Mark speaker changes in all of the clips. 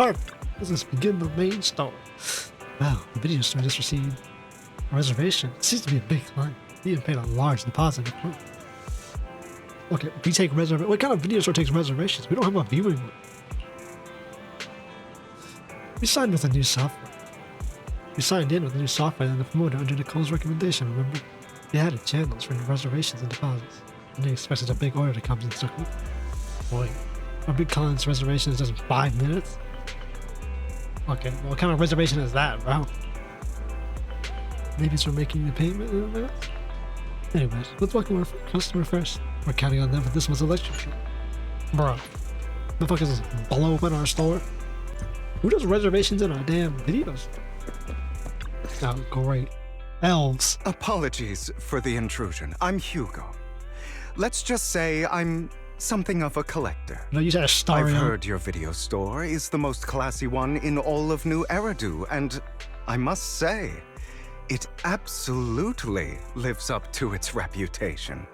Speaker 1: Perfect. Let's begin the main story. Wow, the video store just received a reservation. It seems to be a big client. He even paid a large deposit up front. Okay, we take reservations. What kind of video store takes reservations? We don't have a viewing room. We signed with a new software. We signed in with a new software and the promoter under Nicole's recommendation, remember? They added channels for reservations and deposits. And they expected a big order to come in so quick. Boy, our big client's reservation is just 5 minutes? Okay, well, what kind of reservation is that, bro? Maybe it's for making the payment in advance? Anyways, let's welcome our customer first. We're counting on them for this month's election show. Bro, the fuck is this? Blow up in our store? Who does reservations in our damn videos? Oh, great. Elves.
Speaker 2: Apologies for the intrusion. I'm Hugo. Let's just say I'm something of a collector.
Speaker 1: No, you said a star.
Speaker 2: I've heard your video store is the most classy one in all of New Eridu, and I must say, it absolutely lives up to its reputation.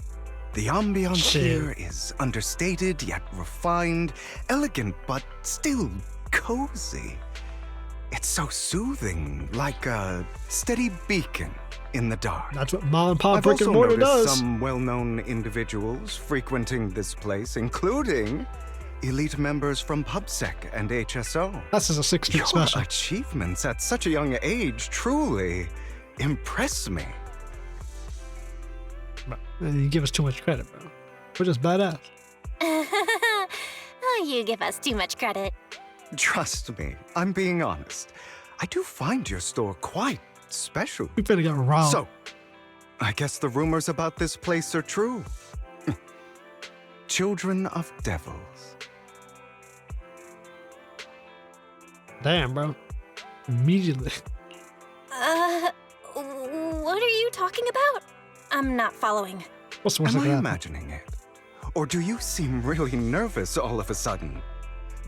Speaker 2: The ambiance here is understated yet refined, elegant but still cozy. It's so soothing, like a steady beacon in the dark.
Speaker 1: That's what mom and pop
Speaker 2: I've
Speaker 1: brick and
Speaker 2: also
Speaker 1: mortar
Speaker 2: noticed
Speaker 1: does.
Speaker 2: some well-known individuals frequenting this place, including elite members from PubSec and HSO.
Speaker 1: That's just a 6th Street
Speaker 2: Your
Speaker 1: special.
Speaker 2: achievements at such a young age truly impress me.
Speaker 1: You give us too much credit, bro. We're just badass.
Speaker 3: Oh, you give us too much credit.
Speaker 2: Trust me, I'm being honest. I do find your store quite special.
Speaker 1: We better get robbed.
Speaker 2: So, I guess the rumors about this place are true. Children of devils.
Speaker 1: Damn, bro. Immediately.
Speaker 3: What are you talking about? I'm not following.
Speaker 1: What's the worst
Speaker 2: Am
Speaker 1: that
Speaker 2: I
Speaker 1: could happen?
Speaker 2: imagining it? Or do you seem really nervous all of a sudden?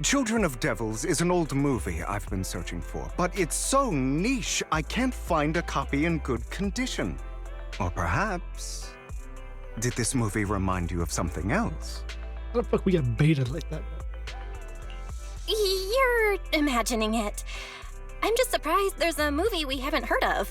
Speaker 2: Children of Devils is an old movie I've been searching for, but it's so niche I can't find a copy in good condition. Or perhaps, did this movie remind you of something else?
Speaker 1: How the fuck we get baited like that, bro?
Speaker 3: You're imagining it. I'm just surprised there's a movie we haven't heard of.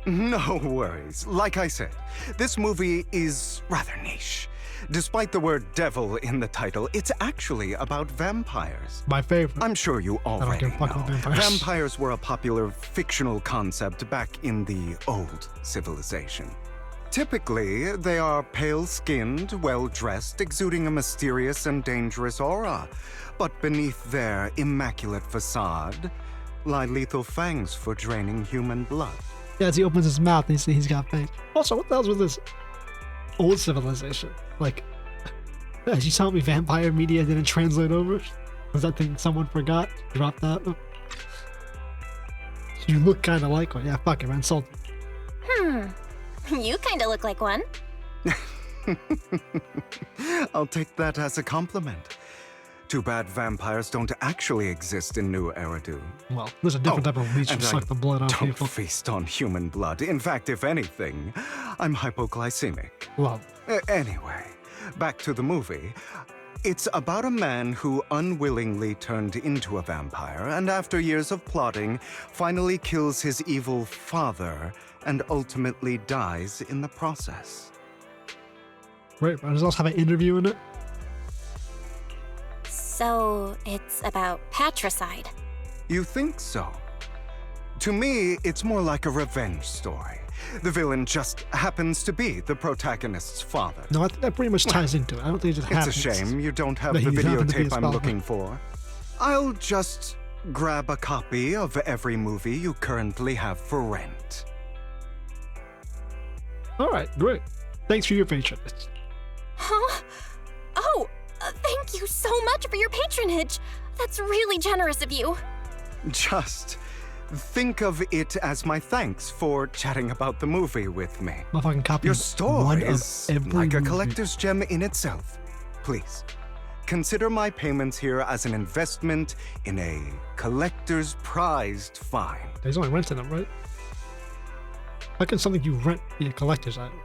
Speaker 2: No worries. Like I said, this movie is rather niche. Despite the word devil in the title, it's actually about vampires.
Speaker 1: My favorite.
Speaker 2: I'm sure you already
Speaker 1: give a fuck
Speaker 2: know.
Speaker 1: about vampires.
Speaker 2: Vampires were a popular fictional concept back in the old civilization. Typically, they are pale-skinned, well-dressed, exuding a mysterious and dangerous aura. But beneath their immaculate facade lie lethal fangs for draining human blood.
Speaker 1: Yeah, as he opens his mouth, you see he's got fangs. Also, what the hell's with this old civilization? Like, as you told me, vampire media didn't translate over? Was that thing someone forgot? Dropped that? You look kind of like one. Yeah, fuck it, man. Insult me.
Speaker 3: You kinda look like one.
Speaker 2: I'll take that as a compliment. Too bad vampires don't actually exist in New Eridu.
Speaker 1: Well, there's a different type of leech
Speaker 2: and
Speaker 1: to
Speaker 2: I
Speaker 1: suck the blood out of
Speaker 2: don't
Speaker 1: people.
Speaker 2: feast on human blood. In fact, if anything, I'm hypoglycemic.
Speaker 1: Well,
Speaker 2: Anyway, back to the movie. It's about a man who unwillingly turned into a vampire and after years of plotting, finally kills his evil father and ultimately dies in the process.
Speaker 1: right, but does it also have an interview in it?
Speaker 3: So, it's about patricide.
Speaker 2: You think so? To me, it's more like a revenge story. The villain just happens to be the protagonist's father.
Speaker 1: No, I think that pretty much ties into it. I don't think it just
Speaker 2: It's
Speaker 1: happens.
Speaker 2: a shame you don't have
Speaker 1: that
Speaker 2: the
Speaker 1: you happen to be
Speaker 2: videotape
Speaker 1: his
Speaker 2: I'm
Speaker 1: father.
Speaker 2: looking for. I'll just grab a copy of every movie you currently have for rent.
Speaker 1: All right, great. Thanks for your patronage.
Speaker 3: Huh? Oh, thank you so much for your patronage. That's really generous of you.
Speaker 2: Just think of it as my thanks for chatting about the movie with me.
Speaker 1: Motherfucking copy
Speaker 2: Your
Speaker 1: of
Speaker 2: store
Speaker 1: one
Speaker 2: is
Speaker 1: of every
Speaker 2: like a
Speaker 1: movie.
Speaker 2: collector's gem in itself. Please, consider my payments here as an investment in a collector's prized find.
Speaker 1: He's only renting them, right? How can something you rent be a collector's item?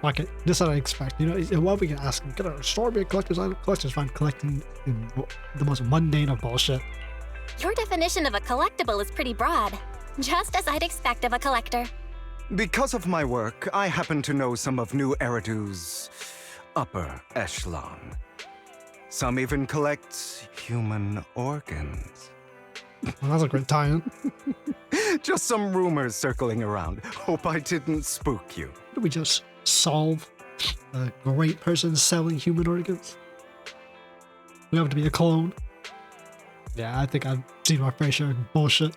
Speaker 1: Fuck it. This is what I expect. You know, what we can ask him? Get a store, be a collector's item. Collector's fine collecting in the most mundane of bullshit.
Speaker 3: Your definition of a collectible is pretty broad. Just as I'd expect of a collector.
Speaker 2: Because of my work, I happen to know some of New Eridu's upper echelon. Some even collect human organs.
Speaker 1: Well, that's a great tie-in.
Speaker 2: Just some rumors circling around. Hope I didn't spook you.
Speaker 1: Did we just solve a great person selling human organs? We have to be a clone. Yeah, I think I've seen my fair share of bullshit.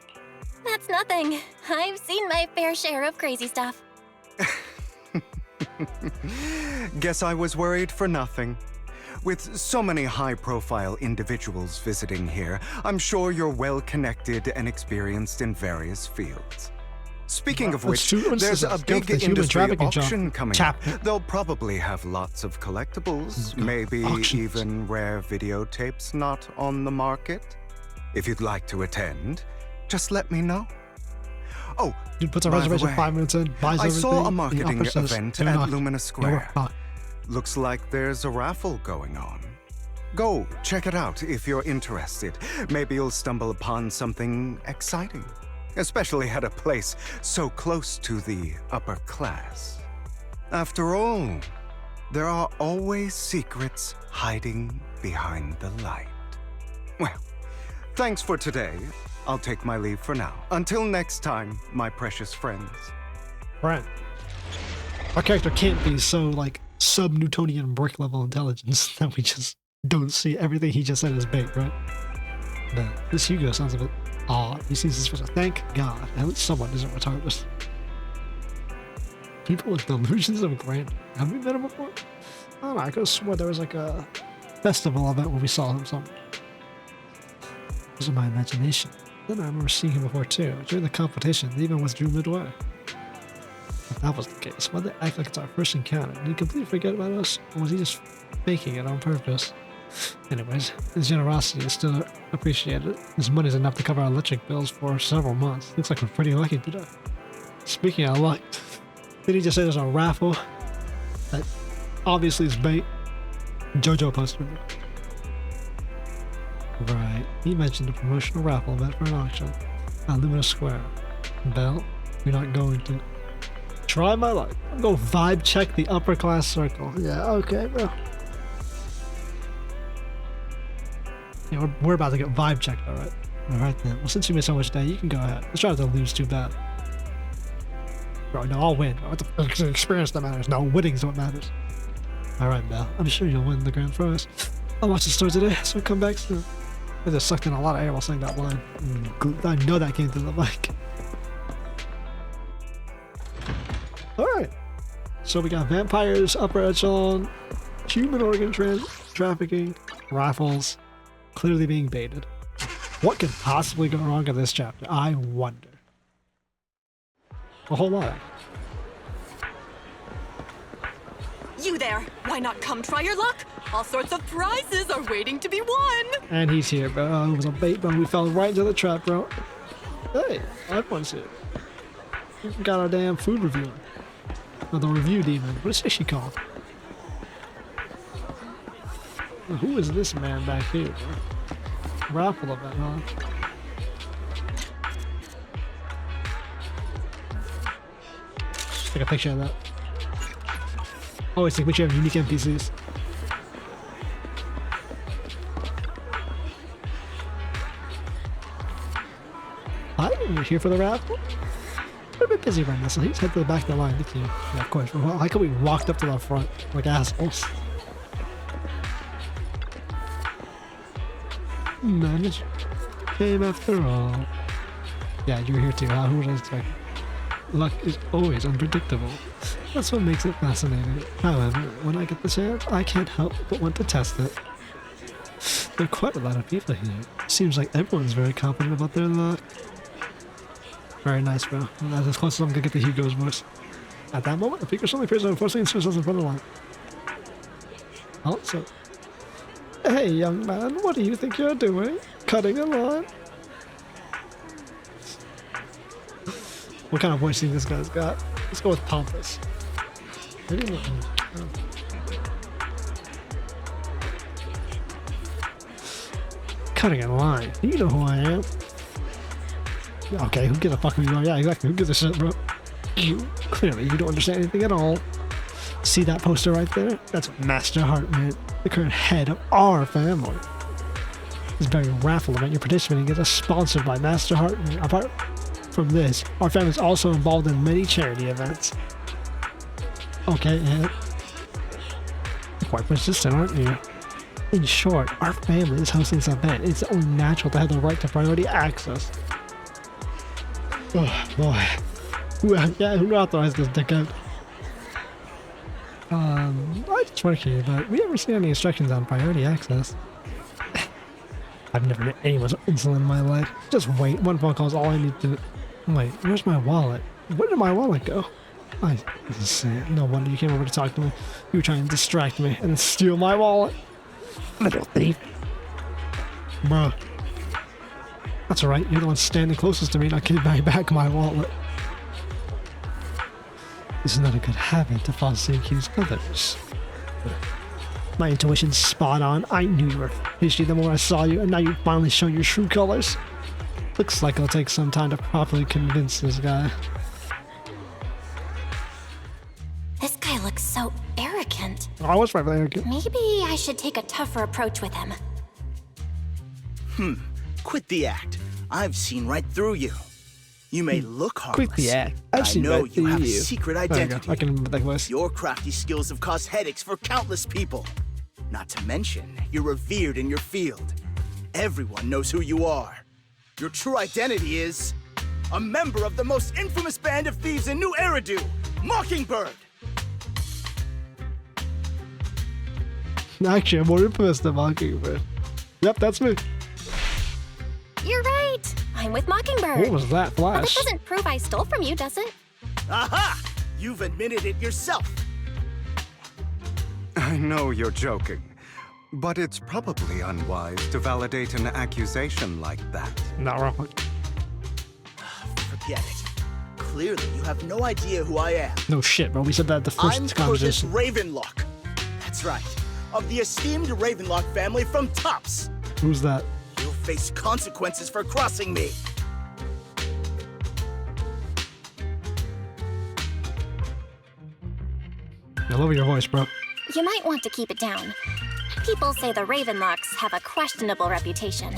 Speaker 3: That's nothing. I've seen my fair share of crazy stuff.
Speaker 2: Guess I was worried for nothing. With so many high-profile individuals visiting here, I'm sure you're well-connected and experienced in various fields. Speaking of which, there's a big industry auction coming up. They'll probably have lots of collectibles, maybe even rare videotapes not on the market. If you'd like to attend, just let me know. Oh,
Speaker 1: dude puts a reservation 5 minutes in, buys
Speaker 2: I
Speaker 1: everything.
Speaker 2: saw a marketing event at Lumina Square.
Speaker 1: No,
Speaker 2: Looks like there's a raffle going on. Go check it out if you're interested. Maybe you'll stumble upon something exciting, especially at a place so close to the upper class. After all, there are always secrets hiding behind the light. Well, thanks for today. I'll take my leave for now. Until next time, my precious friends.
Speaker 1: Friend. Our character can't be so, like, sub-Newtonian brick level intelligence that we just don't see everything he just said as bait, right? But this Hugo sounds a bit odd. He sees this person. Thank God. At least someone isn't retarded. People with delusions of grandeur. Have we met him before? I don't know. I could have swore there was like a festival event where we saw him somewhere. It was in my imagination. Then I remember seeing him before too. During the competition, they even withdrew midway. If that was the case, why'd they act like it's our first encounter? Did he completely forget about us? Or was he just faking it on purpose? Anyways, his generosity is still appreciated. His money's enough to cover our electric bills for several months. Looks like we're pretty lucky today. Speaking of luck, did he just say there's a raffle? That obviously is bait. JoJo posted it. Right, he mentioned a promotional raffle event for an auction at Lumina Square. Belle, you're not going to. Try my luck. I'll go vibe check the upper class circle. Yeah, okay, bro. Yeah, we're about to get vibe checked, alright? Alright then. Well, since you made so much day, you can go ahead. Let's try not to lose too bad. Bro, no, I'll win. What the experience that matters. No, winning's what matters. Alright, Belle. I'm sure you'll win the grand prize. I'll watch the store today, so come back soon. I just sucked in a lot of air while saying that line. I know that came through the mic. Alright. So we got vampires, upper echelon, human organ trafficking, raffles, clearly being baited. What could possibly go wrong in this chapter? I wonder. A whole lot.
Speaker 4: You there! Why not come try your luck? All sorts of prizes are waiting to be won!
Speaker 1: And he's here, bro. It was a bait, bro. We fell right into the trap, bro. Hey, everyone's here. We got our damn food reviewer. Or the review demon. What is she called? Who is this man back here, bro? Raffle event, huh? Take a picture of that. Always take a picture of unique NPCs. Hi, you're here for the raffle? We're a bit busy right now, so let's head to the back of the line. Thank you. Yeah, of course. Well, how come we walked up to the front like assholes? Manager came after all. Yeah, you were here too, huh? Who was I expecting? Luck is always unpredictable. That's what makes it fascinating. However, when I get the chance, I can't help but want to test it. There are quite a lot of people here. Seems like everyone's very confident about their luck. Very nice, bro. That's as close as I'm gonna get to Hugo's voice. At that moment, the figure suddenly appears on forcing themselves in front of the line. Also, hey, young man, what do you think you're doing? Cutting a line? What kind of voice do you think this guy's got? Let's go with pompous. Maybe not. Cutting in line. You know who I am. Okay, who gives a fuck who you are? Yeah, exactly. Who gives a shit, bro? Clearly, you don't understand anything at all. See that poster right there? That's Master Heartman, the current head of our family. This very raffle event you're participating in is sponsored by Master Heartman. Apart from this, our family is also involved in many charity events. Okay, and you're quite persistent, aren't you? In short, our family is hosting this event. It's only natural to have the right to priority access. Oh boy. Who authorized this dickhead? I just work here, but we haven't seen any instructions on priority access. I've never met anyone so insolent in my life. Just wait, one phone call is all I need to... Wait, where's my wallet? Where did my wallet go? This is sad. No wonder you came over to talk to me. You were trying to distract me and then steal my wallet. Little thief. Bruh. That's alright, you're the one standing closest to me, not giving back my wallet. This is not a good habit to falsely accuse others. My intuition's spot on. I knew you were fishy the more I saw you, and now you've finally shown your true colors. Looks like it'll take some time to properly convince this guy.
Speaker 3: This guy looks so arrogant.
Speaker 1: I was right arrogant.
Speaker 3: Maybe I should take a tougher approach with him.
Speaker 5: Quit the act. I've seen right through you. You may look harmless.
Speaker 1: Quit the act. I've seen
Speaker 5: know
Speaker 1: right
Speaker 5: you
Speaker 1: through
Speaker 5: have a
Speaker 1: you.
Speaker 5: secret
Speaker 1: There you go.
Speaker 5: identity.
Speaker 1: I can remember that voice.
Speaker 5: Your crafty skills have caused headaches for countless people. Not to mention, you're revered in your field. Everyone knows who you are. Your true identity is a member of the most infamous band of thieves in New Eridu, Mockingbird.
Speaker 1: Actually, I'm more infamous than Mockingbird. Yep, that's me.
Speaker 3: You're right. I'm with Mockingbird.
Speaker 1: What was that
Speaker 3: But
Speaker 1: flash?
Speaker 3: that doesn't prove I stole from you, does it?
Speaker 5: Aha! You've admitted it yourself.
Speaker 2: I know you're joking, but it's probably unwise to validate an accusation like that.
Speaker 1: Not wrong.
Speaker 5: Forget it. Clearly, you have no idea who I am.
Speaker 1: No shit, bro. We said that at the
Speaker 5: I'm
Speaker 1: first
Speaker 5: Curtis
Speaker 1: conversation.
Speaker 5: Ravenlock. That's right. Of the esteemed Ravenlock family from Tops.
Speaker 1: Who's that?
Speaker 5: You'll face consequences for crossing me.
Speaker 1: I love your voice, bro.
Speaker 3: You might want to keep it down. People say the Ravenlocks have a questionable reputation.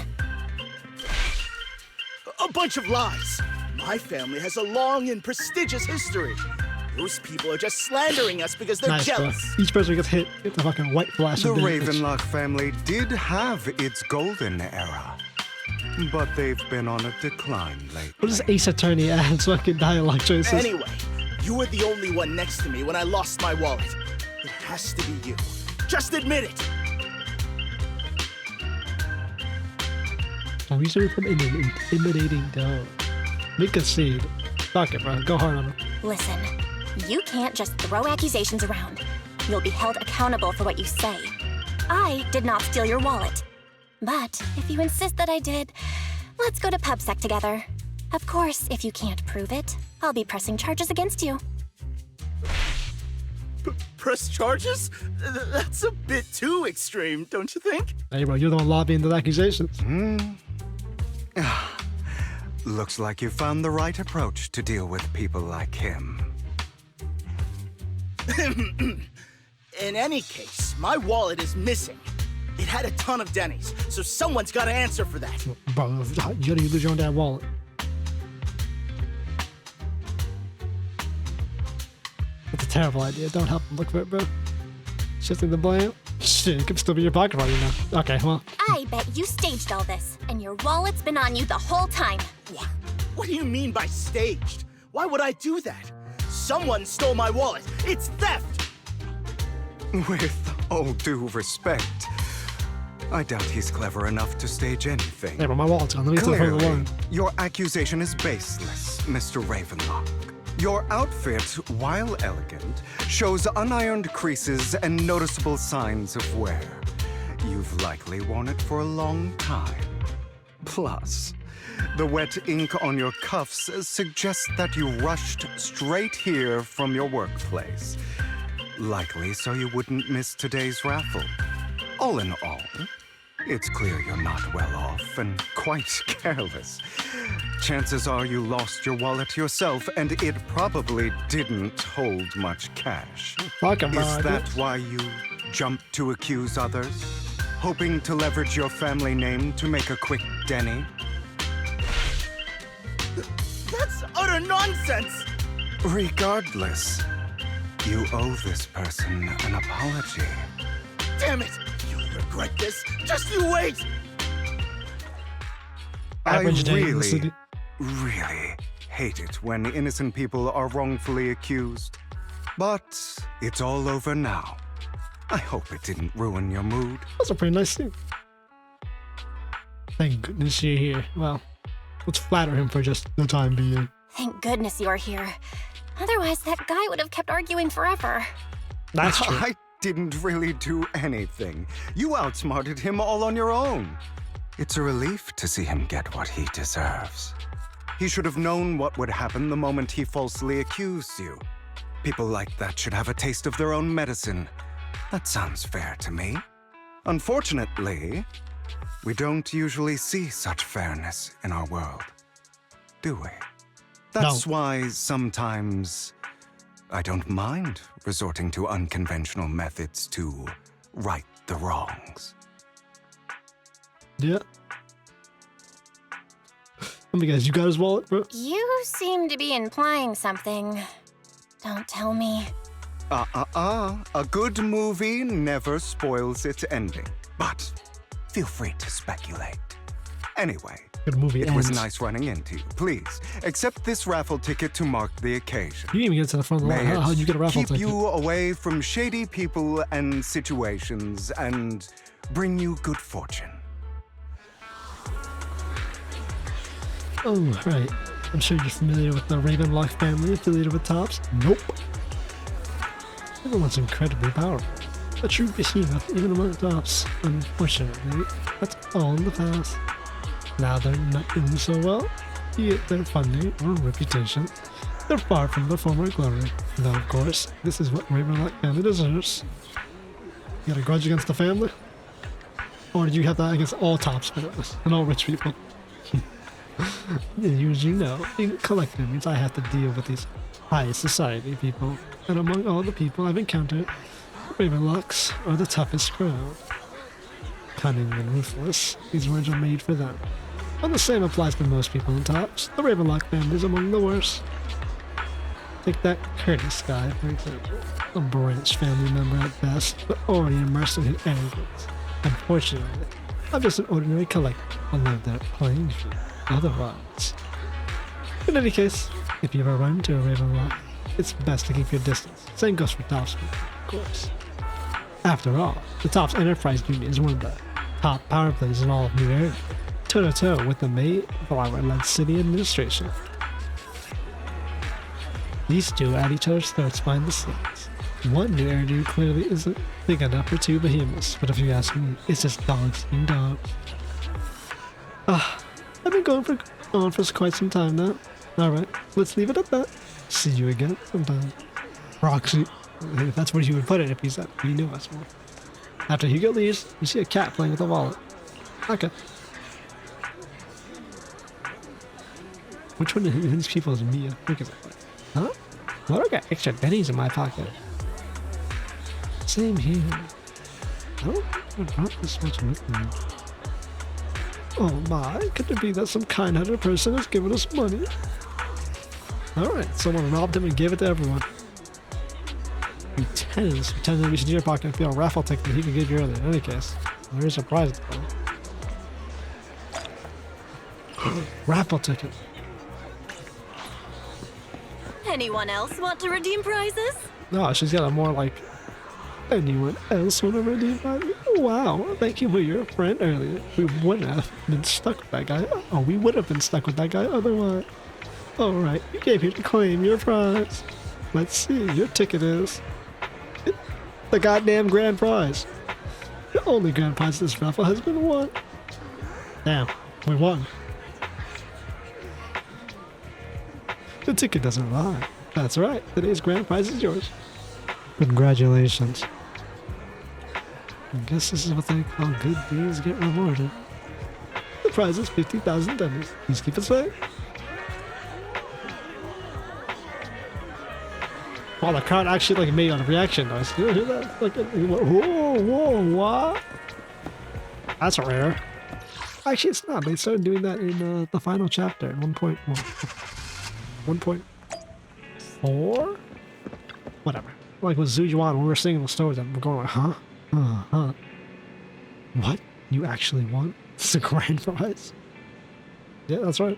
Speaker 5: A bunch of lies. My family has a long and prestigious history. Those people are just slandering us because they're
Speaker 1: Nice, bro.
Speaker 5: jealous.
Speaker 1: Each person gets hit with the fucking white flash
Speaker 2: The
Speaker 1: of damage.
Speaker 2: Ravenlock family did have its golden era, but they've been on a decline lately.
Speaker 1: What is Ace Attorney adds fucking dialogue choices?
Speaker 5: Anyway, you were the only one next to me when I lost my wallet. It has to be you. Just admit it.
Speaker 1: Oh, he's doing some intimidating dough. Make a scene. Fuck it, bro. Go hard on him.
Speaker 3: Listen, you can't just throw accusations around. You'll be held accountable for what you say. I did not steal your wallet. But if you insist that I did, let's go to PubSec together. Of course, if you can't prove it, I'll be pressing charges against you.
Speaker 5: Press charges? That's a bit too extreme, don't you think?
Speaker 1: Hey, bro, you're the one lobbying the accusations.
Speaker 2: Looks like you found the right approach to deal with people like him.
Speaker 5: In any case, my wallet is missing. It had a ton of Denny's, so someone's got to answer for that.
Speaker 1: Bro, you gotta lose your own damn wallet. That's a terrible idea. Don't help him look for it, bro. Shifting the blame? Shit, it could still be your pocket while you know. Okay, well.
Speaker 3: I bet you staged all this, and your wallet's been on you the whole time.
Speaker 5: What do you mean by staged? Why would I do that? Someone stole my wallet. It's theft.
Speaker 2: With all due respect, I doubt he's clever enough to stage anything.
Speaker 1: Hey, bro, my wallet's gone. Let me still hold the
Speaker 2: Clearly,
Speaker 1: line.
Speaker 2: your accusation is baseless, Mr. Ravenlock. Your outfit, while elegant, shows unironed creases and noticeable signs of wear. You've likely worn it for a long time. Plus, the wet ink on your cuffs suggests that you rushed straight here from your workplace. Likely so you wouldn't miss today's raffle. All in all, it's clear you're not well off and quite careless. Chances are you lost your wallet yourself, and it probably didn't hold much cash.
Speaker 1: Talk about
Speaker 2: Is that why you jumped to accuse others? Hoping to leverage your family name to make a quick Denny?
Speaker 5: That's utter nonsense!
Speaker 2: Regardless, you owe this person an apology.
Speaker 5: Damn it! You'll regret this. Just you wait!
Speaker 1: Average day in the
Speaker 2: really,
Speaker 1: city.
Speaker 2: really hate it when innocent people are wrongfully accused. But it's all over now. I hope it didn't ruin your mood.
Speaker 1: That's a pretty nice scene. Thank goodness you're here. Well, let's flatter him for just the time being.
Speaker 3: Thank goodness you're here. Otherwise, that guy would have kept arguing forever.
Speaker 1: That's true.
Speaker 2: I didn't really do anything. You outsmarted him all on your own. It's a relief to see him get what he deserves. He should have known what would happen the moment he falsely accused you. People like that should have a taste of their own medicine. That sounds fair to me. Unfortunately, we don't usually see such fairness in our world, do we? That's why sometimes I don't mind resorting to unconventional methods to right the wrongs.
Speaker 1: Yeah. Let me guess, you got his wallet, bro?
Speaker 3: You seem to be implying something. Don't tell me.
Speaker 2: A good movie never spoils its ending. But feel free to speculate. Anyway,
Speaker 1: Good movie
Speaker 2: it
Speaker 1: ends.
Speaker 2: was nice running into you. Please, accept this raffle ticket to mark the occasion.
Speaker 1: You didn't even get to the front of the line.
Speaker 2: May
Speaker 1: How'd you get a raffle
Speaker 2: keep
Speaker 1: ticket?
Speaker 2: you away from shady people and situations and bring you good fortune.
Speaker 1: Oh, right. I'm sure you're familiar with the Ravenlock family affiliated with Tops. Nope. Everyone's incredibly powerful. A true behemoth even among Tops. Unfortunately, that's all in the past. Now they're not doing so well, be it their funding or reputation. They're far from their former glory. Though, of course, this is what Ravenlock family deserves. You got a grudge against the family? Or do you have that against all Tops members and all rich people? As you know, being a collector means I have to deal with these high society people, and among all the people I've encountered, Ravenlocks are the toughest crowd. Cunning and ruthless, these words are made for them. And the same applies to most people in Tops. The Ravenlock family is among the worst. Take that Curtis guy, for example. A branch family member at best, but already immersed in his arrogance. Unfortunately, I'm just an ordinary collector. I love that playing field. Otherwise. In any case, if you ever run into a Ravenlock, it's best to keep your distance. Same goes for Tops people, of course. After all, the Tops Enterprise Union is one of the top power plays in all of New Eridu, toe-to-toe with the Flower-led city administration. These two are at each other's throats behind the scenes. One New Eridu clearly isn't big enough for two behemoths, but if you ask me, it's just dogs being dogs. I've been going on for quite some time now. Alright, let's leave it at that. See you again sometime. Roxy. That's where you would put it if he said he knew us more. After Hugo leaves, you see a cat playing with a wallet. Okay. Which one of these people is Mia? Look at that. Huh? Well, I got extra pennies in my pocket. Same here. I don't think I brought this much with me. Oh my, could it be that some kind-hearted person has given us money? Alright, someone robbed him and gave it to everyone. Pretends to reach into your pocket and feel a raffle ticket that he could give you earlier. In any case, very surprised at that. Raffle ticket.
Speaker 4: Anyone else want to redeem prizes?
Speaker 1: No, she's got a more like, anyone else want to redeem money? Wow, thank you for your friend earlier. We wouldn't have been stuck with that guy. Oh, we would have been stuck with that guy otherwise. Alright, you came here to claim your prize. Let's see, your ticket is the goddamn grand prize. The only grand prize this raffle has been won. Damn, we won. The ticket doesn't lie. That's right, today's grand prize is yours. Congratulations. I guess this is what they call good deeds get rewarded. The prize is 50,000 dummies. Please keep it safe. Wow, the crowd actually like made a reaction noise. You hear that? Like, whoa, whoa, what? That's rare. Actually, it's not. They started doing that in the final chapter at 1.4? Whatever. Like with Zuyuan, when we were singing the stories, and we're going like, huh? Huh? What? You actually won? It's a grand prize? Yeah, that's right.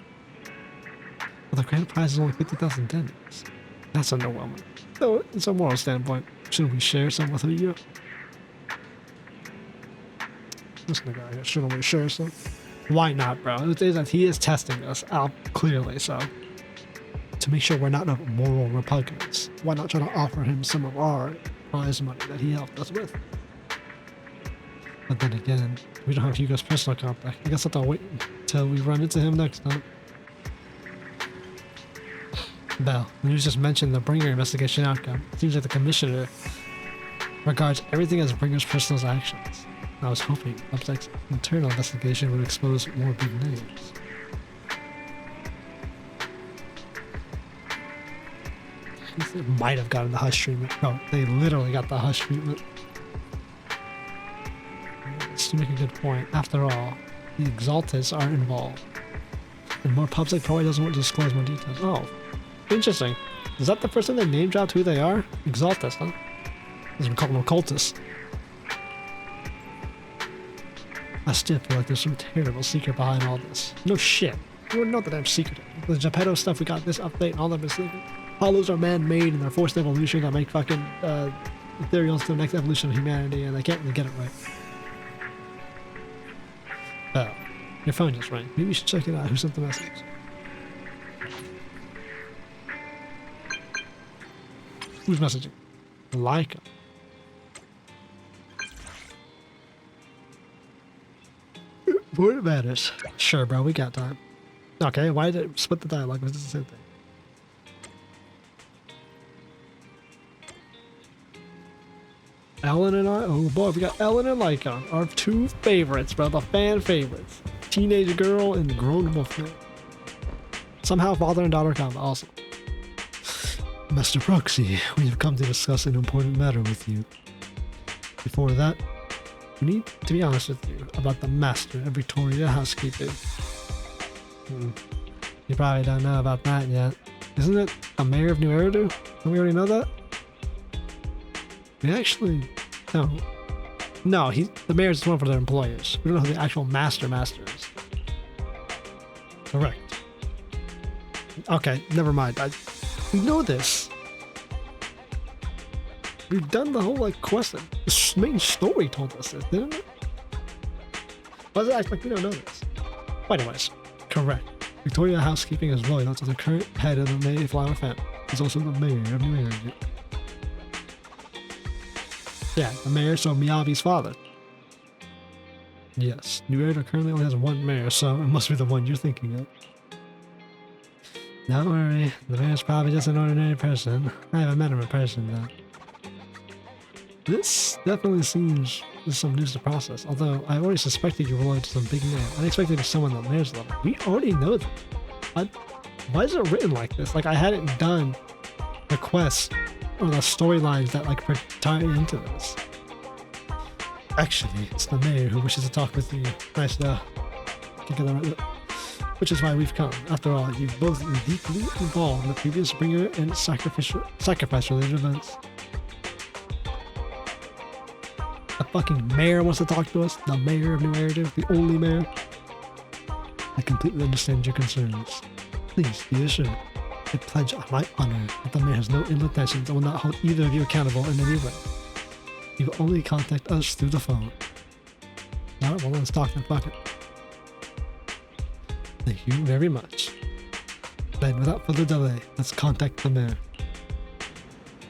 Speaker 1: Well, the grand prize is only 50,000 denies. That's underwhelming. So, it's a moral standpoint. Shouldn't we share some with you? This guy here, shouldn't we share some? Why not, bro? It is that he is testing us out, clearly so. To make sure we're not of moral repugnance. Why not try to offer him some of our prize money that he helped us with? But then again, we don't have Hugo's personal contact. I guess I'll have to wait until we run into him next time. Bell, the news just mentioned the Bringer investigation outcome. It seems like the commissioner regards everything as Bringer's personal actions. I was hoping Upstack's internal investigation would expose more big names. They might have gotten the hush treatment. No, they literally got the hush treatment. To make a good point, after all, the Exaltists are involved. And more public probably doesn't want to disclose more details. Oh, interesting. Is that the person that name dropped who they are? Exaltists, huh? As we call them occultists. I still feel like there's some terrible secret behind all this. No shit. You wouldn't know the damn secret. The Geppetto stuff, we got this update and all of this. Hollows are man-made and they're forced evolution that make fucking ethereals to the next evolution of humanity, and they can't really get it right. Oh, your phone just rang. Maybe you should check it out. Who sent the message? Who's messaging? Leica. What matters? Sure, bro. We got time. Okay, why did it split the dialogue? It's the same thing. Ellen and I, oh boy, we got Ellen and Leica, our two favorites, bro, the fan favorites. Teenage girl and grown wolf man. Somehow father and daughter combo, awesome. Master Proxy, we have come to discuss an important matter with you. Before that, we need to be honest with you about the master of Victoria housekeeping. You probably don't know about that yet. Isn't it a mayor of New Eridu? Don't we already know that? We actually don't. No, the mayor is one for their employers. We don't know who the actual master is. Correct. Okay, never mind. We know this. We've done the whole quest. The main story told us this, didn't it? Why does it act like we don't know this? But anyways, correct. Victoria Housekeeping is loyal to the current head of the Mayflower family. He's also the mayor of New Eridu. Yeah, the mayor, so Miyabi's father. Yes, New Eridu currently only has one mayor, so it must be the one you're thinking of. Don't worry, the mayor's probably just an ordinary person. I haven't met him in person, though. This definitely seems some news to process, although I already suspected you were loyal to some big name. I expected to be someone at the mayor's level. We already know that. Why is it written like this? Like I hadn't done the quest or the storylines that tie into this. Actually, it's the mayor who wishes to talk with you. Nice to kick it right. Which is why we've come. After all, you've both been deeply involved in the previous bringer and sacrifice-related events. The fucking mayor wants to talk to us. The mayor of New Eridu, the only mayor. I completely understand your concerns. Please be assured. I pledge on my honor that the mayor has no ill intentions and will not hold either of you accountable in any way. You will only contact us through the phone. Alright, well let's talk then, fuck it. Thank you very much. Then without further delay, let's contact the mayor.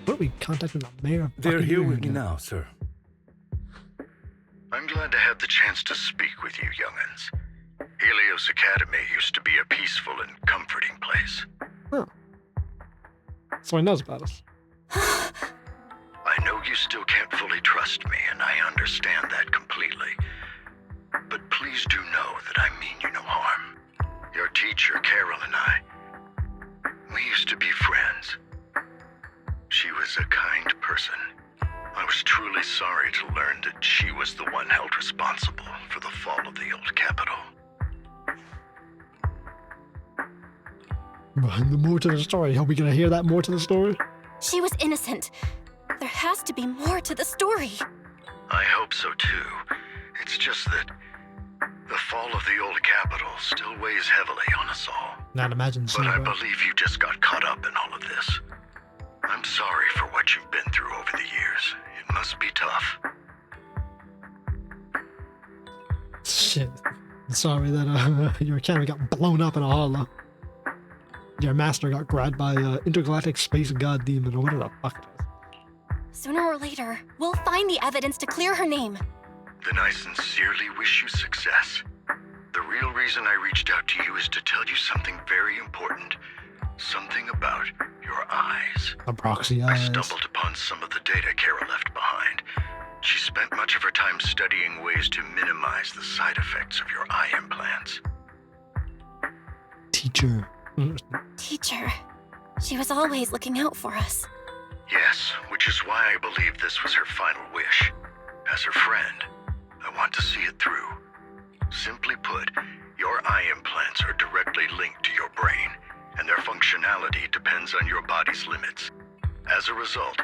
Speaker 1: What are we contacting the mayor of
Speaker 6: They're here with me
Speaker 1: Eridu?
Speaker 6: now, sir.
Speaker 7: I'm glad to have the chance to speak with you, young'uns. Helios Academy used to be a peaceful and comforting place.
Speaker 1: Oh. So he knows about us.
Speaker 7: I you still can't fully trust me, and I understand that completely. But please do know that I mean you no harm. Your teacher, Carol, and I, we used to be friends. She was a kind person. I was truly sorry to learn that she was the one held responsible for the fall of the old capital.
Speaker 1: The more to the story. Are we gonna hear that more to the story?
Speaker 3: She was innocent. There has to be more to the story.
Speaker 7: I hope so too. It's just that the fall of the old capital still weighs heavily on us all.
Speaker 1: Not imagine so.
Speaker 7: But I believe you just got caught up in all of this. I'm sorry for what you've been through over the years. It must be tough.
Speaker 1: Shit. I'm sorry that your academy got blown up in a hollow. Your master got grabbed by intergalactic space god demon or whatever the fuck it is.
Speaker 3: Sooner or later, we'll find the evidence to clear her name.
Speaker 7: Then I sincerely wish you success. The real reason I reached out to you is to tell you something very important. Something about your eyes.
Speaker 1: The proxy
Speaker 7: I
Speaker 1: eyes.
Speaker 7: stumbled upon some of the data Carol left behind. She spent much of her time studying ways to minimize the side effects of your eye implants.
Speaker 1: Teacher.
Speaker 3: Teacher. She was always looking out for us.
Speaker 7: Yes, which is why I believe this was her final wish. As her friend, I want to see it through. Simply put, your eye implants are directly linked to your brain, and their functionality depends on your body's limits. As a result,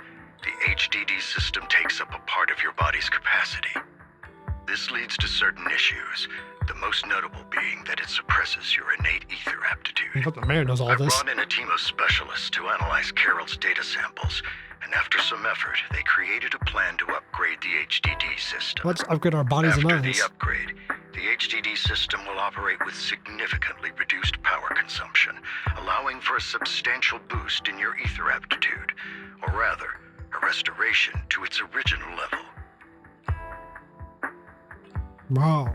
Speaker 7: the HDD system takes up a part of your body's capacity. This leads to certain issues, the most notable being that it suppresses your innate ether aptitude.
Speaker 1: But the mayor knows all
Speaker 7: I
Speaker 1: this.
Speaker 7: brought in a team of specialists to analyze Carol's data samples, and after some effort, they created a plan to upgrade the HDD system.
Speaker 1: Let's upgrade our bodies and
Speaker 7: After
Speaker 1: minds.
Speaker 7: the upgrade, the HDD system will operate with significantly reduced power consumption, allowing for a substantial boost in your ether aptitude, or rather, a restoration to its original level.
Speaker 1: Bro.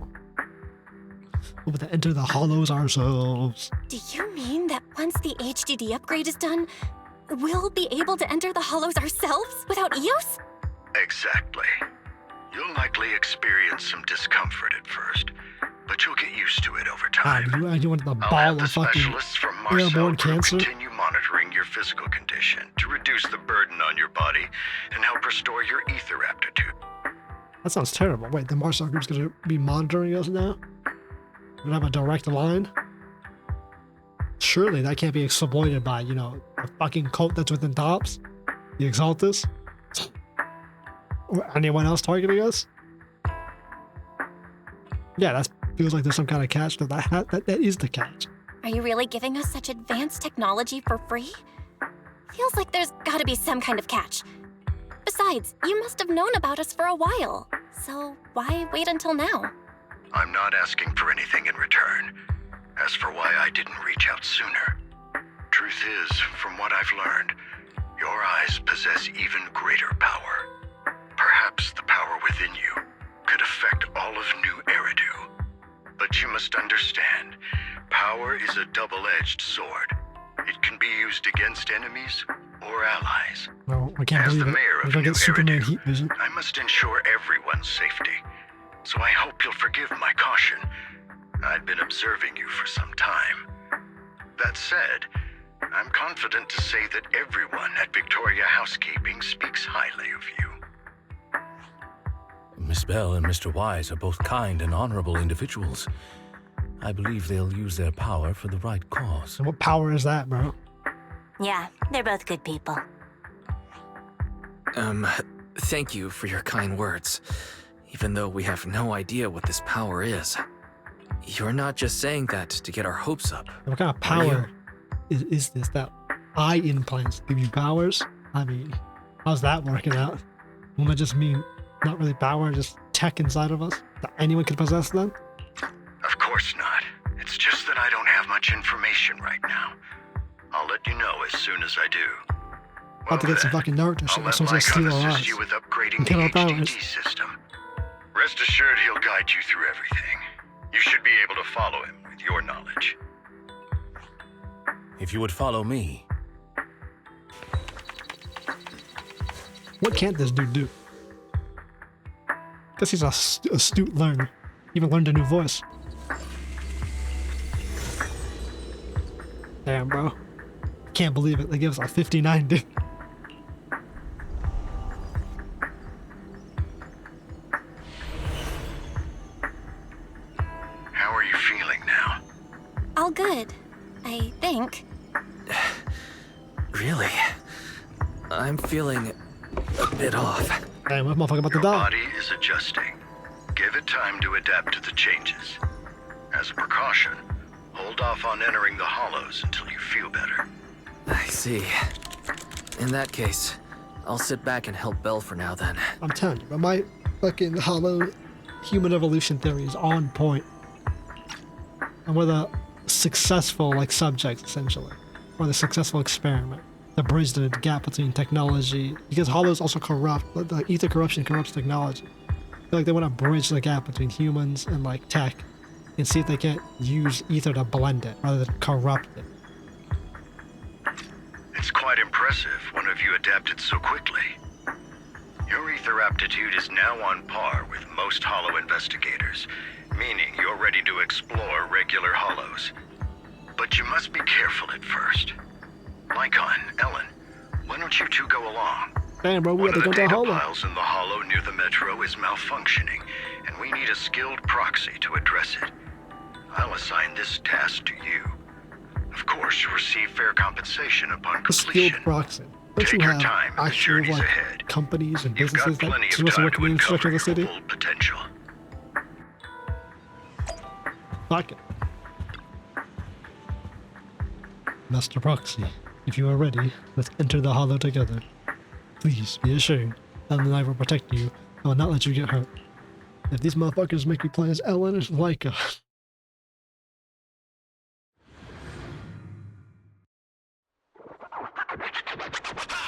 Speaker 1: We're about to enter the hollows ourselves.
Speaker 3: Do you mean that once the HDD upgrade is done, we'll be able to enter the hollows ourselves without EOS?
Speaker 7: Exactly. You'll likely experience some discomfort at first, but you'll get used to it over time.
Speaker 1: You want the
Speaker 7: I'll
Speaker 1: ball
Speaker 7: have the
Speaker 1: of fucking
Speaker 7: specialists from Marcel
Speaker 1: airborne
Speaker 7: Group
Speaker 1: cancer?
Speaker 7: continue monitoring your physical condition to reduce the burden on your body and help restore your ether aptitude.
Speaker 1: That sounds terrible. Wait, the Marcel Group's gonna be monitoring us now? We're gonna have a direct line? Surely that can't be exploited by, you know, a fucking cult that's within Tops? The Exaltus? Or anyone else targeting us? Yeah, that feels like there's some kind of catch. No, that is the catch.
Speaker 3: Are you really giving us such advanced technology for free? Feels like there's gotta be some kind of catch. Besides, you must have known about us for a while. So why wait until now?
Speaker 7: I'm not asking for anything in return. As for why I didn't reach out sooner, truth is, from what I've learned, your eyes possess even greater power. Perhaps the power within you could affect all of New Eridu. But you must understand, power is a double-edged sword. It can be used against enemies or allies.
Speaker 1: No, I can't
Speaker 7: As the
Speaker 1: believe it.
Speaker 7: mayor
Speaker 1: We're
Speaker 7: of
Speaker 1: gonna
Speaker 7: New
Speaker 1: get Superman
Speaker 7: Eridu,
Speaker 1: heat vision.
Speaker 7: I must ensure everyone's safety. So I hope you'll forgive my caution. I'd been observing you for some time. That said, I'm confident to say that everyone at Victoria Housekeeping speaks highly of you.
Speaker 6: Miss Bell and Mr. Wise are both kind and honorable individuals. I believe they'll use their power for the right cause.
Speaker 1: And what power is that, bro?
Speaker 8: Yeah, they're both good people.
Speaker 9: Thank you for your kind words, even though we have no idea what this power is. You're not just saying that to get our hopes up.
Speaker 1: What kind of power is this? That eye implants give you powers? I mean, how's that working out? Won't that just mean not really power, just tech inside of us? That anyone can possess them?
Speaker 7: Of course not. It's just that I don't have much information right now. I'll let you know as soon as I do.
Speaker 1: About to get some fucking Naruto shit.
Speaker 7: I'll let
Speaker 1: Someone's gonna
Speaker 7: Lycon
Speaker 1: steal our eyes.
Speaker 7: assist you with upgrading
Speaker 1: And
Speaker 7: the
Speaker 1: kill our powers.
Speaker 7: HDD system. Rest assured he'll guide you through everything. You should be able to follow him with your knowledge.
Speaker 6: If you would follow me.
Speaker 1: What can't this dude do? Guess he's a astute learner. Even learned a new voice. Damn, bro. Can't believe it. They give us a 59, dude.
Speaker 7: How are you feeling now?
Speaker 3: All good, I think.
Speaker 9: Really? I'm feeling a bit off.
Speaker 1: Damn, what motherfucker about to
Speaker 7: Your
Speaker 1: die?
Speaker 7: body is adjusting. Give it time to adapt to the changes. As a precaution, hold off on entering the hollows until you feel better.
Speaker 9: I see. In that case, I'll sit back and help Belle for now then.
Speaker 1: I'm telling you, but my fucking hollow human evolution theory is on point. And we're the successful, like, subjects, essentially. Or the successful experiment. To bridge the gap between technology. Because hollows also corrupt. The ether corruption corrupts technology. I feel like they want to bridge the gap between humans and, like, tech. And see if they can't use ether to blend it, rather than corrupt it.
Speaker 7: It's quite impressive one of you adapted so quickly. Your ether aptitude is now on par with most hollow investigators, meaning you're ready to explore regular hollows. But you must be careful at first. Lycon, Ellen, why don't you two go along?
Speaker 1: Damn, bro, we
Speaker 7: One
Speaker 1: have
Speaker 7: of
Speaker 1: to
Speaker 7: the
Speaker 1: go to
Speaker 7: data
Speaker 1: a hollow.
Speaker 7: piles in the hollow near the metro is malfunctioning, and we need a skilled proxy to address it. I'll assign this task to you. Of course, you'll receive fair compensation upon
Speaker 1: A skilled
Speaker 7: completion.
Speaker 1: proxy. Don't
Speaker 7: Take
Speaker 1: you
Speaker 7: your
Speaker 1: have
Speaker 7: time, the
Speaker 1: actual,
Speaker 7: journey's
Speaker 1: like,
Speaker 7: ahead.
Speaker 1: companies and
Speaker 7: You've
Speaker 1: businesses
Speaker 7: got
Speaker 1: that
Speaker 7: plenty of
Speaker 1: supposed to
Speaker 7: time
Speaker 1: work
Speaker 7: to
Speaker 1: with the infrastructure
Speaker 7: uncover
Speaker 1: of the
Speaker 7: your
Speaker 1: city?
Speaker 7: full potential.
Speaker 1: Fuck it. Master Proxy, if you are ready, let's enter the hollow together. Please be assured, Ellen and I will protect you. I will not let you get hurt. If these motherfuckers make you play as Ellen or Leica.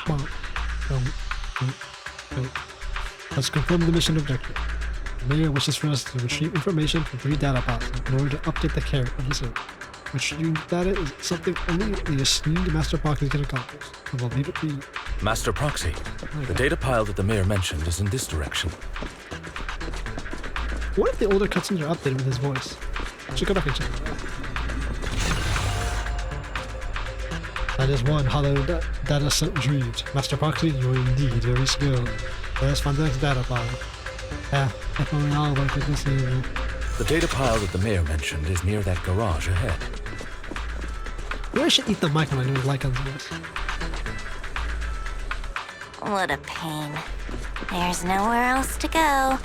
Speaker 1: Come on. Wait. Let's confirm the mission objective. The mayor wishes for us to retrieve information from 3 data pods in order to update the care of the city. Retrieving data is something only the esteemed Master Proxy can accomplish. And we'll leave it to you.
Speaker 6: Master Proxy, the data pile that the mayor mentioned is in this direction.
Speaker 1: What if the older cutscenes are updated with his voice? Should go back and check it out. That is one hollow data set retrieved. Master Proxy, you are indeed very skilled. Let us find the next data pile. If only all work with this evening.
Speaker 6: The data pile that the mayor mentioned is near that garage ahead.
Speaker 1: Maybe I should eat the mic when I do Lycon's voice.
Speaker 8: What a pain. There's nowhere else to go.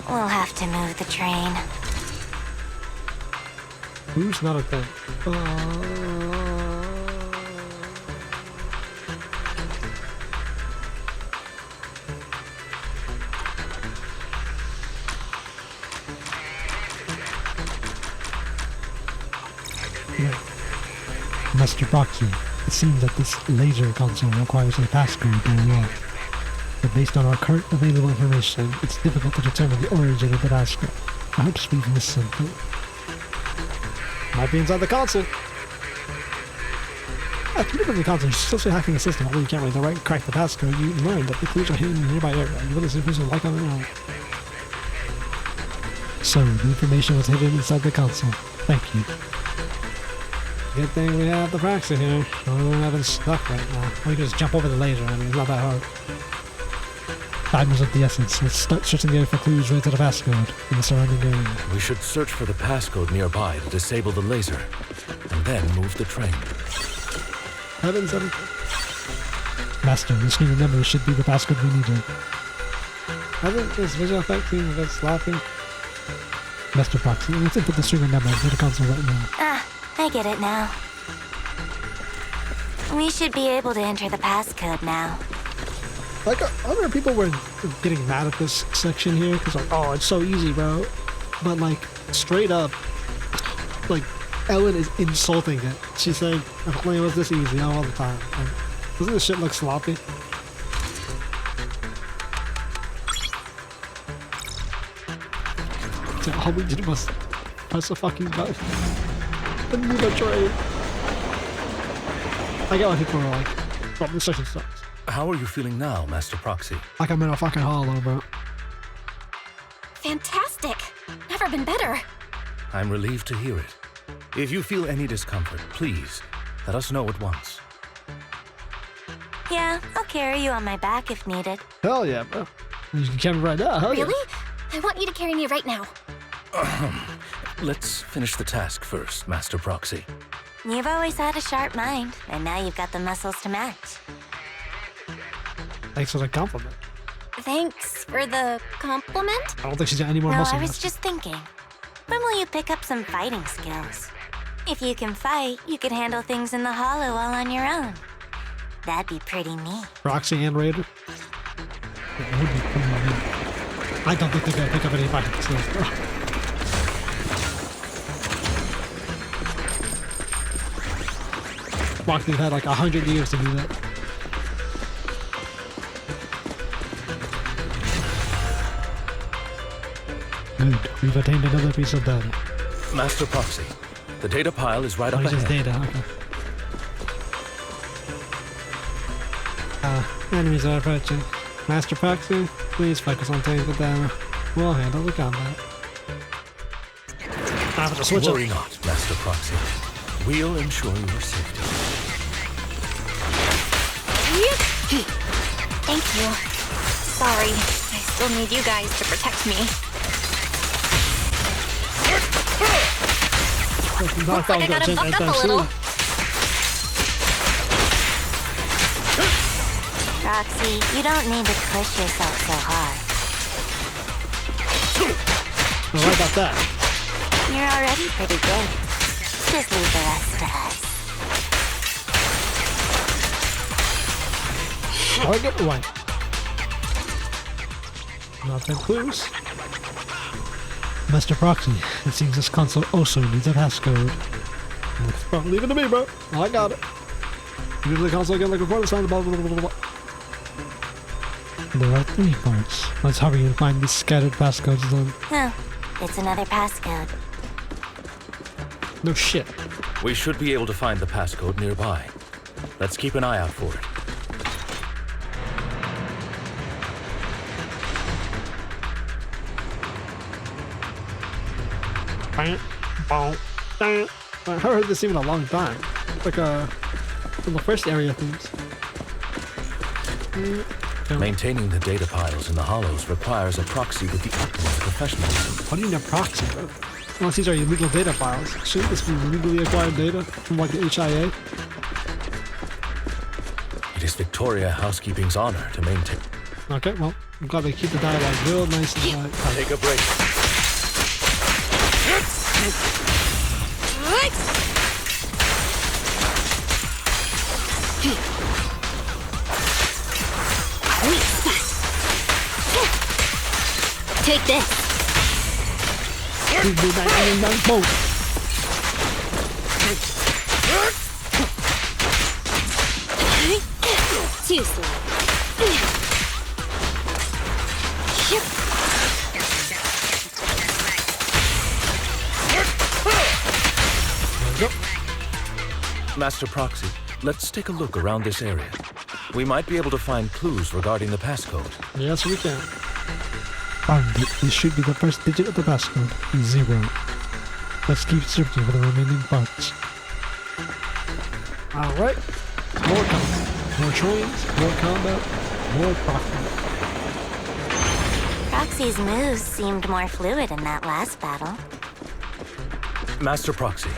Speaker 8: We'll have to move the train.
Speaker 1: Who's not a thing? Master Proxy, it seems that this laser console requires a passcode to unlock. But based on our current available information, it's difficult to determine the origin of the passcode. Perhaps we've missed something. Might be inside the console. If you look at the console, you're still hacking the system, although you can't really crack the passcode. You learn that the clues are hidden in a nearby area. You will listen to like on their own. So, the information was hidden inside the console. Thank you. Good thing we have the proxy here. We're having stuck right now. We can just jump over the laser. I mean, it's not that hard. Time is of the essence. Let's start searching the area for clues related to the passcode in the surrounding area.
Speaker 6: We should search for the passcode nearby to disable the laser, and then move the train.
Speaker 1: Heavens, Master, the screen of memory should be the passcode we needed. Hasn't this visual effect team been sloppy? Master Proxy, let's input the string of numbers to the console right now.
Speaker 8: I get it now. We should be able to enter the passcode now.
Speaker 1: Like, other people were getting mad at this section here, because like, oh, it's so easy, bro. But like, straight up, like, Ellen is insulting it. She's saying, I'm playing with this easy all the time. Like, doesn't this shit look sloppy? So all we did was press a fucking button and move a train. I get why people are like, oh, this section sucks.
Speaker 6: How are you feeling now, Master Proxy?
Speaker 1: Like I'm in a fucking hollow, bro.
Speaker 3: Fantastic. Never been better.
Speaker 6: I'm relieved to hear it. If you feel any discomfort, please let us know at once.
Speaker 8: Yeah, I'll carry you on my back if needed.
Speaker 1: Hell yeah, bro. You can carry me right now. Hell
Speaker 3: Really?
Speaker 1: Yeah.
Speaker 3: I want you to carry me right now.
Speaker 6: Let's finish the task first, Master Proxy.
Speaker 8: You've always had a sharp mind, and now you've got the muscles to match.
Speaker 1: Thanks for the compliment.
Speaker 3: Thanks for the compliment.
Speaker 1: I don't think she's got any more
Speaker 8: No,
Speaker 1: muscle
Speaker 8: I was
Speaker 1: mass.
Speaker 8: just thinking. When will you pick up some fighting skills? If you can fight, you could handle things in the hollow all on your own. That'd be pretty neat.
Speaker 1: Roxy and Raider. Yeah, it would be pretty neat. I don't think they're gonna pick up any fighting skills, bro. Roxy's had like 100 years to do that. Good. We've attained another piece of data.
Speaker 6: Master Proxy, the data pile is right
Speaker 1: Oh,
Speaker 6: up
Speaker 1: it's just
Speaker 6: ahead.
Speaker 1: data, okay. Enemies are approaching. Master Proxy, please focus on taking the data. We'll handle the combat. I have to switch
Speaker 6: Worry
Speaker 1: it.
Speaker 6: not, Master Proxy. We'll ensure your safety.
Speaker 3: Thank you. Sorry, I still need you guys to protect me.
Speaker 1: Looks
Speaker 3: like I gotta buck up a little.
Speaker 8: Roxy, you don't need to push yourself so hard.
Speaker 1: Well, what about that?
Speaker 8: You're already pretty good. Just leave the rest to us.
Speaker 1: I like it right. Nothing clues. Master Proxy, it seems this console also needs a passcode. Bro, leave it to me, bro. I got it. You go to the console again, like recording sound, blah, blah, blah, blah, blah. There are 3 parts. Let's hurry and find these scattered passcodes then.
Speaker 8: Oh, it's another passcode.
Speaker 1: No shit.
Speaker 6: We should be able to find the passcode nearby. Let's keep an eye out for it.
Speaker 1: I haven't heard this even a long time. Like from the first area themes.
Speaker 6: Maintaining the data piles in the hollows requires a proxy with the utmost professionalism.
Speaker 1: What do you mean a proxy, bro? Unless these are illegal data files. Shouldn't this be legally acquired data from like the HIA?
Speaker 6: It is Victoria Housekeeping's honor to maintain.
Speaker 1: Okay, well, I'm glad they keep the dialogue real nice and tight.
Speaker 6: Take a break.
Speaker 3: Take this.
Speaker 1: Boom.
Speaker 3: Too slow.
Speaker 6: Master Proxy, let's take a look around this area. We might be able to find clues regarding the passcode.
Speaker 1: Yes, we can. Found it. This should be the first digit of the passcode. 0. Let's keep searching for the remaining parts. Alright. More combat. More trains, more combat, more profit.
Speaker 8: Roxy's moves seemed more fluid in that last battle.
Speaker 6: Master Proxy,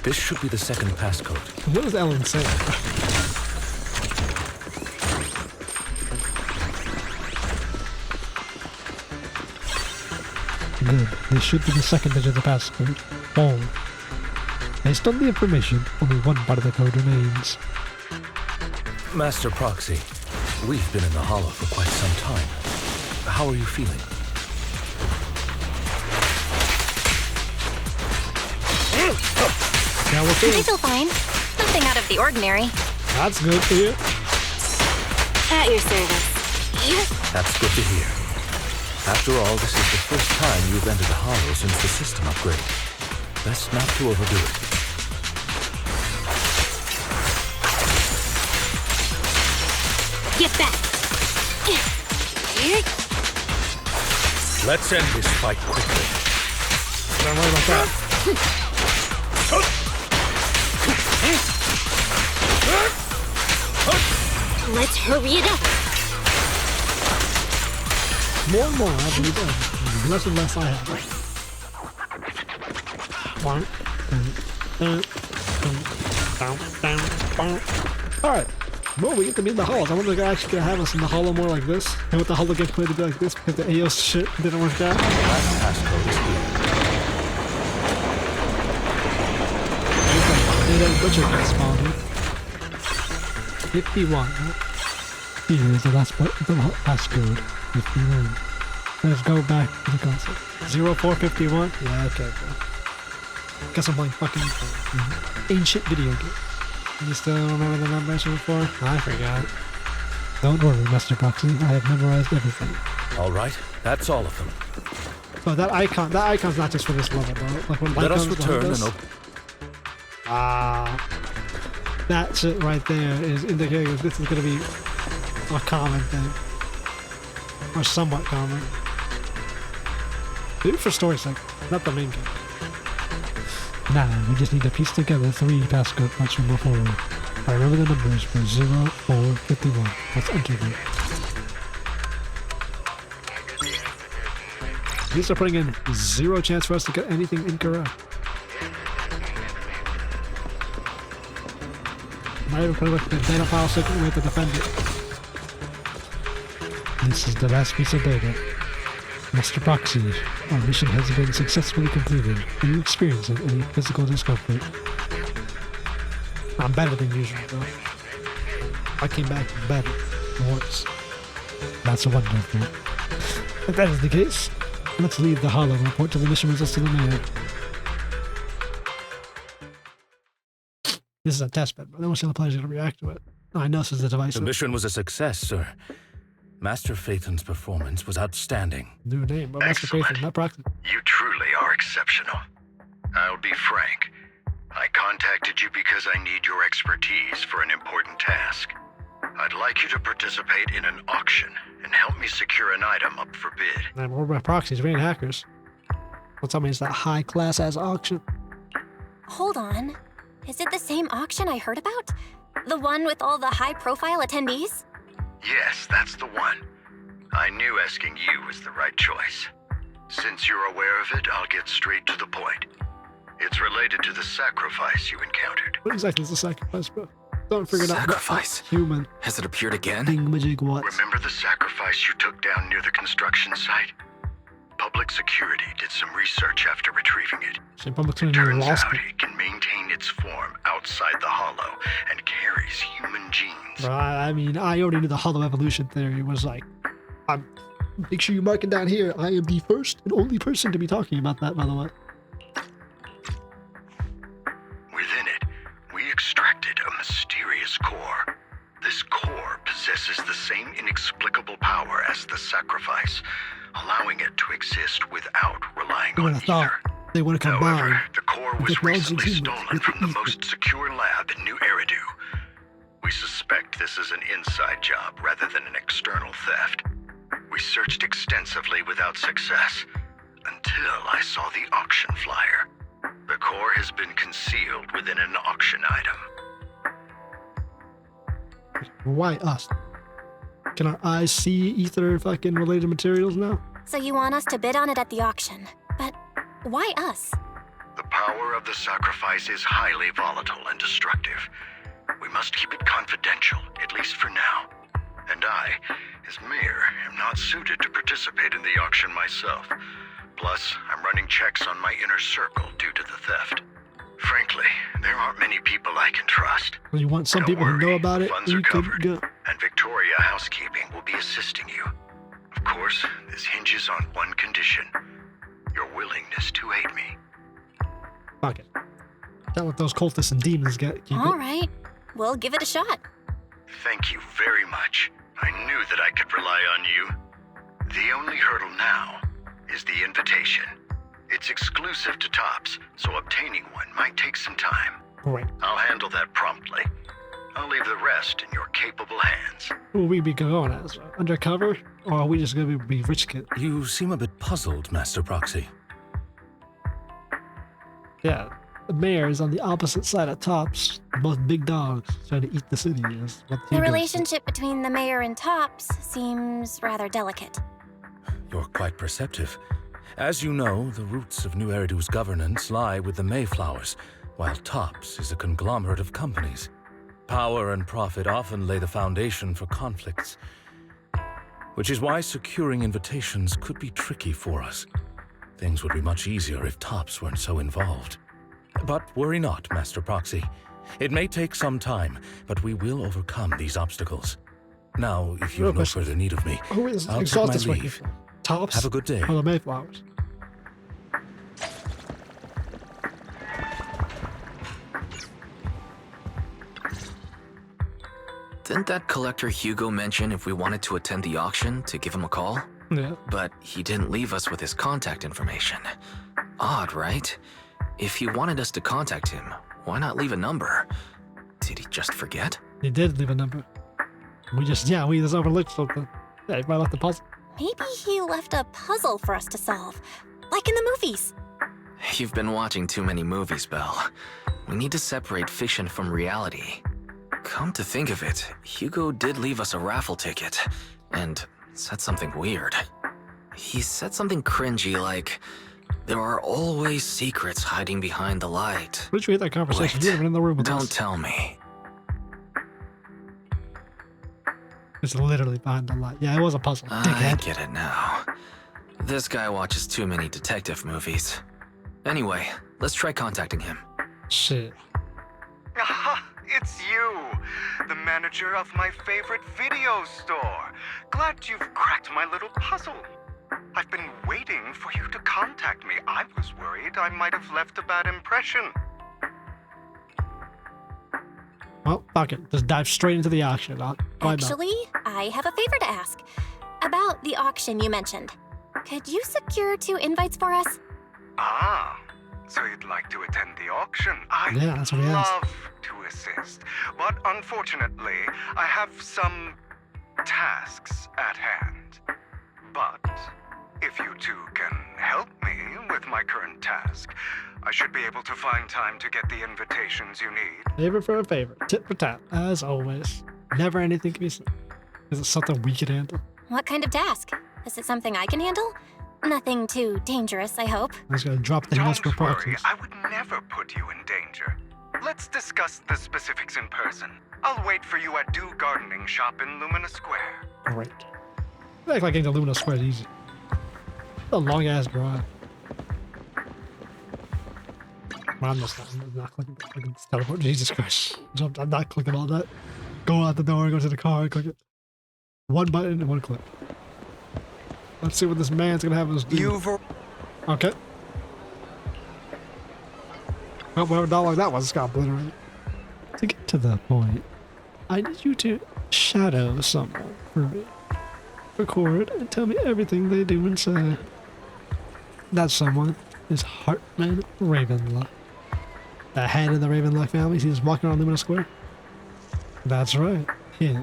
Speaker 6: this should be the second passcode.
Speaker 1: What is Ellen saying? Good. This should be the second digit of the passcode. All. Based on the information, only one part of the code remains.
Speaker 6: Master Proxy, we've been in the Hollow for quite some time. How are you feeling?
Speaker 1: Yeah, we're
Speaker 3: I
Speaker 1: feeling.
Speaker 3: feel fine. Nothing out of the ordinary.
Speaker 1: That's good to hear.
Speaker 3: At your service.
Speaker 6: That's good to hear. After all, this is the first time you've entered the Hollow since the system upgrade. Best not to overdo it.
Speaker 10: Get back!
Speaker 6: Let's end this fight quickly.
Speaker 1: Don't worry about that.
Speaker 10: Let's hurry it up!
Speaker 1: More and more, I believe that. Less and less I have. Alright. Well, we get to be in the halls. I wonder if they're actually going to have us in the hollow more like this. And with the hollow gameplay to be like this because the AOS shit didn't work out.
Speaker 6: Last passcode is here.
Speaker 1: Butcher can spawn here. 51. Here is the last passcode. 51. Let's go back to the console. 0451? Yeah, okay, bro. Guess I'm playing fucking ancient video game. You still remember the numbers before? I forgot. Don't worry, Master Proxy. I have memorized everything.
Speaker 6: Alright, that's all of them.
Speaker 1: Oh, that icon's not just for this level, bro. Like when
Speaker 6: Let us
Speaker 1: comes
Speaker 6: return and open.
Speaker 1: That shit right there is indicating that this is gonna be a common thing. Or somewhat common. Maybe for story's sake, not the main game. Now, we just need to piece together 3 passcode points from before. I remember the numbers for 0451. Let's enter them. These are putting in 0 chance for us to get anything incorrect. Not even putting with the data file secret, we have to defend it. This is the last piece of data. Master Proxy, our mission has been successfully completed. Are you experiencing any physical discomfort? I'm better than usual, though. I came back better. Worse. That's wonderful. If that is the case, let's leave the hollow and report to the mission results to the mayor. This is a test bed, but then we'll see how the players are going to react to it. I know this is the device.
Speaker 6: The mission was a success, sir. Master Phaethon's performance was outstanding.
Speaker 1: New name, but Master Phaethon, not Proxy.
Speaker 7: You truly are exceptional. I'll be frank. I contacted you because I need your expertise for an important task. I'd like you to participate in an auction and help me secure an item up for bid.
Speaker 1: And we're by proxies, we ain't hackers. Well, tell me it's that high class ass auction.
Speaker 3: Hold on. Is it the same auction I heard about? The one with all the high-profile attendees?
Speaker 7: Yes, that's the one. I knew asking you was the right choice. Since you're aware of it, I'll get straight to the point. It's related to the sacrifice you encountered.
Speaker 1: What exactly is the sacrifice, bro? Don't figure it out.
Speaker 9: Sacrifice?
Speaker 1: Human.
Speaker 9: Has it appeared again?
Speaker 1: Thingamajig what?
Speaker 7: Remember the sacrifice you took down near the construction site? Public security did some research after retrieving it.
Speaker 1: So public security
Speaker 7: Turns
Speaker 1: lost
Speaker 7: out
Speaker 1: it.
Speaker 7: it can maintain its form outside the hollow and carries human genes.
Speaker 1: Bro, I mean, I already knew the hollow evolution theory was like, make sure you mark it down here. I am the first and only person to be talking about that, by the way.
Speaker 7: Within it, we extracted a mysterious core. This core possesses the same inexplicable power as the sacrifice, allowing it to exist without relying
Speaker 1: Who would
Speaker 7: on
Speaker 1: have thought
Speaker 7: either.
Speaker 1: they would have combined?
Speaker 7: However, the core was
Speaker 1: technology
Speaker 7: recently
Speaker 1: humans
Speaker 7: stolen
Speaker 1: with
Speaker 7: from the
Speaker 1: ether.
Speaker 7: most secure lab in New Eridu. We suspect this is an inside job rather than an external theft. We searched extensively without success, until I saw the auction flyer. The core has been concealed within an auction item.
Speaker 1: Why us? Can our eyes see ether fucking related materials now?
Speaker 3: So you want us to bid on it at the auction. But why us?
Speaker 7: The power of the sacrifice is highly volatile and destructive. We must keep it confidential, at least for now. And I, as mayor, am not suited to participate in the auction myself. Plus, I'm running checks on my inner circle due to the theft. Frankly, there aren't many people I can trust.
Speaker 1: Well, you want some
Speaker 7: Don't
Speaker 1: people who know
Speaker 7: worry,
Speaker 1: about it,
Speaker 7: funds
Speaker 1: you
Speaker 7: are
Speaker 1: could
Speaker 7: covered,
Speaker 1: go.
Speaker 7: and Victoria Housekeeping will be assisting you. Of course, this hinges on one condition: your willingness to aid me.
Speaker 1: Fuck it. Don't let those cultists and demons get. Keep
Speaker 3: All
Speaker 1: it.
Speaker 3: right. We'll give it a shot.
Speaker 7: Thank you very much. I knew that I could rely on you. The only hurdle now is the invitation. It's exclusive to Tops, so obtaining one might take some time.
Speaker 1: Great.
Speaker 7: I'll handle that promptly. I'll leave the rest in your capable hands.
Speaker 1: Who will we be going as? Undercover? Or are we just gonna be rich kids?
Speaker 6: You seem a bit puzzled, Master Proxy.
Speaker 1: Yeah. The mayor is on the opposite side of Tops. Both big dogs trying to eat the city. Is what he
Speaker 3: The
Speaker 1: goes
Speaker 3: relationship between the mayor and Tops seems rather delicate.
Speaker 6: You're quite perceptive. As you know, the roots of New Eridu's governance lie with the Mayflowers, while Tops is a conglomerate of companies. Power and profit often lay the foundation for conflicts, which is why securing invitations could be tricky for us. Things would be much easier if Tops weren't so involved. But worry not, Master Proxy. It may take some time, but we will overcome these obstacles. Now, if you have no further need of me,
Speaker 1: Who is
Speaker 6: I'll take
Speaker 1: Exaltus
Speaker 6: my
Speaker 1: working
Speaker 6: leave.
Speaker 1: for? Tops?
Speaker 6: Have a good day.
Speaker 1: Or the Mayflowers?
Speaker 9: Didn't that collector Hugo mention if we wanted to attend the auction to give him a call?
Speaker 1: Yeah.
Speaker 9: But he didn't leave us with his contact information. Odd, right? If he wanted us to contact him, why not leave a number? Did he just forget?
Speaker 1: He did leave a number. We just overlooked something. Yeah, he might have left the puzzle.
Speaker 3: Maybe he left a puzzle for us to solve, like in the movies.
Speaker 9: You've been watching too many movies, Belle. We need to separate fiction from reality. Come to think of it, Hugo did leave us a raffle ticket, and said something weird. He said something cringy like, there are always secrets hiding behind the light.
Speaker 1: Where did you hear that conversation?
Speaker 9: Wait,
Speaker 1: You weren't in the room with
Speaker 9: don't
Speaker 1: us.
Speaker 9: tell me.
Speaker 1: It's literally behind the light. Yeah, it was a puzzle.
Speaker 9: I
Speaker 1: Dickhead.
Speaker 9: get it now. This guy watches too many detective movies. Anyway, let's try contacting him.
Speaker 1: Shit.
Speaker 2: Aha! It's you! The manager of my favorite video store. Glad you've cracked my little puzzle. I've been waiting for you to contact me. I was worried I might have left a bad impression.
Speaker 1: Well, fuck it. Just dive straight into the auction. Why not?
Speaker 3: Actually, I have a favor to ask. About the auction you mentioned. Could you secure 2 invites for us?
Speaker 2: Ah, so you'd like to attend the auction?
Speaker 1: Yeah, that's what he asked.
Speaker 2: love to assist, but unfortunately, I have some tasks at hand. But if you two can help me with my current task, I should be able to find time to get the invitations you need.
Speaker 1: Favor for a favor. Tit for tat. As always. Never anything can be said. Is it something we can handle?
Speaker 3: What kind of task? Is it something I can handle? Nothing too dangerous, I hope.
Speaker 1: I was gonna drop the notes for
Speaker 2: Don't worry,
Speaker 1: proxies.
Speaker 2: I would never put you in danger. Let's discuss the specifics in person. I'll wait for you at Do Gardening Shop in Lumina Square.
Speaker 1: Great. I act like getting to Lumina Square is easy. It's a long ass drive. Well, I'm not clicking. Clicking teleport. Jesus Christ. I'm not clicking all that. Go out the door, go to the car, click it. One button and one click. Let's see what this man's gonna have us do. Okay. Oh, whatever dialogue that was, it's got obliterated. To get to the point, I need you to shadow someone for me. Record and tell me everything they do and say. That someone is Hartman Ravenlock. The head of the Ravenlock family. He's walking around Lumina Square. That's right. Yeah.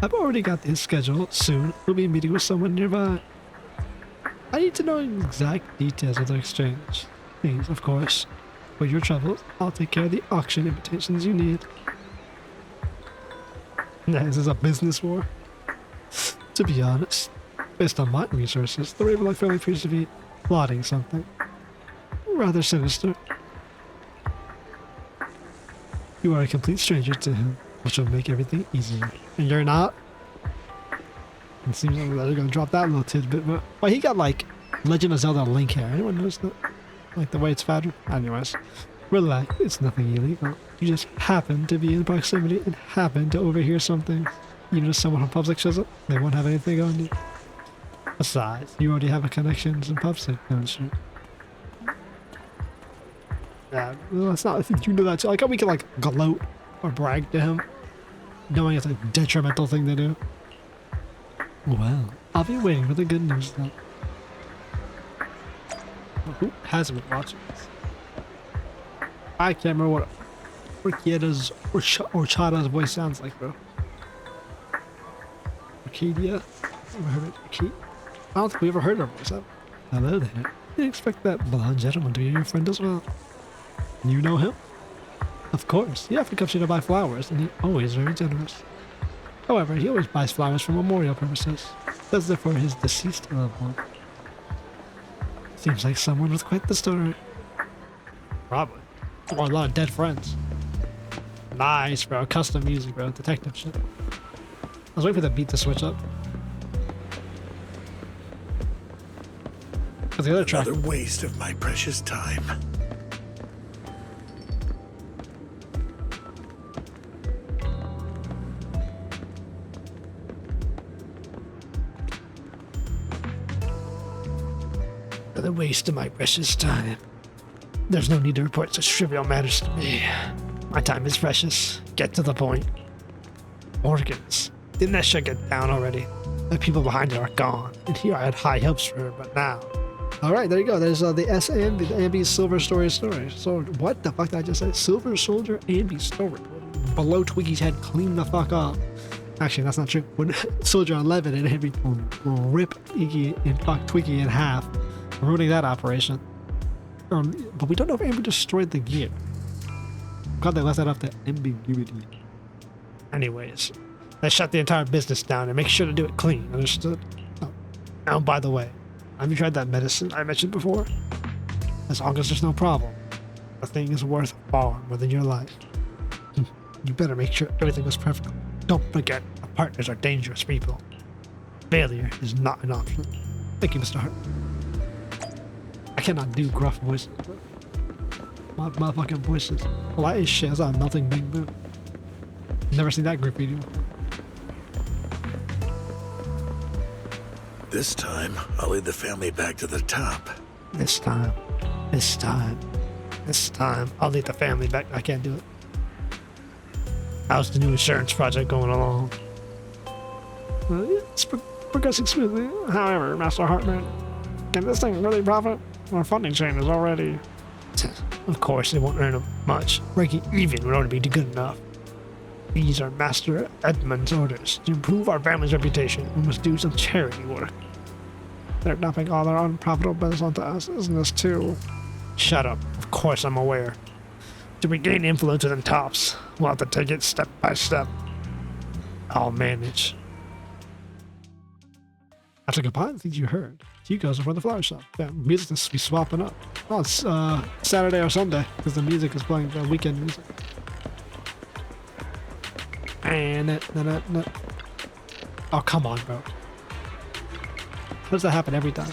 Speaker 1: I've already got this scheduled. Soon, we'll be meeting with someone nearby. I need to know exact details of the exchange. Please, of course. For your troubles, I'll take care of the auction invitations you need. Yeah, this is a business war. To be honest, based on my resources, the Ravenlock family appears to be plotting something rather sinister. You are a complete stranger to him, which will make everything easier. And you're not? It seems like they're gonna drop that little tidbit, but why he got like Legend of Zelda Link hair? Anyone notice that? Like the way it's fatter? Anyways, relax, it's nothing illegal. You just happen to be in proximity and happen to overhear something. You know, someone from PubSec shows up, they won't have anything on you. Besides, you already have a connection to PubSec, don't you? Yeah, well, it's not, I think you know that too. Like how we can like gloat or brag to him, knowing it's a detrimental thing to do. Well, I'll be waiting for the good news though. Who hasn't been watching this? I can't remember Orchada's voice sounds like, bro. Arcadia? Ever heard of Arcadia? I don't think we ever heard her voice. Hello there. Didn't expect that blonde gentleman to be your friend as well. You know him? Of course. He often comes here to buy flowers, and he's always very generous. However, he always buys flowers for memorial purposes. Does it for his deceased loved one. Seems like someone with quite the story. Probably. Or a lot of dead friends. Nice, bro. Custom music, bro. Detective shit. I was waiting for the beat to switch up. But the other track.
Speaker 7: Another waste of my precious time.
Speaker 1: Another waste of my precious time. There's no need to report such trivial matters to me. My time is precious. Get to the point. Organs. Didn't that shit get down already? The people behind it are gone. And here I had high hopes for her, but now. Alright, there you go. There's the SN, the Ambi's Silver Story. So, what the fuck did I just say? Silver Soldier Ambi Story. Below Twiggy's head, clean the fuck up. Actually, that's not true. When Soldier 11 and Ambi will rip Iggy and fuck Twiggy in half, ruining that operation. But we don't know if Ambi destroyed the gear. God, they left that up to ambiguity. Anyways, they shut the entire business down and make sure to do it clean. Understood? Oh, and by the way, have you tried that medicine I mentioned before? As long as there's no problem, the thing is worth far more than your life. You better make sure everything is perfect. Don't forget, our partners are dangerous people. Failure is not an option. Thank you, Mr. Hart. I cannot do gruff voices. My fucking voices. Polite as shit. That's not melting big boot. Never seen that group video.
Speaker 7: This time, I'll lead the family back to the top.
Speaker 1: This time, I'll lead the family back. I can't do it. How's the new insurance project going along? It's progressing smoothly. However, Master Hartman, can this thing really profit? Our funding chain is already... Of course, it won't earn much. Breaking even would already be good enough. These are Master Edmund's orders. To improve our family's reputation, we must do some charity work. They're dumping all their unprofitable business onto us, isn't this too? Shut up. Of course I'm aware. To regain influence within tops, we'll have to take it step by step. I'll manage. After compiling things you heard, you goes over the flower shop. Yeah, music must be swapping up. Oh, it's Saturday or Sunday, because the music is playing the weekend music. And oh, come on, bro. How does that happen every time?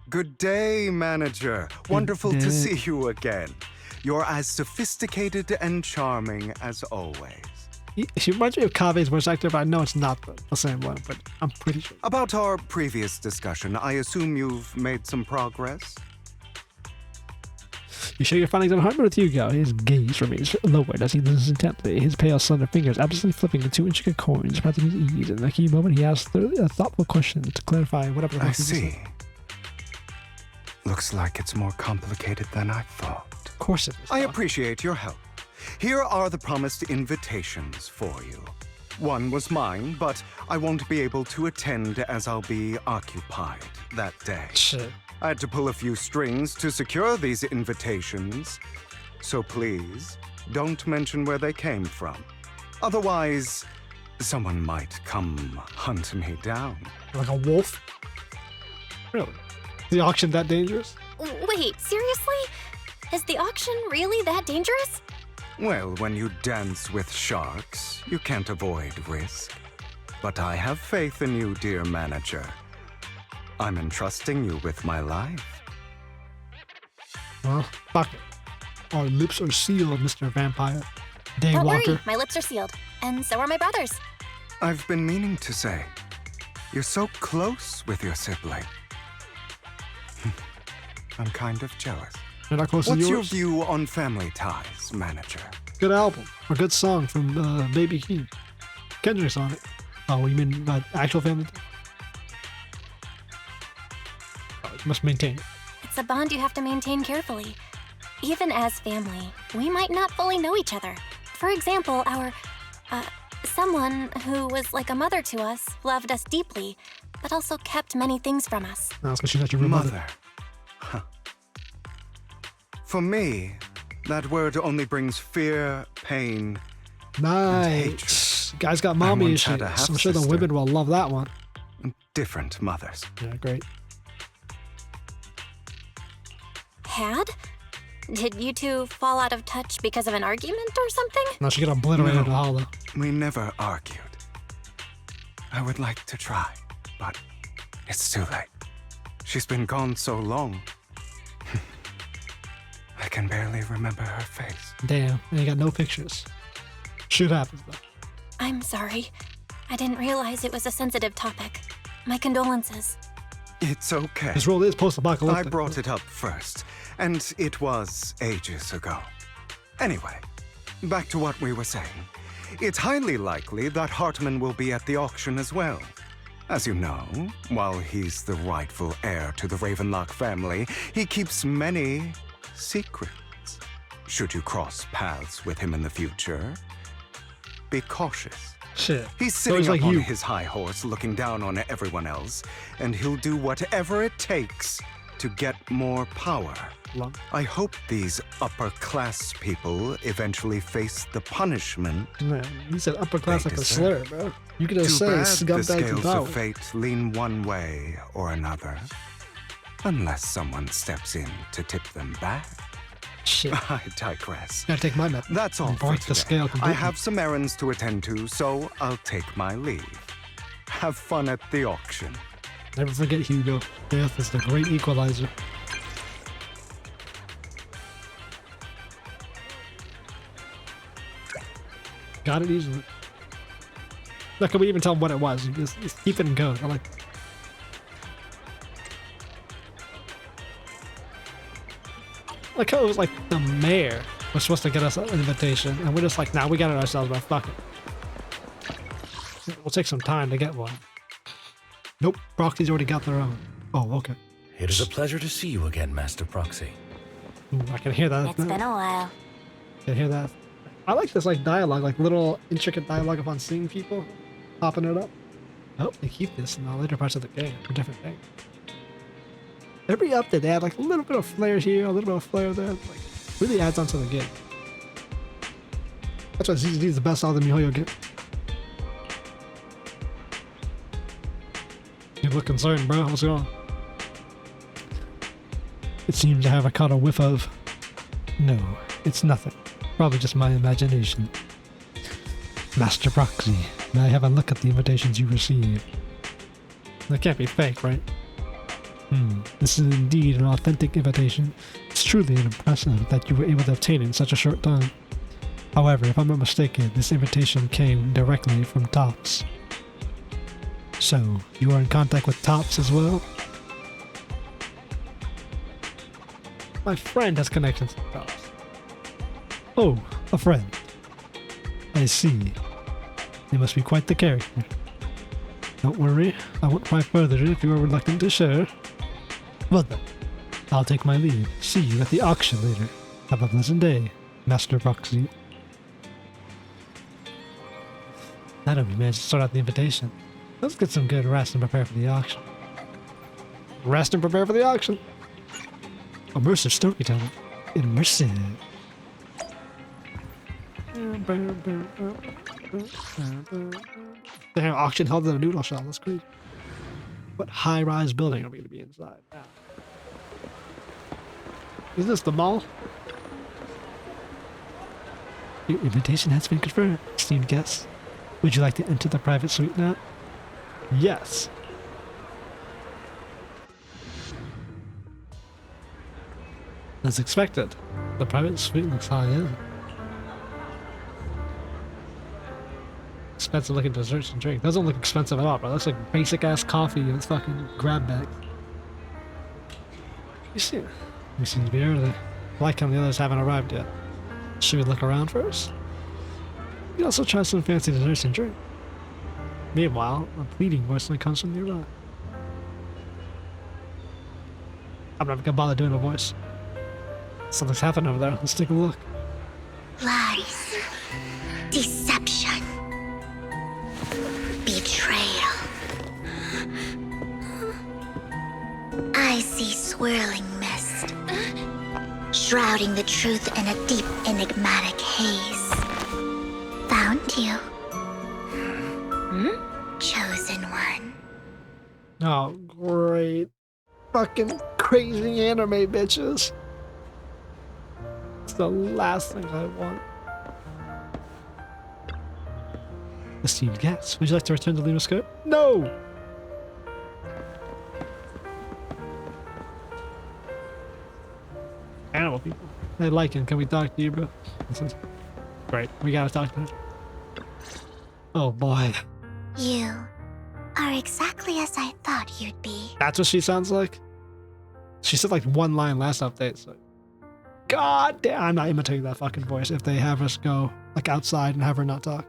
Speaker 2: Good day, manager. Wonderful to see you again. You're as sophisticated and charming as always.
Speaker 1: She reminds me of Kave's voice actor, but I know it's not the same one, but I'm pretty sure.
Speaker 2: About our previous discussion, I assume you've made some progress?
Speaker 1: You share your findings on Hartman with Hugo. His gaze remains lowered as he listens intently, his pale, slender fingers absently flipping the two intricate coins, practicing his ease. In the key moment, he asks a thoughtful question to clarify whatever.
Speaker 2: I see. Looks like it's more complicated than I thought.
Speaker 1: Of course it is.
Speaker 2: I appreciate your help. Here are the promised invitations for you. One was mine, but I won't be able to attend as I'll be occupied that day.
Speaker 1: Shit.
Speaker 2: I had to pull a few strings to secure these invitations, so please don't mention where they came from. Otherwise, someone might come hunt me down.
Speaker 1: Like a wolf? Really? Is the auction that dangerous?
Speaker 3: Wait, seriously? Is the auction really that dangerous?
Speaker 2: Well, when you dance with sharks, you can't avoid risk. But I have faith in you, dear manager. I'm entrusting you with my life.
Speaker 1: Well, fuck it. Our lips are sealed, Mr. Vampire. Daywalker.
Speaker 3: Don't worry, my lips are sealed. And so are my brothers.
Speaker 2: I've been meaning to say, you're so close with your sibling. I'm kind of jealous.
Speaker 1: You're not close to
Speaker 2: What's your
Speaker 1: yours?
Speaker 2: view on family ties, manager?
Speaker 1: Good album. Or good song from Baby King. Kendrick's on it. Oh, you mean actual family ties? Oh, you must maintain it.
Speaker 3: It's a bond you have to maintain carefully. Even as family, we might not fully know each other. For example, someone who was like a mother to us loved us deeply, but also kept many things from us.
Speaker 1: No, it's 'cause she's not your real mother.
Speaker 2: Mother. Huh. For me, that word only brings fear, pain,
Speaker 1: Nice. You guys got mommy
Speaker 2: once had
Speaker 1: issues.
Speaker 2: a
Speaker 1: I'm sure the
Speaker 2: half-sister.
Speaker 1: women will love that one.
Speaker 2: different mothers.
Speaker 1: Yeah, great.
Speaker 3: Had? Did you two fall out of touch because of an argument or something?
Speaker 1: Now she got obliterated
Speaker 2: No.
Speaker 1: in the hollow.
Speaker 2: We never argued. I would like to try, but it's too late. She's been gone so long. I can barely remember her face.
Speaker 1: Damn, and you got no pictures. Shit happens though.
Speaker 3: I'm sorry. I didn't realize it was a sensitive topic. My condolences.
Speaker 2: It's okay.
Speaker 1: This role is post-apocalyptic.
Speaker 2: I brought it up first, and it was ages ago. Anyway, back to what we were saying. It's highly likely that Hartman will be at the auction as well. As you know, while he's the rightful heir to the Ravenlock family, he keeps many secrets. Should you cross paths with him in the future, be cautious.
Speaker 1: Shit.
Speaker 2: He's
Speaker 1: So
Speaker 2: sitting
Speaker 1: he's
Speaker 2: up
Speaker 1: like
Speaker 2: on
Speaker 1: you.
Speaker 2: his high horse looking down on everyone else, and he'll do whatever it takes to get more power.
Speaker 1: Long.
Speaker 2: I hope these upper-class people eventually face the punishment.
Speaker 1: Man, you said upper class
Speaker 2: They
Speaker 1: like a
Speaker 2: deserve.
Speaker 1: slur, bro. You could
Speaker 2: Too
Speaker 1: just say
Speaker 2: bad the
Speaker 1: scumbags and
Speaker 2: scales
Speaker 1: power.
Speaker 2: of fate lean one way or another, unless someone steps in to tip them back.
Speaker 1: Shit.
Speaker 2: I digress.
Speaker 1: Gotta take my nap.
Speaker 2: That's all
Speaker 1: And
Speaker 2: for
Speaker 1: break
Speaker 2: today.
Speaker 1: the scale
Speaker 2: I
Speaker 1: completely.
Speaker 2: have some errands to attend to, so I'll take my leave. Have fun at the auction.
Speaker 1: Never forget Hugo. Death is the great equalizer. Got it easily. Now, can we even tell him what it was? Just keep it in code. I like. Like how it was like the mayor was supposed to get us an invitation, and we're just like, nah, we got it ourselves, but fuck it. We'll take some time to get one. Nope, Proxy's already got their own. Oh, okay.
Speaker 6: It is a pleasure to see you again, Master Proxy.
Speaker 1: Ooh, I can hear that.
Speaker 8: It's been a while.
Speaker 1: I can hear that. I like this like dialogue, like little intricate dialogue upon seeing people, popping it up. I hope they keep this in the later parts of the game for different things. Every update they add like a little bit of flair here, a little bit of flair there. Like really adds on to the game. That's why ZZD is the best out of the MiHoYo game. You look concerned, bro. What's going on? It seems I have caught a whiff of... No, it's nothing. Probably just my imagination. Master Proxy, may I have a look at the invitations you received? That can't be fake, right? This is indeed an authentic invitation. It's truly impressive that you were able to obtain it in such a short time. However, if I'm not mistaken, this invitation came directly from Tops. So, you are in contact with Tops as well? My friend has connections with Tops. Oh, a friend. I see. They must be quite the character. Don't worry, I won't pry further if you are reluctant to share. Well then, I'll take my leave. See you at the auction later. Have a pleasant day, Master Proxy. Now we managed to sort out the invitation. Let's get some good rest and prepare for the auction. Rest and prepare for the auction. Immersive storytelling. Immersive. Damn, auction held in a noodle shop. That's crazy. What high-rise building are we going to be inside now? Is this the mall? Your invitation has been confirmed, esteemed guests. Would you like to enter the private suite now? Yes. As expected, the private suite looks high-end. Expensive looking desserts and drinks. Doesn't look expensive at all, bro. Looks like basic ass coffee and it's fucking grab bag. You see, we seem to be early. I like how the others haven't arrived yet. Should we look around first? We also try some fancy desserts and drink. Meanwhile, a pleading voice comes from nearby. I'm not gonna bother doing a voice. Something's happening over there. Let's take a look.
Speaker 10: Lies. Deception. Betrayal. I see swirling mist, shrouding the truth in a deep, enigmatic haze. Found you. Chosen one.
Speaker 1: Oh, great. Fucking crazy anime bitches. It's the last thing I want. Esteemed guests, would you like to return to Luna's Scope? No! Animal people. Hey, Lycan, can we talk to you, bro? Great, we gotta talk to him. Oh boy.
Speaker 10: You are exactly as I thought you'd be.
Speaker 1: That's what she sounds like? She said like one line last update, so... God damn, I'm not imitating that fucking voice if they have us go like outside and have her not talk.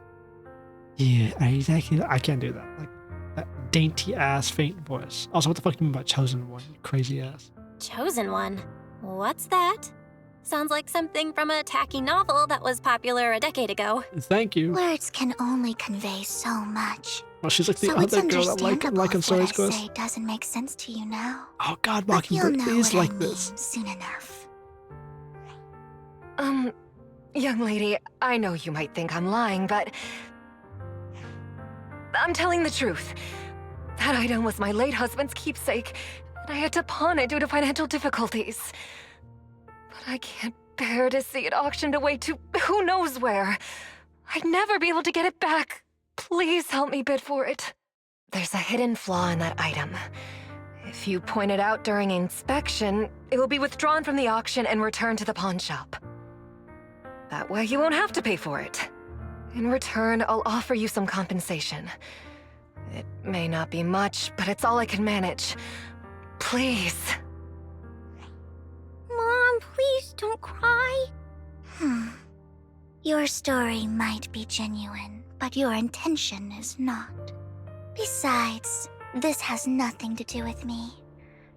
Speaker 1: Yeah, I can't do that. Like, that dainty ass faint voice. Also, what the fuck do you mean by chosen one, you crazy ass?
Speaker 3: Chosen one? What's that? Sounds like something from a tacky novel that was popular a decade ago.
Speaker 1: Thank you.
Speaker 10: Words can only convey so much.
Speaker 1: Well, she's like the
Speaker 10: So it's
Speaker 1: other girl that
Speaker 10: understandable
Speaker 1: like
Speaker 10: if
Speaker 1: stories
Speaker 10: what I
Speaker 1: goes.
Speaker 10: say doesn't make sense to you now.
Speaker 1: Oh God,
Speaker 10: But you'll
Speaker 1: Mockingbird
Speaker 10: know
Speaker 1: is
Speaker 10: what
Speaker 1: like
Speaker 10: I
Speaker 1: this.
Speaker 10: mean soon enough.
Speaker 4: Young lady, I know you might think I'm lying, but I'm telling the truth. That item was my late husband's keepsake, and I had to pawn it due to financial difficulties. But I can't bear to see it auctioned away to who knows where. I'd never be able to get it back. Please help me bid for it. There's a hidden flaw in that item. If you point it out during inspection, it will be withdrawn from the auction and returned to the pawn shop. That way you won't have to pay for it. In return, I'll offer you some compensation. It may not be much, but it's all I can manage. Please.
Speaker 10: Mom, please don't cry. Your story might be genuine, but your intention is not. Besides, this has nothing to do with me.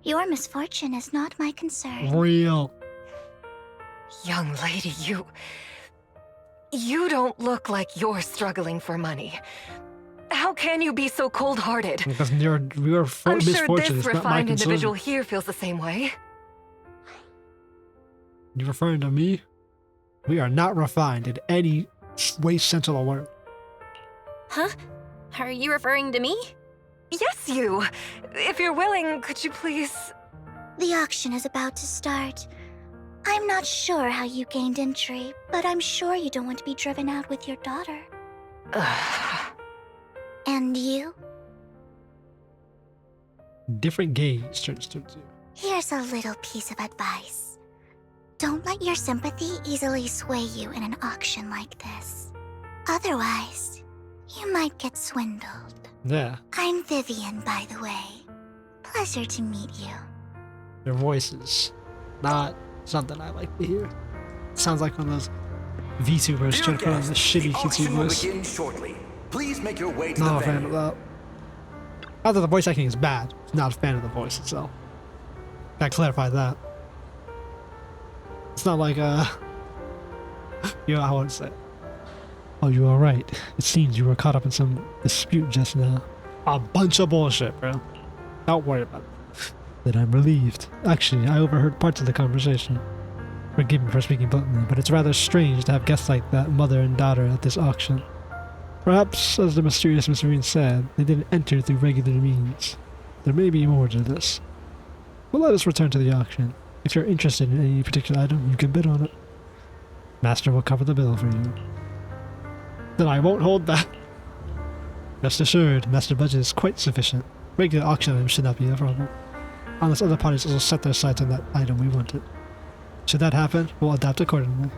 Speaker 10: Your misfortune is not my concern.
Speaker 1: Real.
Speaker 4: Young lady, you don't look like you're struggling for money. How can you be so cold-hearted?
Speaker 1: Because your
Speaker 4: I'm sure
Speaker 1: misfortune
Speaker 4: this
Speaker 1: is not my
Speaker 4: refined
Speaker 1: concern.
Speaker 4: individual here feels the same way.
Speaker 1: You referring to me? We are not refined in any way, sense of the word.
Speaker 3: Huh? Are you referring to me?
Speaker 4: Yes, you. If you're willing, could you please...
Speaker 10: The auction is about to start. I'm not sure how you gained entry, but I'm sure you don't want to be driven out with your daughter. And you?
Speaker 1: Different gaze turns towards you.
Speaker 10: Here's a little piece of advice. Don't let your sympathy easily sway you in an auction like this. Otherwise, you might get swindled.
Speaker 1: Yeah.
Speaker 10: I'm Vivian, by the way. Pleasure to meet you.
Speaker 1: Their voice is not something I like to hear. Sounds like one of those VTubers trying to put on the shitty cutesy voice.
Speaker 11: Begin shortly. Please make your way to
Speaker 1: Not
Speaker 11: the
Speaker 1: a fan of that. Not that the voice acting is bad. Not a fan of the voice itself. Gotta clarify that. It's not like you know, I won't say. Oh, you are right. It seems you were caught up in some dispute just now. A bunch of bullshit, bro. Don't worry about it. Then I'm relieved. Actually, I overheard parts of the conversation. Forgive me for speaking bluntly, but it's rather strange to have guests like that, mother and daughter, at this auction. Perhaps, as the mysterious Miss Marine said, they didn't enter through regular means. There may be more to this. But let us return to the auction. If you're interested in any particular item, you can bid on it. Master will cover the bill for you. Then I won't hold back. Rest assured, Master budget is quite sufficient. Regular auction items should not be a problem. Unless other parties will set their sights on that item we wanted. Should that happen, we'll adapt accordingly.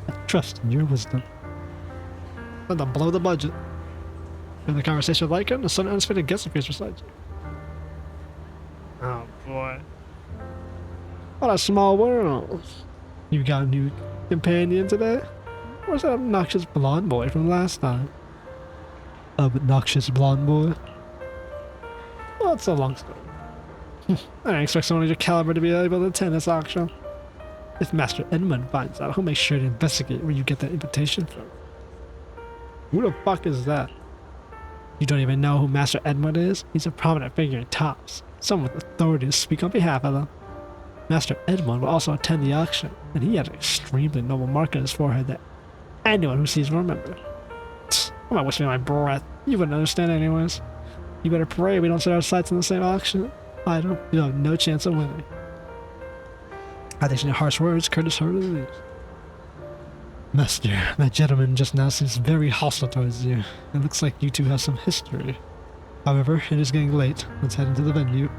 Speaker 1: I trust in your wisdom. Let them blow the budget. In the conversation with Lycan, a sudden unexpected guest appears beside you. Oh boy. What a small world. You got a new companion today? Where's that obnoxious blonde boy from last time? Obnoxious blonde boy? Well, it's a long story. I didn't expect someone of your caliber to be able to attend this auction. If Master Edmund finds out, he'll make sure to investigate where you get that invitation from. Who the fuck is that? You don't even know who Master Edmund is? He's a prominent figure in Tops, someone with authority to speak on behalf of them. Master Edmund will also attend the auction, and he had an extremely noble mark on his forehead that anyone who sees will remember. I might wish me my breath. You wouldn't understand anyways. You better pray we don't set our sights on the same auction item. You'll have no chance of winning. I think your harsh words, Curtis heard these. Master, that gentleman just now seems very hostile towards you. It looks like you two have some history. However, it is getting late. Let's head into the venue.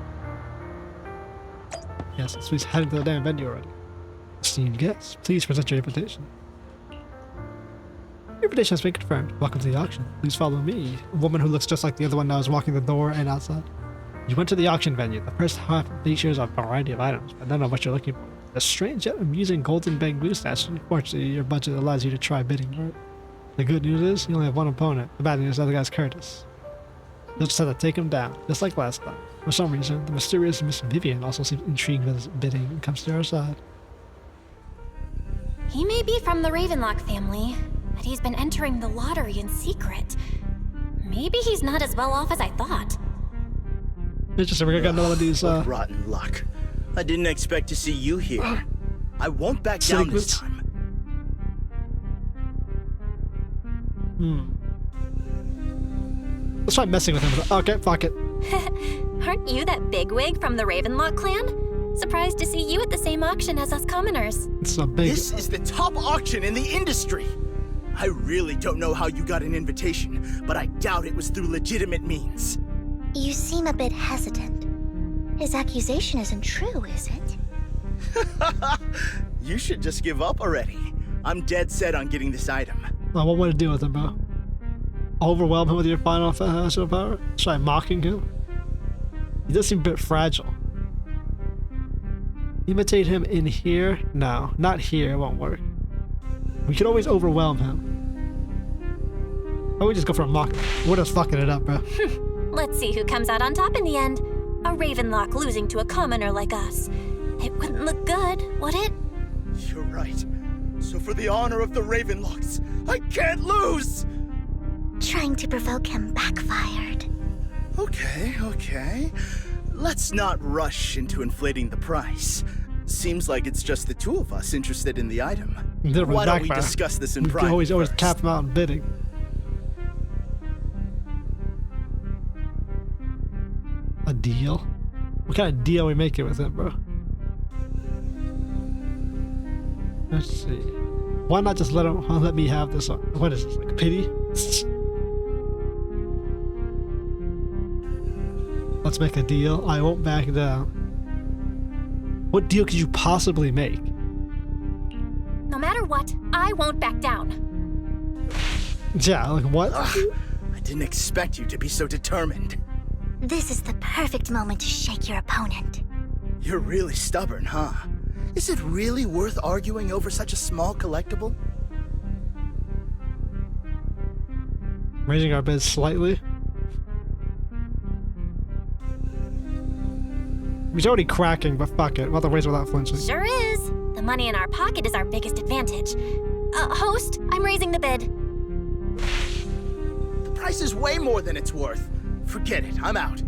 Speaker 1: Yes, let's please head into the damn venue already. Esteemed guests, please present your invitation. Your invitation has been confirmed. Welcome to the auction. Please follow me. A woman who looks just like the other one that was walking the door and outside. You went to the auction venue. The first half features a variety of items, but none of what you're looking for. A strange yet amusing golden bamboo statue. Fortunately, your budget allows you to try bidding for it. The good news is, you only have one opponent. The bad news is the other guy's Curtis. You'll just have to take him down, just like last time. For some reason, the mysterious Miss Vivian also seems intrigued with his bidding and comes to our side.
Speaker 3: He may be from the Ravenlock family, but he's been entering the lottery in secret. Maybe he's not as well off as I thought.
Speaker 1: Interesting, we're gonna get one of these,
Speaker 5: rotten luck. I didn't expect to see you here. I won't back down this time.
Speaker 1: Let's try messing with him. Okay, fuck it.
Speaker 3: Aren't you that bigwig from the Ravenlock clan? Surprised to see you at the same auction as us commoners.
Speaker 1: It's a big...
Speaker 5: This is the top auction in the industry. I really don't know how you got an invitation, but I doubt it was through legitimate means.
Speaker 10: You seem a bit hesitant. His accusation isn't true, is it?
Speaker 5: You should just give up already. I'm dead set on getting this item.
Speaker 1: Oh, what way to deal with him, bro? Overwhelm him with your final financial power? Try mocking him? He does seem a bit fragile. Imitate him in here? No, not here, it won't work. We could always overwhelm him. Or we just go for a mock. We're just fucking it up, bro.
Speaker 3: Let's see who comes out on top in the end. A Ravenlock losing to a commoner like us. It wouldn't look good, would it?
Speaker 5: You're right. So for the honor of the Ravenlocks, I can't lose!
Speaker 10: Trying to provoke him backfired.
Speaker 5: Okay. Let's not rush into inflating the price. Seems like it's just the two of us interested in the item. Why don't we discuss this in private?
Speaker 1: We always cap him out in bidding. A deal? What kind of deal are we making with him, bro? Let's see. Why not just let me have this? What is this, like pity? Let's make a deal. I won't back down. What deal could you possibly make?
Speaker 3: No matter what, I won't back down.
Speaker 1: Yeah, like what?
Speaker 5: I didn't expect you to be so determined.
Speaker 10: This is the perfect moment to shake your opponent.
Speaker 5: You're really stubborn, huh? Is it really worth arguing over such a small collectible?
Speaker 1: Raising our bid slightly. He's already cracking, but fuck it. We'll have to raise without flinching.
Speaker 3: Sure is. The money in our pocket is our biggest advantage. Host, I'm raising the bid.
Speaker 5: The price is way more than it's worth. Forget it, I'm out.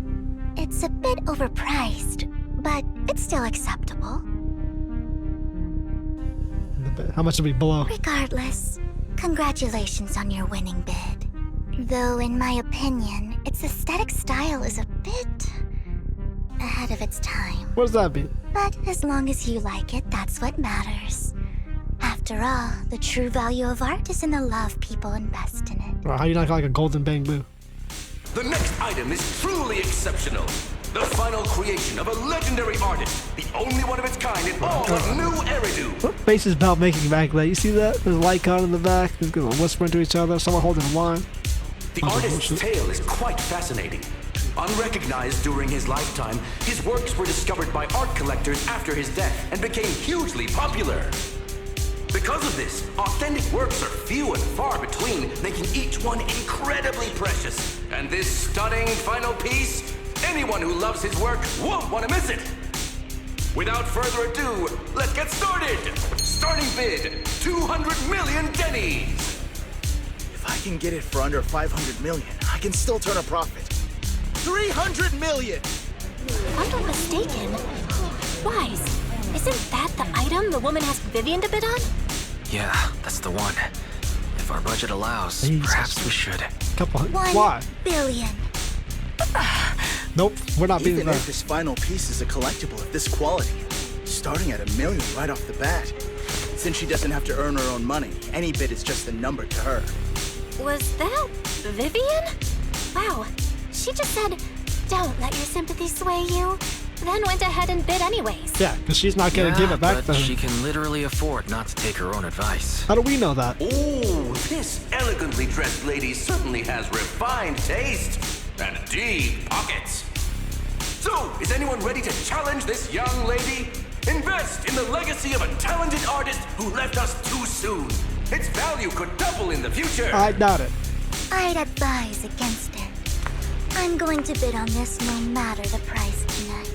Speaker 10: It's a bit overpriced, but it's still acceptable.
Speaker 1: How much did we blow?
Speaker 10: Regardless, congratulations on your winning bid. Though, in my opinion, its aesthetic style is a bit ahead of its time.
Speaker 1: What does that mean?
Speaker 10: But as long as you like it, that's what matters. After all, the true value of art is in the love people invest in it.
Speaker 1: How you not like a golden bamboo?
Speaker 11: The next item is truly exceptional. The final creation of a legendary artist, the only one of its kind in all of New Eridu.
Speaker 1: What face is about making back there? You see that? There's Lycon in the back. They're gonna whisper to each other. Someone holding a wine.
Speaker 11: The artist's tale is quite fascinating. Unrecognized during his lifetime, his works were discovered by art collectors after his death and became hugely popular. Because of this, authentic works are few and far between, making each one incredibly precious. And this stunning final piece, anyone who loves his work won't want to miss it. Without further ado, let's get started! Starting bid, 200 million dennies!
Speaker 5: If I can get it for under 500 million, I can still turn a profit. 300 million!
Speaker 3: If I'm not mistaken, Wise, isn't that the item the woman asked Vivian to bid on?
Speaker 9: Yeah, that's the one. If our budget allows,
Speaker 1: Jesus.
Speaker 9: perhaps we should.
Speaker 1: Couple.
Speaker 10: 1
Speaker 1: Why?
Speaker 10: billion.
Speaker 1: Nope, we're not beating
Speaker 5: Even
Speaker 1: that.
Speaker 5: if this final piece is a collectible of this quality, starting at $1 million right off the bat. Since she doesn't have to earn her own money, any bid is just a number to her.
Speaker 3: Was that Vivian? Wow, she just said, don't let your sympathy sway you, then went ahead and bid anyways.
Speaker 1: Yeah, because she's not gonna give it back to
Speaker 9: but
Speaker 1: her.
Speaker 9: she can literally afford not to take her own advice.
Speaker 1: How do we know that?
Speaker 11: Oh, this elegantly dressed lady certainly has refined taste and deep pockets. So, is anyone ready to challenge this young lady? Invest in the legacy of a talented artist who left us too soon. Its value could double in the future.
Speaker 1: I doubt it.
Speaker 10: I'd advise against it. I'm going to bid on this no matter the price tonight.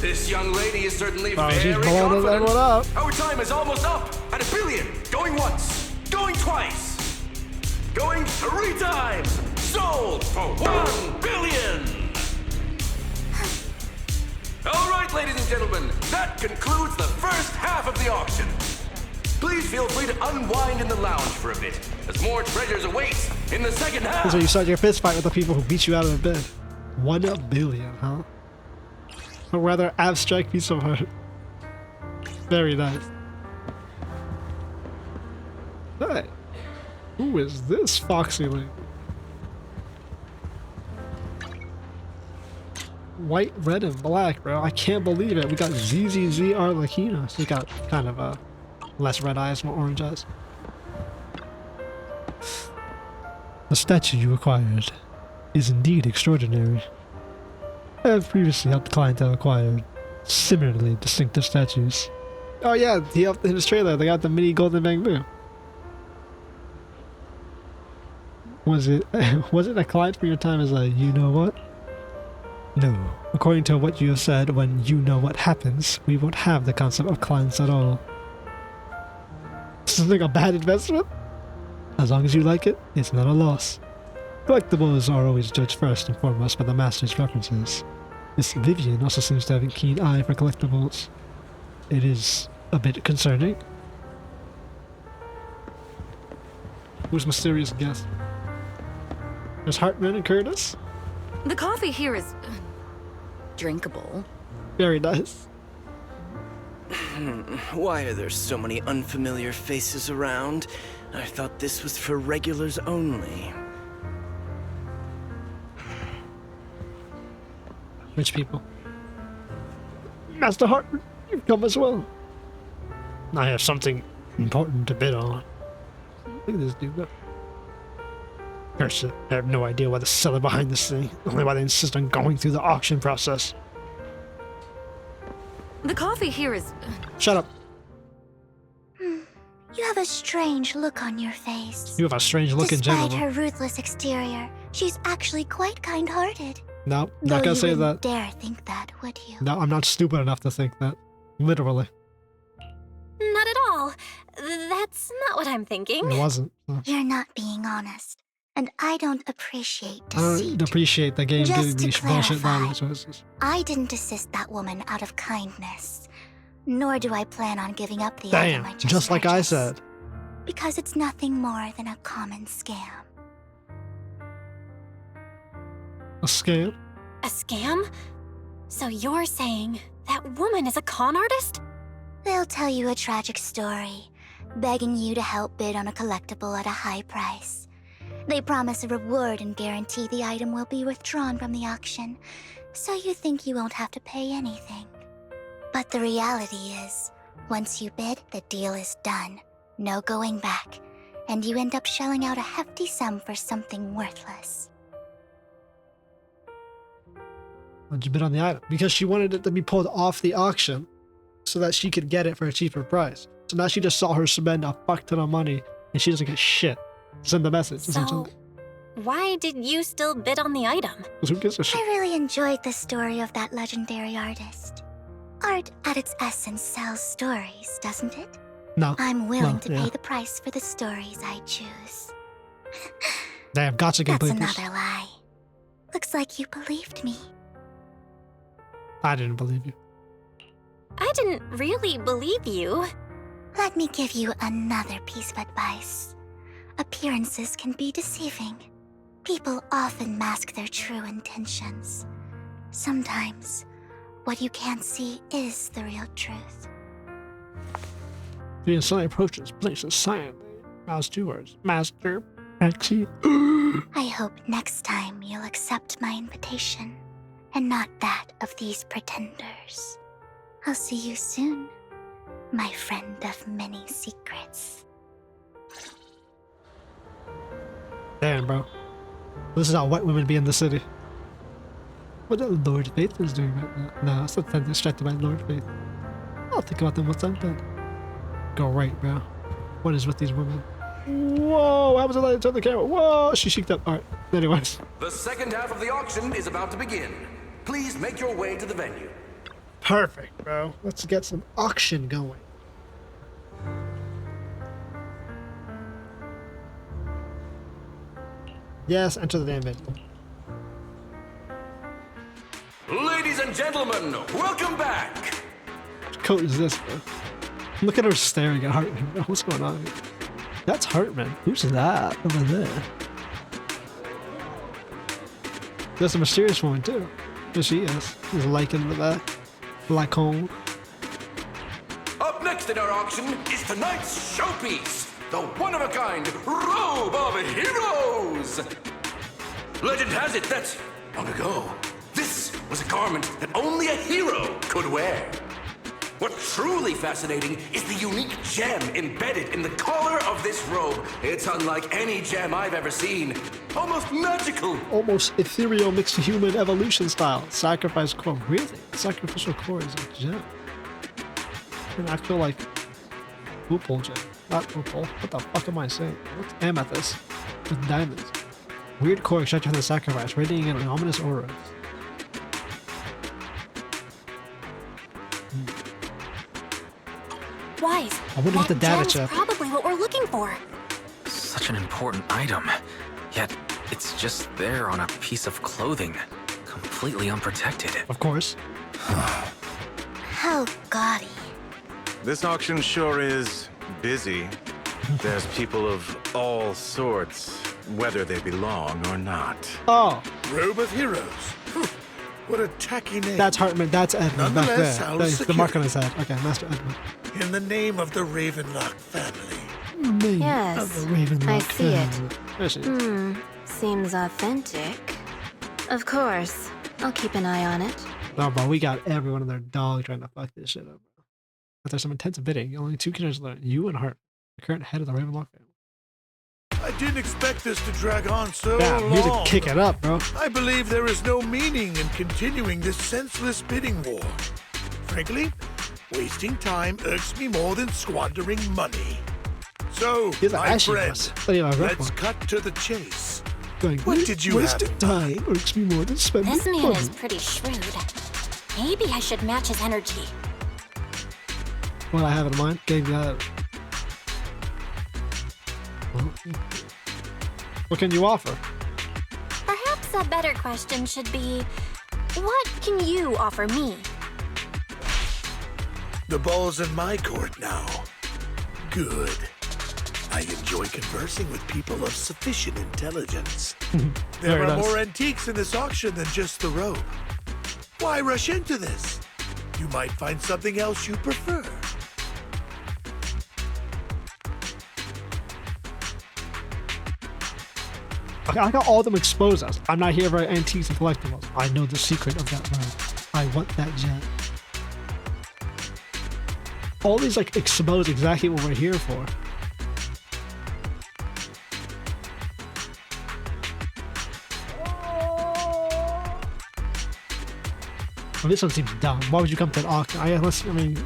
Speaker 11: This young lady is certainly
Speaker 1: Oh, she's
Speaker 11: very
Speaker 1: blowing
Speaker 11: confident.
Speaker 1: everyone up.
Speaker 11: Our time is almost up at $1 billion. Going once, going twice, going 3 times. Sold for $1 billion. All right, ladies and gentlemen, that concludes the first half of the auction. Please feel free to unwind in the lounge for a bit, as more treasures await in the second half.
Speaker 1: So you start your fist fight with the people who beat you out of the bid. 1 billion, huh? A rather abstract piece of art. Very nice. Hey, who is this foxy lady? White, red, and black, bro. I can't believe it. We got zzzero Arlecchino. So we got kind of less red eyes, more orange eyes. The statue you acquired is indeed extraordinary. I have previously helped clientele acquire similarly distinctive statues. Oh yeah, he helped in his trailer. They got the mini golden bamboo. Was it a client from your time as a you know what? No. According to what you have said, when you know what happens, we won't have the concept of clients at all. This is like a bad investment? As long as you like it, it's not a loss. Collectibles are always judged first and foremost by the master's preferences. This Vivian also seems to have a keen eye for collectibles. It is a bit concerning. Who's mysterious guest? There's Hartman and Curtis?
Speaker 4: The coffee here is drinkable.
Speaker 1: Very nice.
Speaker 12: Why are there so many unfamiliar faces around? I thought this was for regulars only.
Speaker 1: Rich people. Master Hartman, you've come as well. I have something important to bid on. Look at this dude. Curse it. I have no idea why the seller behind this thing. Only why they insist on going through the auction process.
Speaker 4: The coffee here is...
Speaker 1: Shut up.
Speaker 10: You have a strange look on your face.
Speaker 1: You have a strange look in general.
Speaker 10: Despite her ruthless exterior, she's actually quite kind-hearted.
Speaker 1: No, not gonna say that.
Speaker 10: Dare think that, would you?
Speaker 1: No, I'm not stupid enough to think that. Literally.
Speaker 3: Not at all. That's not what I'm thinking.
Speaker 1: It wasn't.
Speaker 10: You're not being honest, and I don't appreciate
Speaker 1: I don't
Speaker 10: deceit.
Speaker 1: appreciate the game giving
Speaker 10: Just to
Speaker 1: me bullshit
Speaker 10: clarify,
Speaker 1: value choices.
Speaker 10: I didn't assist that woman out of kindness, nor do I plan on giving up the item I
Speaker 1: Damn, just like I
Speaker 10: purchased,
Speaker 1: said.
Speaker 10: because it's nothing more than a common scam.
Speaker 1: A scam?
Speaker 3: A scam? So you're saying that woman is a con artist?
Speaker 10: They'll tell you a tragic story, begging you to help bid on a collectible at a high price. They promise a reward and guarantee the item will be withdrawn from the auction, so you think you won't have to pay anything. But the reality is, once you bid, the deal is done. No going back, and you end up shelling out a hefty sum for something worthless.
Speaker 1: Why'd you bid on the item? Because she wanted it to be pulled off the auction so that she could get it for a cheaper price. So now she just saw her spend a fuck ton of money and she doesn't get shit. Send the message,
Speaker 3: So,
Speaker 1: essentially.
Speaker 3: why did you still bid on the item?
Speaker 1: 'Cause who gives a shit?
Speaker 10: I really enjoyed the story of that legendary artist. Art, at its essence, sells stories, doesn't it?
Speaker 1: No.
Speaker 10: I'm willing
Speaker 1: No,
Speaker 10: to
Speaker 1: yeah.
Speaker 10: pay the price for the stories I choose.
Speaker 1: Damn, gotcha
Speaker 10: That's
Speaker 1: completers.
Speaker 10: another lie. Looks like you believed me.
Speaker 1: I didn't believe you.
Speaker 3: I didn't really believe you.
Speaker 10: Let me give you another piece of advice. Appearances can be deceiving. People often mask their true intentions. Sometimes, what you can't see is the real truth.
Speaker 1: The inside approaches places silently. Mouse 2 words. Master. Maxie.
Speaker 10: I hope next time you'll accept my invitation, and not that of these pretenders. I'll see you soon, my friend of many secrets.
Speaker 1: Damn, bro. This is how white women be in the city. What Lord Phaethon's doing right now? No, I'm still distracted by Lord Phaethon. I'll think about them once I'm done. Go right, bro. What is with these women? Whoa, how was it like to turn the camera? Whoa, she cheeked up. Alright, anyways.
Speaker 11: The second half of the auction is about to begin. Please make your way to the venue.
Speaker 1: Perfect, bro. Let's get some auction going. Yes, enter the damn venue.
Speaker 11: Ladies and gentlemen, welcome back.
Speaker 1: What coat is this, bro? Look at her staring at Hartman, bro. What's going on here? That's Hartman. Who's that over there? There's a mysterious woman, too. There she is. There's Lycan in the back. Lycon.
Speaker 11: Up next in our auction is tonight's showpiece, the one-of-a-kind Robe of Heroes. Legend has it that, long ago, this was a garment that only a hero could wear. What's truly fascinating is the unique gem embedded in the collar of this robe. It's unlike any gem I've ever seen. Almost magical.
Speaker 1: Almost ethereal mixed human evolution style. Sacrifice core. Really? Sacrificial core is a gem. An actual, like, opal gem. Not opal. What the fuck am I saying? What's amethyst with diamonds? Weird core extracted from the sacrifice, radiating an ominous aura.
Speaker 3: Wise.
Speaker 1: I wonder what the data
Speaker 3: gem's
Speaker 1: chip.
Speaker 3: probably what we're looking for.
Speaker 9: Such an important item, yet it's just there on a piece of clothing, completely unprotected.
Speaker 1: Of course.
Speaker 10: How gaudy.
Speaker 13: This auction sure is busy. There's people of all sorts, whether they belong or not.
Speaker 1: Oh.
Speaker 14: Robe of Heroes. What a tacky name.
Speaker 1: That's Hartman. That's Edmund back
Speaker 14: Nonetheless,
Speaker 1: there.
Speaker 14: I'll
Speaker 1: That's the
Speaker 14: secure
Speaker 1: mark on his head. Okay, Master Edmund.
Speaker 14: In the name of the Ravenlock family.
Speaker 1: Name
Speaker 15: Yes,
Speaker 1: of the Ravenlock
Speaker 15: I see it.
Speaker 1: family. There she is.
Speaker 15: Seems authentic. Of course, I'll keep an eye on it.
Speaker 1: No, bro, we got everyone and their dog trying to fuck this shit up, bro. But there's some intense bidding. Only two contenders left. You and Hart, the current head of the Ravenlock family.
Speaker 14: I didn't expect this to drag on so
Speaker 1: Yeah, you need to
Speaker 14: long.
Speaker 1: kick it up, bro.
Speaker 14: I believe there is no meaning in continuing this senseless bidding war. Frankly, wasting time irks me more than squandering money. So,
Speaker 1: He's an
Speaker 14: my
Speaker 1: ashy
Speaker 14: friend,
Speaker 1: boss. But anyway,
Speaker 14: let's cut to the chase.
Speaker 1: Going,
Speaker 14: What did you
Speaker 1: wasting
Speaker 14: have?
Speaker 1: time irks me more than spending
Speaker 3: This man
Speaker 1: money.
Speaker 3: is pretty shrewd. Maybe I should match his energy.
Speaker 1: What I have in mind, getting that. What can you offer?
Speaker 3: Perhaps a better question should be, what can you offer me?
Speaker 14: The ball's in my court now. Good. I enjoy conversing with people of sufficient intelligence. There
Speaker 1: Very
Speaker 14: are
Speaker 1: nice.
Speaker 14: more antiques in this auction than just the robe. Why rush into this? You might find something else you prefer.
Speaker 1: I like how all of them expose us. I'm not here for antiques and collectibles. I know the secret of that robe. I want that gem. All these like expose exactly what we're here for. Well, this one seems dumb. Why would you come to an auction? I mean,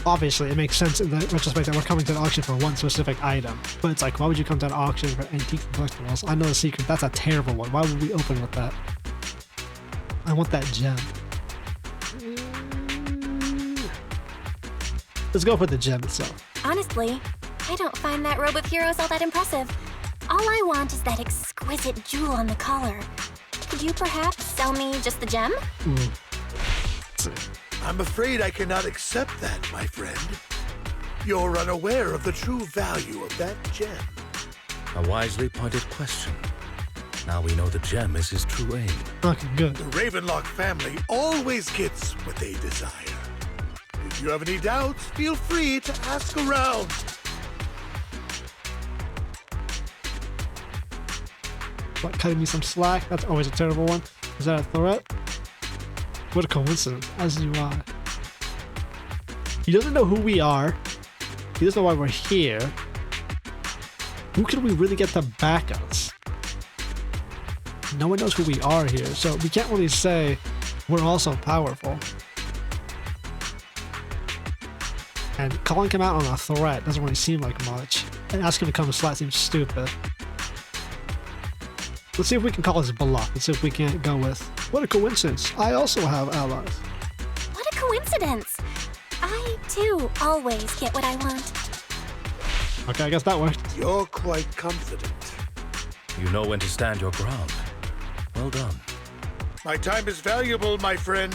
Speaker 1: obviously it makes sense in the retrospect that we're coming to an auction for one specific item. But it's like, why would you come to an auction for antiques and collectibles? I know the secret. That's a terrible one. Why would we open with that? I want that gem. Let's go for the gem itself.
Speaker 3: Honestly, I don't find that robe of heroes all that impressive. All I want is that exquisite jewel on the collar. Could you perhaps sell me just the gem?
Speaker 14: I'm afraid I cannot accept that, my friend. You're unaware of the true value of that gem.
Speaker 6: A wisely pointed question. Now we know the gem is his true aim.
Speaker 1: Okay, good.
Speaker 14: The Ravenlock family always gets what they desire. If you have any doubts, feel free to ask around.
Speaker 1: What, cutting me some slack? That's always a terrible one. Is that a threat? What a coincidence, as you are. He doesn't know who we are. He doesn't know why we're here. Who can we really get to back us? No one knows who we are here, so we can't really say we're also powerful. And calling him out on a threat doesn't really seem like much. And asking him to come to Slat seems stupid. Let's see if we can call his bluff. Let's see if we can't go with, what a coincidence, I also have allies.
Speaker 3: What a coincidence! I, too, always get what I want.
Speaker 1: Okay, I guess that worked.
Speaker 14: You're quite confident.
Speaker 6: You know when to stand your ground. Well done.
Speaker 14: My time is valuable, my friend.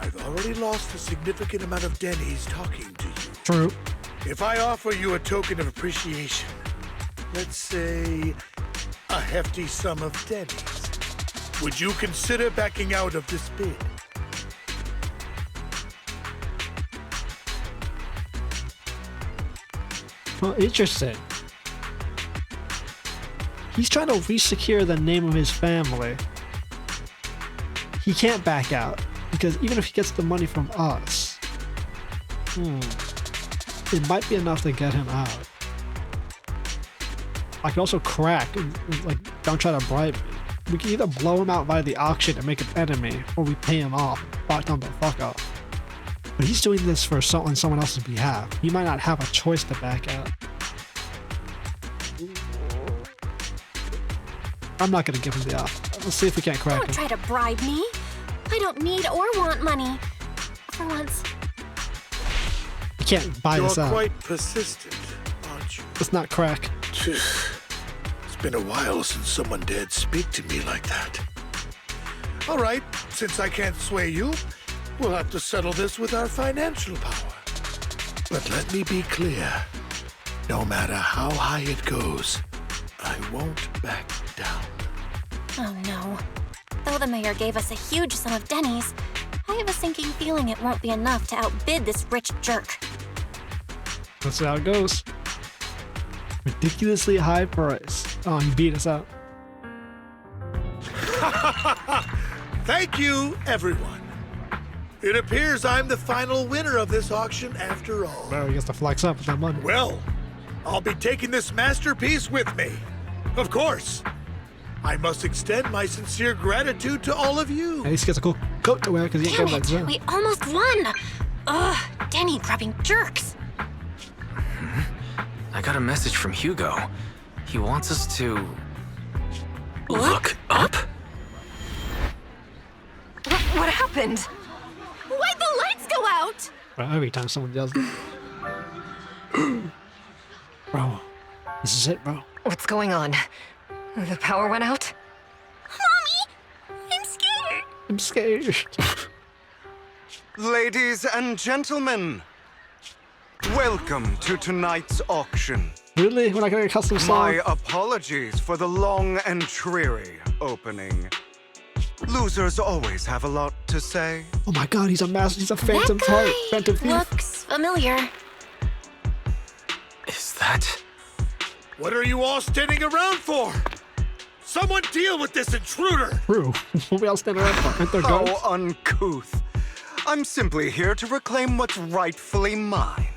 Speaker 14: I've already lost a significant amount of Denny's talking to you.
Speaker 1: True.
Speaker 14: If I offer you a token of appreciation, let's say a hefty sum of Denny's, would you consider backing out of this bid?
Speaker 1: Well, interesting. He's trying to re-secure the name of his family. He can't back out, because even if he gets the money from us, it might be enough to get him out. I can also crack, and, like, don't try to bribe me. We can either blow him out via the auction and make him enemy, or we pay him off, back down the fuck up. But he's doing this for on someone else's behalf. He might not have a choice to back out. I'm not gonna give him the offer. Let's see if we can't crack him.
Speaker 3: Don't try to bribe me. I don't need or want money. For once.
Speaker 1: You can't buy this out.
Speaker 14: You're quite persistent, aren't you?
Speaker 1: Let's not crack.
Speaker 14: It's been a while since someone dared speak to me like that. All right, since I can't sway you, we'll have to settle this with our financial power. But let me be clear. No matter how high it goes, I won't back down.
Speaker 3: Oh no. Though the mayor gave us a huge sum of Denny's, I have a sinking feeling it won't be enough to outbid this rich jerk.
Speaker 1: Let's see how it goes. Ridiculously high price. Oh, he beat us out.
Speaker 14: Thank you, everyone. It appears I'm the final winner of this auction after all.
Speaker 1: Well, he gets to flex up with that money.
Speaker 14: Well, I'll be taking this masterpiece with me. Of course. I must extend my sincere gratitude to all of you.
Speaker 1: At least he gets a cool coat to wear because he ain't getting that zone.
Speaker 3: We almost won! Ugh, Denny grabbing jerks.
Speaker 9: I got a message from Hugo. He wants us to... Look up?
Speaker 4: What happened?
Speaker 3: Why'd the lights go out?
Speaker 1: Well, every time someone yells that. Bro, this is it, bro.
Speaker 4: What's going on? The power went out?
Speaker 3: Mommy! I'm scared!
Speaker 1: I'm scared.
Speaker 2: Ladies and gentlemen, welcome to tonight's auction.
Speaker 1: Really? We're not gonna get a custom song?
Speaker 2: My apologies for the long and dreary opening. Losers always have a lot to say.
Speaker 1: Oh my god, he's a master. He's a phantom
Speaker 3: That guy
Speaker 1: type. Phantom thief.
Speaker 3: looks familiar.
Speaker 9: Is that...
Speaker 14: What are you all standing around for? Someone deal with this intruder!
Speaker 1: True. What we all stand around for? Aren't there
Speaker 2: How
Speaker 1: guards?
Speaker 2: uncouth. I'm simply here to reclaim what's rightfully mine.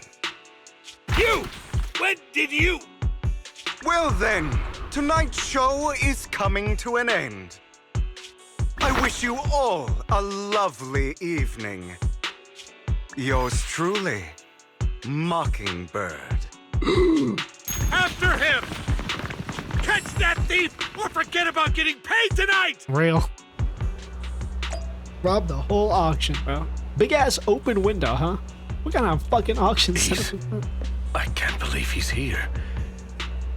Speaker 14: You! When did you?
Speaker 2: Well then, tonight's show is coming to an end. I wish you all a lovely evening. Yours truly, Mockingbird.
Speaker 14: After him! Catch that thief or forget about getting paid tonight!
Speaker 1: Real. Rob the whole auction, bro. Big ass open window, huh? What kind of fucking auction setup is that?
Speaker 6: I can't believe he's here.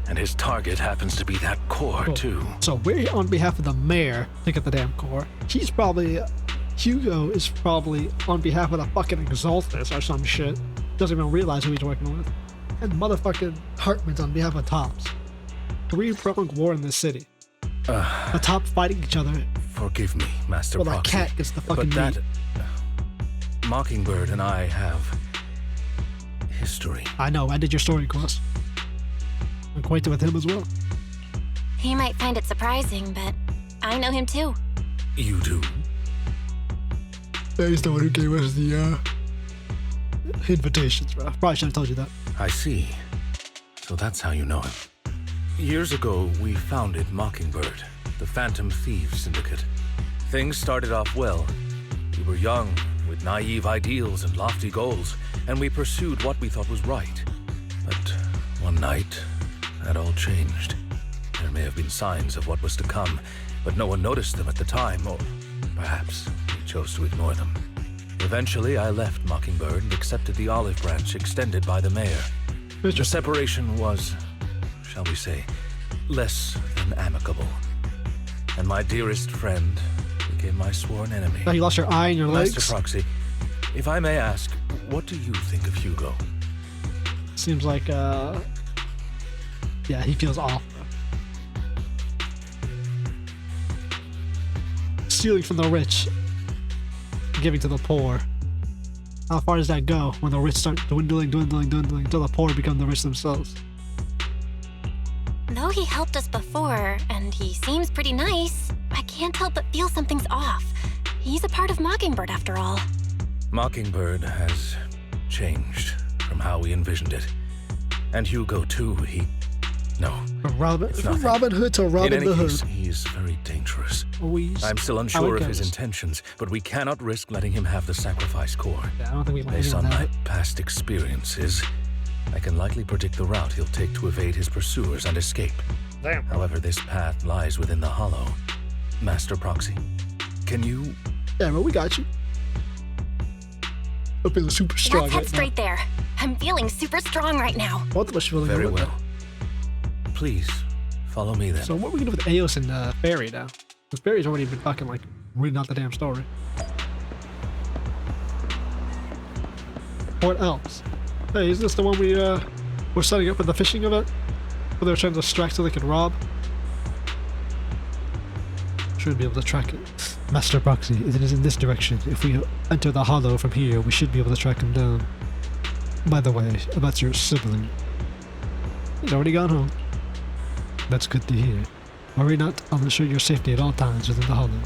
Speaker 6: And his target happens to be that core, too.
Speaker 1: So we're here on behalf of the mayor to get the damn core. He's probably... Hugo is probably on behalf of the fucking Exaltus or some shit. Doesn't even realize who he's working with. And motherfucking Hartman's on behalf of Tops. Three-pronged war in this city. The Top fighting each other.
Speaker 6: Forgive me, Master
Speaker 1: Well,
Speaker 6: Proxy.
Speaker 1: that cat gets the fucking
Speaker 6: but that
Speaker 1: meat.
Speaker 6: Mockingbird and I have history.
Speaker 1: I know, I did your story quest. I'm acquainted with him as well.
Speaker 3: He might find it surprising, but I know him too.
Speaker 6: You do?
Speaker 1: He's the one who gave us the invitations, bro. Probably should have told you that.
Speaker 6: I see. So that's how you know him. Years ago, we founded Mockingbird, the Phantom Thieves Syndicate. Things started off well. We were young, with naive ideals and lofty goals, and we pursued what we thought was right. But one night, that all changed. There may have been signs of what was to come, but no one noticed them at the time, or perhaps we chose to ignore them. Eventually, I left Mockingbird and accepted the olive branch extended by the mayor. The separation was, shall we say, less than amicable. And my dearest friend became my sworn enemy.
Speaker 1: Now you lost your eye and your legs?
Speaker 6: Master Proxy, if I may ask, what do you think of Hugo?
Speaker 1: Seems like, yeah, he feels off, bro. Stealing from the rich, giving to the poor. How far does that go when the rich start dwindling until the poor become the rich themselves?
Speaker 3: Though he helped us before, and he seems pretty nice, I can't help but feel something's off. He's a part of Mockingbird after all.
Speaker 6: Mockingbird has changed from how we envisioned it. And Hugo too, No.
Speaker 1: From Robin Hood to Robin
Speaker 6: in any
Speaker 1: the
Speaker 6: case,
Speaker 1: Hood.
Speaker 6: he is very dangerous.
Speaker 1: Always.
Speaker 6: I'm still unsure of his intentions, but we cannot risk letting him have the sacrifice core.
Speaker 1: Yeah, I don't think we let
Speaker 6: Based
Speaker 1: anyone
Speaker 6: on
Speaker 1: have
Speaker 6: my
Speaker 1: it.
Speaker 6: past experiences, I can likely predict the route he'll take to evade his pursuers and escape.
Speaker 1: Damn.
Speaker 6: However, this path lies within the hollow. Master Proxy, can you...
Speaker 1: Yeah, bro, we got you. I'm feeling super strong
Speaker 3: Let's head
Speaker 1: right
Speaker 3: straight there. I'm feeling super strong right now.
Speaker 1: now. Both of us feeling
Speaker 6: Very
Speaker 1: good.
Speaker 6: well. Please, follow me then.
Speaker 1: So what are we gonna do with Eos and Fairy now? Because Fairy's already been fucking like reading out the damn story. What else? Hey, is this the one we were setting up with the fishing event? Where they were trying to distract so they could rob? Should be able to track it. Master Proxy, it is in this direction. If we enter the hollow from here, we should be able to track him down. By the way, about your sibling. He's already gone home. That's good to hear. Worry not, I'll ensure your safety at all times within the hollow.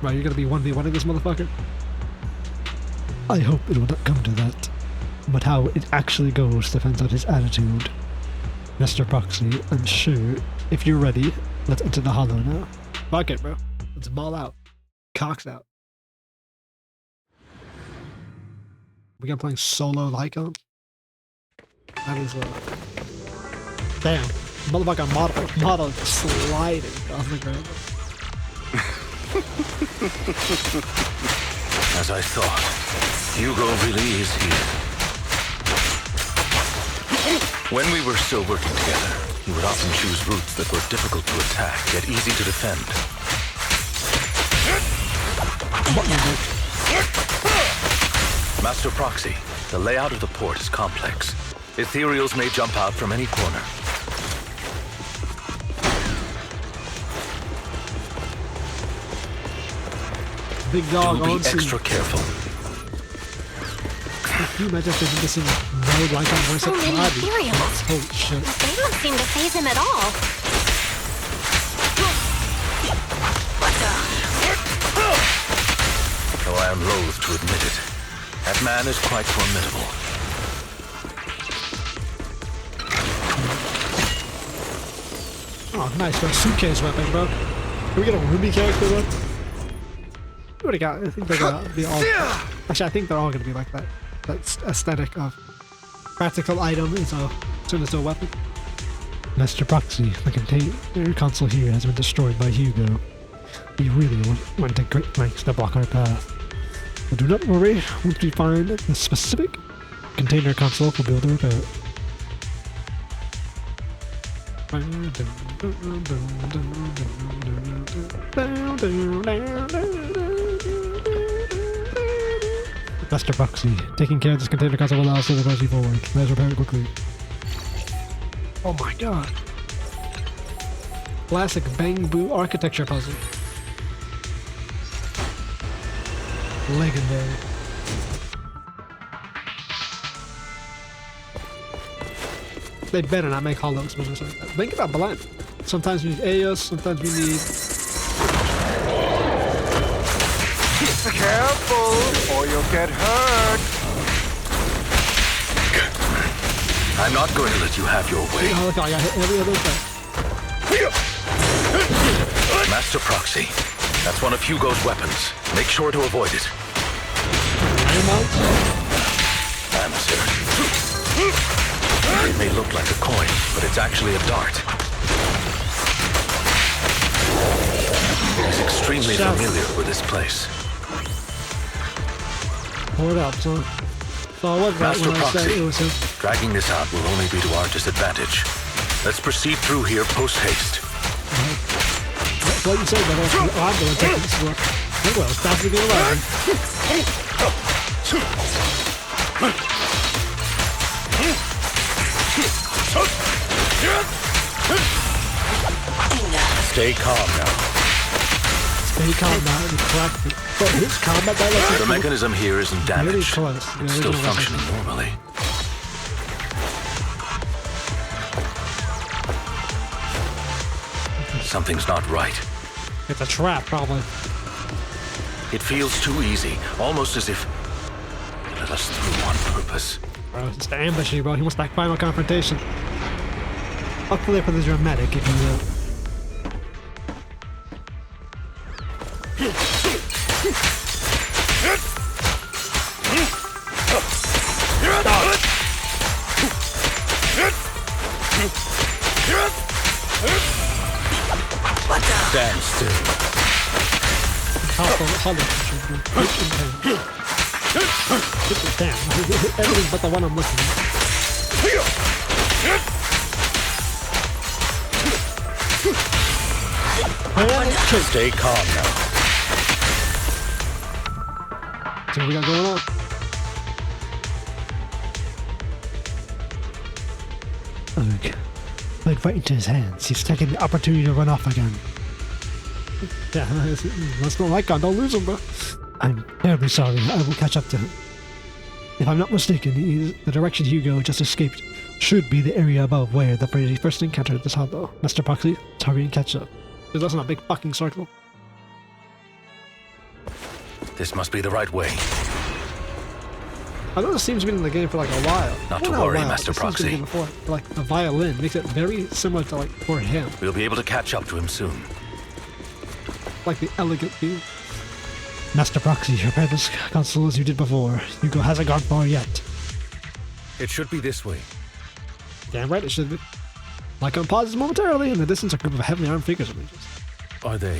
Speaker 1: Right, you're gonna be 1v1ing this motherfucker? I hope it will not come to that. But how it actually goes depends on his attitude. Mr. Proxy, I'm sure if you're ready, let's enter the hollow now. Fuck it, bro. Let's ball out. Cocks out. We got playing solo Lycon? That is damn. Motherfucker model sliding off the ground.
Speaker 6: As I thought, Hugo really is here. When we were still working together, he would often choose routes that were difficult to attack, yet easy to defend. Master Proxy, the layout of the port is complex. Ethereals may jump out from any corner.
Speaker 1: Big dog
Speaker 6: Do
Speaker 1: on
Speaker 6: be
Speaker 1: scene.
Speaker 6: extra careful.
Speaker 1: Can you imagine if there's this in mode like on voice
Speaker 3: So
Speaker 1: of
Speaker 3: many
Speaker 1: Bobby?
Speaker 3: Ethereals.
Speaker 1: Holy shit.
Speaker 3: They don't seem to faze him at all.
Speaker 6: Though I am loath to admit it, that man is quite formidable.
Speaker 1: Oh, nice, bro. Suitcase weapon, bro. Can we get a Ruby character, bro? What do we got? I think they're gonna be all... Actually, I think they're all gonna be like that. That aesthetic of practical item is a turn into a weapon. Master Proxy, the container console here has been destroyed by Hugo. He really went to great lengths to block our path. But do not worry, once we find the specific container console, we'll be able to repair it. Master Proxy. Taking care of this container console will allow us to proceed forward. Let's repair it quickly. Oh my god. Classic bamboo architecture puzzle. Legendary. They better not make hollows. Think about blend. Sometimes we need Aeos, sometimes we need...
Speaker 2: Careful, or you'll get hurt.
Speaker 6: I'm not going to let you have your way.
Speaker 1: Oh, look, I got hit every other time.
Speaker 6: Master Proxy. That's one of Hugo's weapons. Make sure to avoid it. Answer. It may look like a coin, but it's actually a dart. He's extremely familiar with this place.
Speaker 1: What up, son? So I was right
Speaker 6: Master
Speaker 1: when I said it was him.
Speaker 6: Proxy, dragging this out will only be to our disadvantage. Let's proceed through here post-haste.
Speaker 1: What you say, but I'm going to take this one. Well, it's fast to get alive.
Speaker 6: Stay calm now.
Speaker 1: Stay calm now. But his combat that
Speaker 6: The mechanism here isn't damaged.
Speaker 1: Really close.
Speaker 6: It's still functioning normally. Something's not right.
Speaker 1: It's a trap, probably.
Speaker 6: It feels too easy, almost as if it let us through on purpose.
Speaker 1: Bro, it's to ambush you, bro. He wants that final confrontation. I'll play for the dramatic, if you will.
Speaker 6: Stand still.
Speaker 1: Damn. Everything but the one I'm looking at.
Speaker 6: Stay calm now.
Speaker 1: So what we got going on? Okay. Played right into his hands. He's taking the opportunity to run off again. Yeah, let's not like God. Don't lose him, bro. I'm terribly sorry. I will catch up to him. If I'm not mistaken, the direction Hugo just escaped should be the area above where the Brady first encountered this hollow. Master Proxy, hurry and catch up. There's also a big fucking circle.
Speaker 6: This must be the right way.
Speaker 1: I know this seems to be in the game for like a while.
Speaker 6: Not to worry, Master Proxy.
Speaker 1: Before. Like the violin makes it very similar to like for him.
Speaker 6: We'll be able to catch up to him soon.
Speaker 1: Like the elegant view. Master Proxy, repair this console as you did before. Hugo hasn't gone far yet.
Speaker 6: It should be this way.
Speaker 1: Damn right it should be. Lycon pauses momentarily. In the distance, a group of heavily armed figures emerges.
Speaker 6: Are they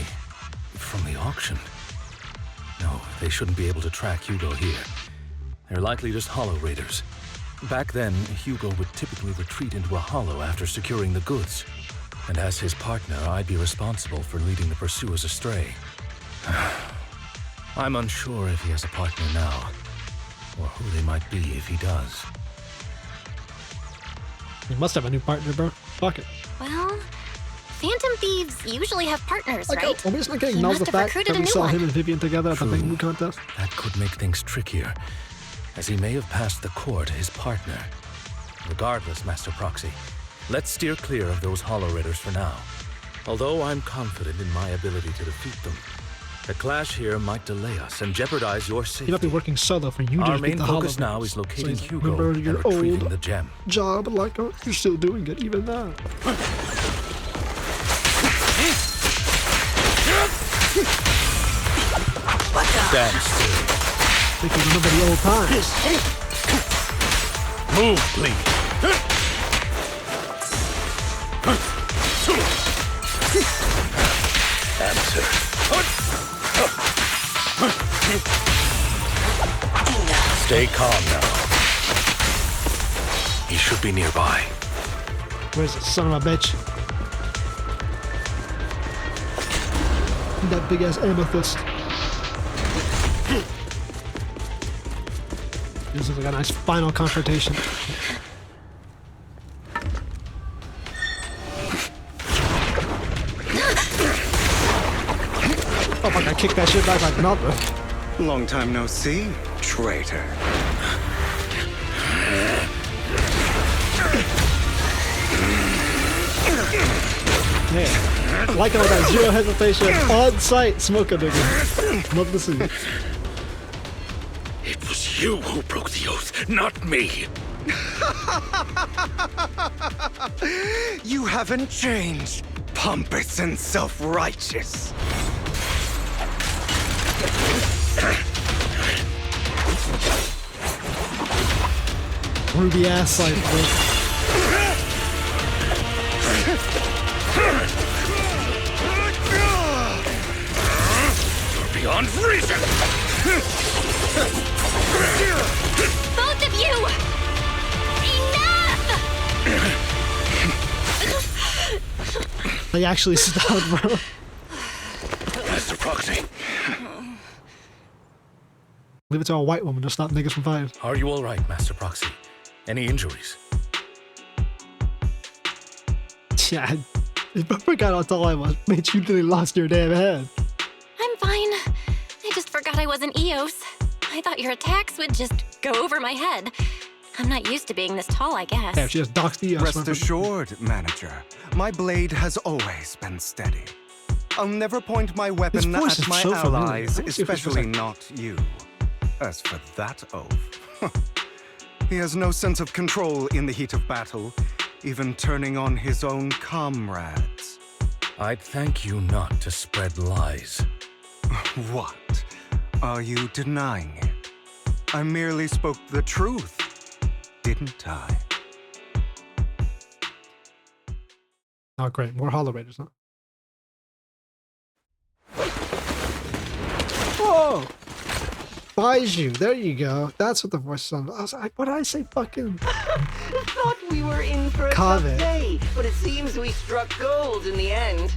Speaker 6: from the auction? No, they shouldn't be able to track Hugo here. They're likely just hollow raiders. Back then, Hugo would typically retreat into a hollow after securing the goods. And as his partner, I'd be responsible for leading the pursuers astray. I'm unsure if he has a partner now, or who they might be if he does.
Speaker 1: He must have a new partner, bro. Fuck it.
Speaker 3: Well, Phantom Thieves usually have partners,
Speaker 1: Like,
Speaker 3: right?
Speaker 1: I'm just not getting
Speaker 3: He
Speaker 1: acknowledge
Speaker 3: must
Speaker 1: the
Speaker 3: have
Speaker 1: fact
Speaker 3: recruited
Speaker 1: that
Speaker 3: a
Speaker 1: we
Speaker 3: new
Speaker 1: saw
Speaker 3: one.
Speaker 1: him and Vivian together at the
Speaker 6: True.
Speaker 1: big moon contest.
Speaker 6: That could make things trickier, as he may have passed the court his partner. Regardless, Master Proxy, let's steer clear of those hollow raiders for now. Although I'm confident in my ability to defeat them, the clash here might delay us and jeopardize your safety.
Speaker 1: He might be working solo for you to
Speaker 6: Our
Speaker 1: defeat
Speaker 6: main
Speaker 1: the
Speaker 6: focus
Speaker 1: hollow
Speaker 6: now is
Speaker 1: raiders.
Speaker 6: locating
Speaker 1: So
Speaker 6: Hugo
Speaker 1: remember
Speaker 6: and
Speaker 1: your
Speaker 6: retrieving
Speaker 1: old
Speaker 6: the gem.
Speaker 1: job, like, oh, you're still doing it even now.
Speaker 6: Stand still.
Speaker 1: Think you remember the old times.
Speaker 6: Move, please. Answer. Stay calm now. He should be nearby.
Speaker 1: Where's the son of a bitch? That big ass amethyst. This is like a nice final confrontation. Oh fuck, I kicked that shit back like nothing.
Speaker 2: Long time no see, traitor.
Speaker 1: Yeah. Like all that zero hesitation on sight smoke a nigga. Love to see.
Speaker 11: It was you who broke the oath, not me.
Speaker 2: You haven't changed, pompous and self-righteous.
Speaker 1: Ruby ass sight, bro.
Speaker 11: Beyond reason!
Speaker 3: Both of you! Enough!
Speaker 1: They actually stopped, bro.
Speaker 11: Master Proxy.
Speaker 1: Leave it to a white woman to stop niggas from fighting.
Speaker 6: Are you alright, Master Proxy? Any injuries?
Speaker 1: Yeah, I forgot how tall I was. Made you really lost your damn head.
Speaker 3: I'm fine. I just forgot I wasn't Eos. I thought your attacks would just go over my head. I'm not used to being this tall, I guess.
Speaker 1: Yeah, she just doxed Eos.
Speaker 2: Rest assured, manager. My blade has always been steady. I'll never point my weapon at my allies, especially not you. As for that oath, he has no sense of control in the heat of battle, even turning on his own comrades.
Speaker 6: I'd thank you not to spread lies.
Speaker 2: What? Are you denying it? I merely spoke the truth, didn't I?
Speaker 1: Oh great, more Hollow Raiders, huh? Whoa! Baiju, there you go. That's what the voice sounded. I was like, what did I say? Fucking.
Speaker 16: Thought we were in for a tough day, but it seems we struck gold in the end.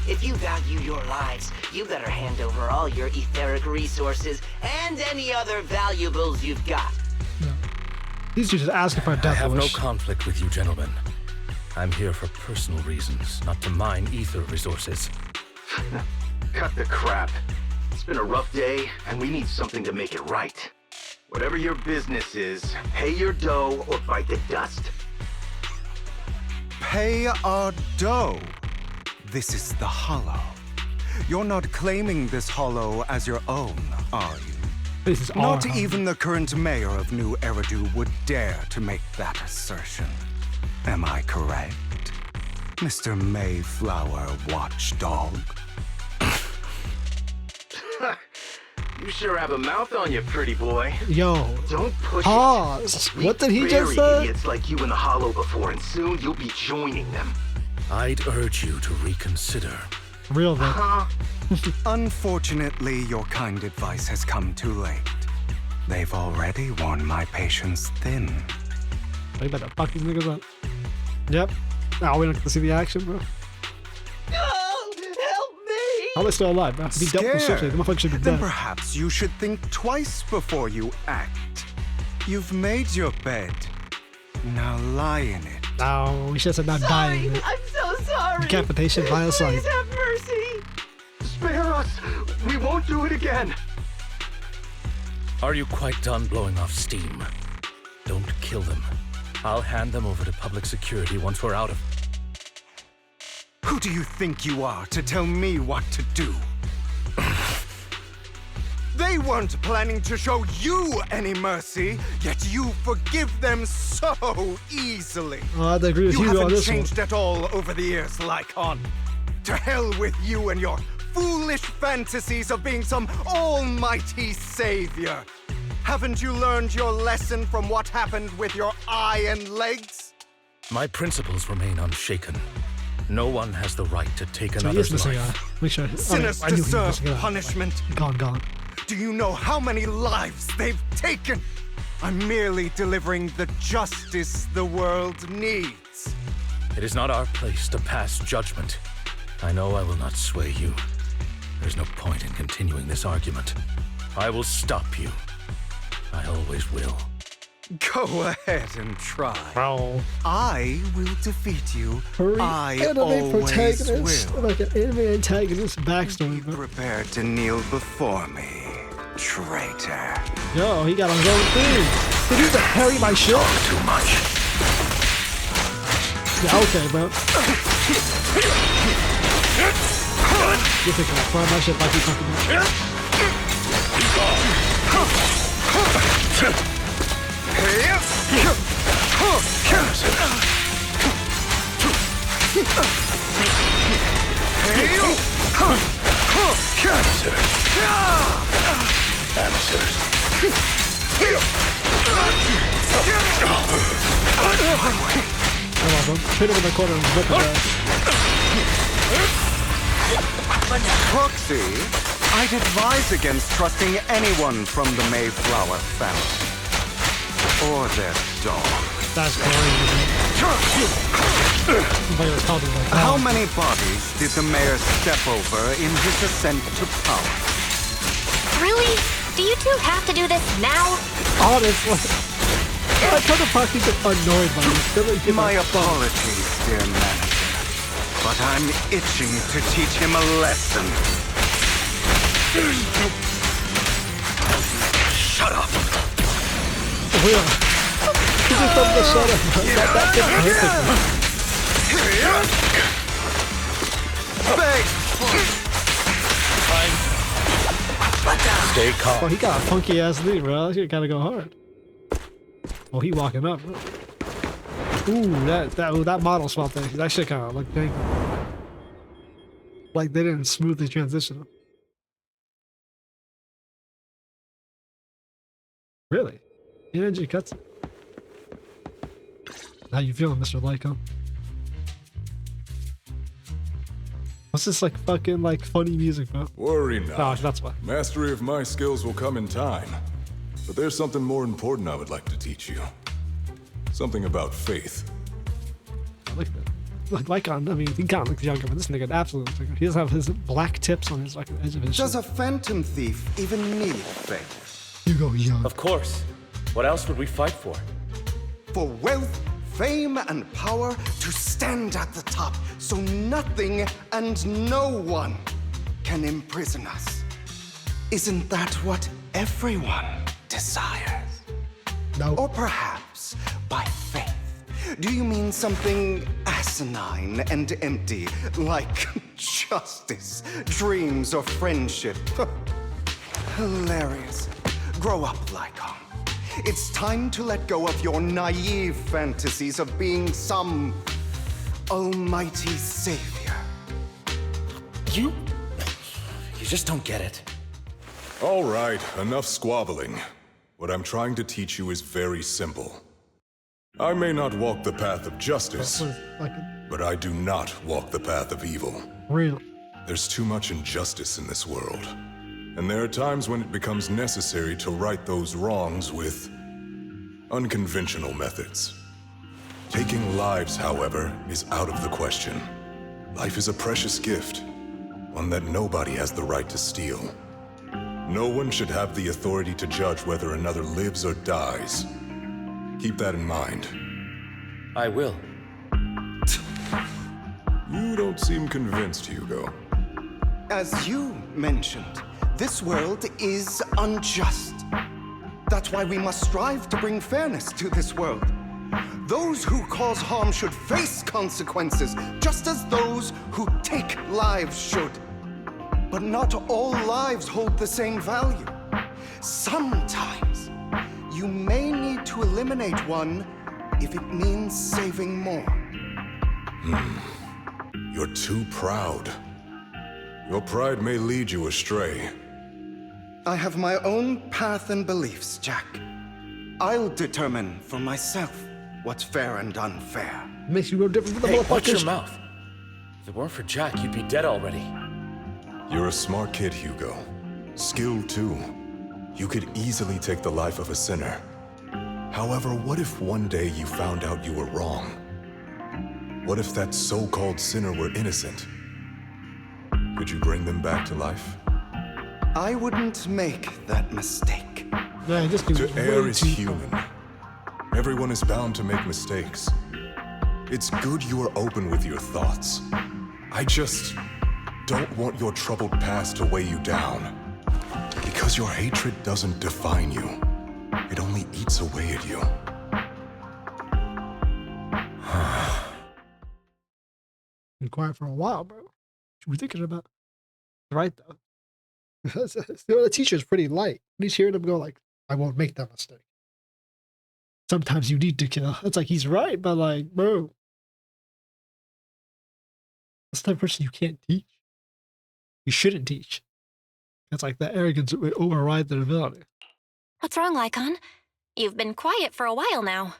Speaker 16: If you value your lives, you better hand over all your etheric resources and any other valuables you've got.
Speaker 1: No. These are just asking for a death
Speaker 6: I have
Speaker 1: wish.
Speaker 6: no conflict with you, gentlemen. I'm here for personal reasons, not to mine ether resources.
Speaker 11: Cut the crap. It's been a rough day, and we need something to make it right. Whatever your business is, pay your dough or bite the dust.
Speaker 2: Pay our dough. This is the Hollow. You're not claiming this Hollow as your own, are you?
Speaker 1: This is
Speaker 2: not
Speaker 1: our
Speaker 2: even the current mayor of New Eridu would dare to make that assertion. Am I correct, Mr. Mayflower Watchdog?
Speaker 11: You sure have a mouth on you, pretty boy.
Speaker 1: Yo.
Speaker 11: Don't push
Speaker 1: Pause.
Speaker 11: it.
Speaker 1: What did he just
Speaker 11: We've
Speaker 1: say?
Speaker 11: buried idiots like you in the Hollow before, and soon you'll be joining them.
Speaker 6: I'd urge you to reconsider.
Speaker 1: Real though.
Speaker 2: Unfortunately, your kind advice has come too late. They've already worn my patience thin.
Speaker 1: You better fuck these niggas up. Yep. Now we don't get to see the action, bro. How am I still alive, bro? If he dealt with the motherfucker should be
Speaker 2: Then
Speaker 1: dead.
Speaker 2: perhaps you should think twice before you act. You've made your bed. Now lie in it.
Speaker 1: No, we should have said not dying.
Speaker 16: I'm so sorry.
Speaker 1: Decapitation via sight.
Speaker 16: Please have mercy.
Speaker 11: Spare us! We won't do it again!
Speaker 6: Are you quite done blowing off steam? Don't kill them. I'll hand them over to public security once we're out of...
Speaker 2: Who do you think you are to tell me what to do? They weren't planning to show you any mercy, yet you forgive them so easily.
Speaker 1: I'd agree with you on
Speaker 2: haven't
Speaker 1: this one.
Speaker 2: changed at all over the years, Lycon. To hell with you and your foolish fantasies of being some almighty savior. Haven't you learned your lesson from what happened with your eye and legs?
Speaker 6: My principles remain unshaken. No one has the right to take
Speaker 1: So he is
Speaker 6: another's
Speaker 1: missing
Speaker 6: life.
Speaker 1: Make sure.
Speaker 2: Sinners
Speaker 1: I knew he was
Speaker 2: deserve
Speaker 1: missing an eye.
Speaker 2: punishment.
Speaker 1: Gone.
Speaker 2: Do you know how many lives they've taken? I'm merely delivering the justice the world needs.
Speaker 6: It is not our place to pass judgment. I know I will not sway you. There's no point in continuing this argument. I will stop you. I always will.
Speaker 2: Go ahead and try.
Speaker 1: Wow.
Speaker 2: I will defeat you.
Speaker 1: Hurry,
Speaker 2: I
Speaker 1: anime
Speaker 2: always
Speaker 1: protagonist.
Speaker 2: will.
Speaker 1: Like an anime antagonist backstory.
Speaker 2: Be prepared to kneel before me, traitor.
Speaker 1: Yo, he got his own thing. Did he just carry my shit?
Speaker 6: Too much.
Speaker 1: Yeah, okay, bro. You think I'll fry my shit like you fucking about? Come on, bro. Hit him in the corner and whip his ass.
Speaker 2: Proxy, I'd advise against trusting anyone from the Mayflower family. Or their dog.
Speaker 1: That's crazy.
Speaker 2: How many bodies did the mayor step over in his ascent to power?
Speaker 3: Really? Do you two have to do this now?
Speaker 1: Honestly. I kind of fucking get annoyed by this.
Speaker 2: My apologies, dear manager. But I'm itching to teach him a lesson.
Speaker 6: Shut up.
Speaker 1: Oh, yeah. He just told me to shut up. That
Speaker 6: Stay calm.
Speaker 1: Oh, he got a funky ass knee, bro. He gotta go hard. Oh, he walking up, bro. Ooh, that model swap thing. That shit kind of looked dang. Like they didn't smoothly transition. Really? Energy cuts. How you feeling, Mr. Lyco? What's this like fucking like funny music, bro?
Speaker 17: Worry not.
Speaker 1: Oh, that's why.
Speaker 17: Mastery of my skills will come in time. But there's something more important I would like to teach you. Something about faith.
Speaker 1: I like that. Like Lycon, I mean, he kind of looks younger, but this nigga absolutely looks younger. He doesn't have his black tips on his like edge of his
Speaker 2: Does
Speaker 1: shit.
Speaker 2: a phantom thief even need faith?
Speaker 1: You go young.
Speaker 6: Of course. What else would we fight for?
Speaker 2: For wealth, fame, and power to stand at the top so nothing and no one can imprison us. Isn't that what everyone desires?
Speaker 1: No.
Speaker 2: Or perhaps by faith. Do you mean something asinine and empty, like justice, dreams, or friendship? Hilarious. Grow up, Lycon. It's time to let go of your naive fantasies of being some almighty savior.
Speaker 6: You just don't get it.
Speaker 17: All right, enough squabbling. What I'm trying to teach you is very simple. I may not walk the path of justice, but I do not walk the path of evil.
Speaker 1: Real.
Speaker 17: There's too much injustice in this world. And there are times when it becomes necessary to right those wrongs with unconventional methods. Taking lives, however, is out of the question. Life is a precious gift, one that nobody has the right to steal. No one should have the authority to judge whether another lives or dies. Keep that in mind.
Speaker 6: I will.
Speaker 17: You don't seem convinced, Hugo.
Speaker 2: As you mentioned, this world is unjust. That's why we must strive to bring fairness to this world. Those who cause harm should face consequences, just as those who take lives should. But not all lives hold the same value. Sometimes, you may need to eliminate one if it means saving more.
Speaker 17: You're too proud. Your pride may lead you astray.
Speaker 2: I have my own path and beliefs, Jack. I'll determine for myself what's fair and unfair.
Speaker 1: Makes you no different from the
Speaker 6: Hey,
Speaker 1: motherfuckers.
Speaker 6: watch your mouth. If it weren't for Jack, you'd be dead already.
Speaker 17: You're a smart kid, Hugo. Skill too. You could easily take the life of a sinner. However, what if one day you found out you were wrong? What if that so-called sinner were innocent? Could you bring them back to life?
Speaker 2: I wouldn't make that mistake.
Speaker 1: Yeah,
Speaker 17: to err is human. Everyone is bound to make mistakes. It's good you are open with your thoughts. I just don't want your troubled past to weigh you down. Because your hatred doesn't define you. It only eats away at you.
Speaker 1: Been quiet for a while, bro. What you were thinking about? Right, though. The teacher's pretty light. He's hearing him go like, I won't make that mistake. Sometimes you need to kill. It's like, he's right, but like, bro. That's the type of person you can't teach. You shouldn't teach. It's like the arrogance would override the ability.
Speaker 3: What's wrong, Lycon? You've been quiet for a while now.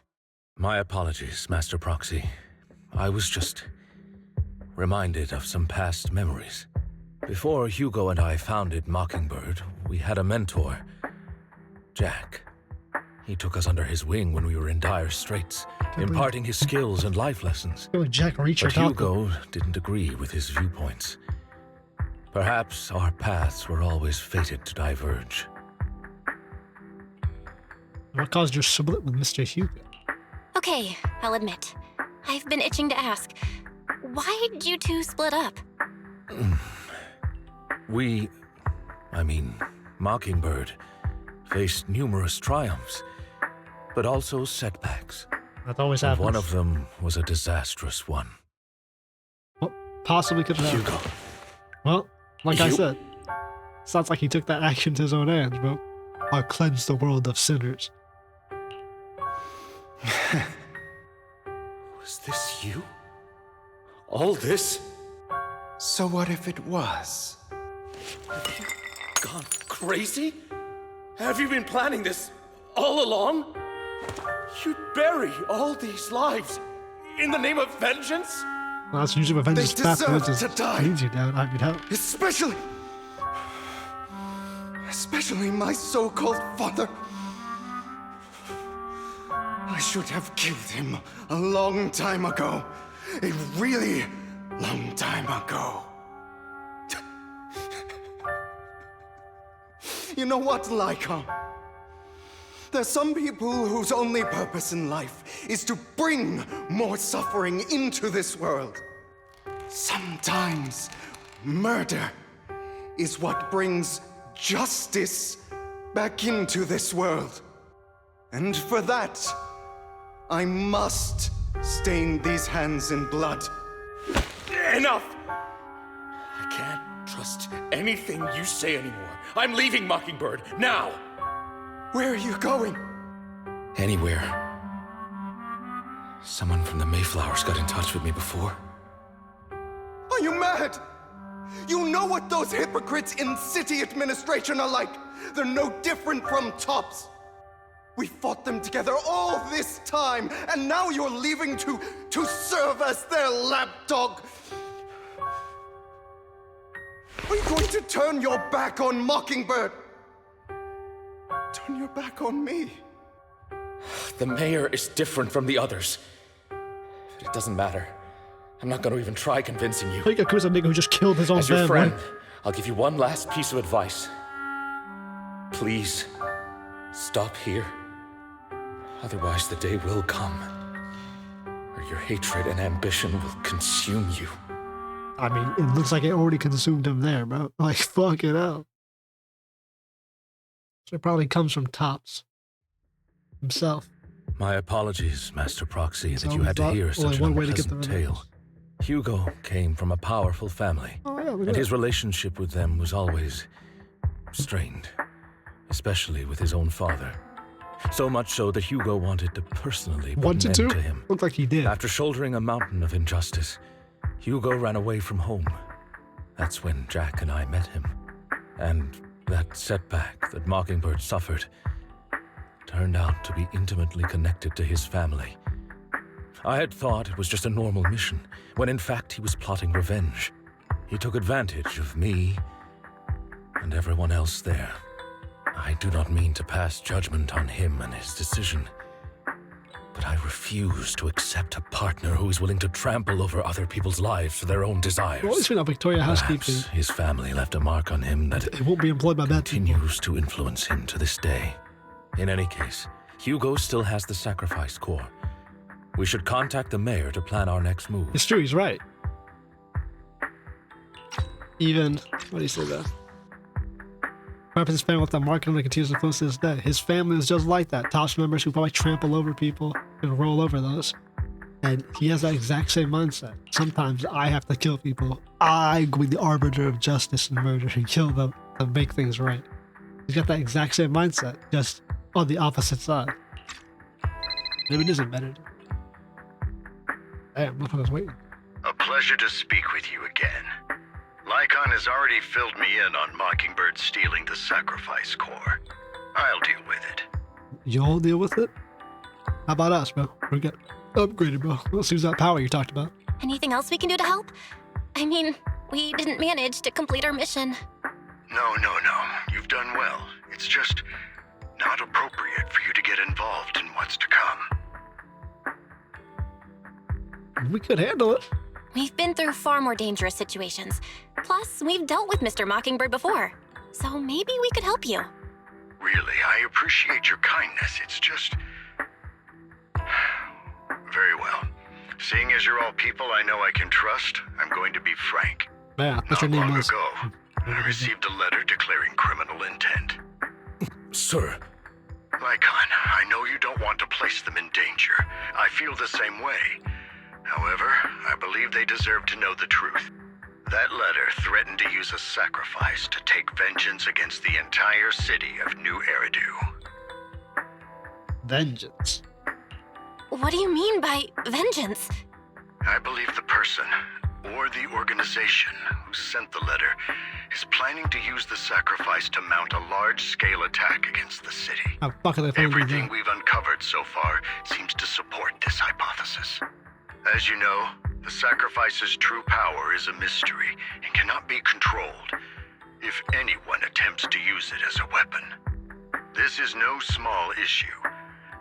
Speaker 6: My apologies, Master Proxy. I was just reminded of some past memories. Before Hugo and I founded Mockingbird, we had a mentor, Jack. He took us under his wing when we were in dire straits, imparting his skills and life lessons.
Speaker 1: Jack reached
Speaker 6: but Hugo didn't agree with his viewpoints. Perhaps our paths were always fated to diverge.
Speaker 1: What caused your split with Mr. Hugo?
Speaker 3: Okay, I'll admit. I've been itching to ask. Why did you two split up?
Speaker 6: Mockingbird, faced numerous triumphs, but also setbacks.
Speaker 1: That always happens.
Speaker 6: One of them was a disastrous one.
Speaker 1: What possibly could have happened?
Speaker 6: Hugo.
Speaker 1: Well, like I said, sounds like he took that action to his own hands, bro. I'll cleanse the world of sinners.
Speaker 11: Was this you? All this?
Speaker 2: So what if it was?
Speaker 11: Have you gone crazy? Have you been planning this all along? You'd bury all these lives in the name of vengeance?
Speaker 1: Well, that's usually what vengeance backwards is.
Speaker 2: To die.
Speaker 1: Leads you down. I mean, how?
Speaker 2: Especially my so-called father. I should have killed him a long time ago. A really long time ago. You know what, Lycon? There's some people whose only purpose in life is to bring more suffering into this world. Sometimes murder is what brings justice back into this world. And for that, I must stain these hands in blood.
Speaker 11: Enough! I can't trust anything you say anymore. I'm leaving Mockingbird, now!
Speaker 2: Where are you going?
Speaker 6: Anywhere. Someone from the Mayflowers got in touch with me before.
Speaker 2: Are you mad? You know what those hypocrites in city administration are like. They're no different from tops. We fought them together all this time, and now you're leaving to serve as their lapdog. Are you going to turn your back on Mockingbird? Turn your back on me?
Speaker 11: The mayor is different from the others. But it doesn't matter. I'm not going to even try convincing you.
Speaker 1: Like a nigga who just killed his own
Speaker 11: As your
Speaker 1: family.
Speaker 11: friend, I'll give you one last piece of advice. Please, stop here. Otherwise, the day will come where your hatred and ambition will consume you.
Speaker 1: I mean, it looks like it already consumed him there, bro. Like, fuck it up. So it probably comes from Tops himself.
Speaker 6: My apologies, Master Proxy, that
Speaker 1: So
Speaker 6: you had to
Speaker 1: thought
Speaker 6: hear
Speaker 1: only
Speaker 6: such an
Speaker 1: one way to get
Speaker 6: unpleasant
Speaker 1: the
Speaker 6: tale. Hugo came from a powerful family,
Speaker 1: Oh, yeah, look
Speaker 6: and
Speaker 1: at
Speaker 6: his
Speaker 1: that.
Speaker 6: relationship with them was always strained, especially with his own father. So much so that Hugo wanted to personally put
Speaker 1: Wanted
Speaker 6: an
Speaker 1: to?
Speaker 6: end to him.
Speaker 1: Looked like he did.
Speaker 6: After shouldering a mountain of injustice, Hugo ran away from home. That's when Jack and I met him. And that setback that Mockingbird suffered turned out to be intimately connected to his family. I had thought it was just a normal mission, when in fact he was plotting revenge. He took advantage of me and everyone else there. I do not mean to pass judgment on him and his decision, but I refuse to accept a partner who is willing to trample over other people's lives for their own desires.
Speaker 1: Well, at least we know Victoria Housekeeping.
Speaker 6: Perhaps his family left a mark on him that
Speaker 1: it won't be employed by bad people.
Speaker 6: Continues to influence him to this day. In any case, Hugo still has the sacrifice core. We should contact the mayor to plan our next move.
Speaker 1: It's true, he's right. Even, what do you say there? Perhaps his family left that mark and continues to influence to this day. His family is just like that. Tops members who probably trample over people and roll over those. And he has that exact same mindset. Sometimes I have to kill people. I go be the arbiter of justice and murder and kill them to make things right. He's got that exact same mindset, just on the opposite side. Maybe it isn't better. Damn, look what I was waiting.
Speaker 7: A pleasure to speak with you again. Lycon has already filled me in on Mockingbird stealing the sacrifice core. I'll deal with it.
Speaker 1: You'll deal with it? How about us, bro? We get upgraded, bro. Let's use that power you talked about.
Speaker 3: Anything else we can do to help? I mean, we didn't manage to complete our mission.
Speaker 7: No. You've done well. It's just not appropriate for you to get involved in what's to come.
Speaker 1: We could handle it.
Speaker 3: We've been through far more dangerous situations. Plus, we've dealt with Mr. Mockingbird before. So maybe we could help you.
Speaker 7: Really, I appreciate your kindness. It's just... Very well. Seeing as you're all people I know I can trust, I'm going to be frank.
Speaker 1: Yeah, that's your name
Speaker 7: Not long
Speaker 1: was.
Speaker 7: ago, I received a letter declaring criminal intent.
Speaker 6: Sir.
Speaker 7: Lycon, I know you don't want to place them in danger. I feel the same way. However, I believe they deserve to know the truth. That letter threatened to use a sacrifice to take vengeance against the entire city of New Eridu.
Speaker 1: Vengeance?
Speaker 3: What do you mean by vengeance?
Speaker 7: I believe the person, or the organization, who sent the letter is planning to use the sacrifice to mount a large-scale attack against the city.
Speaker 1: How fuck are they planning to do
Speaker 7: Everything
Speaker 1: that?
Speaker 7: we've uncovered so far seems to support this hypothesis. As you know, the sacrifice's true power is a mystery and cannot be controlled if anyone attempts to use it as a weapon. This is no small issue.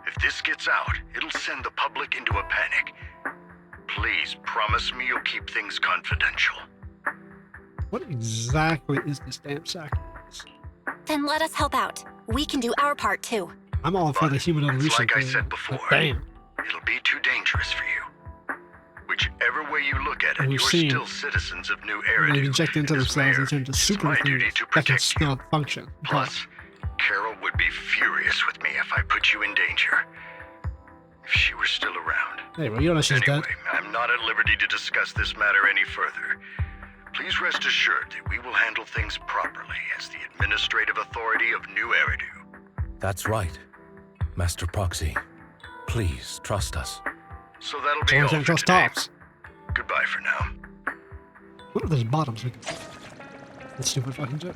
Speaker 7: If this gets out, it'll send the public into a panic. Please promise me you'll keep things confidential.
Speaker 1: What exactly is this damn sacrifice?
Speaker 3: Then let us help out. We can do our part too.
Speaker 1: I'm all for the human evolution.
Speaker 7: Like I
Speaker 1: thing.
Speaker 7: said before,
Speaker 1: Damn.
Speaker 7: it'll be too dangerous for you. Whichever way you look at it,
Speaker 1: We've
Speaker 7: you're
Speaker 1: seen
Speaker 7: still citizens of New
Speaker 1: When they
Speaker 7: Eridu.
Speaker 1: inject into themselves and turn into super
Speaker 7: my duty
Speaker 1: things
Speaker 7: to
Speaker 1: that can
Speaker 7: protect
Speaker 1: still function.
Speaker 7: Plus, Carol would be furious with me if I put you in danger. If she were still around.
Speaker 1: Hey, well, you don't know she's dead.
Speaker 7: I'm not at liberty to discuss this matter any further. Please rest assured that we will handle things properly as the administrative authority of New Eridu.
Speaker 6: That's right. Master Proxy, please trust us.
Speaker 7: So that'll be
Speaker 1: So
Speaker 7: all
Speaker 1: we
Speaker 7: for
Speaker 1: trust
Speaker 7: today.
Speaker 1: tops.
Speaker 7: Goodbye for now.
Speaker 1: What are those bottoms we can... That stupid fucking joke.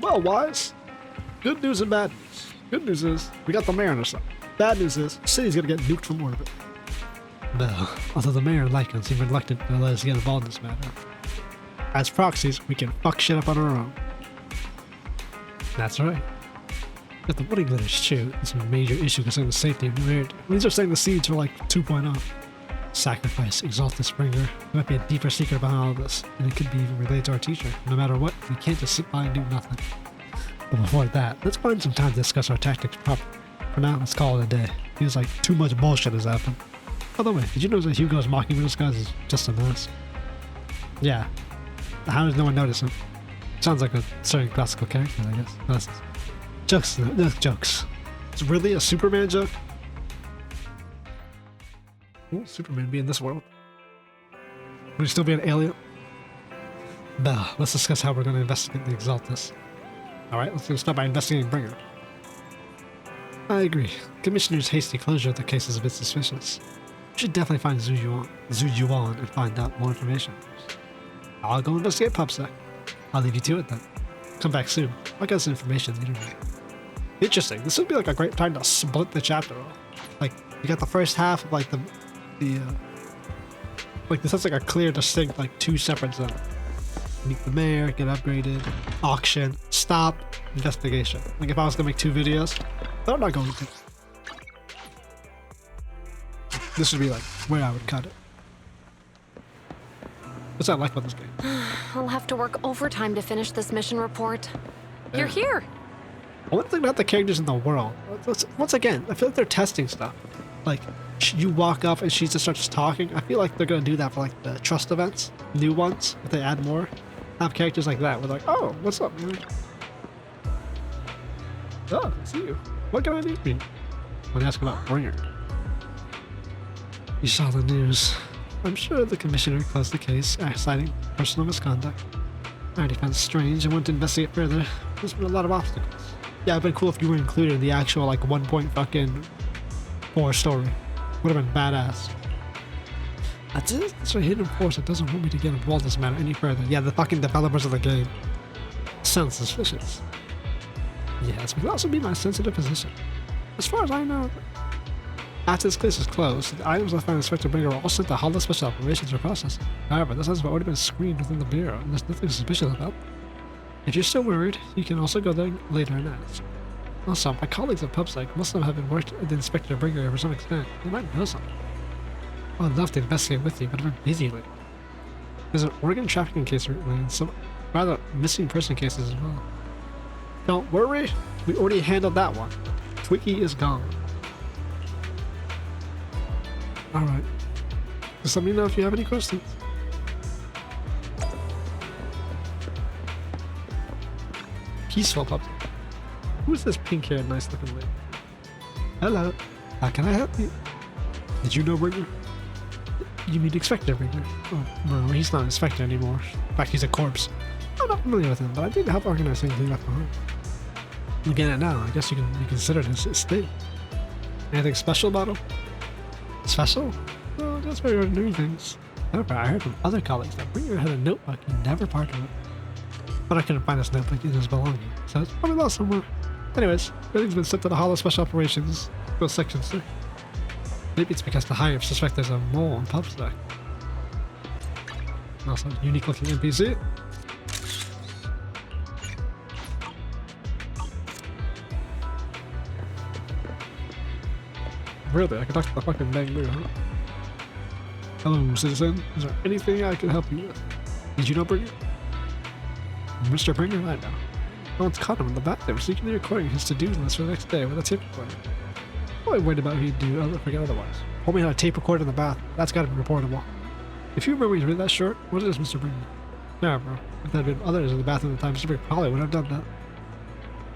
Speaker 1: Well, Wise. Good news and bad news. Good news is, we got the mayor on our side. Bad news is, the city's gonna get nuked from orbit. No, although the mayor and Lycon seem reluctant to let us get involved in this matter. As proxies, we can fuck shit up on our own. That's right. If the voting glitters true, it's a major issue concerning the safety of New Eridu. These are saying the seeds are like 2.0. Sacrifice, exalt the Springer. There might be a deeper secret behind all of this, and it could be even related to our teacher. No matter what, we can't just sit by and do nothing. But before that, let's find some time to discuss our tactics properly. For now, let's call it a day. Feels like too much bullshit has happened. By the way, did you notice that Hugo's Mockingbird disguise is just a mess? Yeah. How does no one notice him? Sounds like a certain classical character, I guess. That's jokes, no jokes. It's really a Superman joke? Will Superman be in this world? Would he still be an alien? Nah, let's discuss how we're going to investigate the Exaltus. Alright, let's start by investigating Bringer. I agree. Commissioner's hasty closure of the case is a bit suspicious. We should definitely find Zhu Yuan and find out more information. I'll go investigate PubSec. I'll leave you to it then. Come back soon. I'll get some information on the internet. Interesting. This would be like a great time to split the chapter off. Like, you got the first half of like like this has like a clear, distinct, like two separate zones. meet the mayor, get upgraded, auction, stop, investigation. Like if I was gonna make 2 videos, but I'm not going to. This would be like where I would cut it. What's that like about this game?
Speaker 18: I'll have to work overtime to finish this mission report. You're here.
Speaker 1: One thing about the characters in the world, once again, I feel like they're testing stuff. Like, you walk up and she just starts talking. I feel like they're gonna do that for like the trust events, new ones, if they add more. Have characters like that. We're like, oh, what's up, man? Oh, I see you. What can I do for you? When I ask about Bringer. You saw the news. I'm sure the commissioner closed the case, citing personal misconduct. I already found it strange and went to investigate further. There's been a lot of obstacles. Yeah, it'd been cool if you were included in the actual like 1.4 story. Would have been badass. That's it. It's a hidden force that doesn't want me to get involved in this matter any further. Yeah, the fucking developers of the game. Sounds suspicious. Yes, but it could also be my sensitive position. As far as I know, after this case is closed, the items left by Inspector Bringer are all sent to Hollow Special Operations for processing. However, this has already been screened within the Bureau, and there's nothing suspicious about them. If you're still worried, you can also go there later and ask. Also, my colleagues at PubSec, most of them have been worked with the Inspector Bringer for some extent. They might know something. I'd love to investigate with you, but I've been busy lately. There's an organ trafficking case recently, and some rather missing person cases as well. Don't worry, we already handled that one. Twiki is gone. Alright. Just let me know if you have any questions. Peaceful puppy. Who's this pink-haired, nice-looking lady? Hello. How can I help you? Did you know Bringer? You mean Inspector Bringer? Oh, no, he's not an Inspector anymore. In fact, he's a corpse. I'm not familiar with him, but I did help organize things he left behind. Looking at it now, I guess you can be considered his estate. Anything special about him? Special? Well, just very ordinary things. However, I heard from other colleagues that Bringer had a notebook he never parted with. But I couldn't find his notebook in his belongings, so it's probably lost somewhere. Anyways, everything's been sent to the Hollow Special Operations. Go Section 6. Maybe it's because the Hive suspect there's a mole on PubSec. Also, unique looking NPC. Really? I can talk to the fucking Banglu, huh? Hello, citizen. Is there anything I can help you with? Did you know Bringer? Mr. Bringer, I know. No one's caught him in the bathroom, secretly recording his to-do list for the next day with a tape recorder. Probably worried about who he'd do, I'll forget otherwise. Told me how to tape record in the bath. That's gotta be reportable. If you remember he's really that short, what is Mr. Bringer? Yeah, bro. If there had been others in the bathroom at the time, Mr. Bringer probably would have done that.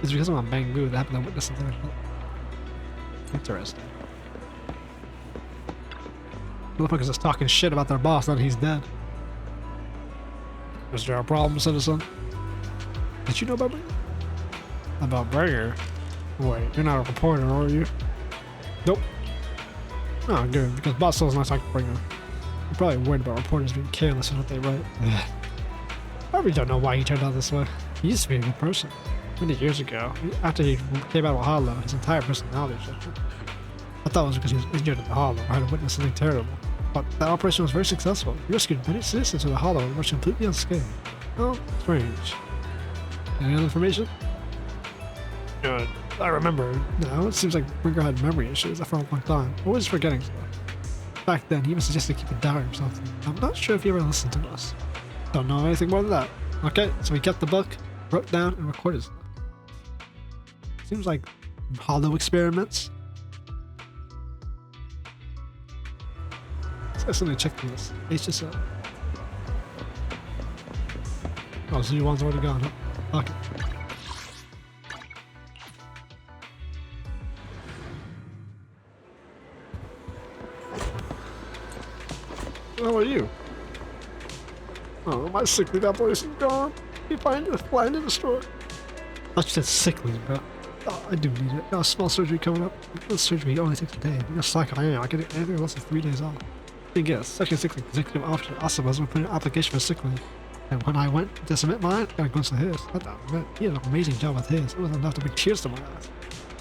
Speaker 1: It's because I'm on Banglu that happened to witness something like that. Interesting. Motherfuckers just talking shit about their boss now that he's dead. Is there a problem, citizen? Did you know about Bringer? About Bringer? Wait, you're not a reporter, are you? Nope. Oh, good, because boss sells nice like Bringer. You're probably worried about reporters being careless with what they write. I really don't know why he turned out this way. He used to be a good person. Many years ago, after he came out of Hollow, his entire personality shifted. I thought it was because he was injured in the Hollow or had to witness something terrible. But that operation was very successful. He rescued many citizens of the Hollow and was completely unscathed. Oh, strange. Any other information? Good. I remember now. It seems like Bringer had memory issues for a long time. Always forgetting stuff. Back then, he even suggested keep a diary or something. I'm not sure if he ever listened to us. Don't know anything more than that. Okay, so he kept the book, wrote down, and recorded stuff. Seems like Hollow experiments. Let's check this. HSL. Oh, Z1's already gone, huh? Okay. How are you? Oh, my sick leave operation is gone. You find it flying in the store. I thought you said sick leave, bro. Oh, I do need it. Got a small surgery coming up. This surgery only takes a day. I'm gonna slack I am. I get anything less than 3 days off. Thing is, Section 6 executive officer also was put in an application for sick leave. And when I went to submit mine, I got glimpse of his. I thought, man, he had an amazing job with his. It was enough to bring tears to my eyes.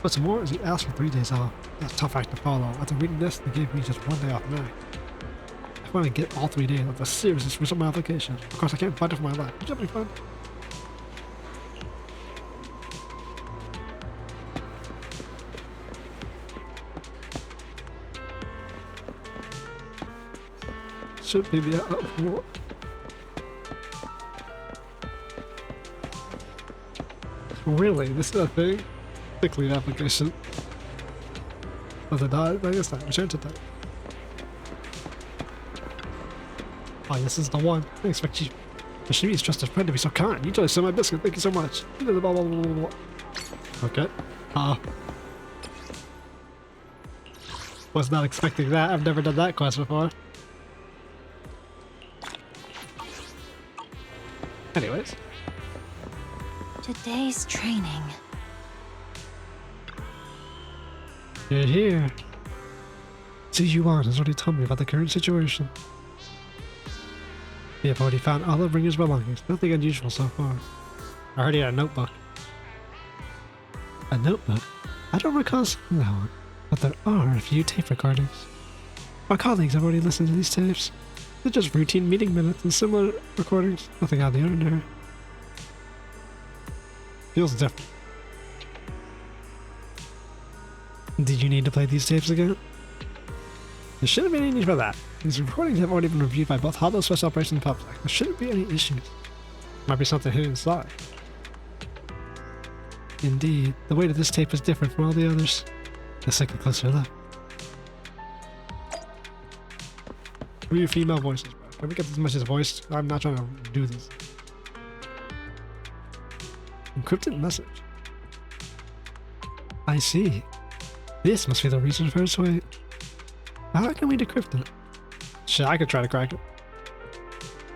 Speaker 1: What's more is he asked for 3 days off. That's a tough act to follow. After reading this, they gave me just 1 day off now. I I want to get all 3 days of the series for some application. Of course, I can't find it for my life. Which will be fun. Should be the Really? This is a thing? Sickly application. Was it not? I guess not. Return to that. Oh, this is the one. I didn't expect you. Yoshimi's trusted friend to be so kind. You totally stole my biscuit. Thank you so much. Blah, blah, blah, blah, blah. Okay. Was not expecting that. I've never done that quest before. Anyways.
Speaker 4: Today's training.
Speaker 1: You're here. Ziyuan has already told me about the current situation. We have already found all of Ringer's belongings. Nothing unusual so far. I heard he had a notebook. A notebook? I don't recall seeing that one, but there are a few tape recordings. Our colleagues have already listened to these tapes. They're just routine meeting minutes and similar recordings. Nothing out of the ordinary. Feels different. Did you need to play these tapes again? There shouldn't be any need for that. These recordings have already been reviewed by both Hollow Special Operations and Public. There shouldn't be any issues. Might be something hidden inside. Indeed, the weight of this tape is different from all the others. Let's take a closer look. 3 female voices, bro. Can we get as much as voice? I'm not trying to do this. Encrypted message. I see. This must be the reason for its weight. How can we decrypt it? Shit, I could try to crack it.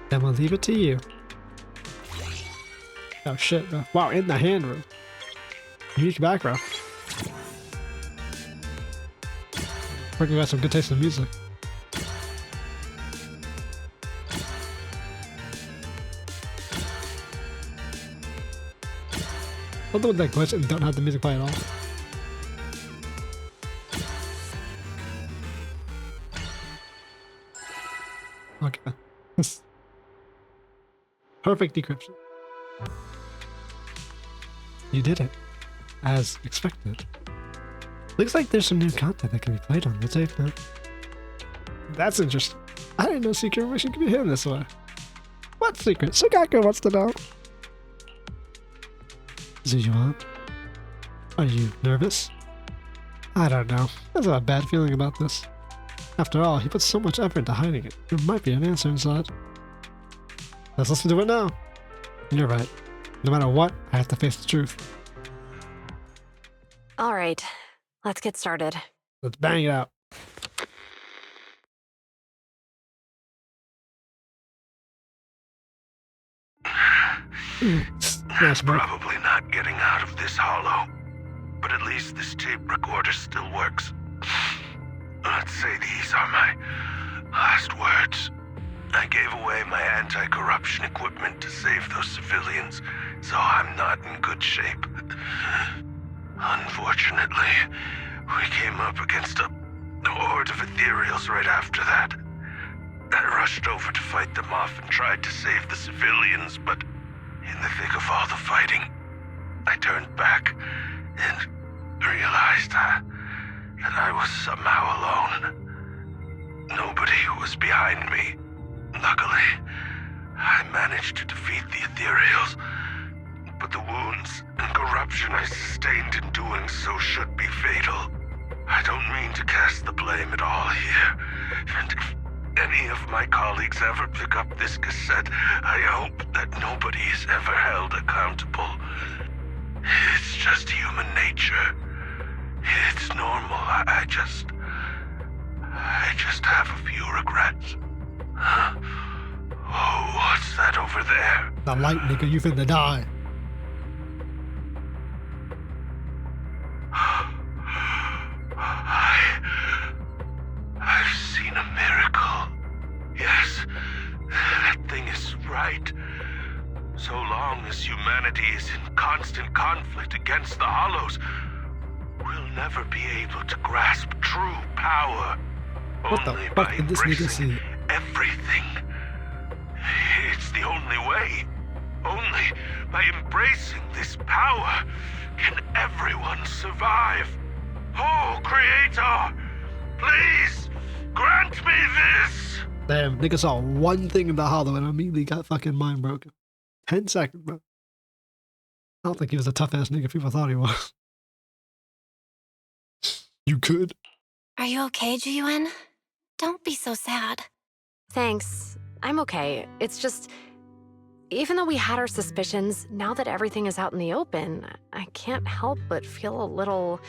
Speaker 1: Then we'll leave it to you. Oh shit, bro. Wow, in the hand room. Unique background. Freaking got some good taste in music. I'll do that glitch and don't have the music play at all. Okay. Perfect decryption. You did it. As expected. Looks like there's some new content that can be played on the tape now. That's interesting. I didn't know secret information could be hidden this way. What secret? Shigaka wants to know. Ziyuan? Are you nervous? I don't know. I have a bad feeling about this. After all, he put so much effort into hiding it. There might be an answer inside. Let's listen to it now. You're right. No matter what, I have to face the truth.
Speaker 18: All right, let's get started.
Speaker 1: Let's bang it out.
Speaker 7: Probably not getting out of this hollow, but at least this tape recorder still works. Let's say these are my last words. I gave away my anti-corruption equipment to save those civilians, so I'm not in good shape. Unfortunately, we came up against a horde of ethereals right after that. I rushed over to fight them off and tried to save the civilians, but in the thick of all the fighting, I turned back and realized that I was somehow alone. Nobody was behind me. Luckily, I managed to defeat the ethereals, but the wounds and corruption I sustained in doing so should be fatal. I don't mean to cast the blame at all here, and if any of my colleagues ever pick up this cassette, I hope that nobody is ever held accountable. It's just human nature. It's normal. I just have a few regrets. Oh, what's that over there?
Speaker 1: The light, nigga, you finna die.
Speaker 7: I've seen a miracle. Yes, that thing is right. So long as humanity is in constant conflict against the Hollows, we'll never be able to grasp true power.
Speaker 1: What the fuck did this nigga see?
Speaker 19: everything. It's the only way. Only by embracing this power can everyone survive. Oh, Creator, please grant me this!
Speaker 1: Damn, nigga saw one thing in the hollow and immediately got fucking mind broken. 10 seconds, bro. I don't think he was a tough ass nigga people thought he was. You could.
Speaker 3: Are you okay, Jiyuan? Don't be so sad.
Speaker 18: Thanks. I'm okay. It's just, even though we had our suspicions, now that everything is out in the open, I can't help but feel a little...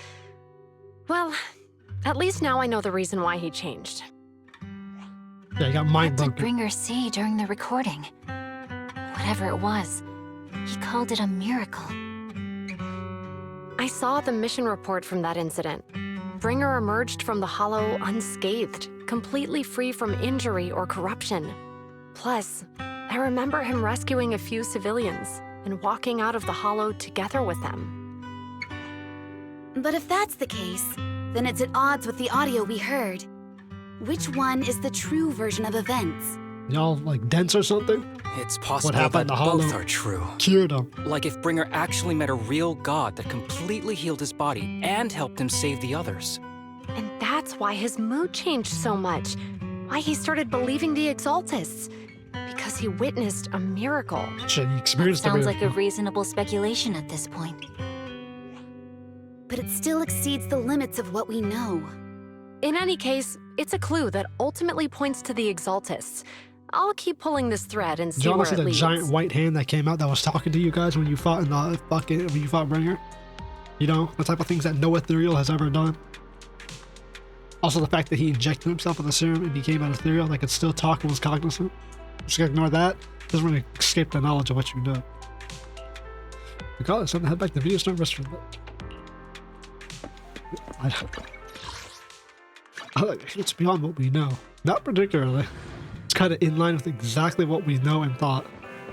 Speaker 18: Well, at least now I know the reason why he changed.
Speaker 1: Yeah, he got mind broken.
Speaker 20: What did Bringer see during the recording? Whatever it was, he called it a miracle.
Speaker 18: I saw the mission report from that incident. Bringer emerged from the hollow unscathed, completely free from injury or corruption. Plus, I remember him rescuing a few civilians and walking out of the hollow together with them.
Speaker 21: But if that's the case, then it's at odds with the audio we heard. Which one is the true version of events?
Speaker 1: Y'all like dense or something?
Speaker 22: It's possible
Speaker 1: What happened
Speaker 22: that
Speaker 1: in the hollow?
Speaker 22: both are true.
Speaker 1: Cured him.
Speaker 22: Like if Bringer actually met a real god that completely healed his body and helped him save the others.
Speaker 18: And that's why his mood changed so much. Why he started believing the Exaltists. Because he witnessed a miracle.
Speaker 1: Shit, he experienced a
Speaker 20: Sounds
Speaker 1: miracle.
Speaker 20: like a reasonable speculation at this point.
Speaker 21: But it still exceeds the limits of what we know.
Speaker 18: In any case, it's a clue that ultimately points to the Exaltists. I'll keep pulling this thread and see
Speaker 1: Did y'all
Speaker 18: where
Speaker 1: see
Speaker 18: it
Speaker 1: the
Speaker 18: leads.
Speaker 1: giant white hand that came out that was talking to you guys when you fought in the fucking when you fought Bringer? You know, the type of things that no ethereal has ever done. Also, the fact that he injected himself with a serum and became an ethereal that could still talk and was cognizant. Just gonna ignore that. Doesn't really escape the knowledge of what you know. Regardless, I'm gonna head back to video store rest for that. It's beyond what we know. Not particularly. It's kind of in line with exactly what we know and thought.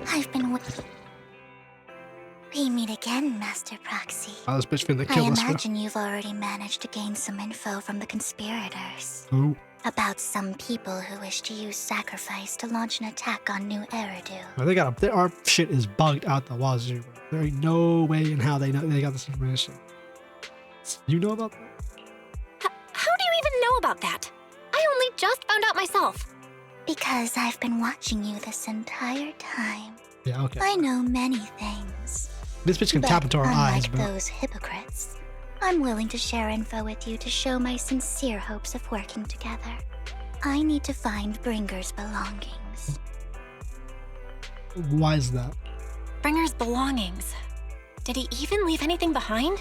Speaker 10: I've been waiting. We meet again, Master Proxy.
Speaker 1: Oh, this bitch finna
Speaker 10: I
Speaker 1: kill us.
Speaker 10: imagine you've already managed to gain some info from the conspirators.
Speaker 1: Who?
Speaker 10: About some people who wish to use sacrifice to launch an attack on New Eridu.
Speaker 1: Our shit is bugged out the wazoo. There ain't no way in how they know they got this information. You know about that?
Speaker 3: How do you even know about that? I only just found out myself.
Speaker 10: Because I've been watching you this entire time.
Speaker 1: Yeah, okay.
Speaker 10: I know many things.
Speaker 1: This bitch can tap into our eyes,
Speaker 10: unlike
Speaker 1: bro.
Speaker 10: those hypocrites, I'm willing to share info with you to show my sincere hopes of working together. I need to find Bringer's belongings.
Speaker 1: Why is that?
Speaker 3: Bringer's belongings. Did he even leave anything behind?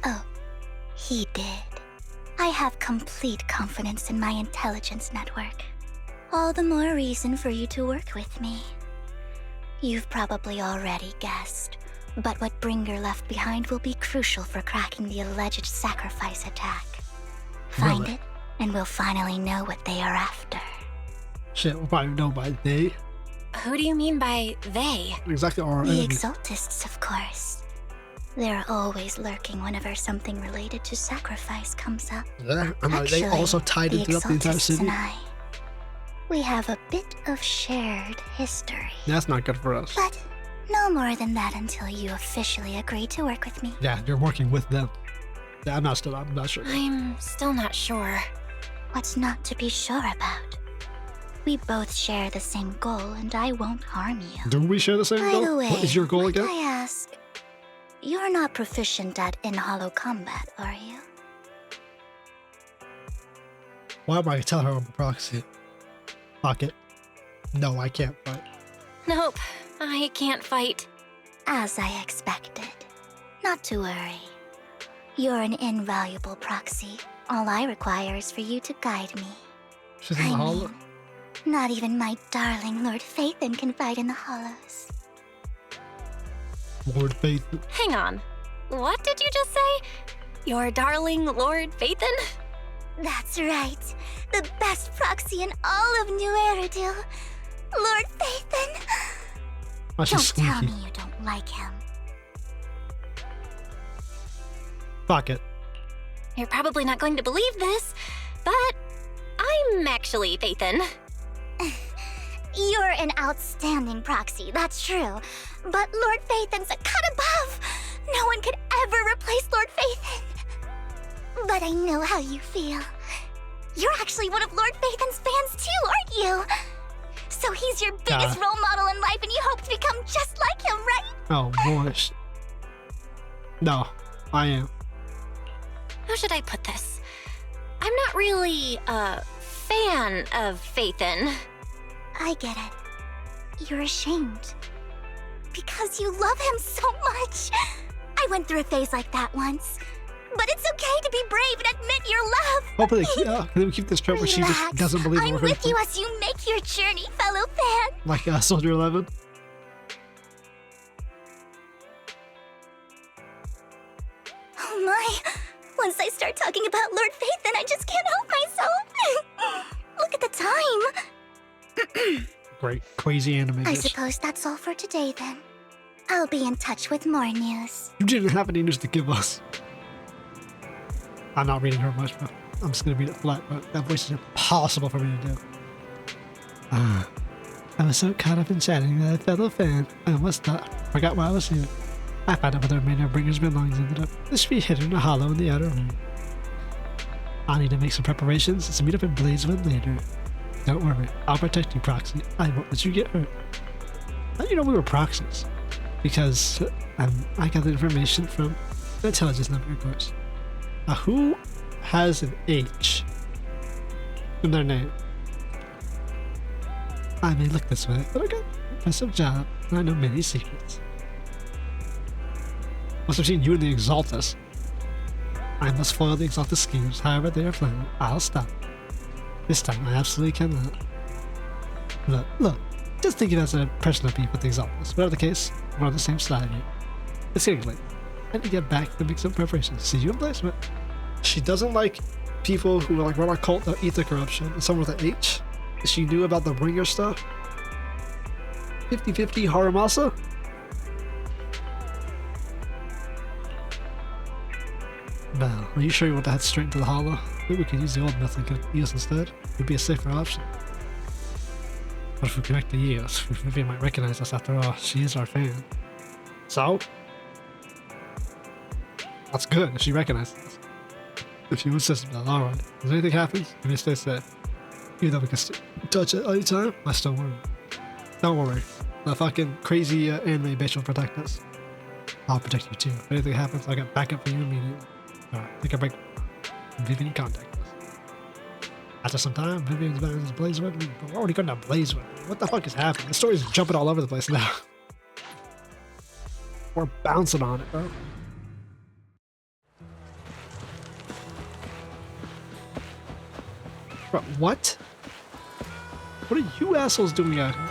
Speaker 10: Oh, he did. I have complete confidence in my intelligence network. All the more reason for you to work with me. You've probably already guessed, but what Bringer left behind will be crucial for cracking the alleged sacrifice attack. Find
Speaker 1: Really?
Speaker 10: it, and we'll finally know what they are after.
Speaker 1: Shit, we'll probably know by they.
Speaker 3: Who do you mean by they?
Speaker 1: Exactly our
Speaker 10: The
Speaker 1: enemy.
Speaker 10: Exaltists, of course. They're always lurking whenever something related to sacrifice comes up.
Speaker 1: Yeah, and are they
Speaker 10: Actually,
Speaker 1: also tied
Speaker 10: the
Speaker 1: into up the entire
Speaker 10: Exaltists
Speaker 1: city?
Speaker 10: and I, we have a bit of shared history.
Speaker 1: That's not good for us.
Speaker 10: But no more than that until you officially agree to work with me.
Speaker 1: Yeah, you're working with them. Yeah, I'm not sure.
Speaker 3: I'm still not sure.
Speaker 10: What's not to be sure about? We both share the same goal, and I won't harm you.
Speaker 1: Do we share the same
Speaker 10: By
Speaker 1: goal?
Speaker 10: the way,
Speaker 1: What is your goal again?
Speaker 10: I ask, you're not proficient at in-hollow combat, are you?
Speaker 1: Why am I tell her I'm a proxy? Fuck it. No, I can't fight.
Speaker 3: Nope, I can't fight.
Speaker 10: As I expected. Not to worry. You're an invaluable proxy. All I require is for you to guide me.
Speaker 1: She's in the hollow.
Speaker 10: Not even my darling Lord Phaethon can fight in the hollows.
Speaker 1: Lord Phaethon.
Speaker 3: Hang on. What did you just say? Your darling Lord Phaethon?
Speaker 10: That's right. The best proxy in all of New Eridu. Lord Phaethon.
Speaker 1: Oh, she's
Speaker 10: Don't tell me
Speaker 1: sneaky.
Speaker 10: you don't like him.
Speaker 1: Fuck it.
Speaker 3: You're probably not going to believe this, but I'm actually Phaethon.
Speaker 10: You're an outstanding proxy, that's true. But Lord Phaethon's a cut above. No one could ever replace Lord Phaethon. But I know how you feel. You're actually one of Lord Phaethon's fans too, aren't you? So he's your biggest role model in life and you hope to become just like him, right?
Speaker 1: Oh, boy. No, I am.
Speaker 3: How should I put this? I'm not really a fan of Phaethon.
Speaker 10: I get it. You're ashamed. Because you love him so much. I went through a phase like that once. But it's okay to be brave and admit your love.
Speaker 1: Hopefully, they keep this trip where she just doesn't believe in
Speaker 10: I'm with you as you make your journey, fellow fan.
Speaker 1: Like Soldier 11.
Speaker 10: Oh my. Once I start talking about Lord Phaethon, I just can't help myself. Look at the time.
Speaker 1: Great, crazy anime.
Speaker 10: I
Speaker 1: bitch.
Speaker 10: suppose that's all for today then. I'll be in touch with more news.
Speaker 1: You didn't have any news to give us. I'm not reading her much, but I'm just gonna read it flat, but that voice is impossible for me to do. I was so caught up in chatting with a fellow fan, I almost forgot why I was here. I found out where the remainder of Bringer's belongings ended up. This should be hidden in a hollow in the outer room. I need to make some preparations. Let's meet up in Blazewood later. Don't worry, I'll protect you, Proxy. I won't let you get hurt. How do you know we were proxies? Because I got the information from the intelligence number, of course. Who has an H in their name? I may look this way, but I got an impressive job, and I know many secrets. Must have seen you in the Exaltus. I must foil the Exaltus schemes, however they are planned. I'll stop. This time I absolutely cannot. Look, just think of it as a personal beef with the Exaltus. Whatever the case, we're on the same side here. It's getting late. I need to get back to make some preparations. See you in Blazewood. She doesn't like people who like run a cult that eat the corruption. And someone with an H. She knew about the Bringer stuff. 50-50 Haramasa? Val, are you sure you want to head straight into the hollow? Maybe we could use the old method and use instead. It would be a safer option. What if we connect the years? Maybe might recognize us after all. She is our fan. So? That's good if she recognizes us. If you insist on that, alright. If anything happens, you may stay safe. Even though we can touch it any time, I still worry. Don't worry. The fucking crazy anime bitch will protect us. I'll protect you too. If anything happens, I'll get backup for you immediately. Alright, take a break. Vivian, contact us. After some time, Vivian's back in Blazewood. We're already going to Blazewood. What the fuck is happening? The story's jumping all over the place now. We're bouncing on it, bro. Bro, what? What are you assholes doing out here?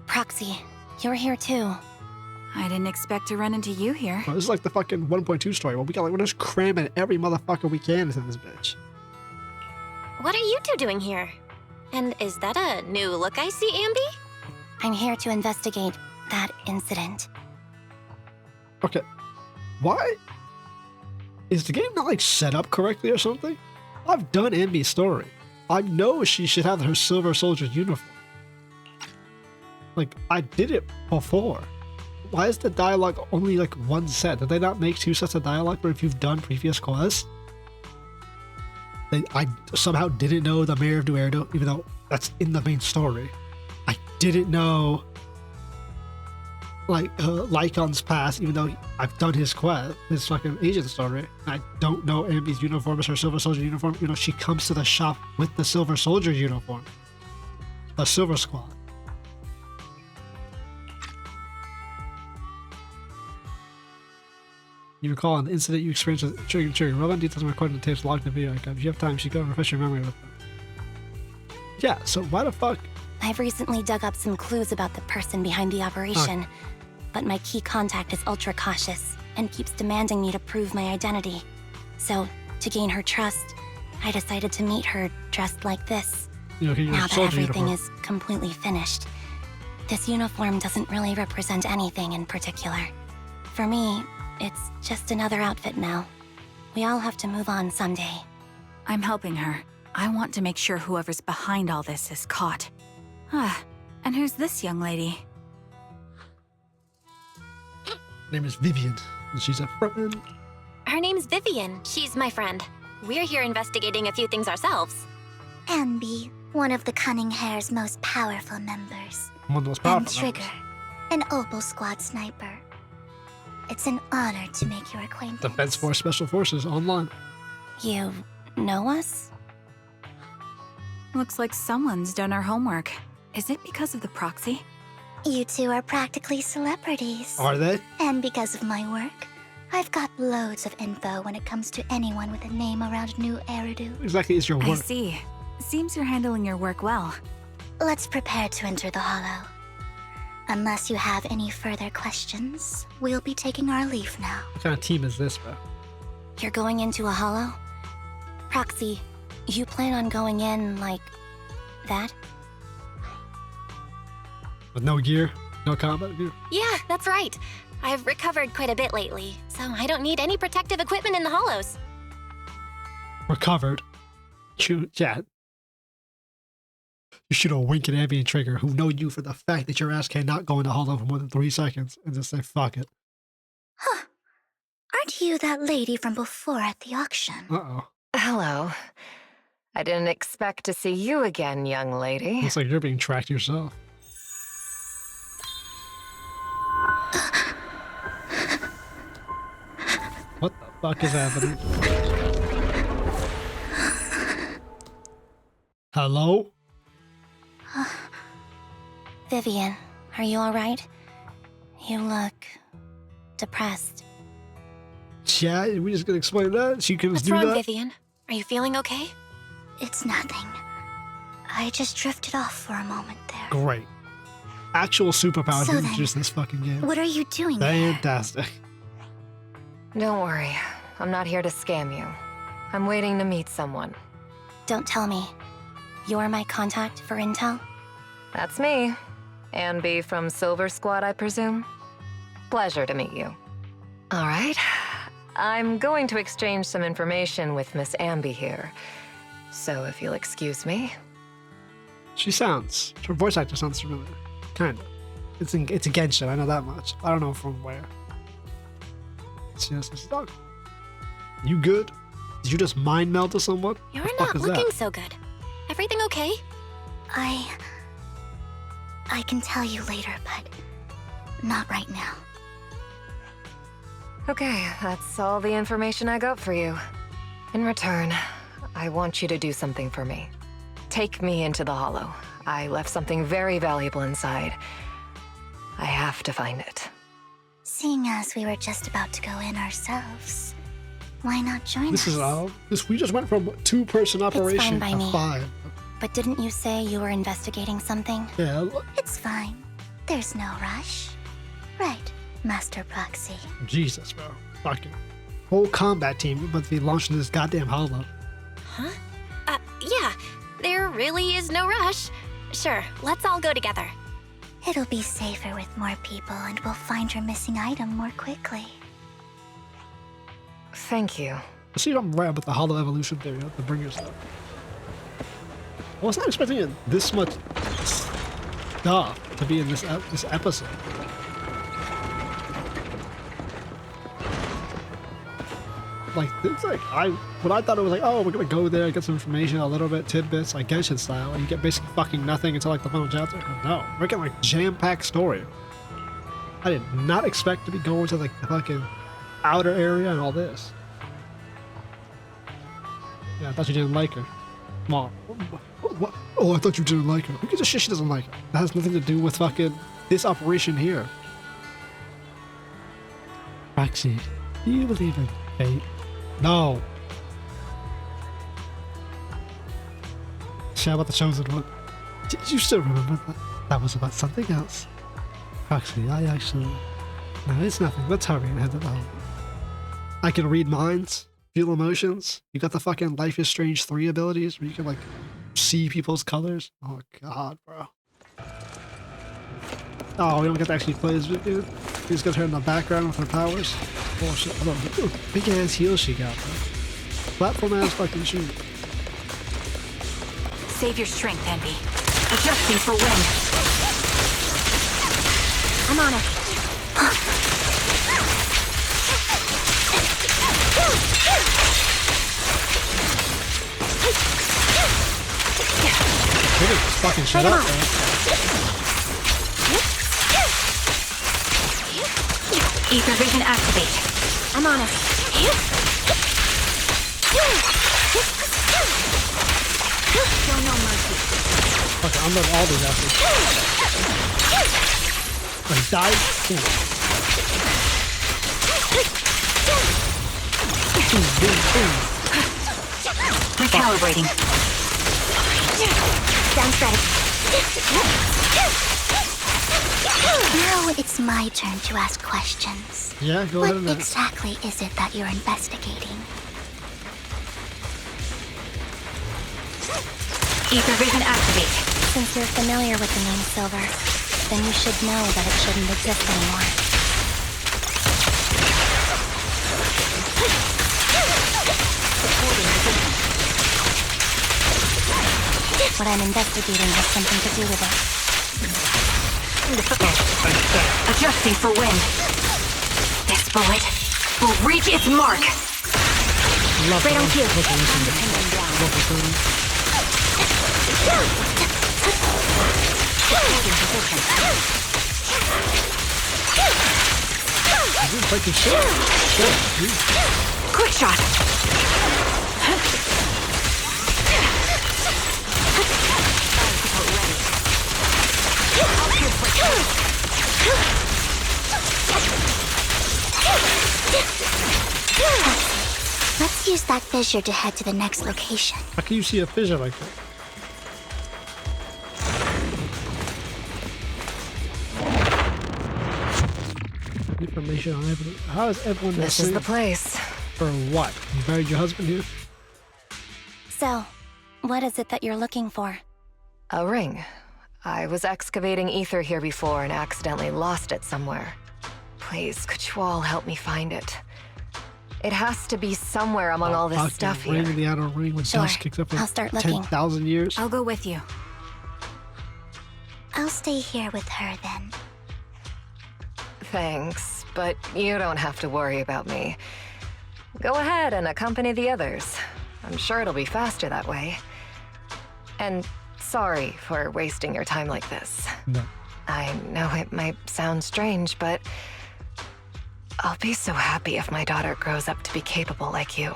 Speaker 21: Proxy, you're here too. I didn't expect to run into you here.
Speaker 1: Bro, this is like the fucking 1.2 story. Well, we're just cramming every motherfucker we can into this bitch.
Speaker 3: What are you two doing here? And is that a new look I see, Ambi?
Speaker 10: I'm here to investigate that incident.
Speaker 1: Okay. Why? Is the game not like set up correctly or something? I've done Ambi's story. I know she should have her Silver Soldier uniform. Like, I did it before. Why is the dialogue only like one set? Did they not make 2 sets of dialogue for if you've done previous quests? I somehow didn't know the Mayor of Eridu, even though that's in the main story. I didn't know like Lycon's past, even though I've done his quest, his fucking agent story. I don't know Ambi's uniform is her Silver Soldier uniform. You know, she comes to the shop with the Silver Soldier uniform. The Silver Squad. You recall an incident you experienced with triggering relevant details and recording the tapes logged in the video archive. If you have time, you should go and refresh your memory with them. Yeah, so why the fuck?
Speaker 10: I've recently dug up some clues about the person behind the operation, but my key contact is ultra cautious and keeps demanding me to prove my identity. So, to gain her trust, I decided to meet her dressed like this.
Speaker 1: Now that
Speaker 10: everything is completely finished, this uniform doesn't really represent anything in particular. For me, it's just another outfit now. We all have to move on someday.
Speaker 21: I'm helping her. I want to make sure whoever's behind all this is caught. And who's this young lady?
Speaker 1: Her name is Vivian, and she's a friend.
Speaker 3: Her name's Vivian. She's my friend. We're here investigating a few things ourselves.
Speaker 10: Ambi, one of the Cunning Hair's most powerful members.
Speaker 1: One of the most
Speaker 10: And
Speaker 1: powerful
Speaker 10: Trigger, an Opal Squad sniper. It's an honor to make your acquaintance.
Speaker 1: Defense Force Special Forces online.
Speaker 21: You know us? Looks like someone's done our homework. Is it because of the proxy?
Speaker 10: You two are practically celebrities.
Speaker 1: Are they?
Speaker 10: And because of my work, I've got loads of info when it comes to anyone with a name around New Eridu.
Speaker 1: Exactly, it's your work.
Speaker 21: I see. Seems you're handling your work well.
Speaker 10: Let's prepare to enter the Hollow. Unless you have any further questions, we'll be taking our leave now.
Speaker 1: What kind of team is this, bro?
Speaker 3: You're going into a hollow? Proxy, you plan on going in like that?
Speaker 1: With no gear? No combat gear?
Speaker 3: Yeah, that's right. I've recovered quite a bit lately, so I don't need any protective equipment in the hollows.
Speaker 1: Recovered? Yeah. You should have winked at Ambi and Trigger, who know you for the fact that your ass cannot go in the hollow for more than 3 seconds, and just say, fuck it.
Speaker 10: Huh. Aren't you that lady from before at the auction?
Speaker 1: Uh-oh.
Speaker 4: Hello. I didn't expect to see you again, young lady.
Speaker 1: Looks like you're being tracked yourself. What the fuck is happening? Hello?
Speaker 3: Vivian, are you alright? You look depressed.
Speaker 1: Yeah, we just gonna explain that? She can
Speaker 3: What's
Speaker 1: do
Speaker 3: wrong,
Speaker 1: that?
Speaker 3: Vivian? Are you feeling okay?
Speaker 10: It's nothing. I just drifted off for a moment there.
Speaker 1: Great. Actual superpowers
Speaker 10: So
Speaker 1: introduced in this fucking game.
Speaker 10: What are you doing here?
Speaker 1: Fantastic.
Speaker 4: Don't worry. I'm not here to scam you. I'm waiting to meet someone.
Speaker 3: Don't tell me. You're my contact for intel?
Speaker 4: That's me. Ambi from Silver Squad, I presume? Pleasure to meet you. All right. I'm going to exchange some information with Miss Ambi here. So if you'll excuse me.
Speaker 1: Her voice actor sounds familiar. Kind of. It's a Genshin, I know that much. I don't know from where. It's just this dog. You good? Did you just mind meld to someone?
Speaker 3: You're not looking so good. Everything okay?
Speaker 10: I can tell you later, but not right now.
Speaker 4: Okay, that's all the information I got for you. In return, I want you to do something for me. Take me into the Hollow. I left something very valuable inside. I have to find it.
Speaker 10: Seeing as we were just about to go in ourselves, why not join
Speaker 1: This
Speaker 10: us?
Speaker 1: is we just went from 2-person operation
Speaker 3: by
Speaker 1: to
Speaker 3: me.
Speaker 1: 5.
Speaker 3: But didn't you say you were investigating something?
Speaker 1: Yeah.
Speaker 10: It's fine. There's no rush. Right, Master Proxy.
Speaker 1: Jesus, bro. Fucking whole combat team but be launched in this goddamn hollow.
Speaker 3: Huh? Yeah. There really is no rush. Sure, let's all go together.
Speaker 10: It'll be safer with more people, and we'll find your missing item more quickly.
Speaker 4: Thank you.
Speaker 1: I see I'm right with the hollow evolution theory to bring your stuff. I was not expecting it this much stuff to be in this episode. Like, it's like, what I thought it was like, oh, we're gonna go there, get some information, a little bit, tidbits, like Genshin style, and you get basically fucking nothing until like the final chapter. No, we're getting like jam-packed story. I did not expect to be going to like the fucking outer area and all this. Yeah, I thought you didn't like her. Mom. What? Oh, I thought you didn't like her. Who gives a shit she doesn't like her? That has nothing to do with fucking this operation here. Roxy, do you believe in fate? No. Share about the chosen one. Did you still remember that? That was about something else. Roxy, I actually... No, it's nothing. Let's hurry and head to the home. I can read minds, feel emotions. You got the fucking Life is Strange 3 abilities where you can like see people's colors. Oh god, bro. Oh, we don't get to actually play this video. We just got her in the background with her powers. Bullshit. Oh, big ass heels she got, bro. Platform ass fucking shoot.
Speaker 21: Save your strength, Ambi.
Speaker 20: Adjusting for wind.
Speaker 3: I'm on it.
Speaker 1: Really just fucking shut up, man.
Speaker 20: Ether vision activate.
Speaker 3: I'm on it.
Speaker 20: Show no mercy.
Speaker 1: Okay, I'm on all these assets. Oh, he died?
Speaker 20: Recalibrating.
Speaker 3: Sounds ready.
Speaker 10: Now it's my turn to ask questions.
Speaker 1: Yeah, go ahead.
Speaker 10: What exactly is it that you're investigating?
Speaker 20: Ether vision activate.
Speaker 3: Since you're familiar with the name Silver, then you should know that it shouldn't exist anymore. What I'm investigating has something to do with it.
Speaker 20: Adjusting for wind. This bullet will reach its mark.
Speaker 3: Right on cue.
Speaker 20: Quick shot.
Speaker 10: Let's use that fissure to head to the next location.
Speaker 1: How can you see a fissure like that? Information on everyone. How is everyone
Speaker 4: This is the place.
Speaker 1: For what? You buried your husband here?
Speaker 3: So, what is it that you're looking for?
Speaker 4: A ring. I was excavating ether here before and accidentally lost it somewhere. Please, could you all help me find it? It has to be somewhere among all this stuff here.
Speaker 1: Ring, the outer ring with dust kicks up for
Speaker 3: I'll start looking.
Speaker 1: 10,000 years.
Speaker 21: I'll go with you.
Speaker 10: I'll stay here with her then.
Speaker 4: Thanks, but you don't have to worry about me. Go ahead and accompany the others. I'm sure it'll be faster that way. And sorry for wasting your time like this.
Speaker 1: No.
Speaker 4: I know it might sound strange, but I'll be so happy if my daughter grows up to be capable like you.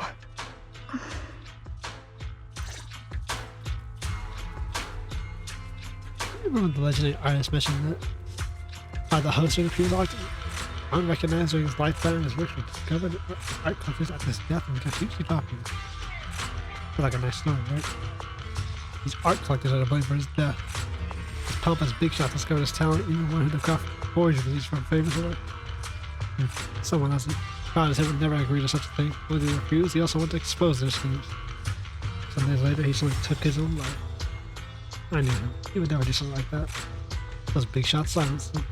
Speaker 1: Remember the legendary artist mentioned that by the host of the Epilogue, unrecognized during his lifetime, his works were discovered art collectors after his death and got hugely popular. Feel like a nice story, right? These art collectors had a blame for his death. His pompous big shot discovered his talent, even one who took off forged released from famous work. Someone else proud as him would never agree to such a thing. When he refused, he also wanted to expose their schemes. Some days later, he suddenly took his own life. I knew him. He would never do something like that. Those big shots silenced him.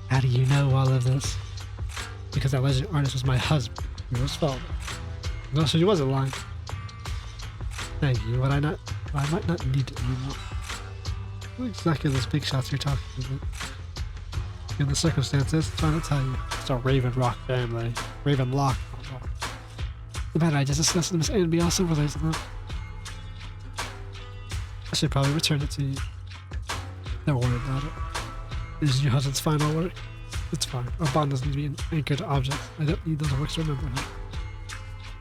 Speaker 1: How do you know all of this? Because that legendary artist was my husband. It was father. No, so he wasn't lying. Thank you. What I might not need to anymore. What exactly are those big shots you're talking about? In the circumstances, I'm trying to tell you. It's a Raven Rock family. Raven Lock. The matter I just discussed with Miss A&B also relates to them. I should probably return it to you. Don't worry about it. This is your husband's final work. It's fine. Our bond doesn't need to be anchored to objects. I don't need those works to remember him.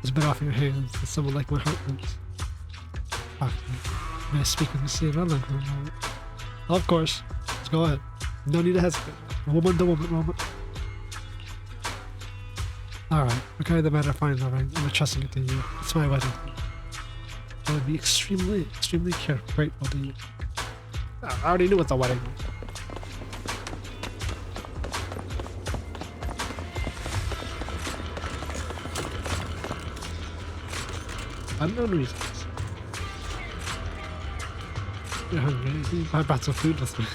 Speaker 1: It's better off in your hands than someone like my heart wants. May I speak with Miss A&B for a moment? Of course. Let's go ahead. No need to hesitate. Woman to woman moment. Alright, okay, the matter fine, alright. I'm entrusting it to you. It's my wedding. I would be extremely, extremely grateful to you. I already knew it's a wedding. Unknown reasons. You're hungry. I brought some food with me.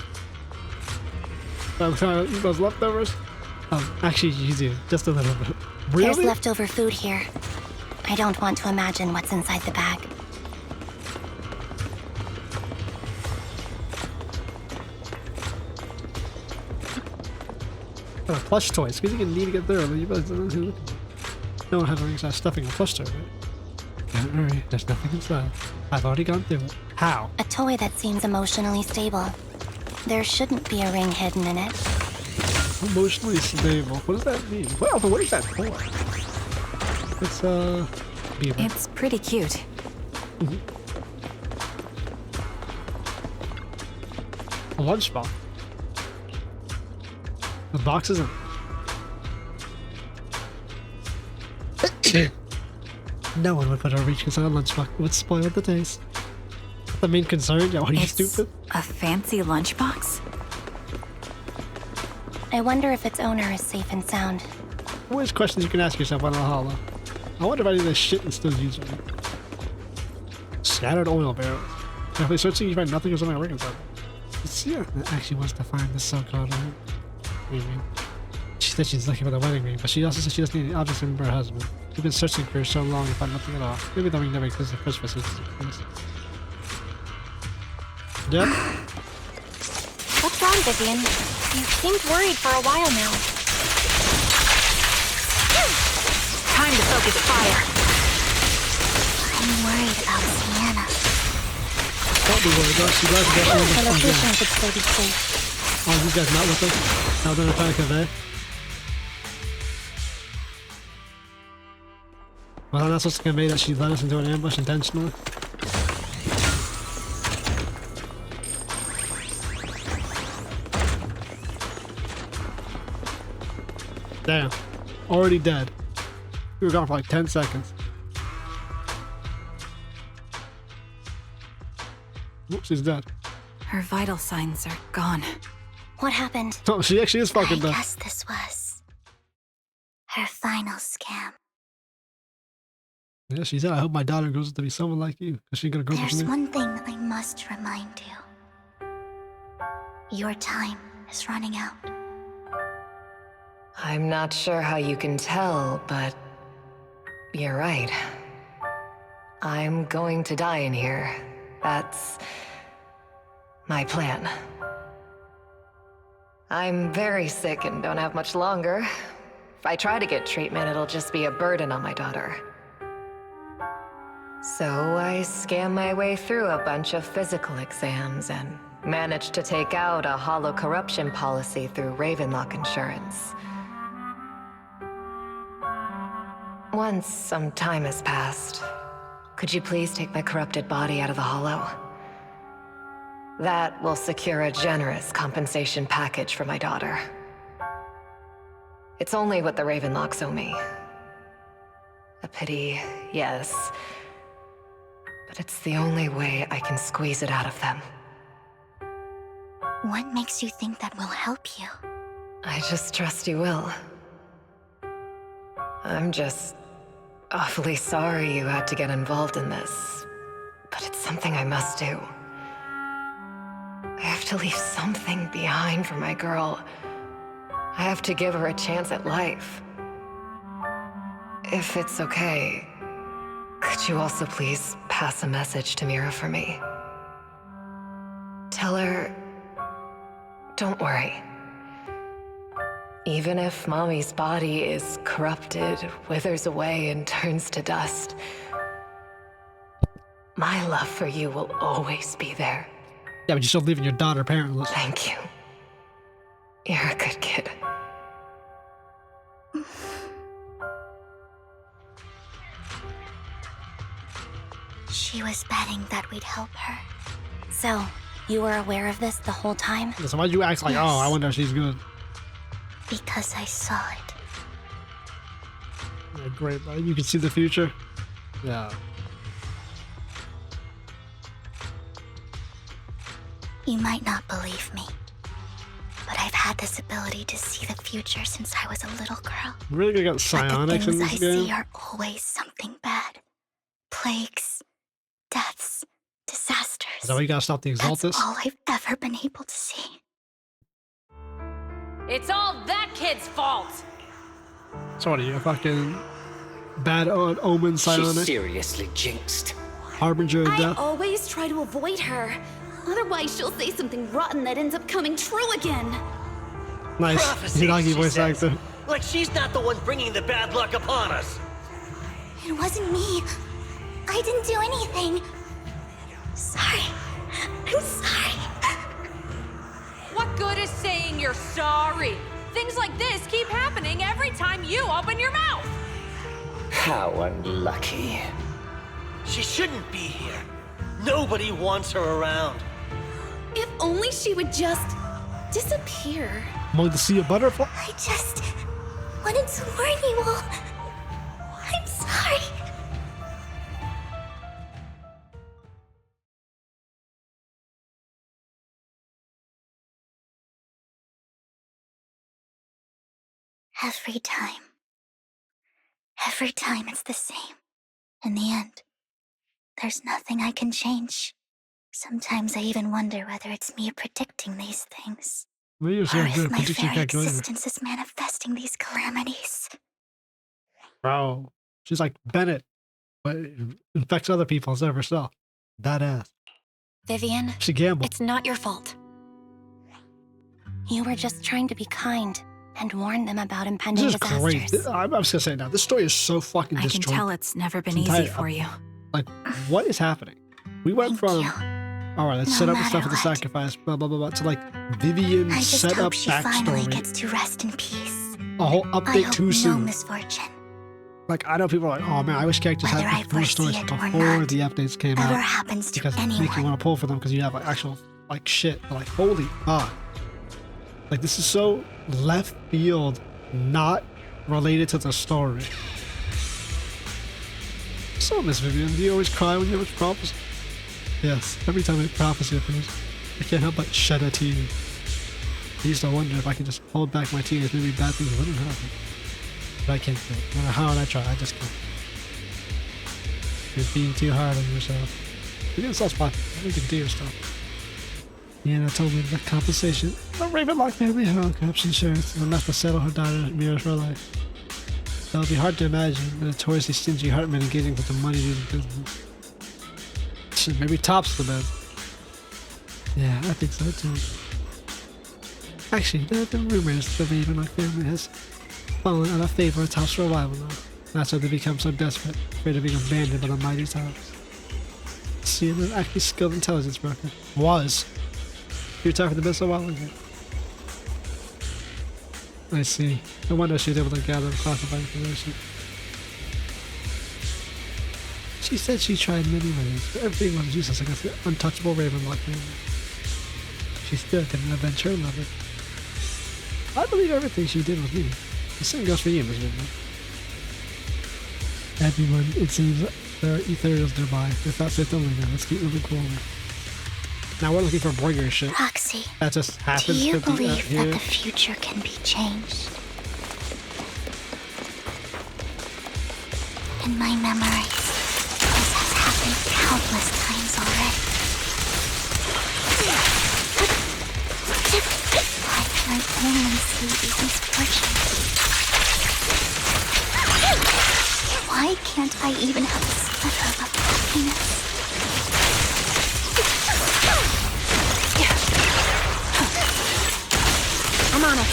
Speaker 1: I'm trying to eat those leftovers. Actually, you do. Just a little bit. Really?
Speaker 3: There's leftover food here. I don't want to imagine what's inside the bag.
Speaker 1: Got a plush toys, because you can need to get there. You guys don't know. No one has a ringside stuffing a plush toy, right? Don't worry, there's nothing inside. I've already gone through it. How?
Speaker 3: A toy that seems emotionally stable. There shouldn't be a ring hidden in it.
Speaker 1: Emotionally stable. What does that mean? Well, what is that toy? It's beaver.
Speaker 21: It's pretty cute.
Speaker 1: A lunchbox. The box isn't. No one would put a reach inside a lunchbox. It would spoil the taste. The main concern? Yeah, are you stupid?
Speaker 21: A fancy lunchbox?
Speaker 3: I wonder if its owner is safe and sound.
Speaker 1: Always questions you can ask yourself on a hollow. I wonder if any of this shit is still using it. Scattered oil barrels. If they searching, you find nothing or something written inside. Yeah, that actually wants to find this so-called ring. What do you mean? She said she's looking for the wedding ring, but she also said she doesn't need any objects from her husband. We've been searching for so long and found nothing at all. Maybe the ring never existed in the first place. Yep.
Speaker 3: What's wrong, Vivian? You seemed worried for a while now.
Speaker 21: Time to focus fire.
Speaker 10: I'm worried about Sienna.
Speaker 1: Don't be worried about she does get all
Speaker 3: The
Speaker 1: this
Speaker 3: location should still be safe.
Speaker 1: Oh, these guys not with us? Now they're attacking there. Well, I'm not supposed to convey that she led us into an ambush intentionally. Damn. Already dead. We were gone for like 10 seconds. Oops, she's dead.
Speaker 21: Her vital signs are gone.
Speaker 3: What happened?
Speaker 1: Oh, she actually is fucking dead.
Speaker 10: I guess this was her final scam.
Speaker 1: Yeah, she said, I hope my daughter grows up to be someone like you. Because she's gonna grow up
Speaker 10: There's
Speaker 1: to me.
Speaker 10: one thing I must remind you. Your time is running out.
Speaker 4: I'm not sure how you can tell, but you're right. I'm going to die in here. That's my plan. I'm very sick and don't have much longer. If I try to get treatment, it'll just be a burden on my daughter. So I scam my way through a bunch of physical exams and managed to take out a hollow corruption policy through Ravenlock Insurance. Once some time has passed, could you please take my corrupted body out of the hollow? That will secure a generous compensation package for my daughter. It's only what the Ravenlocks owe me. A pity, yes. But it's the only way I can squeeze it out of them.
Speaker 10: What makes you think that will help you?
Speaker 4: I just trust you will. I'm just awfully sorry you had to get involved in this, but it's something I must do. I have to leave something behind for my girl. I have to give her a chance at life. If it's okay, could you also please pass a message to Mira for me? Tell her, don't worry. Even if Mommy's body is corrupted, withers away, and turns to dust, my love for you will always be there.
Speaker 1: Yeah, but you're still leaving your daughter parentless.
Speaker 4: Thank you. You're a good kid.
Speaker 10: She was betting that we'd help her.
Speaker 3: So, you were aware of this the whole time?
Speaker 1: So why'd you act like,
Speaker 10: Yes.
Speaker 1: oh, I wonder if she's good?
Speaker 10: Because I saw it.
Speaker 1: Yeah, great, right? You can see the future? Yeah.
Speaker 10: You might not believe me, but I've had this ability to see the future since I was a little girl.
Speaker 1: Really gonna get psionics in
Speaker 10: Things
Speaker 1: this
Speaker 10: I
Speaker 1: game?
Speaker 10: see are always something bad. Plagues, deaths, disasters.
Speaker 1: Is that why you gotta stop the Exaltus?
Speaker 10: That's all I've ever been able to see.
Speaker 18: It's all that kid's fault!
Speaker 1: So what are you, a fucking bad omen
Speaker 12: She's
Speaker 1: psionic?
Speaker 12: seriously jinxed.
Speaker 1: Harbinger of
Speaker 21: I
Speaker 1: death?
Speaker 21: always try to avoid her. Otherwise, she'll say something rotten that ends up coming true again.
Speaker 1: Nice.
Speaker 16: Prophecy,
Speaker 1: Hinagi
Speaker 16: she
Speaker 1: voice
Speaker 16: says.
Speaker 1: actor.
Speaker 16: Like she's not the one bringing the bad luck upon us.
Speaker 10: It wasn't me. I didn't do anything. Sorry. I'm sorry.
Speaker 5: What good is saying you're sorry? Things like this keep happening every time you open your mouth.
Speaker 16: How unlucky. She shouldn't be here. Nobody wants her around.
Speaker 21: If only she would just disappear.
Speaker 1: Among the sea of butterfly.
Speaker 10: I just wanted to warn you all. I'm sorry. Every time it's the same. In the end, there's nothing I can change. Sometimes I even wonder whether it's me predicting these things.
Speaker 1: Maybe you're so
Speaker 10: Or
Speaker 1: good
Speaker 10: if
Speaker 1: at
Speaker 10: my
Speaker 1: predicting
Speaker 10: very
Speaker 1: calculator.
Speaker 10: existence is manifesting these calamities.
Speaker 1: Bro, she's like Bennett, but infects other people instead of herself. Badass.
Speaker 3: Vivian,
Speaker 1: She gambled.
Speaker 3: it's not your fault. You were just trying to be kind and warn them about impending
Speaker 1: This is
Speaker 3: disasters.
Speaker 1: great. I'm just gonna say now, this story is so fucking
Speaker 21: I can
Speaker 1: disjointed.
Speaker 21: tell it's never been
Speaker 1: It's
Speaker 21: easy
Speaker 1: entire-
Speaker 21: for you.
Speaker 1: Like, what is happening? We went from, all right, let's
Speaker 10: No
Speaker 1: set up the
Speaker 10: matter
Speaker 1: stuff for the
Speaker 10: what.
Speaker 1: sacrifice, blah, blah, blah, blah, to like Vivian
Speaker 10: I just
Speaker 1: set
Speaker 10: hope
Speaker 1: up
Speaker 10: she finally
Speaker 1: backstory.
Speaker 10: gets to rest in peace.
Speaker 1: A whole
Speaker 10: I
Speaker 1: update
Speaker 10: hope
Speaker 1: too
Speaker 10: no
Speaker 1: soon.
Speaker 10: misfortune
Speaker 1: Like, I know people are like, oh man, I wish characters
Speaker 10: Whether I
Speaker 1: had full stories
Speaker 10: foresee it or
Speaker 1: before
Speaker 10: not,
Speaker 1: the updates came
Speaker 10: ever
Speaker 1: out.
Speaker 10: happens to
Speaker 1: Because it make
Speaker 10: anyone.
Speaker 1: you want to pull for them because you have like actual like shit. But, like, holy fuck. Like, this is so left field, not related to the story. So, Miss Vivian, do you always cry when you have a prophecy? Yes, every time a prophecy appears, I can't help but shed a tear. I used to wonder if I could just hold back my tears, maybe bad things wouldn't happen. But I can't do it. No matter how hard I try, I just can't. You're being too hard on yourself. You're doing soft spot. You can do your stuff. Yana told me the compensation. The Ravenlock family held corruption insurance and left to settle her daughter's mirrors for life. It would be hard to imagine a notoriously stingy Hartman engaging with the money to the business. Shit, maybe Top's the best. Yeah, I think so too. Actually, there have been rumors that the Ravenlock family has fallen out of favor with Top's revival now. That's why they become so desperate, afraid of being abandoned by the mighty Tops. See, an actually skilled intelligence broker. Was. You retired from the business a while ago. I see. No wonder she was able to gather and classify information. She said she tried many ways, but everything was useless against the untouchable Ravenlock family. She still couldn't avenge her lover. I believe everything she did with me. The same goes for you, Miss Vivian. Everyone, it seems, there are ethereals nearby. Without Phaethon linger, let's keep moving forward. Now we're looking for bringer shit.
Speaker 10: Roxy,
Speaker 1: That just
Speaker 10: do
Speaker 1: happens
Speaker 10: you
Speaker 1: to be out
Speaker 10: believe
Speaker 1: here.
Speaker 10: that the future can be changed? In my memories, this has happened countless times already. Why can I only see these misfortunes? Why can't I even have a sliver of happiness? I'm on it.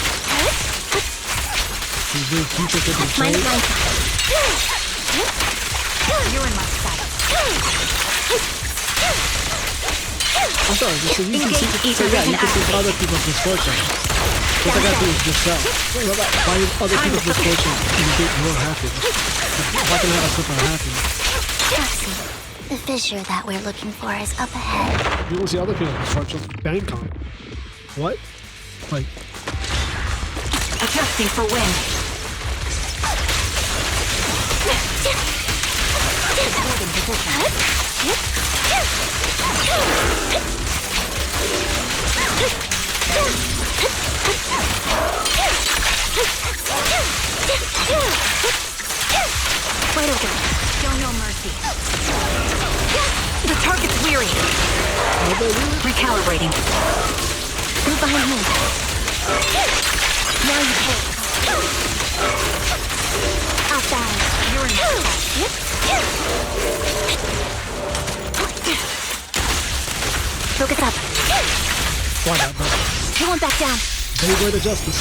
Speaker 1: Is the future could be
Speaker 10: Mine is
Speaker 1: changed?
Speaker 10: You're in my sight.
Speaker 1: I'm sorry, so you can see, so yeah, you can see other people's misfortune. What I gotta do is yourself. Why did other people's misfortune indicate your happiness? Why can I have a slip of happiness?
Speaker 10: Roxy, the fissure that we're looking for is up ahead.
Speaker 1: You will see other people's misfortune. Bangkok. What? Like,
Speaker 21: Adjusting for wind.
Speaker 10: Wait a minute.
Speaker 21: Show no mercy.
Speaker 10: The target's weary.
Speaker 21: Recalibrating.
Speaker 10: Move behind me. Now you can. Outside.
Speaker 21: You're in my sight.
Speaker 10: Focus up.
Speaker 1: why not? But
Speaker 10: You won't back down.
Speaker 1: Way to justice.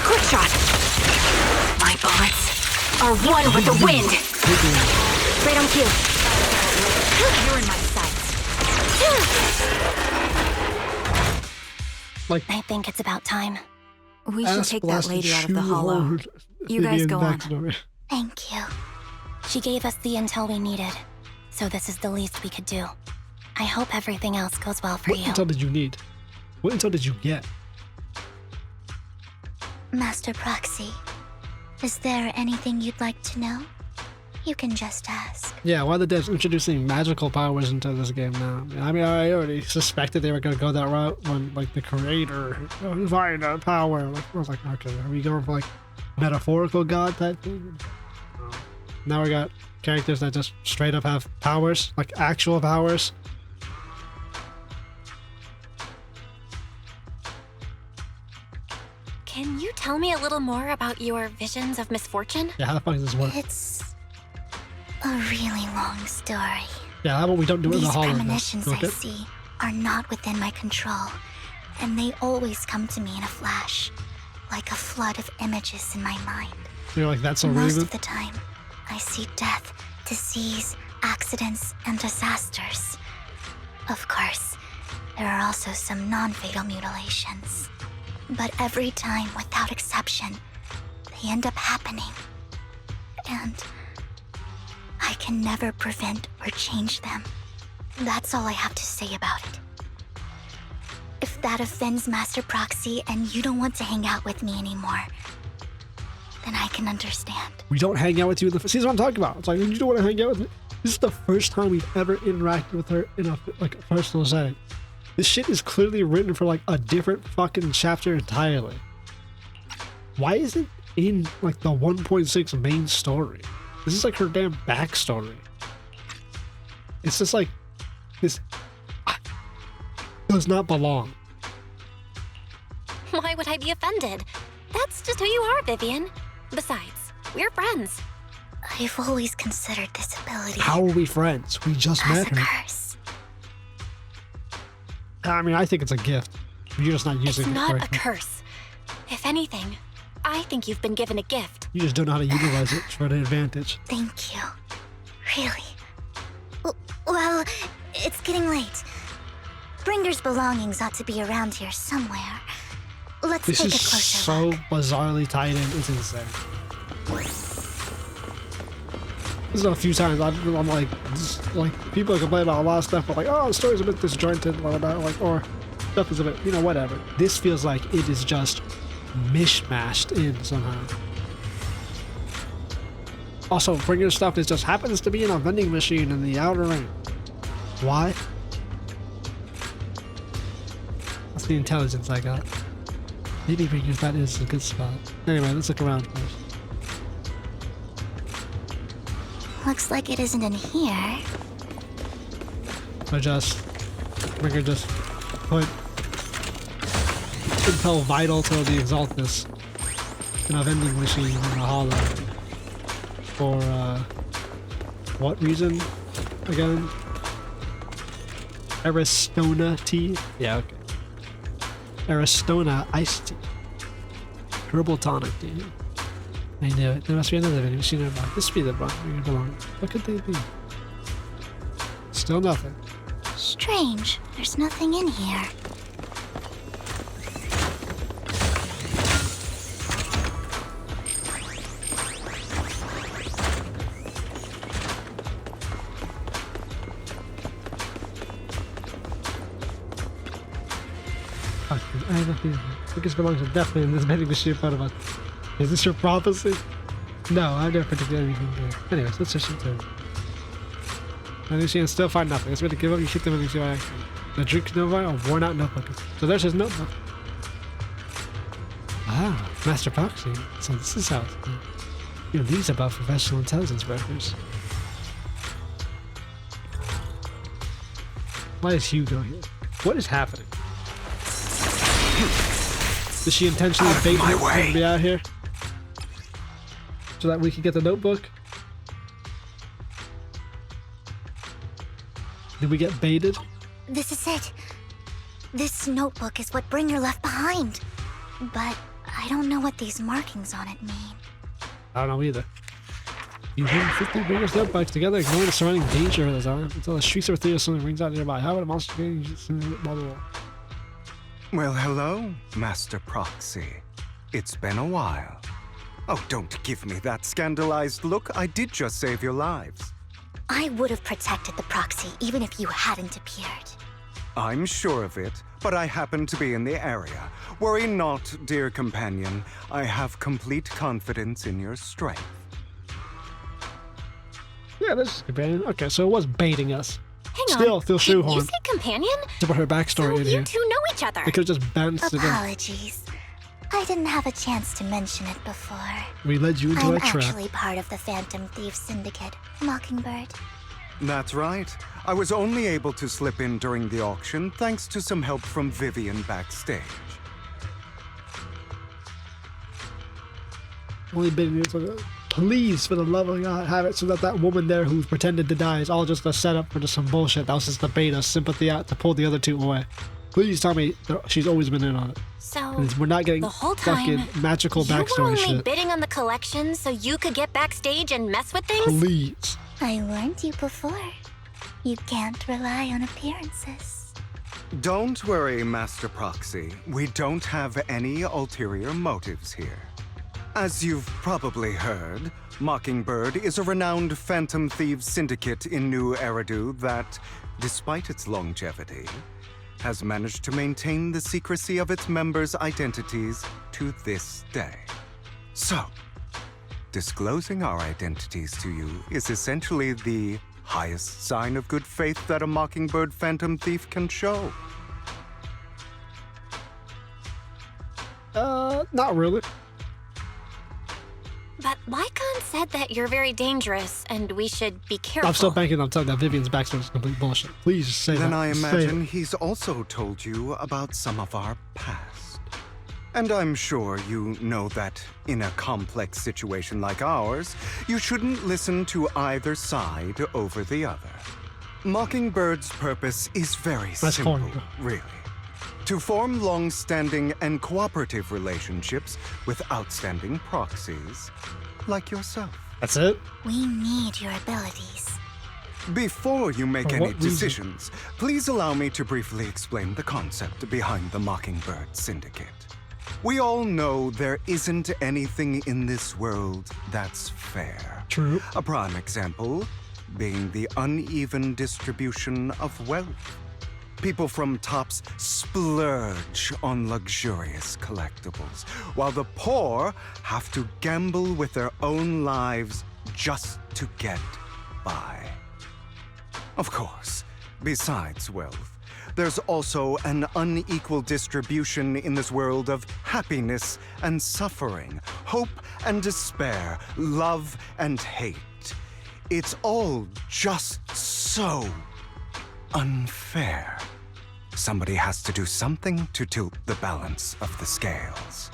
Speaker 21: Quick shot. My bullets are one with the wind. Right on cue. You're in my sights.
Speaker 3: I think it's about time.
Speaker 21: We should take that lady out of the hollow. You guys go on.
Speaker 3: Thank you. She gave us the intel we needed, so this is the least we could do. I hope everything else goes well for you.
Speaker 1: What intel did you need? What intel did you get?
Speaker 10: Master Proxy, is there anything you'd like to know? You can just ask.
Speaker 1: Yeah, why are the devs introducing magical powers into this game now? I mean, I already suspected they were going to go that route when, like, the creator find a power. Like, I was like, okay, are we going for, like, metaphorical god type thing? Now we got characters that just straight up have powers, like actual powers.
Speaker 3: Can you tell me a little more about your visions of misfortune?
Speaker 1: Yeah, how the fuck does this work?
Speaker 10: It's a really long story.
Speaker 1: Yeah, how about we don't do it in the hall?
Speaker 10: These premonitions I see are not within my control, and they always come to me in a flash, like a flood of images in my mind.
Speaker 1: You're like, that's so
Speaker 10: Most of the time, I see death, disease, accidents, and disasters. Of course, there are also some non-fatal mutilations. But every time, without exception, they end up happening. And I can never prevent or change them. That's all I have to say about it. If that offends Master Proxy and you don't want to hang out with me anymore, then I can understand.
Speaker 1: We don't hang out with you in the... See, that's what I'm talking about. It's like, you don't want to hang out with me. This is the first time we've ever interacted with her in a, like, a personal setting. This shit is clearly written for, like, a different fucking chapter entirely. Why is it in, like, the 1.6 main story? This is, like, her damn backstory. It's just, like, this... does not belong.
Speaker 3: Why would I be offended? That's just who you are, Vivian. Besides, we're friends.
Speaker 10: I've always considered this ability.
Speaker 1: How are we friends? We just met her.
Speaker 10: Curse.
Speaker 1: I mean, I think it's a gift. You're just not using it.
Speaker 3: It's not a
Speaker 1: correctly.
Speaker 3: curse. If anything, I think you've been given a gift.
Speaker 1: You just don't know how to utilize it for an advantage.
Speaker 10: Thank you. Really. Well, it's getting late. Bringer's belongings ought to be around here somewhere. Let's
Speaker 1: This
Speaker 10: take a
Speaker 1: is
Speaker 10: closer
Speaker 1: so
Speaker 10: look.
Speaker 1: bizarrely tied in. It's insane. This is a few times I'm like, people complain about a lot of stuff, but like, oh, the story's a bit disjointed, blah, blah, blah, like, or stuff is a bit, you know, whatever. This feels like it is just mishmashed in somehow. Also, Bringer's stuff is just happens to be in a vending machine in the outer ring. Why? That's the intelligence I got. Maybe Bringer's that is a good spot. Anyway, let's look around first.
Speaker 10: Looks like it isn't in here.
Speaker 1: Or just, Bringer just put intel vital to the Exaltus in a vending machine in the hollow. For, what reason again? Aristona tea? Yeah, okay. Aristona iced tea. Herbal tonic tea. I knew it. There must be another vending machine nearby. This would be the one where you belong. What could they be? Still nothing.
Speaker 10: Strange. There's nothing in here.
Speaker 1: I have a feeling. Lucas belongs definitely in this vending machine in front of us. Is this your prophecy? No, I've never predicted anything good. Anyways, let's just shoot them. Vending machine still find nothing. It's ready to give up. You shoot the vending machine by accident. The drink notebook, a worn out notebook. So there's his notebook. Ah, Master Proxy. So this is how it's done. You know, these are about professional intelligence workers. Why is Hugo here? What is happening? Did she intentionally bait him to be out here? So that we could get the notebook? Did we get baited?
Speaker 10: This is it. This notebook is what Bringer left behind. But I don't know what these markings on it mean.
Speaker 1: I don't know either. You bring 50 Bringer's notebooks together, ignoring the surrounding danger of the zone until the shrieks of Theos something rings out nearby. How would a monster change? Blah, blah, blah.
Speaker 2: Well, hello, Master Proxy. It's been a while. Oh, don't give me that scandalized look. I did just save your lives.
Speaker 10: I would have protected the proxy even if you hadn't appeared.
Speaker 2: I'm sure of it, but I happen to be in the area. Worry not, dear companion. I have complete confidence in your strength.
Speaker 1: Yeah, this is companion. Okay, so it was baiting us.
Speaker 3: Hang
Speaker 1: Still,
Speaker 3: on.
Speaker 1: feel
Speaker 3: Did you
Speaker 1: shoehorned.
Speaker 3: say companion?
Speaker 1: To put her backstory
Speaker 3: So
Speaker 1: in
Speaker 3: you
Speaker 1: here.
Speaker 3: two know each other.
Speaker 1: They could have just bounced it in.
Speaker 10: Apologies. I didn't have a chance to mention it before.
Speaker 1: We led you into
Speaker 10: I'm
Speaker 1: a trap.
Speaker 10: actually part of the Phantom Thief Syndicate, Mockingbird.
Speaker 2: That's right. I was only able to slip in during the auction thanks to some help from Vivian backstage.
Speaker 1: Only been please, for the love of God, have it so that that woman there who's pretended to die is all just a setup for just some bullshit. That was just to bait us, sympathy out to pull the other two away. Please tell me she's always been in on it.
Speaker 3: So
Speaker 1: We're not getting
Speaker 3: the whole time,
Speaker 1: fucking magical
Speaker 3: you were
Speaker 1: backstory
Speaker 3: only
Speaker 1: shit.
Speaker 3: bidding on the collection so you could get backstage and mess with things?
Speaker 1: Please.
Speaker 10: I warned you before. You can't rely on appearances.
Speaker 2: Don't worry, Master Proxy. We don't have any ulterior motives here. As you've probably heard, Mockingbird is a renowned Phantom Thieves syndicate in New Eridu that, despite its longevity, has managed to maintain the secrecy of its members' identities to this day. So, disclosing our identities to you is essentially the highest sign of good faith that a Mockingbird Phantom Thief can show.
Speaker 1: Not really.
Speaker 3: But Lycon said that you're very dangerous and we should be careful.
Speaker 1: I'm still banking on telling that Vivian's backstory is complete bullshit. Please just say that.
Speaker 2: Then I
Speaker 1: Just say
Speaker 2: imagine
Speaker 1: it.
Speaker 2: he's also told you about some of our past. And I'm sure you know that in a complex situation like ours, you shouldn't listen to either side over the other. Mockingbird's purpose is very simple, really. To form long-standing and cooperative relationships with outstanding proxies like yourself.
Speaker 1: That's it?
Speaker 10: We need your abilities.
Speaker 2: Before you make
Speaker 1: For
Speaker 2: any
Speaker 1: what reason?
Speaker 2: decisions, please allow me to briefly explain the concept behind the Mockingbird Syndicate. We all know there isn't anything in this world that's fair.
Speaker 1: True.
Speaker 2: A prime example being the uneven distribution of wealth. People from tops splurge on luxurious collectibles, while the poor have to gamble with their own lives just to get by. Of course, besides wealth, there's also an unequal distribution in this world of happiness and suffering, hope and despair, love and hate. It's all just so unfair. Somebody has to do something to tilt the balance of the scales.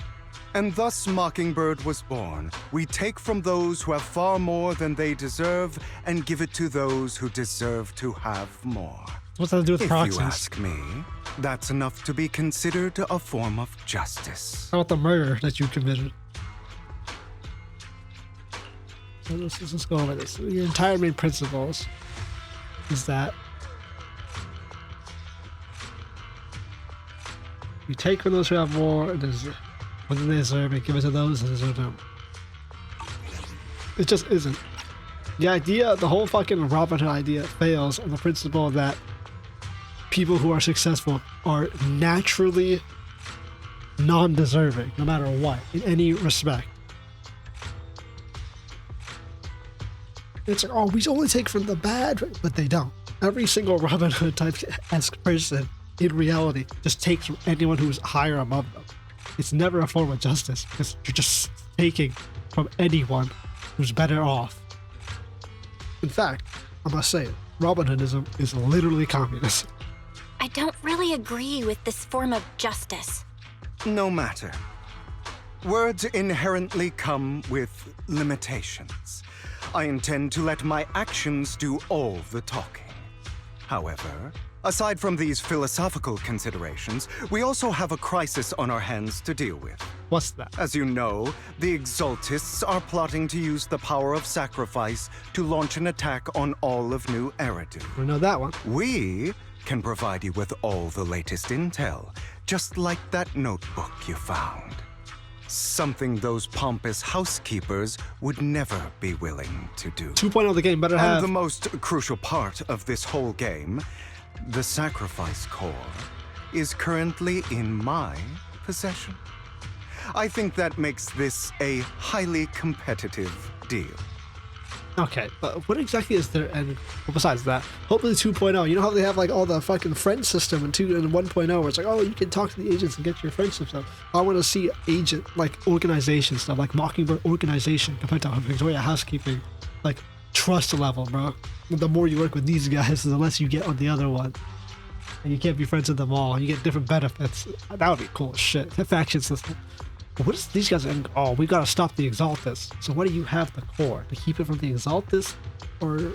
Speaker 2: And thus Mockingbird was born. We take from those who have far more than they deserve and give it to those who deserve to have more.
Speaker 1: What's that to do with
Speaker 2: If
Speaker 1: proxies?
Speaker 2: you ask me, that's enough to be considered a form of justice.
Speaker 1: How about the murder that you committed? So let's go over this. Your entire main principles is that you take from those who have more than they deserve and give it to those who deserve them. It just isn't. The idea, the whole fucking Robin Hood idea fails on the principle that people who are successful are naturally non-deserving, no matter what, in any respect. It's like, oh, we only take from the bad, but they don't. Every single Robin Hood type-esque person in reality just takes from anyone who's higher above them. It's never a form of justice because you're just taking from anyone who's better off. In fact, I must say it, Robin Hoodism is literally communism.
Speaker 3: I don't really agree with this form of justice.
Speaker 2: No matter. Words inherently come with limitations. I intend to let my actions do all the talking. However, aside from these philosophical considerations, we also have a crisis on our hands to deal with.
Speaker 1: What's that?
Speaker 2: As you know, the Exaltists are plotting to use the power of sacrifice to launch an attack on all of New Eridu.
Speaker 1: We know that one.
Speaker 2: We can provide you with all the latest intel, just like that notebook you found. Something those pompous housekeepers would never be willing to do.
Speaker 1: 2.0 the game better have.
Speaker 2: And the most crucial part of this whole game, the sacrifice core, is currently in my possession. I think that makes this a highly competitive deal.
Speaker 1: Okay, but what exactly is there? And besides that, hopefully 2.0. You know how they have like all the fucking friend system in 1.0, where it's like, oh, you can talk to the agents and get your friendship stuff. I want to see agent like organization stuff, like Mockingbird organization compared to Victoria housekeeping, like trust level, bro. The more you work with these guys, the less you get on the other one. And you can't be friends with them all. You get different benefits. That would be cool as shit. The faction system. But what is these guys? Oh, we gotta stop the Exaltists. So why do you have the core? To keep it from the Exaltists? Or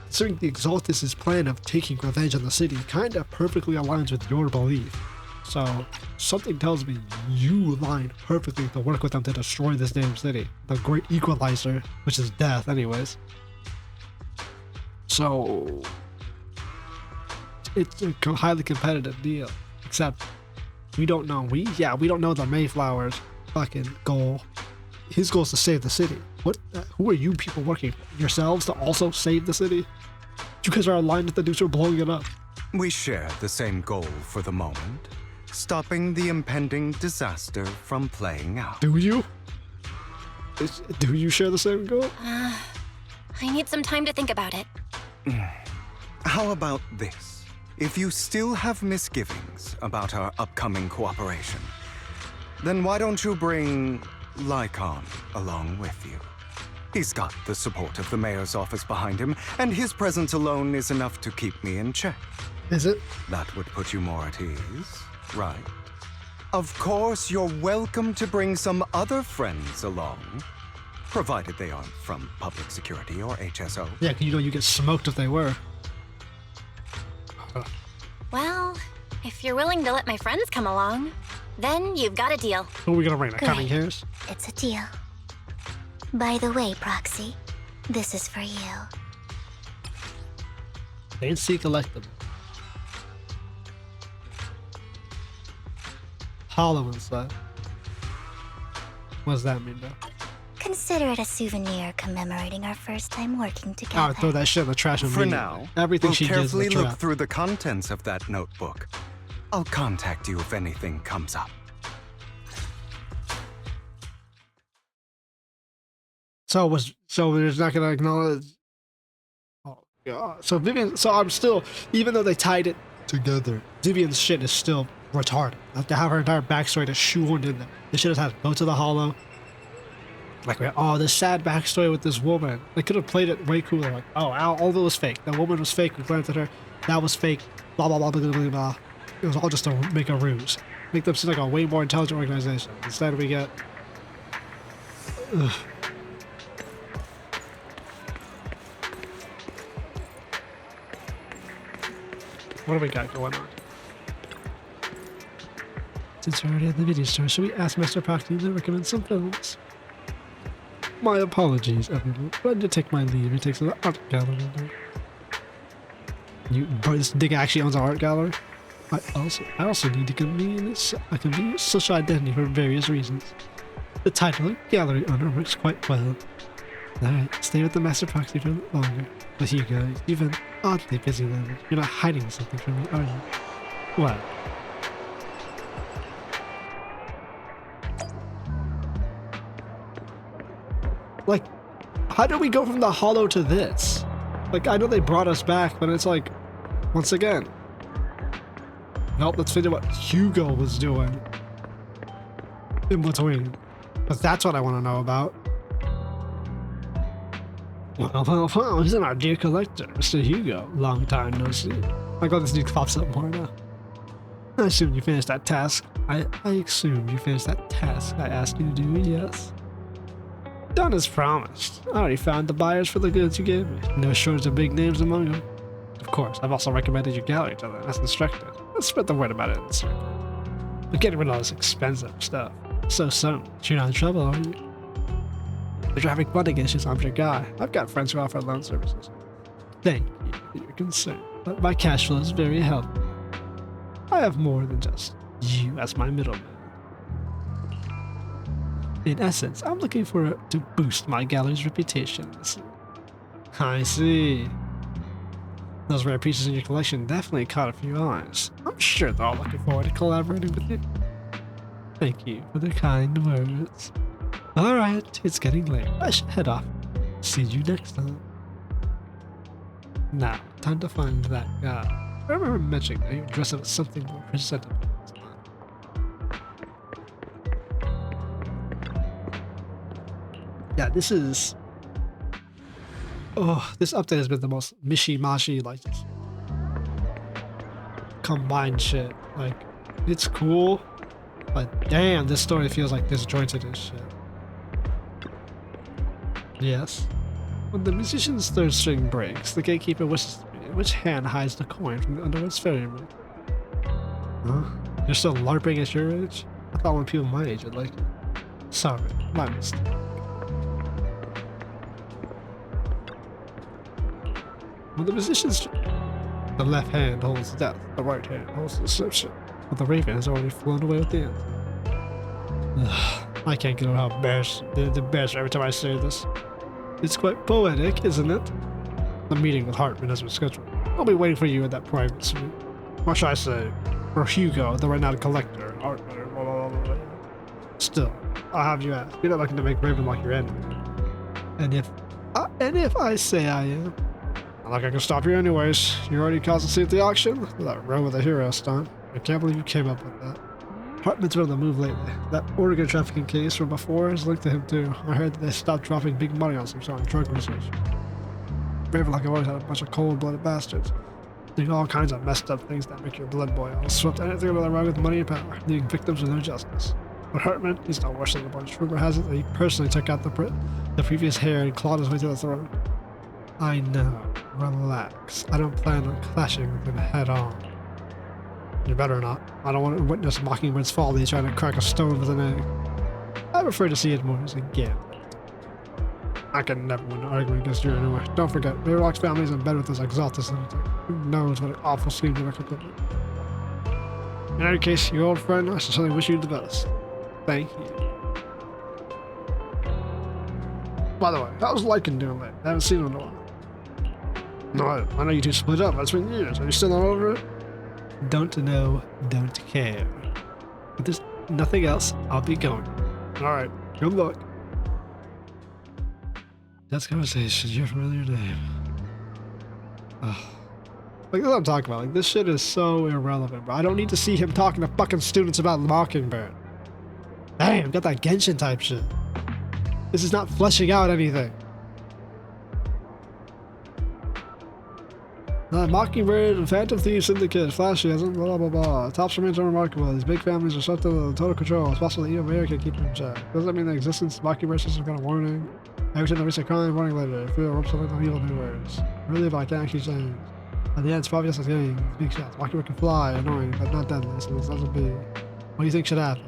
Speaker 1: considering the Exaltists' plan of taking revenge on the city kinda perfectly aligns with your belief. So something tells me you align perfectly to work with them to destroy this damn city. The great equalizer, which is death anyways. So it's a highly competitive deal. Except we don't know. We don't know the Mayflower's fucking goal. His goal is to save the city. What? Who are you people working for? Yourselves to also save the city? You guys are aligned with the dudes who are blowing it up.
Speaker 2: We share the same goal for the moment. Stopping the impending disaster from playing out.
Speaker 1: Do you? Do you share the same goal?
Speaker 3: I need some time to think about it.
Speaker 2: How about this? If you still have misgivings about our upcoming cooperation, then why don't you bring Lycon along with you? He's got the support of the mayor's office behind him, and his presence alone is enough to keep me in check.
Speaker 1: Is it?
Speaker 2: That would put you more at ease, right? Of course, you're welcome to bring some other friends along, provided they aren't from public security or HSO.
Speaker 1: Yeah, 'cause you know you get smoked if they were.
Speaker 3: Well, if you're willing to let my friends come along, then you've got a deal.
Speaker 1: Who are we gonna bring? The
Speaker 10: Great.
Speaker 1: Cunning Hairs?
Speaker 10: It's a deal. By the way, Proxy, this is for you.
Speaker 1: Fancy collectible. Hollow inside. What does that mean, bro?
Speaker 10: Consider it a souvenir commemorating our first time working together.
Speaker 1: Oh, throw that shit in the trash
Speaker 2: For now,
Speaker 1: everything
Speaker 2: we'll
Speaker 1: she does
Speaker 2: carefully
Speaker 1: in the
Speaker 2: look
Speaker 1: trap.
Speaker 2: through the contents of that notebook. I'll contact you if anything comes up.
Speaker 1: So there's not gonna acknowledge. Oh god. So Vivian. So I'm still, even though they tied it together, Vivian's shit is still retarded. I have to have her entire backstory to shoehorned in there. They should have had go to the Hollow. Like, oh, this sad backstory with this woman. They could have played it way cooler. Like, oh, all of it was fake. That woman was fake. We planted her. That was fake. Blah, blah, blah, blah, blah, blah. It was all just to make a ruse. Make them seem like a way more intelligent organization. Instead, we get... Ugh. What do we got going on? Since we're already at the video store, should we ask Mr. Proxy to recommend some films? My apologies, everyone. I'm going to take my leave. He takes an art gallery. This dig actually owns an art gallery. I also need a convenient social identity for various reasons. The title of gallery owner works quite well. Alright, stay with the Master Proxy for a bit longer. But you guys, you've been oddly busy lately. You're not hiding something from me, are you? What? Like, how do we go from the Hollow to this? Like, I know they brought us back, but it's like, once again. Nope, let's figure out what Hugo was doing in between. Because that's what I want to know about. Well, he's our dear collector, Mr. Hugo. Long time no see. My god, this dude pops up more now. I assume you finished that task. I assume you finished that task I asked you to do, yes? Done as promised. I already found the buyers for the goods you gave me. No shortage of big names among them. Of course, I've also recommended your gallery to them as instructed. Let's spread the word about it in the circle. But getting rid of all this expensive stuff. So, you're not in trouble, are you? The traffic funding issues, I'm your guy. I've got friends who offer loan services. Thank you for your concern, but my cash flow is very healthy. I have more than just you as my middleman. In essence, I'm looking to boost my gallery's reputation. I see. Those rare pieces in your collection definitely caught a few eyes. I'm sure they're all looking forward to collaborating with you. Thank you for the kind words. Alright, it's getting late. I should head off. See you next time. Now, time to find that guy. I remember mentioning that you dress up as something more presentable. Yeah, this is... Oh, this update has been the most mishy-mashy, like, just combined shit. Like, it's cool, but damn, this story feels like disjointed as shit. Yes. When the musician's third string breaks, the gatekeeper wishes to be in which hand hides the coin from the underworld's ferry room. Huh? You're still LARPing at your age? I thought when people my age would like it. Sorry, my mistake. When the musician's... The left hand holds death, the right hand holds deception, but the raven has already flown away with the end. I can't get over how embarrassed every time I say this. It's quite poetic, isn't it? The meeting with Hartman has been scheduled. I'll be waiting for you in that private suite. What should I say? For Hugo, the renowned collector, and Hartman, blah, blah, blah, blah. Still, I'll have you ask. You're not looking to make Raven like your enemy. And if I say I am, not like I can stop you anyways. You already caused a scene at the auction? That row with the hero stunt. I can't believe you came up with that. Hartman's been on the move lately. That Oregon trafficking case from before is linked to him too. I heard that they stopped dropping big money on some sort of drug research. Raven, like I've always had a bunch of cold-blooded bastards. Doing all kinds of messed up things that make your blood boil. Swept anything about the wrong with money and power, leaving victims with no justice. But Hartman, he's no worse than a bunch. Rumor has it that he personally took out the previous heir and clawed his way to the throne. I know. Relax. I don't plan on clashing with him head on. You better not. I don't want to witness Mockingbird's folly trying to crack a stone with an egg. I prefer to see it more as a gambit. I can never win an argument against you anyway. Don't forget, Mayrock's family is in bed with this Exaltus lunatic. Who knows what an awful scheme to make it. In any case, your old friend, I sincerely wish you the best. Thank you. By the way, how's Lycan doing lately? I haven't seen him in a while. No, I know you two split up. It's been years. Are you still not over it? Don't know, don't care. If there's nothing else, I'll be going. Alright, good luck. That's conversation, your familiar name. Like, that's what I'm talking about. Like, this shit is so irrelevant, bro. I don't need to see him talking to fucking students about Mockingbird. Damn, got that Genshin type shit. This is not fleshing out anything. Mockingbird and Phantom Thieves Syndicate, flashyism, blah blah blah. Tops remains unremarkable. These big families are subject to total control. It's possible that even Mayor can keep them in check. Does that mean the existence of Mockingbird system kind of warning? Every time there is a crime, warning letter. Feel ropes something to evil new words. Really, but I can't actually change. At the end, it's probably just a game. Big shots. Mockingbird can fly, annoying, but not deadly, so this doesn't be. What do you think should happen?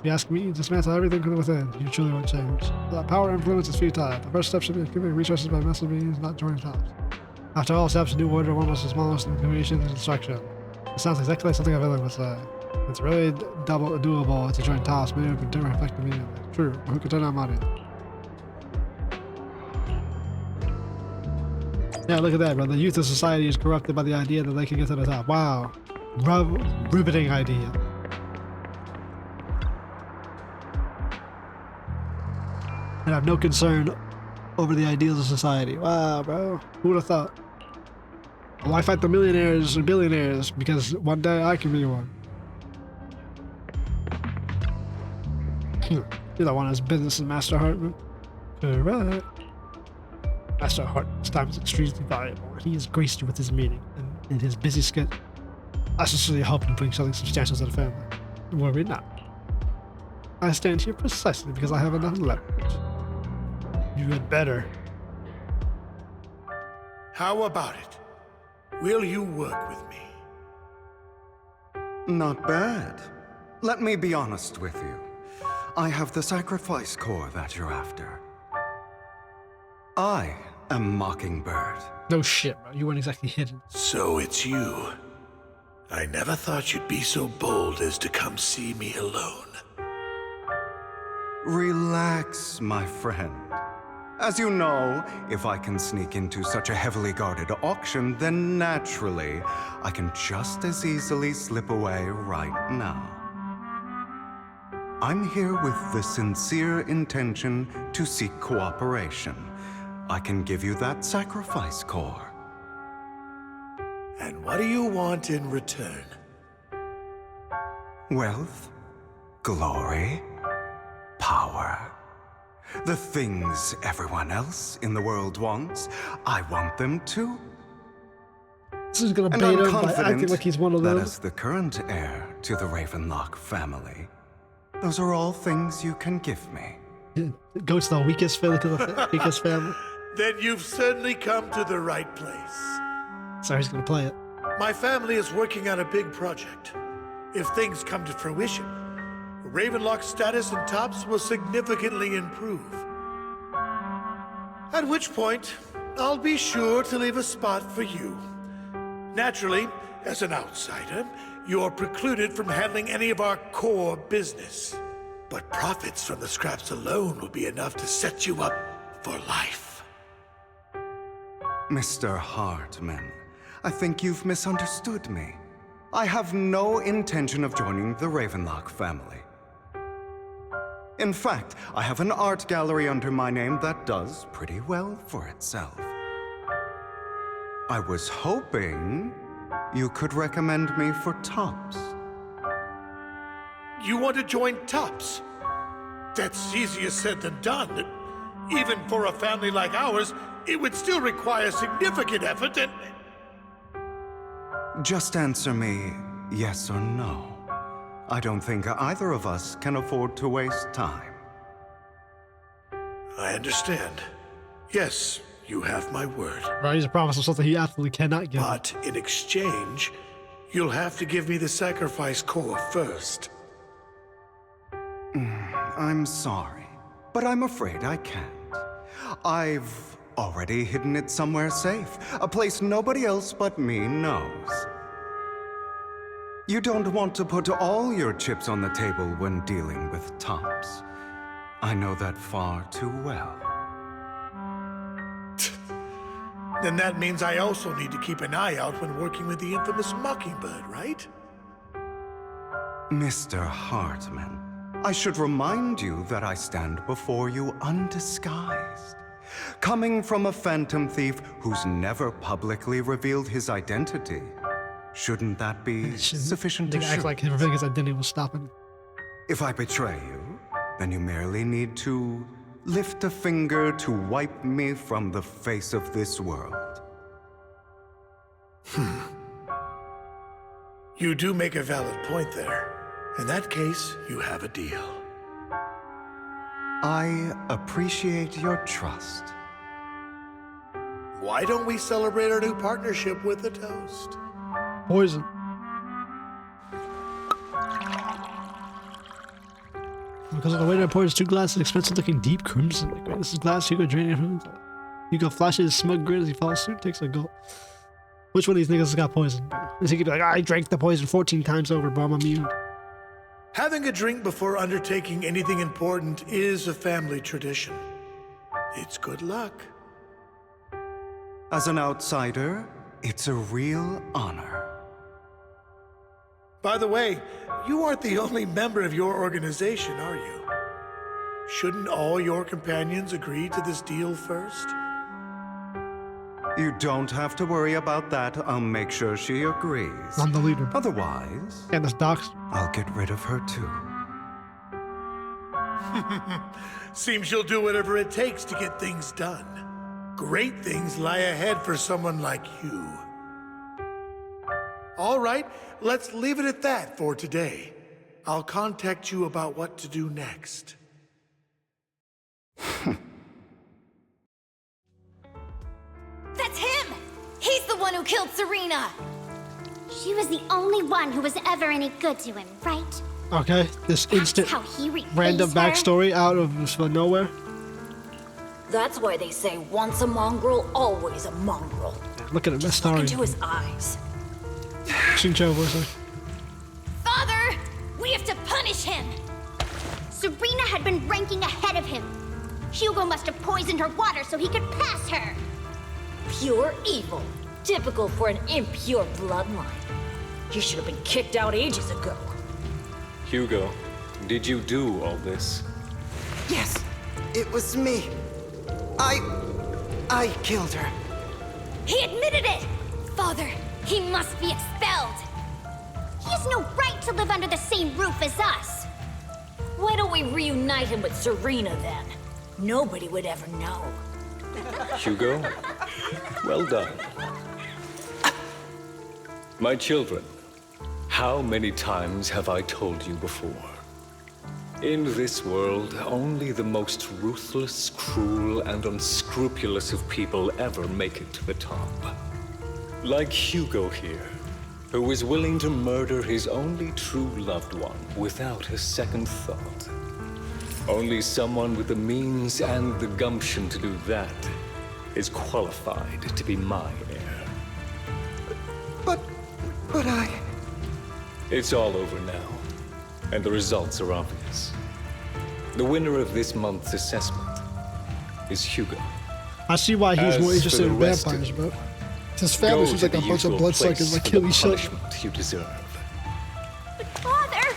Speaker 1: If you ask me, dismantle everything from within. You truly won't change. That power influence is futile. The first step should be accumulating resources by massive means, not joining tops. After all steps, new order one was the smallest in creation and destruction. It sounds exactly like something a villain would say. It's really doable to join tops, maybe we can turn reflect immediately. True, but who can turn out money? Yeah, look at that, bro. The youth of society is corrupted by the idea that they can get to the top. Wow. Riveting idea. And I have no concern over the ideals of society. Wow, bro. Who would have thought? Why fight the millionaires and billionaires? Because one day I can be one. You're the one who's business and Master Hartman. Correct. Master Hartman's time is extremely valuable. He has graced you with his meeting and in his busy schedule. I sincerely hope to bring something substantial to the family. Worry not. I stand here precisely because I have enough leverage. You had better.
Speaker 14: How about it? Will you work with me?
Speaker 2: Not bad. Let me be honest with you. I have the sacrifice core that you're after. I am Mockingbird.
Speaker 1: No shit, bro. You weren't exactly hidden.
Speaker 14: So it's you. I never thought you'd be so bold as to come see me alone.
Speaker 2: Relax, my friend. As you know, if I can sneak into such a heavily guarded auction, then naturally, I can just as easily slip away right now. I'm here with the sincere intention to seek cooperation. I can give you that sacrifice core.
Speaker 14: And what do you want in return?
Speaker 2: Wealth, glory, power. The things everyone else in the world wants, I want them too.
Speaker 1: This is gonna
Speaker 2: And
Speaker 1: bait
Speaker 2: I'm
Speaker 1: him by acting like he's one of
Speaker 2: that
Speaker 1: them.
Speaker 2: as the current heir to the Ravenlock family, those are all things you can give me.
Speaker 1: Go to the weakest family, weakest family.
Speaker 14: Then you've certainly come to the right place.
Speaker 1: So he's gonna play it.
Speaker 14: My family is working on a big project. If things come to fruition, Ravenlock's status in Tops will significantly improve. At which point, I'll be sure to leave a spot for you. Naturally, as an outsider, you're precluded from handling any of our core business. But profits from the scraps alone will be enough to set you up for life.
Speaker 2: Mr. Hartman, I think you've misunderstood me. I have no intention of joining the Ravenlock family. In fact, I have an art gallery under my name that does pretty well for itself. I was hoping you could recommend me for Tops.
Speaker 14: You want to join Tops? That's easier said than done. Even for a family like ours, it would still require significant effort and...
Speaker 2: Just answer me yes or no. I don't think either of us can afford to waste time.
Speaker 14: I understand. Yes, you have my word.
Speaker 1: Right, he's a promise of something he absolutely cannot give.
Speaker 14: But in exchange, you'll have to give me the sacrifice core first.
Speaker 2: I'm sorry, but I'm afraid I can't. I've already hidden it somewhere safe, a place nobody else but me knows. You don't want to put all your chips on the table when dealing with Tops. I know that far too well.
Speaker 14: Then that means I also need to keep an eye out when working with the infamous Mockingbird, right?
Speaker 2: Mr. Hartman, I should remind you that I stand before you undisguised. Coming from a phantom thief who's never publicly revealed his identity. Shouldn't that be sufficient to
Speaker 1: act like revealing his identity will stop him.
Speaker 2: If I betray you, then you merely need to lift a finger to wipe me from the face of this world.
Speaker 14: You do make a valid point there. In that case, you have a deal.
Speaker 2: I appreciate your trust.
Speaker 14: Why don't we celebrate our new partnership with a toast?
Speaker 1: Poison. Because of the way that pours 2 glasses of expensive looking deep crimson. Like, wait, this is glass, Hugo draining from him. Hugo flashes his smug grin as he follows suit, takes a gulp. Which one of these niggas has got poison? Is he could be like, I drank the poison 14 times over, bro, I'm immune.
Speaker 14: Having a drink before undertaking anything important is a family tradition. It's good luck.
Speaker 2: As an outsider, it's a real honor.
Speaker 14: By the way, you aren't the only member of your organization, are you? Shouldn't all your companions agree to this deal first?
Speaker 2: You don't have to worry about that. I'll make sure she agrees.
Speaker 1: I'm the leader.
Speaker 2: Otherwise,
Speaker 1: and this docs.
Speaker 2: I'll get rid of her too.
Speaker 14: Seems you'll do whatever it takes to get things done. Great things lie ahead for someone like you. All right, let's leave it at that for today. I'll contact you about what to do next.
Speaker 21: That's him! He's the one who killed Serena! She was the only one who was ever any good to him, right?
Speaker 1: Okay, this instant
Speaker 21: how he replays
Speaker 1: random
Speaker 21: her?
Speaker 1: backstory out of nowhere.
Speaker 8: That's why they say once a mongrel, always a mongrel.
Speaker 1: Look at him, that's
Speaker 8: Look
Speaker 1: story.
Speaker 8: into his eyes.
Speaker 1: Shincho voice.
Speaker 21: Father! We have to punish him! Serena had been ranking ahead of him. Hugo must have poisoned her water so he could pass her.
Speaker 8: Pure evil. Typical for an impure bloodline. He should have been kicked out ages ago.
Speaker 13: Hugo, did you do all this?
Speaker 16: Yes, it was me. I killed her.
Speaker 21: He admitted it! Father, he must be expelled. He has no right to live under the same roof as us.
Speaker 8: Why don't we reunite him with Serena then? Nobody would ever know.
Speaker 13: Hugo, well done. My children, how many times have I told you before? In this world, only the most ruthless, cruel, and unscrupulous of people ever make it to the top. Like Hugo here, who is willing to murder his only true loved one without a second thought. Only someone with the means and the gumption to do that is qualified to be my heir.
Speaker 16: But I...
Speaker 13: It's all over now, and the results are obvious. The winner of this month's assessment is Hugo.
Speaker 1: I see why he's more
Speaker 13: As
Speaker 1: interested
Speaker 13: for
Speaker 1: in
Speaker 13: the rest
Speaker 1: vampires,
Speaker 13: of
Speaker 1: bro.
Speaker 13: you,
Speaker 1: His family
Speaker 13: go
Speaker 1: seems
Speaker 13: to
Speaker 1: like a
Speaker 13: the
Speaker 1: bunch of
Speaker 13: usual
Speaker 1: bloodsuckers
Speaker 13: place
Speaker 1: that
Speaker 13: for
Speaker 1: kill
Speaker 13: the
Speaker 1: each other.
Speaker 13: punishment you deserve.
Speaker 21: But Father,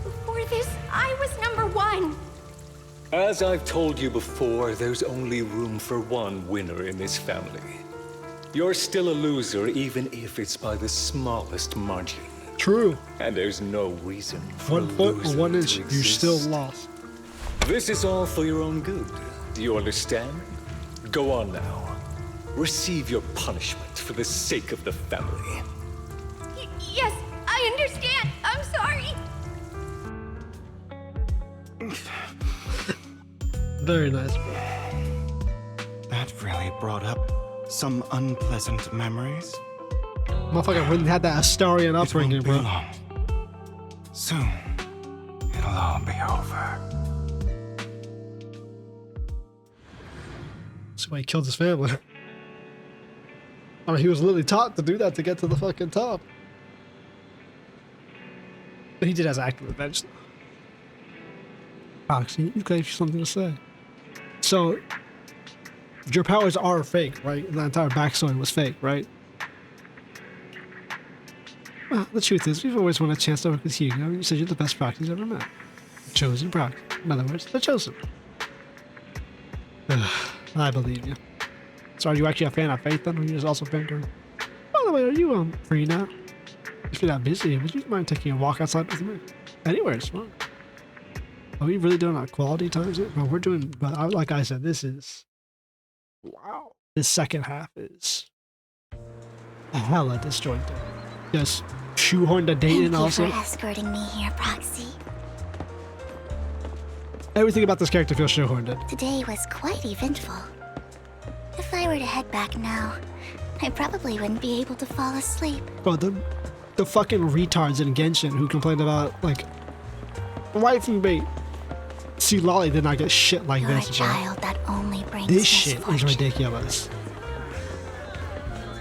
Speaker 21: before this, I was #1.
Speaker 13: As I've told you before, there's only room for one winner in this family. You're still a loser, even if it's by the smallest margin.
Speaker 1: True.
Speaker 13: And there's no reason for
Speaker 1: 1 foot or
Speaker 13: losing
Speaker 1: 1 inch,
Speaker 13: to
Speaker 1: you still
Speaker 13: exist.
Speaker 1: lost.
Speaker 13: This is all for your own good. Do you understand? Go on now. Receive your punishment for the sake of the family.
Speaker 21: Yes, I understand. I'm sorry.
Speaker 1: Very nice.
Speaker 2: That really brought up some unpleasant memories.
Speaker 1: Motherfucker really had that Astarian upbringing, bro.
Speaker 2: Soon, it'll all be over.
Speaker 1: That's why he killed his family. I mean, he was literally taught to do that to get to the fucking top. But he did as active revenge. Roxy, you claim something to say. So, your powers are fake, right? The entire backstory was fake, right? Well, the truth is, we've always wanted a chance to work with Hugo. You said you're the best Proxy ever met. The chosen Proxy. In other words, the chosen. I believe you. So are you actually a fan of Phaethon, or are you just also fangirl? By the way, are you free now? If you're not busy, would you mind taking a walk outside with me? Anywhere is fine. Are we really doing our quality times? Well, we're doing, but like I said, this is... Wow. This second half is... hella disjointed. Just shoehorn the date in also.
Speaker 10: Thank you for escorting me here, Proxy.
Speaker 1: Everything about this character feels shoehorned.
Speaker 10: Today was quite eventful. If I were to head back now, I probably wouldn't be able to fall asleep.
Speaker 1: Bro, the fucking retards in Genshin who complained about, like, right from bait. See, Lolly did not get shit like
Speaker 10: You're
Speaker 1: this,
Speaker 10: a
Speaker 1: bro.
Speaker 10: child that only brings
Speaker 1: This shit is
Speaker 10: misfortune.
Speaker 1: ridiculous.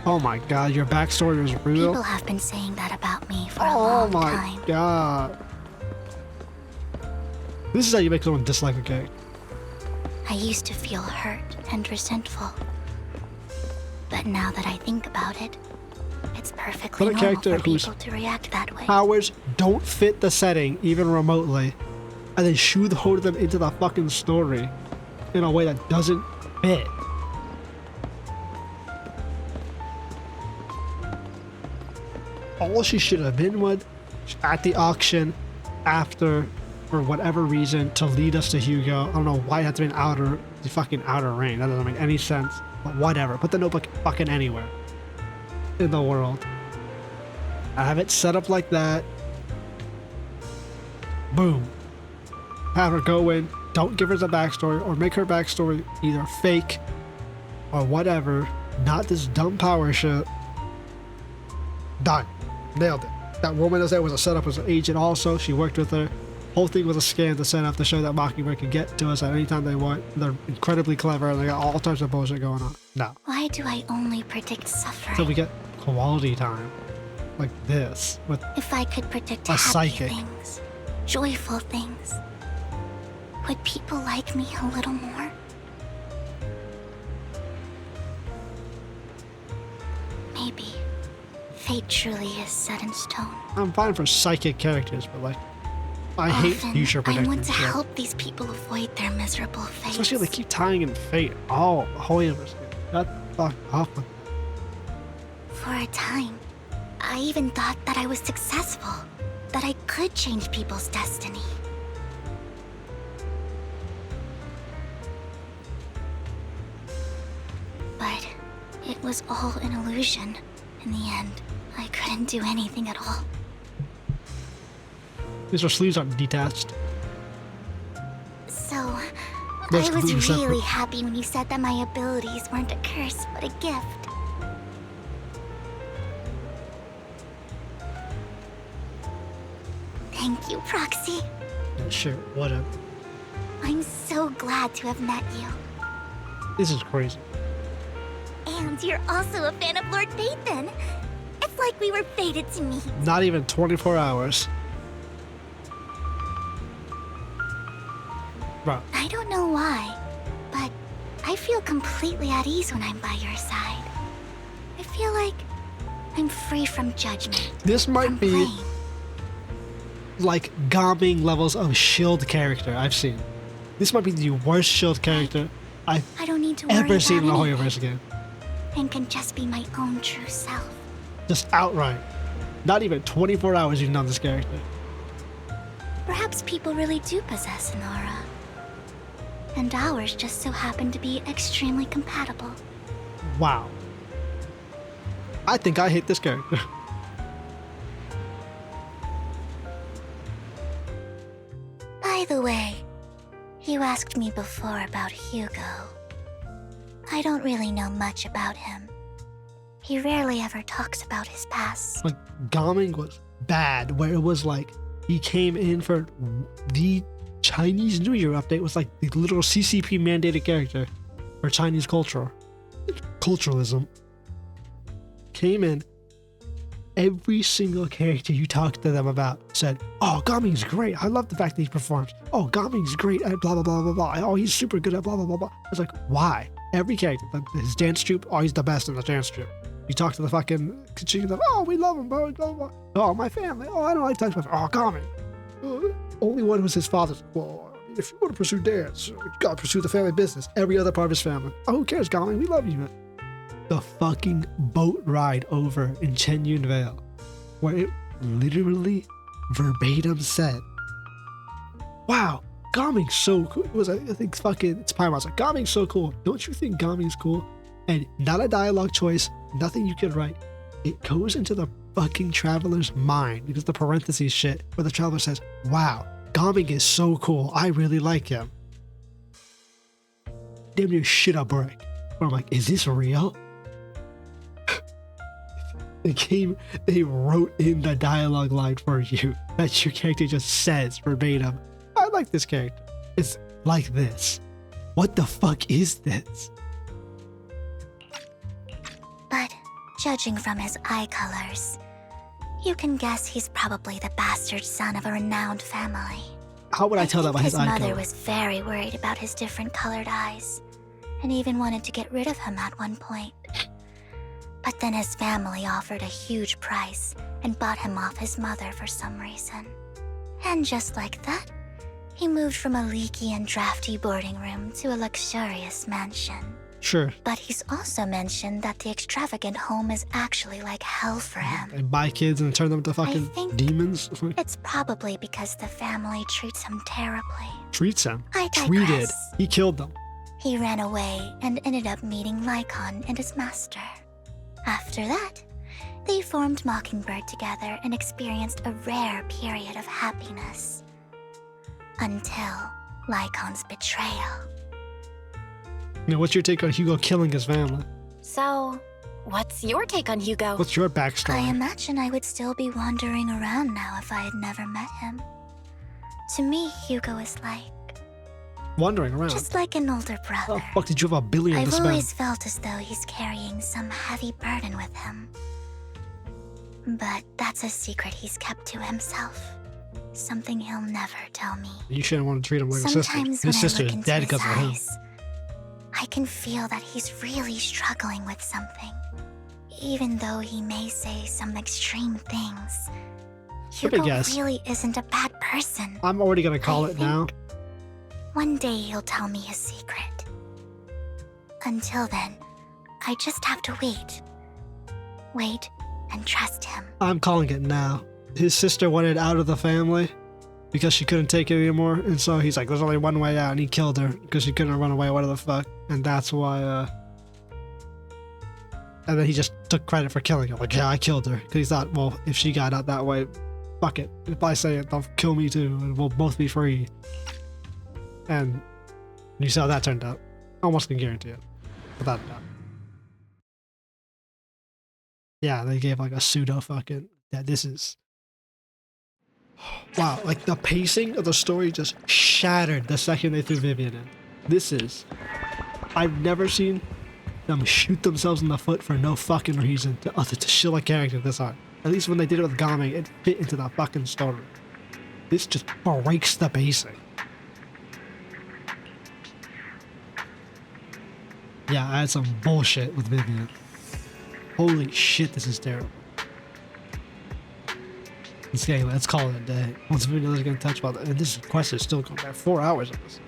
Speaker 1: Oh my god, your backstory is real?
Speaker 10: People have been saying that about me for a long time.
Speaker 1: Oh my god. This is how you make someone dislike a character.
Speaker 10: I used to feel hurt and resentful. But now that I think about it, it's perfectly
Speaker 1: But a
Speaker 10: normal
Speaker 1: character
Speaker 10: for
Speaker 1: whose
Speaker 10: people to react that way.
Speaker 1: powers don't fit the setting, even remotely, and then shoehorn them into the fucking story in a way that doesn't fit. All she should have been with at the auction after, for whatever reason, to lead us to Hugo. I don't know why it had to be the fucking outer ring. That doesn't make any sense. But whatever. Put the notebook fucking anywhere in the world. Have it set up like that. Boom. Have her go in. Don't give her the backstory, or make her backstory either fake or whatever. Not this dumb power shit. Done. Nailed it. That woman that was a setup was an agent also. She worked with her. Whole thing was a scam to set up to show that Mockingbird can get to us at any time they want. They're incredibly clever and they got all types of bullshit going on. No.
Speaker 10: Why do I only predict suffering?
Speaker 1: So we get quality time. Like this. With
Speaker 10: if I could predict
Speaker 1: a
Speaker 10: happy
Speaker 1: psychic.
Speaker 10: things, joyful things, would people like me a little more? Maybe. Fate truly is set in stone.
Speaker 1: I'm fine for psychic characters, but like, I hate future
Speaker 10: I
Speaker 1: predicting
Speaker 10: want to
Speaker 1: shit.
Speaker 10: help these people avoid their miserable fate.
Speaker 1: Especially they keep tying in fate. Oh, the whole universe. Shut the fuck up with
Speaker 10: For a time, I even thought that I was successful, that I could change people's destiny. But it was all an illusion. In the end, I couldn't do anything at all.
Speaker 1: These are sleeves aren't detached.
Speaker 10: So,
Speaker 1: They're
Speaker 10: I was
Speaker 1: completely
Speaker 10: really
Speaker 1: separate.
Speaker 10: happy when you said that my abilities weren't a curse, but a gift. Thank you, Proxy.
Speaker 1: Yeah, sure, whatever.
Speaker 10: I'm so glad to have met you.
Speaker 1: This is crazy.
Speaker 10: And you're also a fan of Lord Phaethon. It's like we were fated to meet.
Speaker 1: Not even 24 hours. Bro,
Speaker 10: I don't know why, but I feel completely at ease when I'm by your side. I feel like I'm free from judgment.
Speaker 1: this might be like Gaming levels of shield character I've seen. This might be the worst shield character I've
Speaker 10: I don't need to worry
Speaker 1: ever seen in the
Speaker 10: about
Speaker 1: whole
Speaker 10: anything,
Speaker 1: universe again.
Speaker 10: and can just be my own true self.
Speaker 1: Just outright. Not even 24 hours you've known this character.
Speaker 10: Perhaps people really do possess an aura. And ours just so happen to be extremely compatible.
Speaker 1: Wow. I think I hate this character.
Speaker 10: By the way, you asked me before about Hugo. I don't really know much about him. He rarely ever talks about his past.
Speaker 1: Like, Gaming was bad, where it was like, he came in for the Chinese New Year update, was like the literal CCP mandated character for Chinese culture. Culturalism. Came in, every single character you talked to them about said, oh, Gaming's great. I love the fact that he performs. Oh, Gaming's great at blah, blah, blah, blah, blah. Oh, he's super good at blah, blah, blah, blah. I was like, why? Every character, like his dance troupe, oh, he's the best in the dance troupe. You talk to the fucking Kachika, oh, we love him, blah, blah, blah. Oh, my family. Oh, I don't like touch my family. Oh, Gaming. Only one was his father's. Well, if you want to pursue dance, you gotta pursue the family business. Every other part of his family. Oh, who cares, Gaming? We love you, man. The fucking boat ride over in Chenyun Vale, where it literally verbatim said, wow, Gaming's so cool. It was, I think, fucking, it's Pyron's like, Gaming's so cool. Don't you think Gaming's cool? And not a dialogue choice, nothing you could write. It goes into the fucking traveler's mind, because the parentheses shit, where the traveler says, wow, Gaming is so cool. I really like him. Damn near shit a brick. Where I'm like, is this real? They wrote in the dialogue line for you that your character just says verbatim, I like this character. It's like this. What the fuck is this?
Speaker 10: But judging from his eye colors, you can guess he's probably the bastard son of a renowned family.
Speaker 1: How would I tell that by his eye
Speaker 10: His mother
Speaker 1: color?
Speaker 10: was very worried about his different colored eyes, and even wanted to get rid of him at one point. But then his family offered a huge price and bought him off his mother for some reason. And just like that, he moved from a leaky and drafty boarding room to a luxurious mansion.
Speaker 1: Sure.
Speaker 10: But he's also mentioned that the extravagant home is actually like hell for him.
Speaker 1: And buy kids and turn them to fucking
Speaker 10: think
Speaker 1: demons?
Speaker 10: It's probably because the family treats him terribly.
Speaker 1: Treats him.
Speaker 10: I
Speaker 1: Treated.
Speaker 10: digress.
Speaker 1: He killed them.
Speaker 10: He ran away and ended up meeting Lycon and his master. After that, They formed Mockingbird together and experienced a rare period of happiness. Until Lycon's betrayal.
Speaker 1: Now, what's your take on Hugo killing his family?
Speaker 3: So, what's your take on Hugo?
Speaker 1: What's your backstory?
Speaker 10: I imagine I would still be wandering around now if I had never met him. To me, Hugo is like...
Speaker 1: Wandering around?
Speaker 10: Just like an older brother.
Speaker 1: How the fuck did you have $1 billion to
Speaker 10: I've
Speaker 1: spend?
Speaker 10: always felt as though he's carrying some heavy burden with him. But that's a secret he's kept to himself. Something he'll never tell me.
Speaker 1: You shouldn't want to treat him like a sister.
Speaker 10: Sometimes
Speaker 1: His
Speaker 10: when
Speaker 1: sister
Speaker 10: I look
Speaker 1: is
Speaker 10: into
Speaker 1: dead
Speaker 10: his
Speaker 1: because of him.
Speaker 10: eyes, I can feel that he's really struggling with something. Even though he may say some extreme things, Hugo really isn't a bad person.
Speaker 1: I'm already gonna call it now.
Speaker 10: One day he'll tell me his secret. Until then, I just have to wait. Wait and trust him.
Speaker 1: I'm calling it now. His sister wanted out of the family because she couldn't take it anymore, and so he's like, there's only one way out, and he killed her because she couldn't run away, whatever the fuck. And that's why, and then he just took credit for killing her. Like, yeah, I killed her. Because he thought, well, if she got out that way, fuck it. If I say it, they'll kill me too, and we'll both be free. And you saw how that turned out. Almost can guarantee it. Without a doubt. Yeah, they gave like a pseudo fucking... Yeah, this is... Wow, like the pacing of the story just shattered the second they threw Vivian in. This is... I've never seen them shoot themselves in the foot for no fucking reason to shill a character this hard. At least when they did it with Game, it fit into the fucking story. This just breaks the pacing. Yeah, I had some bullshit with Vivian. Holy shit, this is terrible. Okay, let's call it a day. Once Vivian is going to touch about that, and this quest is still going back 4 hours of this.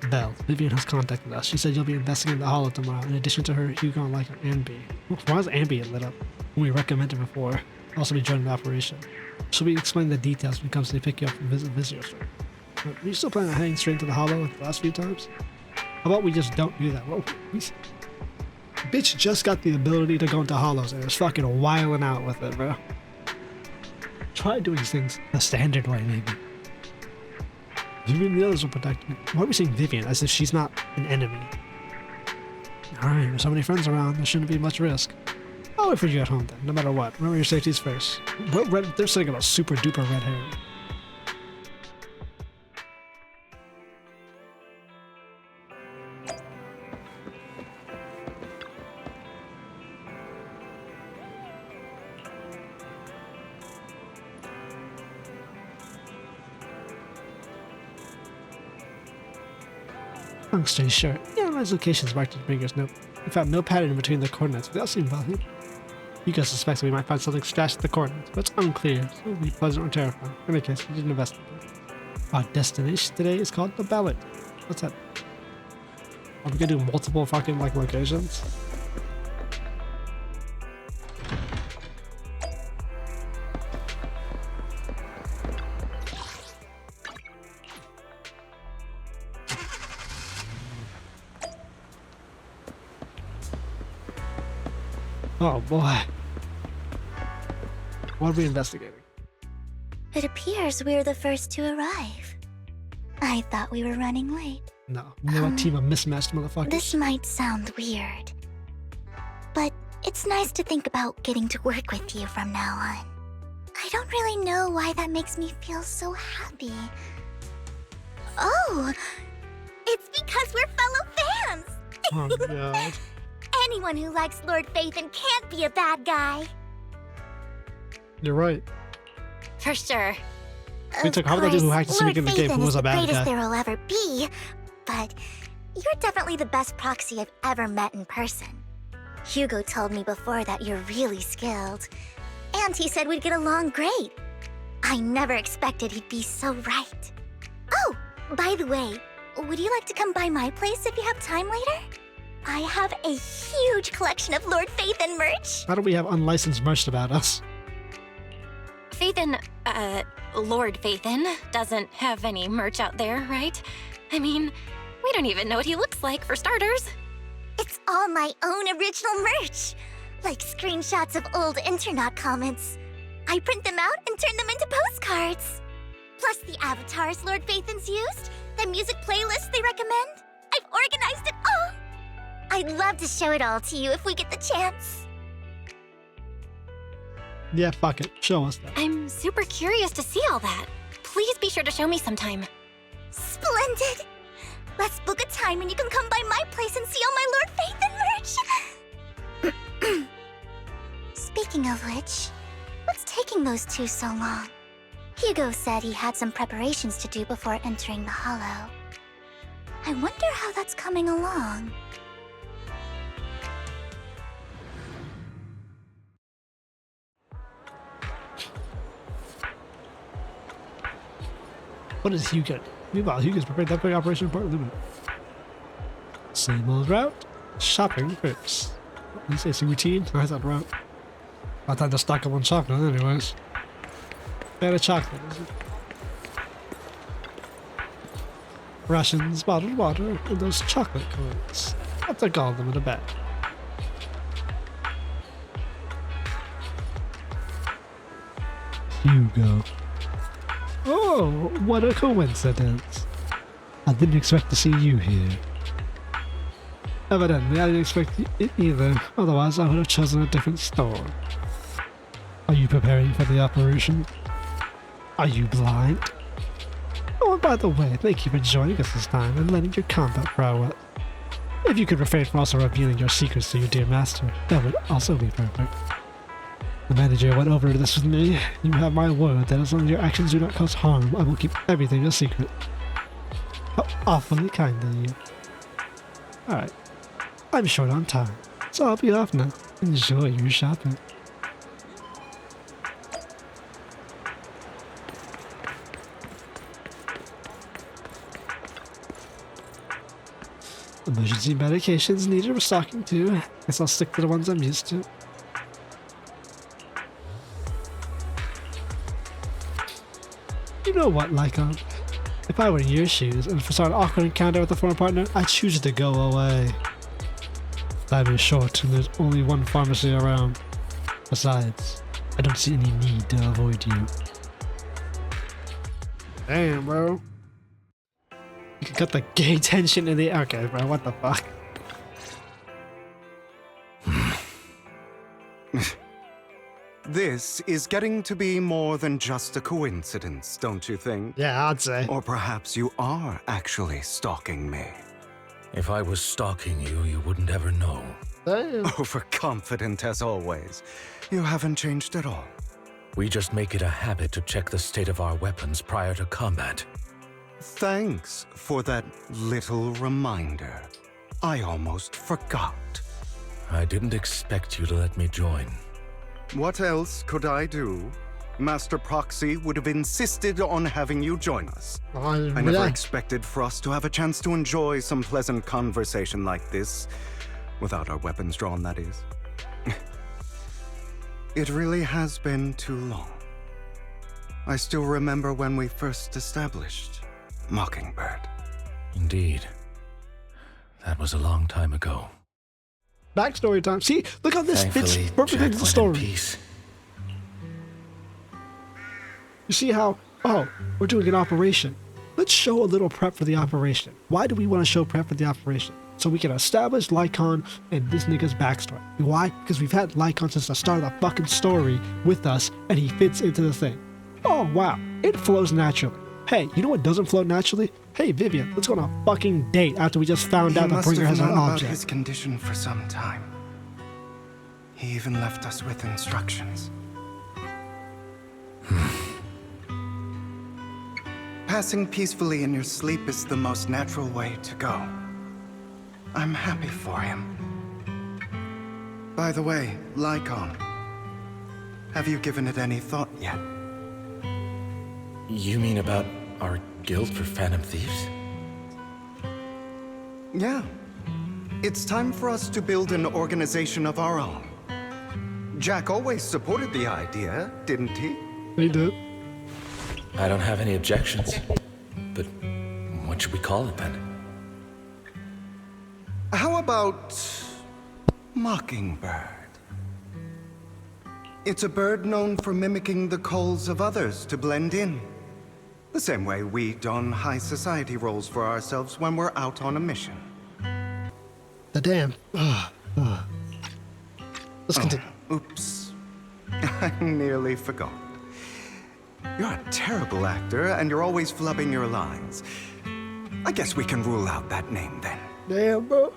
Speaker 1: Belle, Vivian has contacted us. She said you'll be investigating the Hollow tomorrow, in addition to her, Hugo, and like Anby. Why is Anby lit up? When we recommended before, also be joining the operation. She'll be explaining the details when it comes to pick you up from Visitor Store. Are you still planning on heading straight into the Hollow like the last few times? How about we just don't do that? Well, bitch just got the ability to go into hollows and is fucking wilding out with it, bro. Try doing things the standard way, maybe. Vivian and the others will protect me. Why are we saying Vivian as if she's not an enemy? Alright, there's so many friends around, there shouldn't be much risk. I'll wait for you at home then, no matter what. Remember your safety's first. They're saying about super duper red hair. Long story short, the analyzed locations marked in Bringer's note. We found no pattern between the coordinates without seeing value. Hugo suspects we might find something stashed at the coordinates, but it's unclear, so it'll be pleasant or terrifying. In any case, we didn't investigate. Our destination today is called the Ballad. What's that? Are we gonna do multiple fucking like locations? Oh boy. What are we investigating?
Speaker 10: It appears we're the first to arrive. I thought we were running late.
Speaker 1: No, you're a team of mismatched motherfuckers.
Speaker 10: This might sound weird, but it's nice to think about getting to work with you from now on. I don't really know why that makes me feel so happy. Oh, it's because we're fellow fans!
Speaker 1: Oh god.
Speaker 10: Anyone who likes Lord Phaethon can't be a bad guy.
Speaker 1: You're right.
Speaker 3: For sure.
Speaker 1: We took half the dude who hacked the Sonic in the game who was a bad guy.
Speaker 10: Lord Phaethon is the greatest there will ever be, but you're definitely the best proxy I've ever met in person. Hugo told me before that you're really skilled, and he said we'd get along great. I never expected he'd be so right. Oh, by the way, would you like to come by my place if you have time later? I have a huge collection of Lord Phaethon merch.
Speaker 1: How do we have unlicensed merch about us?
Speaker 3: Phaethon, Lord Phaethon doesn't have any merch out there, right? I mean, we don't even know what he looks like, for starters.
Speaker 10: It's all my own original merch. Like screenshots of old internet comments. I print them out and turn them into postcards. Plus the avatars Lord Phaethon's used, the music playlist they recommend. I've organized it all. I'd love to show it all to you if we get the chance.
Speaker 1: Yeah, fuck it. Show us that.
Speaker 3: I'm super curious to see all that. Please be sure to show me sometime.
Speaker 10: Splendid! Let's book a time when you can come by my place and see all my Lord Phaethon merch. Speaking of which, what's taking those two so long? Hugo said he had some preparations to do before entering the Hollow. I wonder how that's coming along.
Speaker 1: What is Hugo? Meanwhile, Hugo's prepared that big operation part limit. Same old route. Shopping first. You say it's a routine? I thought route. I thought to stock up on chocolate anyways. Better chocolate, is it? Rations, bottled water, and those chocolate coins. I'll take all of them in a bag. Hugo. Oh, what a coincidence. I didn't expect to see you here. Evidently, I didn't expect it either, otherwise I would have chosen a different store. Are you preparing for the operation? Are you blind? Oh, and by the way, thank you for joining us this time and lending your combat prowess. If you could refrain from also revealing your secrets to your dear master, that would also be perfect. The manager went over this with me. You have my word that as long as your actions do not cause harm, I will keep everything a secret. How awfully kind of you. Alright. I'm short on time, so I'll be off now. Enjoy your shopping. Emergency medications needed restocking too. Guess I'll stick to the ones I'm used to. You know what, Lycon? If I were in your shoes and saw an awkward encounter with a former partner, I'd choose to go away. Time is short and there's only one pharmacy around. Besides, I don't see any need to avoid you. Damn, bro. You can cut the gay tension in the... Okay, bro, what the fuck?
Speaker 2: This is getting to be more than just a coincidence, don't you think?
Speaker 1: Yeah, I'd say.
Speaker 2: Or perhaps you are actually stalking me.
Speaker 6: If I was stalking you, you wouldn't ever know.
Speaker 1: Damn.
Speaker 2: Overconfident as always. You haven't changed at all.
Speaker 6: We just make it a habit to check the state of our weapons prior to combat.
Speaker 2: Thanks for that little reminder. I almost forgot.
Speaker 6: I didn't expect you to let me join.
Speaker 2: What else could I do? Master Proxy would have insisted on having you join us. I never expected for us to have a chance to enjoy some pleasant conversation like this. Without our weapons drawn, that is. It really has been too long. I still remember when we first established Mockingbird.
Speaker 6: Indeed. That was a long time ago.
Speaker 1: Backstory time. See, look how this fits perfectly into the story. You see how, oh, we're doing an operation. Let's show a little prep for the operation. Why do we want to show prep for the operation? So we can establish Lycon and this nigga's backstory. Why? Because we've had Lycon since the start of the fucking story with us, and he fits into the thing. Oh, wow. It flows naturally. Hey, you know what doesn't flow naturally? Hey, Vivian, let's go on a fucking date after we just found out the bringer has an
Speaker 2: He must have known about
Speaker 1: object.
Speaker 2: his condition for some time. He even left us with instructions. Passing peacefully in your sleep is the most natural way to go. I'm happy for him. By the way, Lycon, have you given it any thought yet?
Speaker 6: You mean about our guild for Phantom Thieves?
Speaker 2: Yeah. It's time for us to build an organization of our own. Jack always supported the idea, didn't he?
Speaker 1: He did.
Speaker 6: I don't have any objections. But what should we call it then?
Speaker 2: How about Mockingbird? It's a bird known for mimicking the calls of others to blend in. The same way we don high society roles for ourselves when we're out on a mission.
Speaker 1: The damn. Let's continue.
Speaker 2: Oops. I nearly forgot. You're a terrible actor, and you're always flubbing your lines. I guess we can rule out that name then.
Speaker 1: Damn, bro.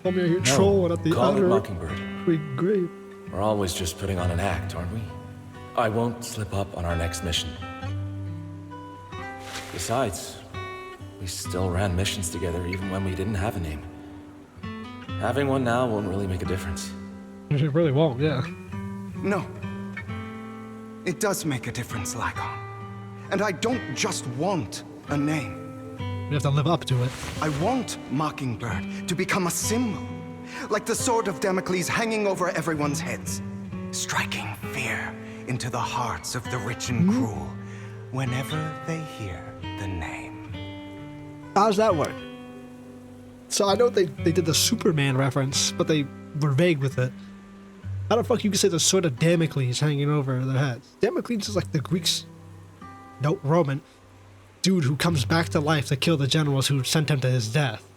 Speaker 1: I'm here trolling at the
Speaker 6: call it
Speaker 1: other.
Speaker 6: Mockingbird.
Speaker 1: Great.
Speaker 6: We're always just putting on an act, aren't we? I won't slip up on our next mission. Besides, we still ran missions together even when we didn't have a name. Having one now won't really make a difference.
Speaker 1: It really won't, yeah.
Speaker 2: No. It does make a difference, Lycon. And I don't just want a name.
Speaker 1: You have to live up to it.
Speaker 2: I want Mockingbird to become a symbol. Like the sword of Damocles hanging over everyone's heads. Striking fear into the hearts of the rich and cruel whenever they hear the name.
Speaker 1: How does that work? So I know they did the Superman reference, but they were vague with it. How the fuck you can say the sword of Damocles hanging over their heads? Damocles is like the Greeks, no, Roman, dude who comes back to life to kill the generals who sent him to his death.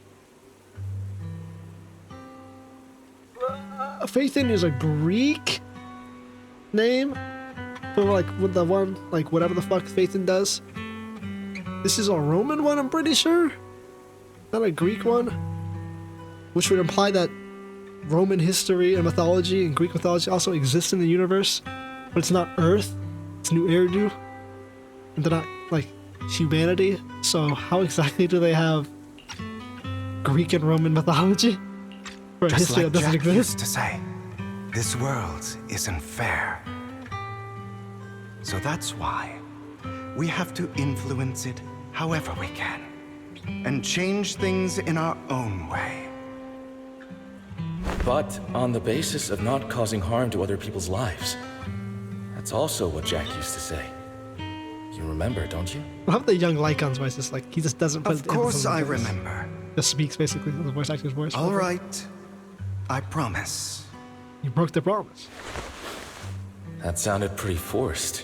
Speaker 1: Phaethon is a Greek name for like with the one, like whatever the fuck Phaethon does. This is a Roman one, I'm pretty sure. Not a Greek one. Which would imply that Roman history and mythology and Greek mythology also exists in the universe. But it's not Earth, it's New Eridu. And they're not like humanity. So how exactly do they have Greek and Roman mythology? For a
Speaker 2: Just
Speaker 1: history
Speaker 2: like
Speaker 1: that doesn't
Speaker 2: Jack
Speaker 1: exist?
Speaker 2: used to say, this world isn't fair. So that's why we have to influence it however we can. And change things in our own way.
Speaker 6: But on the basis of not causing harm to other people's lives. That's also what Jack used to say. You remember, don't you?
Speaker 1: I love the young Lycon's voice. It's like he just doesn't put
Speaker 2: Of course I remember.
Speaker 1: Just speaks basically the voice actor's voice.
Speaker 2: All right. I promise.
Speaker 1: You broke the promise.
Speaker 6: That sounded pretty forced.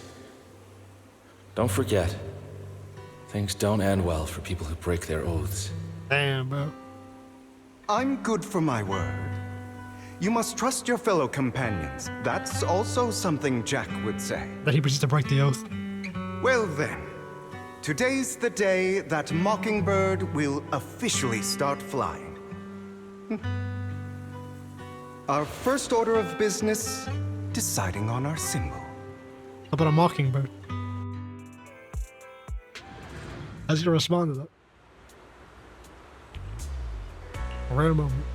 Speaker 6: Don't forget, things don't end well for people who break their oaths.
Speaker 1: Damn, bro.
Speaker 2: I'm good for my word. You must trust your fellow companions. That's also something Jack would say.
Speaker 1: That he proceeds to break the oath.
Speaker 2: Well then, today's the day that Mockingbird will officially start flying. Our first order of business, deciding on our symbol.
Speaker 1: How about a mockingbird? How's he gonna respond to that? A rare moment.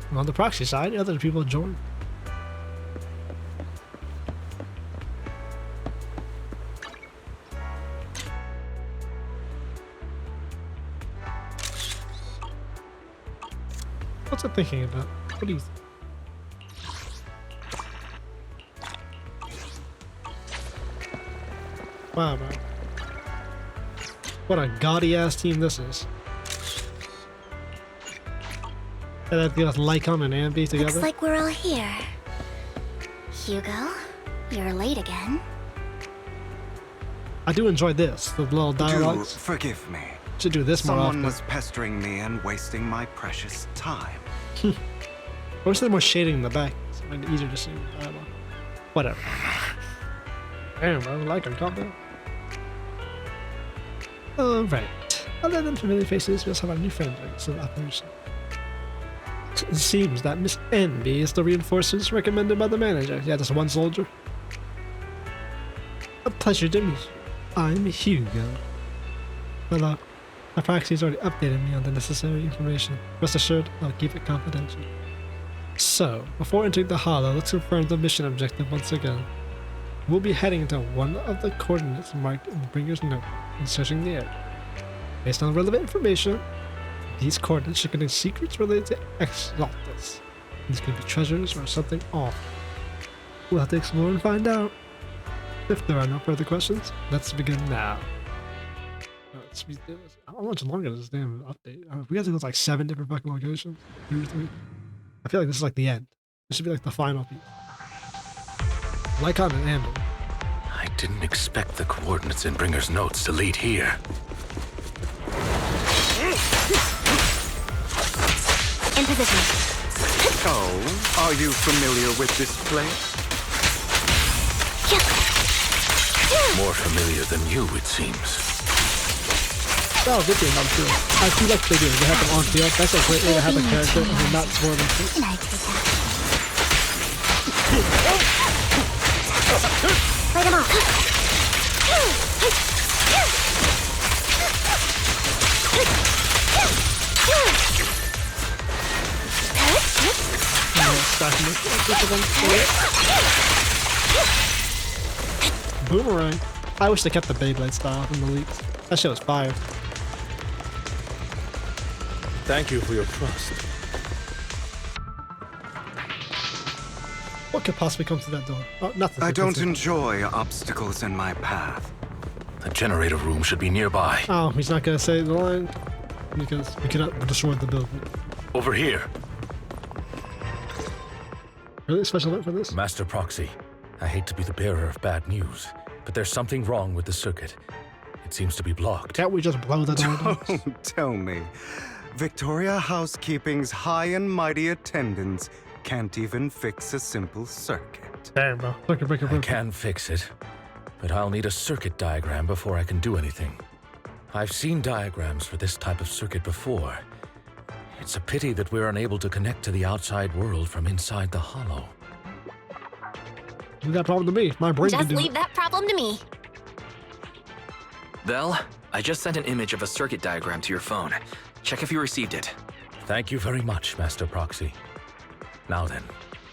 Speaker 1: And on the proxy side, other people join. What's it thinking about? What do you think? Wow, man. What a gaudy ass team this is. And I've got Lycon and Ambi together.
Speaker 10: Looks like we're all here. Hugo, you're late again.
Speaker 1: I do enjoy this, the little dialogues.
Speaker 2: Do forgive me.
Speaker 1: Should do this more often.
Speaker 2: Someone was pestering me and wasting my precious time.
Speaker 1: I wish there was more shading in the back. It's easier to see. I don't know. Whatever. Damn, I don't like him. Calm down. Alright. Other than familiar faces, we also have our new friends in operation. It seems that Miss Envy is the reinforcements recommended by the manager. Yeah, just one soldier. A pleasure to meet you. I'm Hugo. Hello. My proxy's already updated me on the necessary information. Rest assured, I'll keep it confidential. So, before entering the Hollow, let's confirm the mission objective once again. We'll be heading into one of the coordinates marked in Bringer's notebook and searching the area. Based on relevant information, these coordinates should contain secrets related to Exaltus. These could be treasures or something awful. We'll have to explore and find out. If there are no further questions, let's begin now. How much longer is this damn update? We have to go to like 7 different fucking locations. 2 or 3. I feel like this is like the end. This should be like the final piece. Lycon and Amber.
Speaker 6: I didn't expect the coordinates in Bringer's notes to lead here.
Speaker 21: In position.
Speaker 2: Oh, are you familiar with this place?
Speaker 6: More familiar than you, it seems.
Speaker 1: Oh, good thing I'm sure. I feel like they do. They have them on field. That's a great way to have a character and then not spoil them.
Speaker 21: Light him off.
Speaker 1: Boomerang. I wish they kept the Beyblade style from the leaks. That shit was fire.
Speaker 6: Thank you for your trust.
Speaker 1: What could possibly come through that door? Oh, nothing.
Speaker 2: I don't enjoy obstacles in my path.
Speaker 6: The generator room should be nearby.
Speaker 1: Oh, he's not gonna say the line because we cannot destroy the building.
Speaker 6: Over here.
Speaker 1: Really? Special alert for this?
Speaker 6: Master Proxy, I hate to be the bearer of bad news, but there's something wrong with the circuit. It seems to be blocked.
Speaker 1: Can't we just blow the door down?
Speaker 2: Don't tell me. Victoria Housekeeping's high and mighty attendants can't even fix a simple circuit.
Speaker 1: Damn, bro.
Speaker 6: I can fix it, but I'll need a circuit diagram before I can do anything. I've seen diagrams for this type of circuit before. It's a pity that we're unable to connect to the outside world from inside the hollow.
Speaker 1: Leave that problem to me. My brain can
Speaker 3: Just
Speaker 1: do
Speaker 3: leave
Speaker 1: it.
Speaker 3: that problem to me.
Speaker 22: Vel, I just sent an image of a circuit diagram to your phone. Check if you received it.
Speaker 6: Thank you very much, Master Proxy. Now then,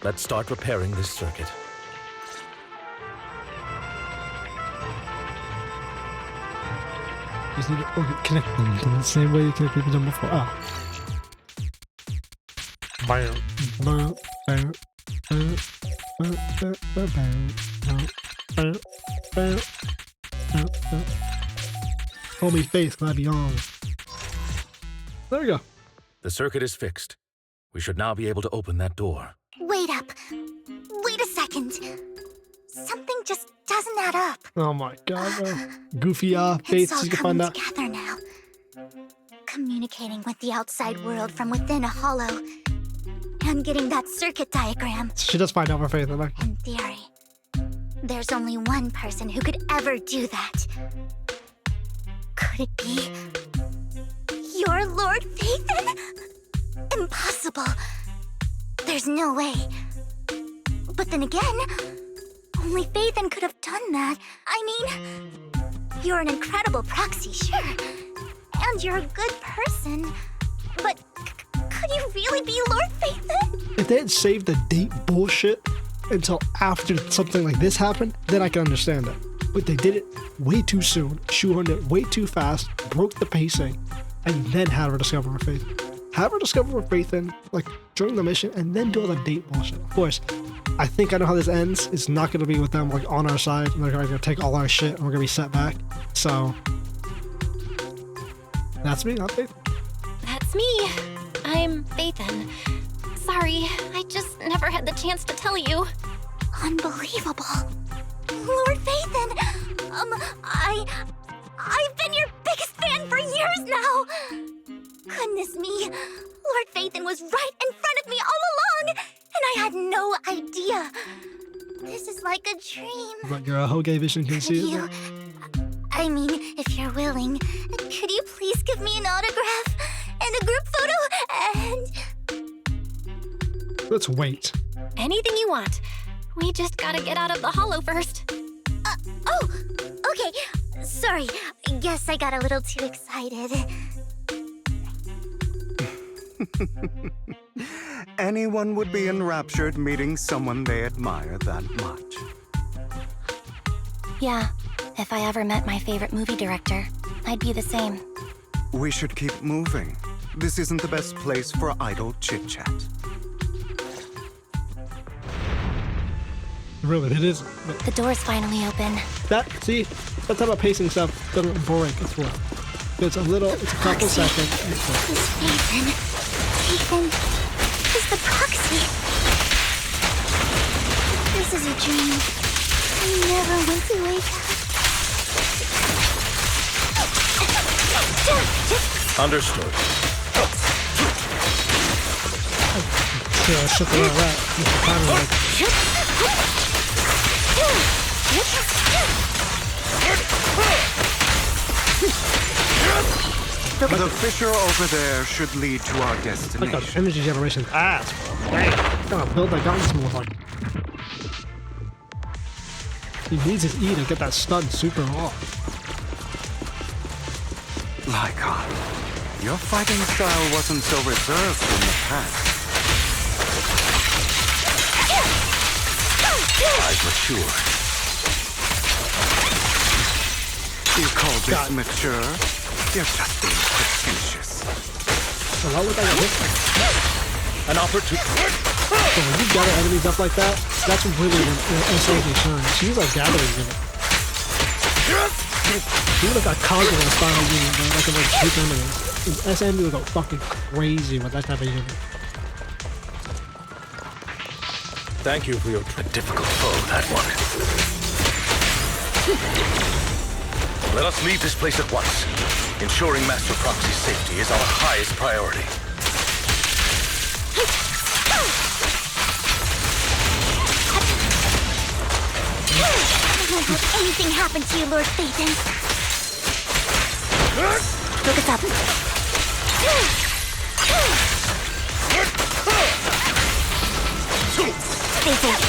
Speaker 6: let's start repairing this circuit.
Speaker 1: Just need to connect them in the same way you connected them before. Ah. Bam. Bam. Bam. Bam. Bam. Bam. Bam. Bam. Bam. Bam. Homie face, glad be on. There we go.
Speaker 6: The circuit is fixed. We should now be able to open that door.
Speaker 10: Wait up. Wait a second. Something just doesn't add up.
Speaker 1: Oh my god, bro. Goofy
Speaker 10: It's
Speaker 1: fates,
Speaker 10: all
Speaker 1: you can find
Speaker 10: coming
Speaker 1: out.
Speaker 10: together now. Communicating with the outside world from within a hollow. And getting that circuit diagram.
Speaker 1: She does find out for Faith, like.
Speaker 10: In theory, there's only one person who could ever do that. Could it be your Lord Phaethon? Impossible. There's no way. But then again, only Phaethon could have done that. I mean, you're an incredible proxy, sure. And you're a good person. But could you really be Lord Phaethon?
Speaker 1: If they had saved the date bullshit until after something like this happened, then I can understand it. But they did it way too soon, shoehorned it way too fast, broke the pacing, and then had her discover her faith. Have her discover her faith in, like, during the mission, and then do all the date bullshit. Of course, I think I know how this ends. It's not going to be with them, like, on our side, and they're going to take all our shit, and we're going to be set back. So, that's me, not Faith.
Speaker 3: That's me. I'm Phaethon. Sorry, I just never had the chance to tell you.
Speaker 10: Unbelievable. Lord Phaethon, I've been your biggest fan for years now. Goodness me, Lord Phaethon was right in front of me all along, and I had no idea. This is like a dream.
Speaker 1: But your Hoge vision can see it.
Speaker 10: I mean, if you're willing, could you please give me an autograph and a group photo and...
Speaker 1: Let's wait.
Speaker 3: Anything you want. We just gotta get out of the hollow first.
Speaker 10: Oh, okay. Sorry, I guess I got a little too excited.
Speaker 2: Anyone would be enraptured meeting someone they admire that much.
Speaker 3: Yeah, if I ever met my favorite movie director, I'd be the same.
Speaker 2: We should keep moving. This isn't the best place for idle chit-chat.
Speaker 1: Really, it is.
Speaker 3: The door's finally open.
Speaker 1: See, that type of pacing stuff doesn't break as well. It's a couple seconds.
Speaker 10: Phaethon is the proxy. This is a dream. I never want to wake up.
Speaker 6: Understood.
Speaker 1: Yeah, shit the way that.
Speaker 2: The fissure over there should lead to our
Speaker 1: Like
Speaker 2: destination.
Speaker 1: that energy generation ass, bro. Dang. Gotta build that gun this motherfucker. He needs his E to get that stun super off.
Speaker 2: Lycon, your fighting style wasn't so reserved in the past.
Speaker 6: I've matured.
Speaker 2: You call this mature? You're just being pretentious.
Speaker 1: So why would I get hit?
Speaker 6: An opportunity.
Speaker 1: So when you gather enemies up like that, that's really when SMB shines. She's like gathering unit. She would have got Cosmo in a final unit, bro. Like a like two enemies. SMB would go fucking crazy with that type of unit.
Speaker 6: Thank you for your difficult foe, that one. Let us leave this place at once. Ensuring Master Proxy's safety is our highest priority.
Speaker 10: I won't let anything happen to you, Lord Phaethon. Focus up. Stay safe.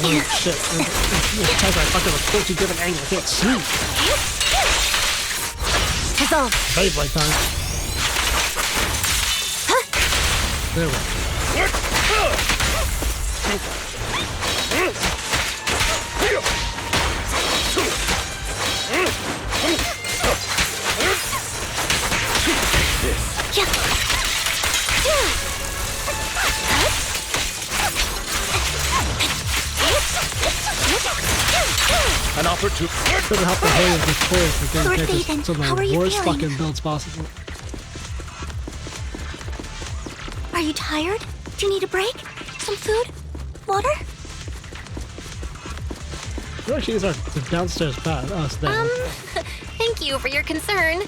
Speaker 1: Weird shit. This type of fucking 14 different angles. I can't see.
Speaker 10: Dissolve.
Speaker 1: Beyblade time. There we go.
Speaker 6: An opportunity.
Speaker 1: Should have helped the whole of this forest for getting
Speaker 10: Lord
Speaker 1: characters
Speaker 10: Phaethon,
Speaker 1: some of
Speaker 10: how are
Speaker 1: the
Speaker 10: you
Speaker 1: worst
Speaker 10: feeling?
Speaker 1: fucking builds possible.
Speaker 10: Are you tired? Do you need a break? Some food? Water?
Speaker 1: Actually, these are the downstairs path. Oh, it's there.
Speaker 3: Thank you for your concern.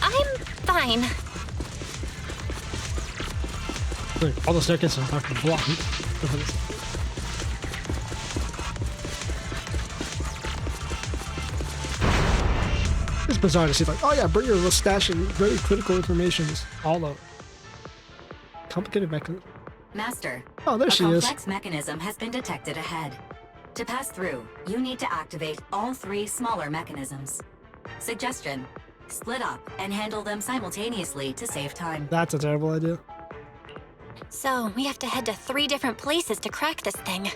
Speaker 3: I'm fine.
Speaker 1: Look, all the staircases are fucking blocked. It's bizarre to see, like, oh yeah, bring your little stash and very critical information all over. Complicated mechanism.
Speaker 21: Master,
Speaker 1: Oh, there she is.
Speaker 21: A complex mechanism has been detected ahead. To pass through, you need to activate all 3 smaller mechanisms. Suggestion: split up and handle them simultaneously to save time.
Speaker 1: That's a terrible idea.
Speaker 3: So, we have to head to 3 different places to crack this thing.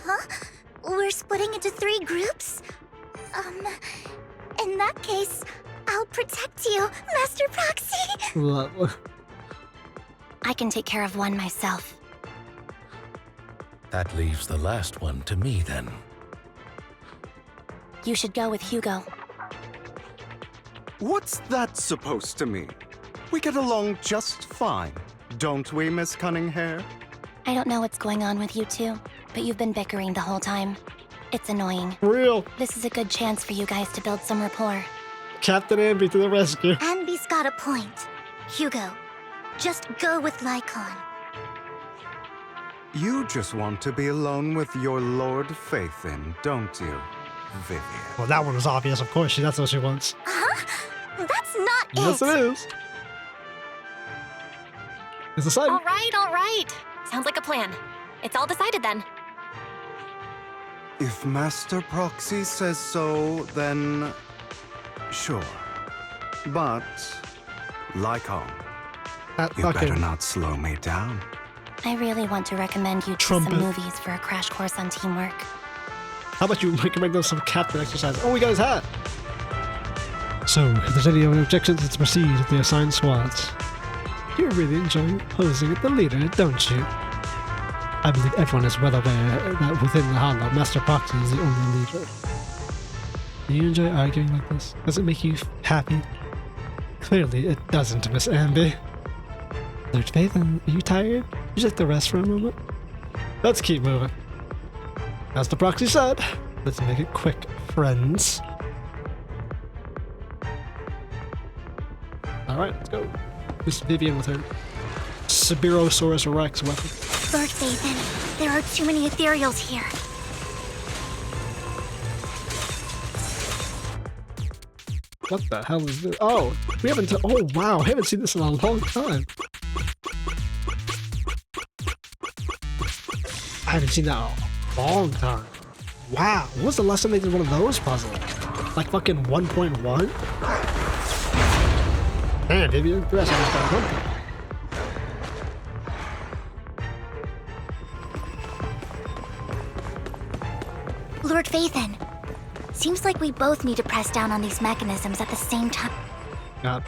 Speaker 10: Huh? We're splitting into 3 groups? In that case, I'll protect you, Master Proxy!
Speaker 3: I can take care of one myself.
Speaker 6: That leaves the last one to me, then.
Speaker 3: You should go with Hugo.
Speaker 2: What's that supposed to mean? We get along just fine, don't we, Miss Cunninghair?
Speaker 3: I don't know what's going on with you two, but you've been bickering the whole time. It's annoying.
Speaker 1: Real.
Speaker 3: This is a good chance for you guys to build some rapport.
Speaker 1: Captain Ambi to the rescue.
Speaker 10: Ambi's got a point. Hugo, just go with Lycon.
Speaker 2: You just want to be alone with your Lord Phaethon, don't you, Vivian?
Speaker 1: Well, that one was obvious, of course. That's what she wants.
Speaker 10: Huh? That's not it!
Speaker 1: Yes, it is. It's a sign.
Speaker 3: All right. Sounds like a plan. It's all decided then.
Speaker 2: If Master Proxy says so, then sure. But, Lycon, you better not slow me down.
Speaker 3: I really want to recommend you to
Speaker 1: Trumpet.
Speaker 3: some movies for a crash course on teamwork.
Speaker 1: How about you recommend them some captain exercise? Oh, we got his hat! So, if there's any other objections, let's proceed with the assigned squads. You're really enjoying posing as the leader, don't you? I believe everyone is well aware that within the Hollow, Master Proxy is the only leader. Do you enjoy arguing like this? Does it make you happy? Clearly it doesn't, Miss Ambi. Lord Phaethon, are you tired? You take the rest for a moment? Let's keep moving. As the proxy said, let's make it quick, friends. Alright, let's go. Miss Vivian with her Sibirosaurus Rex weapon.
Speaker 10: Lord Phaethon, there are too many ethereals here.
Speaker 1: What the hell is this? Oh, we haven't. Oh wow, I haven't seen this in a long time. I haven't seen that in a long time. Wow, when was the last time they did one of those puzzles? Like fucking 1.1? Man, Vivian, you guys almost got 100.
Speaker 10: Lord Phaethon, seems like we both need to press down on these mechanisms at the same time.
Speaker 1: God,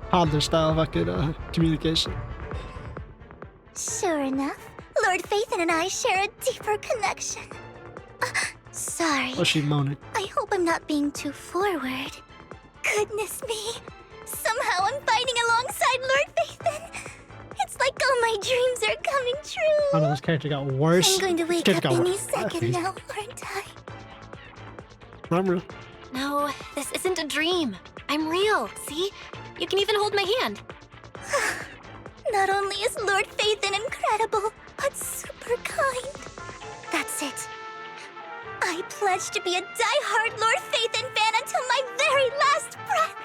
Speaker 1: toddler style fucking communication.
Speaker 10: Sure enough, Lord Phaethon and I share a deeper connection. Sorry.
Speaker 1: What's she moaning?
Speaker 10: I hope I'm not being too forward. Goodness me. Somehow I'm fighting alongside Lord Phaethon. It's like all my dreams are coming true.
Speaker 1: Oh no, this character got worse.
Speaker 10: I'm going to wake up any second now, aren't I?
Speaker 1: I'm real.
Speaker 3: No, this isn't a dream. I'm real, see? You can even hold my hand.
Speaker 10: Not only is Lord Phaethon incredible, but super kind. That's it. I pledge to be a die-hard Lord Phaethon fan until my very last breath.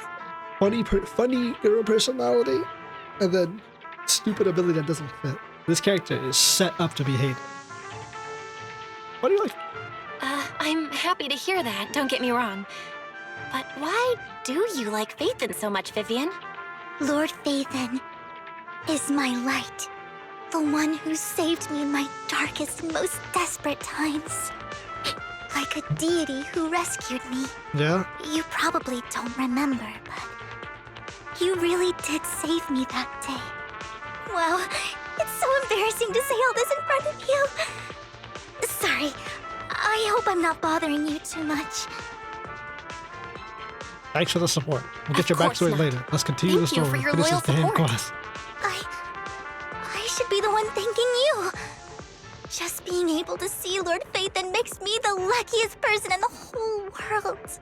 Speaker 1: Funny girl personality, and then stupid ability that doesn't fit. This character is set up to be hated. What do you like?
Speaker 3: I'm happy to hear that, don't get me wrong. But why do you like Phaethon so much, Vivian?
Speaker 10: Lord Phaethon is my light. The one who saved me in my darkest, most desperate times. Like a deity who rescued me.
Speaker 1: Yeah?
Speaker 10: You probably don't remember, but you really did save me that day. Wow, it's so embarrassing to say all this in front of you. Sorry, I hope I'm not bothering you too much.
Speaker 1: Thanks for the support. We'll get your backstory later. Let's continue the story.
Speaker 10: Thank you for your
Speaker 1: Finish
Speaker 10: loyal
Speaker 1: this damn
Speaker 10: support.
Speaker 1: quest.
Speaker 10: I should be the one thanking you. Just being able to see Lord Phaethon makes me the luckiest person in the whole world.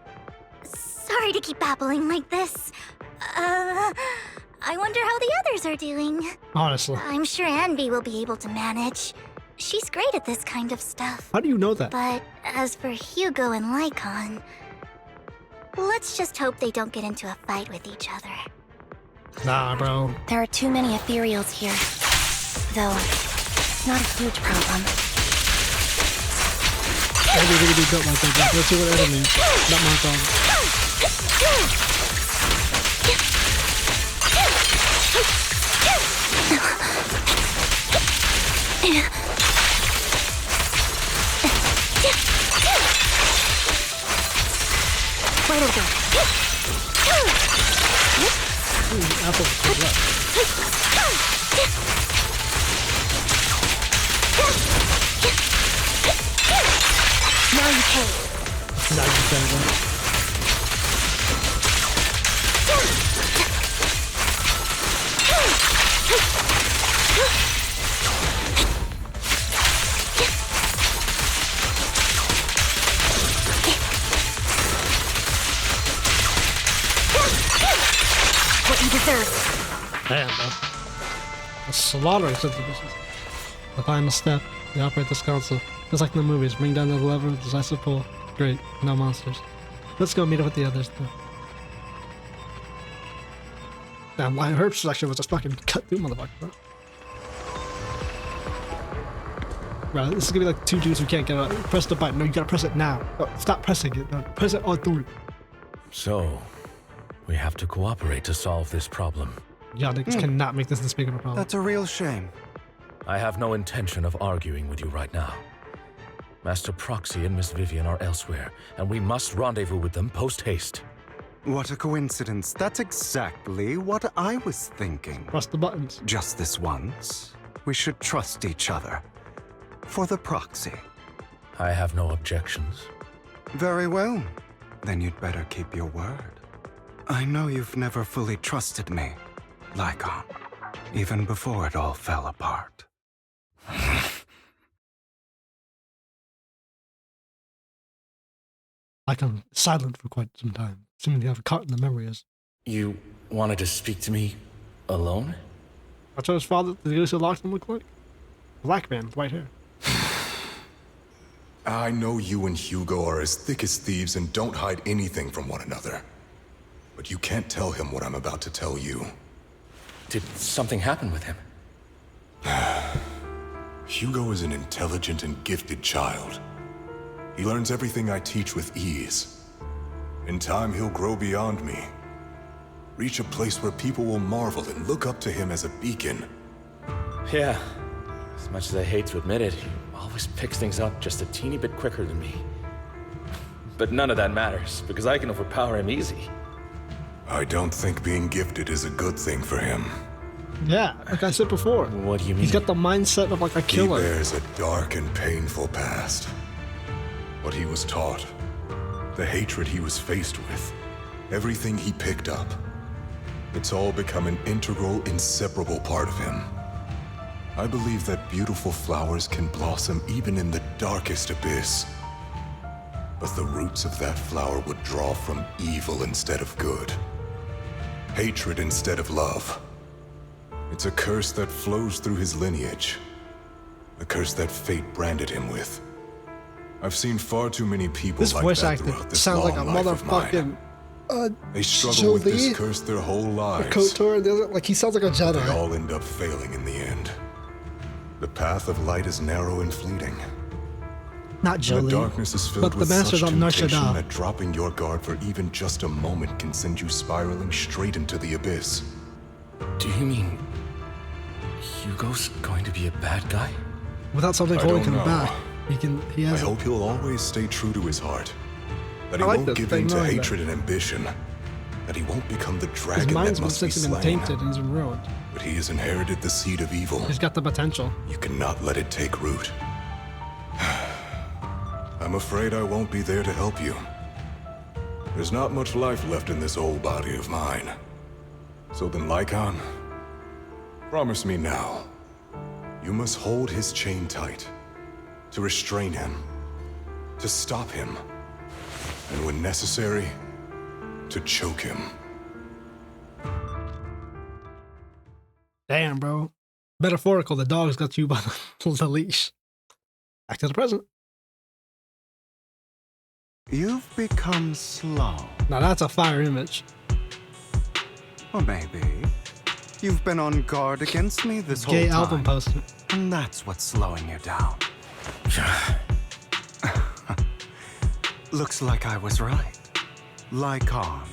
Speaker 10: Sorry to keep babbling like this. I wonder how the others are doing.
Speaker 1: Honestly.
Speaker 10: I'm sure Anby will be able to manage. She's great at this kind of stuff.
Speaker 1: How do you know that?
Speaker 10: But as for Hugo and Lycon, let's just hope they don't get into a fight with each other.
Speaker 1: Nah, bro.
Speaker 3: There are too many ethereals here. Though, it's not a huge problem.
Speaker 1: They're gonna be built like that. Let's see what that means. Not my problem.
Speaker 10: Where do we go?
Speaker 1: Apple is left.
Speaker 10: Now you pay.
Speaker 1: Now you pay.
Speaker 10: What you deserve.
Speaker 1: Damn, bro. A slaughtering subdivisions. The final step. They operate this console. Just like in the movies. Bring down the lever with decisive pull. Great. No monsters. Let's go meet up with the others, though. Damn, my herb selection was just fucking cut through, motherfucker, bro. Bro, this is gonna be like two dudes who can't get out. Press the button. No, you gotta press it now. Oh, stop pressing it. No, press it all through.
Speaker 6: So, we have to cooperate to solve this problem.
Speaker 1: Y'all niggas cannot make this big of a problem.
Speaker 2: That's a real shame.
Speaker 6: I have no intention of arguing with you right now. Master Proxy and Miss Vivian are elsewhere, and we must rendezvous with them post-haste.
Speaker 2: What a coincidence. That's exactly what I was thinking.
Speaker 1: Press the buttons.
Speaker 2: Just this once, we should trust each other. For the proxy.
Speaker 6: I have no objections.
Speaker 2: Very well. Then you'd better keep your word. I know you've never fully trusted me, Lycon, even before it all fell apart.
Speaker 1: like I'm silent for quite some time, seeming to have caught in the memories.
Speaker 6: You wanted to speak to me alone?
Speaker 1: That's what his father, the ghost who locked him, looked like? Black man with white hair.
Speaker 17: I know you and Hugo are as thick as thieves and don't hide anything from one another. But you can't tell him what I'm about to tell you.
Speaker 6: Did something happen with him?
Speaker 17: Hugo is an intelligent and gifted child. He learns everything I teach with ease. In time, he'll grow beyond me. Reach a place where people will marvel and look up to him as a beacon.
Speaker 6: Yeah. As much as I hate to admit it, he always picks things up just a teeny bit quicker than me. But none of that matters, because I can overpower him easy.
Speaker 17: I don't think being gifted is a good thing for him.
Speaker 1: Yeah, like I said before.
Speaker 6: What do you mean?
Speaker 1: He's got the mindset of like a killer.
Speaker 17: He bears a dark and painful past. What he was taught, the hatred he was faced with, everything he picked up. It's all become an integral, inseparable part of him. I believe that beautiful flowers can blossom even in the darkest abyss. But the roots of that flower would draw from evil instead of good. Hatred instead of love. It's a curse that flows through his lineage. A curse that fate branded him with. I've seen far too many people
Speaker 1: This
Speaker 17: like
Speaker 1: voice
Speaker 17: that
Speaker 1: actor
Speaker 17: throughout this
Speaker 1: sounds like a
Speaker 17: long life of
Speaker 1: motherfucking
Speaker 17: mine. They struggle with this curse their whole lives.
Speaker 1: KOTOR and the other, like he sounds like a Jedi.
Speaker 17: They all end up failing in the end. The path of light is narrow and fleeting.
Speaker 1: Not Jolie,
Speaker 17: the darkness is filled
Speaker 1: but the
Speaker 17: with
Speaker 1: masters
Speaker 17: such
Speaker 1: on Nar
Speaker 17: temptation
Speaker 1: Shaddaa.
Speaker 17: that dropping your guard for even just a moment can send you spiraling straight into the abyss.
Speaker 6: Do you mean Hugo's going to be a bad guy?
Speaker 1: Without something
Speaker 17: I
Speaker 1: holding
Speaker 17: don't
Speaker 1: him
Speaker 17: know.
Speaker 1: back, he
Speaker 17: I
Speaker 1: has.
Speaker 17: hope he'll always stay true to his heart. That he
Speaker 1: I like
Speaker 17: won't
Speaker 1: this
Speaker 17: give
Speaker 1: thing,
Speaker 17: in to
Speaker 1: knowing that.
Speaker 17: hatred and ambition. That he won't become the
Speaker 1: His
Speaker 17: dragon
Speaker 1: mind's
Speaker 17: that
Speaker 1: been
Speaker 17: must be
Speaker 1: since been
Speaker 17: slain.
Speaker 1: tainted and he's been ruined.
Speaker 17: But he has inherited the seed of evil.
Speaker 1: He's got the potential.
Speaker 17: You cannot let it take root. I'm afraid I won't be there to help you. There's not much life left in this old body of mine. So then, Lycon, promise me now. You must hold his chain tight. To restrain him. To stop him. And when necessary, to choke him.
Speaker 1: Damn, bro. Metaphorical, the dog's got you by the leash. Back to the present.
Speaker 2: You've become slow.
Speaker 1: Now that's a fire image.
Speaker 2: Or maybe you've been on guard against me this whole
Speaker 1: Gay
Speaker 2: time.
Speaker 1: album poster.
Speaker 2: And that's what's slowing you down. Looks like I was right. Lycon,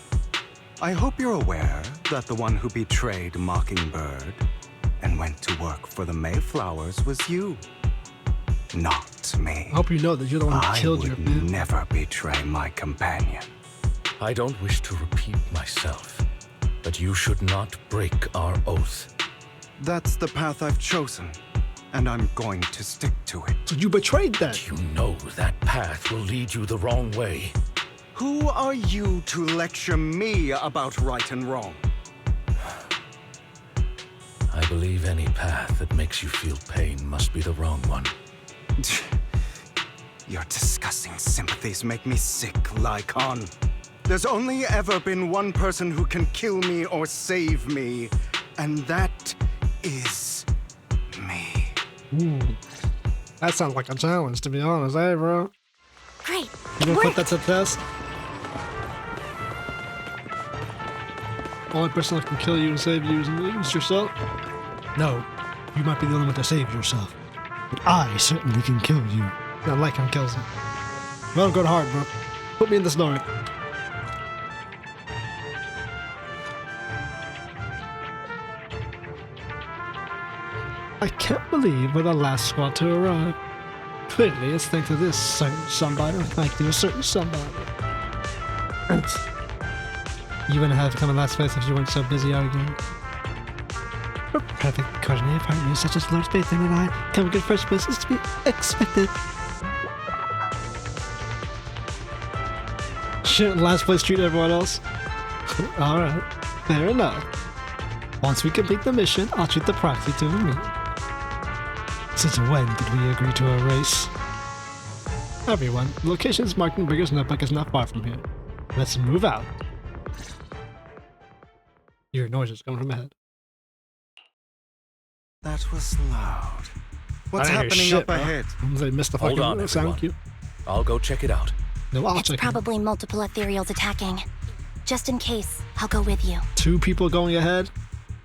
Speaker 2: I hope you're aware that the one who betrayed Mockingbird and went to work for the Mayflowers was you. Not me.
Speaker 1: I hope you know that you're the one who killed your man.
Speaker 2: Never betray my companion.
Speaker 6: I don't wish to repeat myself, but you should not break our oath.
Speaker 2: That's the path I've chosen, and I'm going to stick to it.
Speaker 1: So you betrayed that.
Speaker 6: You know that path will lead you the wrong way.
Speaker 2: Who are you to lecture me about right and wrong?
Speaker 6: I believe any path that makes you feel pain must be the wrong one.
Speaker 2: Your disgusting sympathies make me sick, Lycon. There's only ever been one person who can kill me or save me, and that is me.
Speaker 1: Ooh. That sounds like a challenge, to be honest, hey, bro?
Speaker 10: Great.
Speaker 1: You gonna put that to the test? Only person that can kill you and save you is yourself? No, you might be the only one to save yourself. But I certainly can kill you. Not like him kills him. Well, go hard, bro. Put me in the story. I can't believe we're the last squad to arrive. Clearly, it's thanks to this certain somebody, or thanks to a certain somebody. You wouldn't have come in last place if you weren't so busy arguing. For perfect coordinated partners such as Lord Phaethon and I, coming in first place is to be expected. Shouldn't last place treat everyone else? Alright, fair enough. Once we complete the mission, I'll treat the proxy to a meet. Since when did we agree to a race? Everyone, the location is marked in Bigger's notebook is not far from here. Let's move out. You hear noises coming from ahead.
Speaker 2: That was loud. What's
Speaker 1: I didn't hear
Speaker 2: happening
Speaker 1: shit,
Speaker 2: up
Speaker 1: bro.
Speaker 2: ahead?
Speaker 1: They missed the
Speaker 6: Hold on,
Speaker 1: fucking sound
Speaker 6: everyone.
Speaker 1: cue.
Speaker 6: I'll go check it out.
Speaker 1: No, I'll
Speaker 3: It's
Speaker 1: check it.
Speaker 3: probably multiple ethereals attacking. Just in case, I'll go with you.
Speaker 1: 2 people going ahead.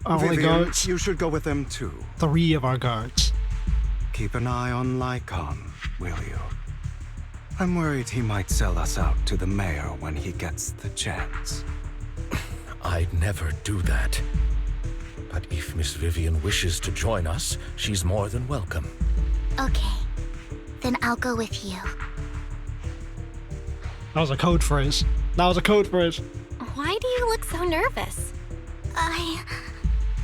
Speaker 1: Our only
Speaker 2: Vivian,
Speaker 1: guards.
Speaker 2: you should go with them too.
Speaker 1: 3 of our guards.
Speaker 2: Keep an eye on Lycon, will you? I'm worried he might sell us out to the mayor when he gets the chance.
Speaker 6: I'd never do that. But if Miss Vivian wishes to join us, she's more than welcome.
Speaker 10: Okay. Then I'll go with you.
Speaker 1: That was a code phrase. That was a code phrase.
Speaker 3: Why do you look so nervous?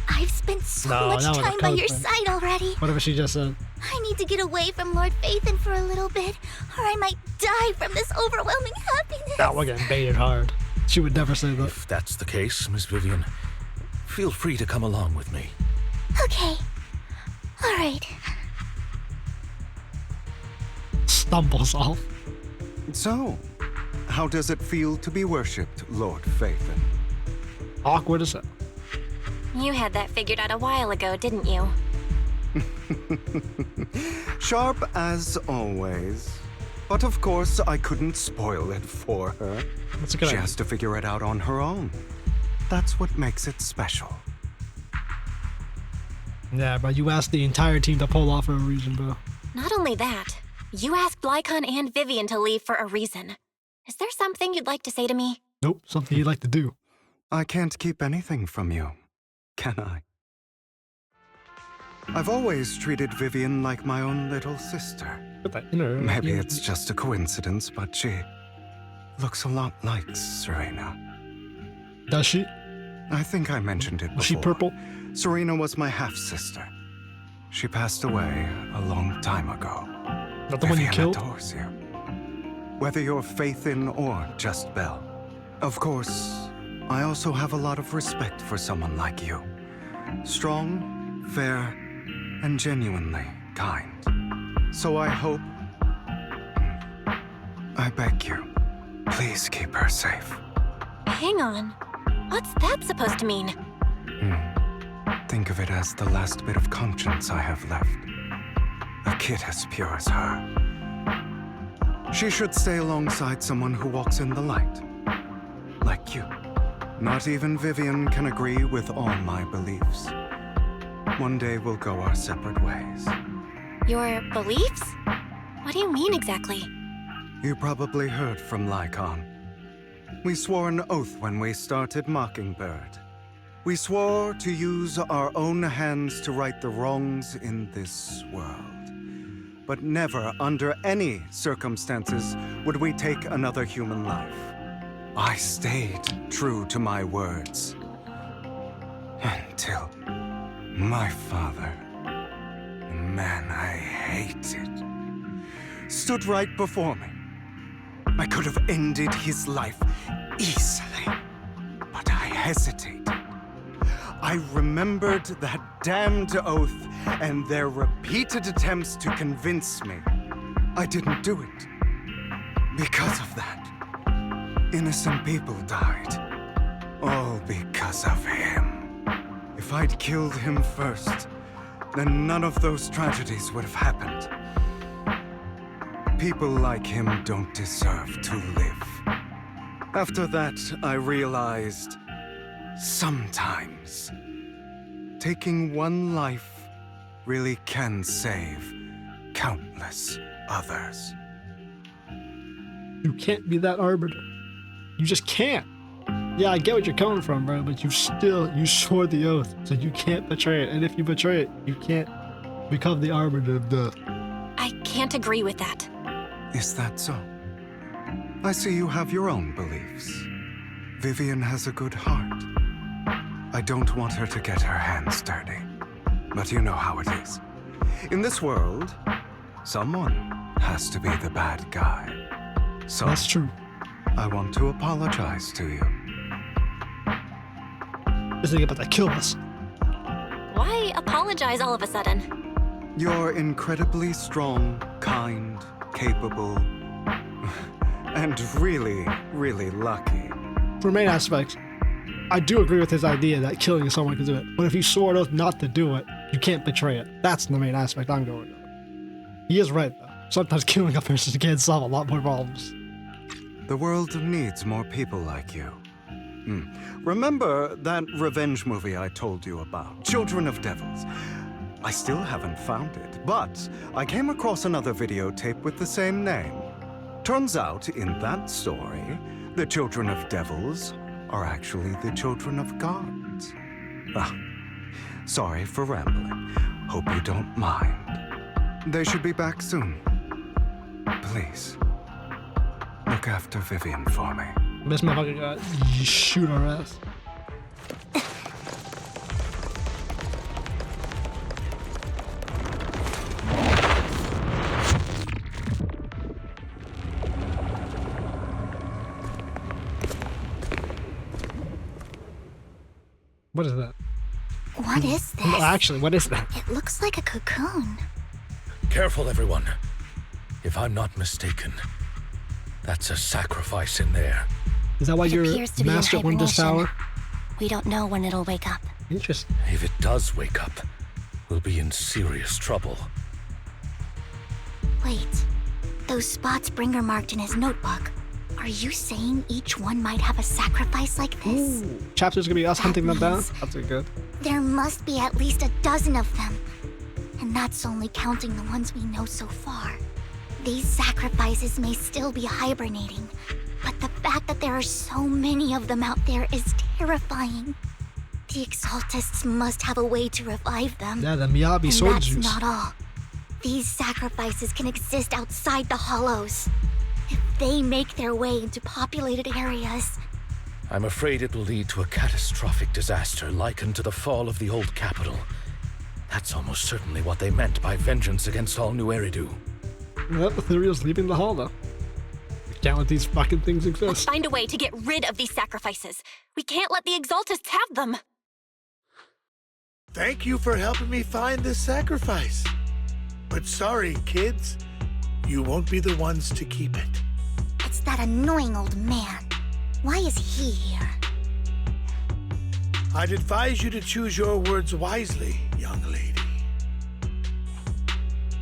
Speaker 10: I've spent so
Speaker 1: No,
Speaker 10: much
Speaker 1: that was a
Speaker 10: time by
Speaker 1: code
Speaker 10: your
Speaker 1: thing.
Speaker 10: side already.
Speaker 1: Whatever she just said.
Speaker 10: I need to get away from Lord Phaethon for a little bit, or I might die from this overwhelming happiness.
Speaker 1: Now we're getting baited hard. She would never say that.
Speaker 6: If that's the case, Miss Vivian, feel free to come along with me.
Speaker 10: Okay. All right.
Speaker 1: Stumbles off.
Speaker 2: So, how does it feel to be worshipped, Lord Phaethon?
Speaker 1: Awkward as hell.
Speaker 3: You had that figured out a while ago, didn't you?
Speaker 2: Sharp as always. But of course, I couldn't spoil it for her.
Speaker 1: That's a good
Speaker 2: She
Speaker 1: idea.
Speaker 2: has to figure it out on her own. That's what makes it special.
Speaker 1: Yeah, bro, you asked the entire team to pull off for a reason, bro.
Speaker 3: Not only that, you asked Lycon and Vivian to leave for a reason. Is there something you'd like to say to me?
Speaker 1: Nope, something you'd like to do.
Speaker 2: I can't keep anything from you, can I? I've always treated Vivian like my own little sister. Maybe it's just a coincidence, but she looks a lot like Serena.
Speaker 1: Does she?
Speaker 2: I think I mentioned it before.
Speaker 1: Was she purple?
Speaker 2: Serena was my half-sister. She passed away a long time ago.
Speaker 1: Not the one you
Speaker 2: Vivian
Speaker 1: killed?
Speaker 2: adores you. Whether you're Phaethon or just Belle. Of course, I also have a lot of respect for someone like you. Strong, fair, and genuinely kind. So I hope... I beg you, please keep her safe.
Speaker 3: Hang on. What's that supposed to mean?
Speaker 2: Think of it as the last bit of conscience I have left. A kid as pure as her. She should stay alongside someone who walks in the light. Like you. Not even Vivian can agree with all my beliefs. One day we'll go our separate ways.
Speaker 3: Your beliefs? What do you mean exactly?
Speaker 2: You probably heard from Lycon. We swore an oath when we started Mockingbird. We swore to use our own hands to right the wrongs in this world. But never, under any circumstances, would we take another human life. I stayed true to my words. Until my father, the man I hated, stood right before me. I could have ended his life easily, but I hesitated. I remembered that damned oath and their repeated attempts to convince me I didn't do it. Because of that, innocent people died. All because of him. If I'd killed him first, then none of those tragedies would have happened. People like him don't deserve to live. After that, I realized sometimes taking one life really can save countless others.
Speaker 1: You can't be that arbiter. You just can't. Yeah, I get what you're coming from, bro, but you swore the oath, so you can't betray it. And if you betray it, you can't become the arbiter of death.
Speaker 3: I can't agree with that.
Speaker 2: Is that so? I see you have your own beliefs. Vivian has a good heart. I don't want her to get her hands dirty. But you know how it is. In this world, someone has to be the bad guy. So
Speaker 1: that's true.
Speaker 2: I want to apologize to you.
Speaker 1: This thing about to kill us.
Speaker 3: Why apologize all of a sudden?
Speaker 2: You're incredibly strong, kind, capable, And really, really lucky.
Speaker 1: For main aspects, I do agree with his idea that killing someone can do it. But if you swore an oath not to do it, you can't betray it. That's the main aspect I'm going with. He is right, though. Sometimes killing a person can solve a lot more problems.
Speaker 2: The world needs more people like you. Remember that revenge movie I told you about? Children of Devils. I still haven't found it, but I came across another videotape with the same name. Turns out, in that story, the children of devils are actually the children of gods. Sorry for rambling. Hope you don't mind. They should be back soon. Please, look after Vivian for me.
Speaker 1: This motherfucker got shoot our ass. What is that?
Speaker 10: What is this?
Speaker 1: No, actually, what is that?
Speaker 10: It looks like a cocoon.
Speaker 6: Careful, everyone. If I'm not mistaken, that's a sacrifice in there.
Speaker 1: Is that why you're master one this tower?
Speaker 3: We don't know when it'll wake up.
Speaker 1: Interesting.
Speaker 6: If it does wake up, we'll be in serious trouble.
Speaker 10: Wait, those spots Bringer marked in his notebook. Are you saying each one might have a sacrifice like this?
Speaker 1: Ooh. Chapter's gonna be us hunting them down? That's good.
Speaker 10: There must be at least a dozen of them. And that's only counting the ones we know so far. These sacrifices may still be hibernating, but the fact that there are so many of them out there is terrifying. The Exaltists must have a way to revive them.
Speaker 1: Yeah, the Miyabi sword
Speaker 10: that's
Speaker 1: juice.
Speaker 10: Not all. These sacrifices can exist outside the hollows. If they make their way into populated areas.
Speaker 6: I'm afraid it will lead to a catastrophic disaster likened to the fall of the old capital. That's almost certainly what they meant by vengeance against all New Eridu.
Speaker 1: Well, Ethereal's leaving the hall, though. We can't let these fucking things exist.
Speaker 3: Let's find a way to get rid of these sacrifices. We can't let the Exaltists have them.
Speaker 14: Thank you for helping me find this sacrifice. But sorry, kids. You won't be the ones to keep it.
Speaker 10: It's that annoying old man. Why is he here?
Speaker 14: I'd advise you to choose your words wisely, young lady.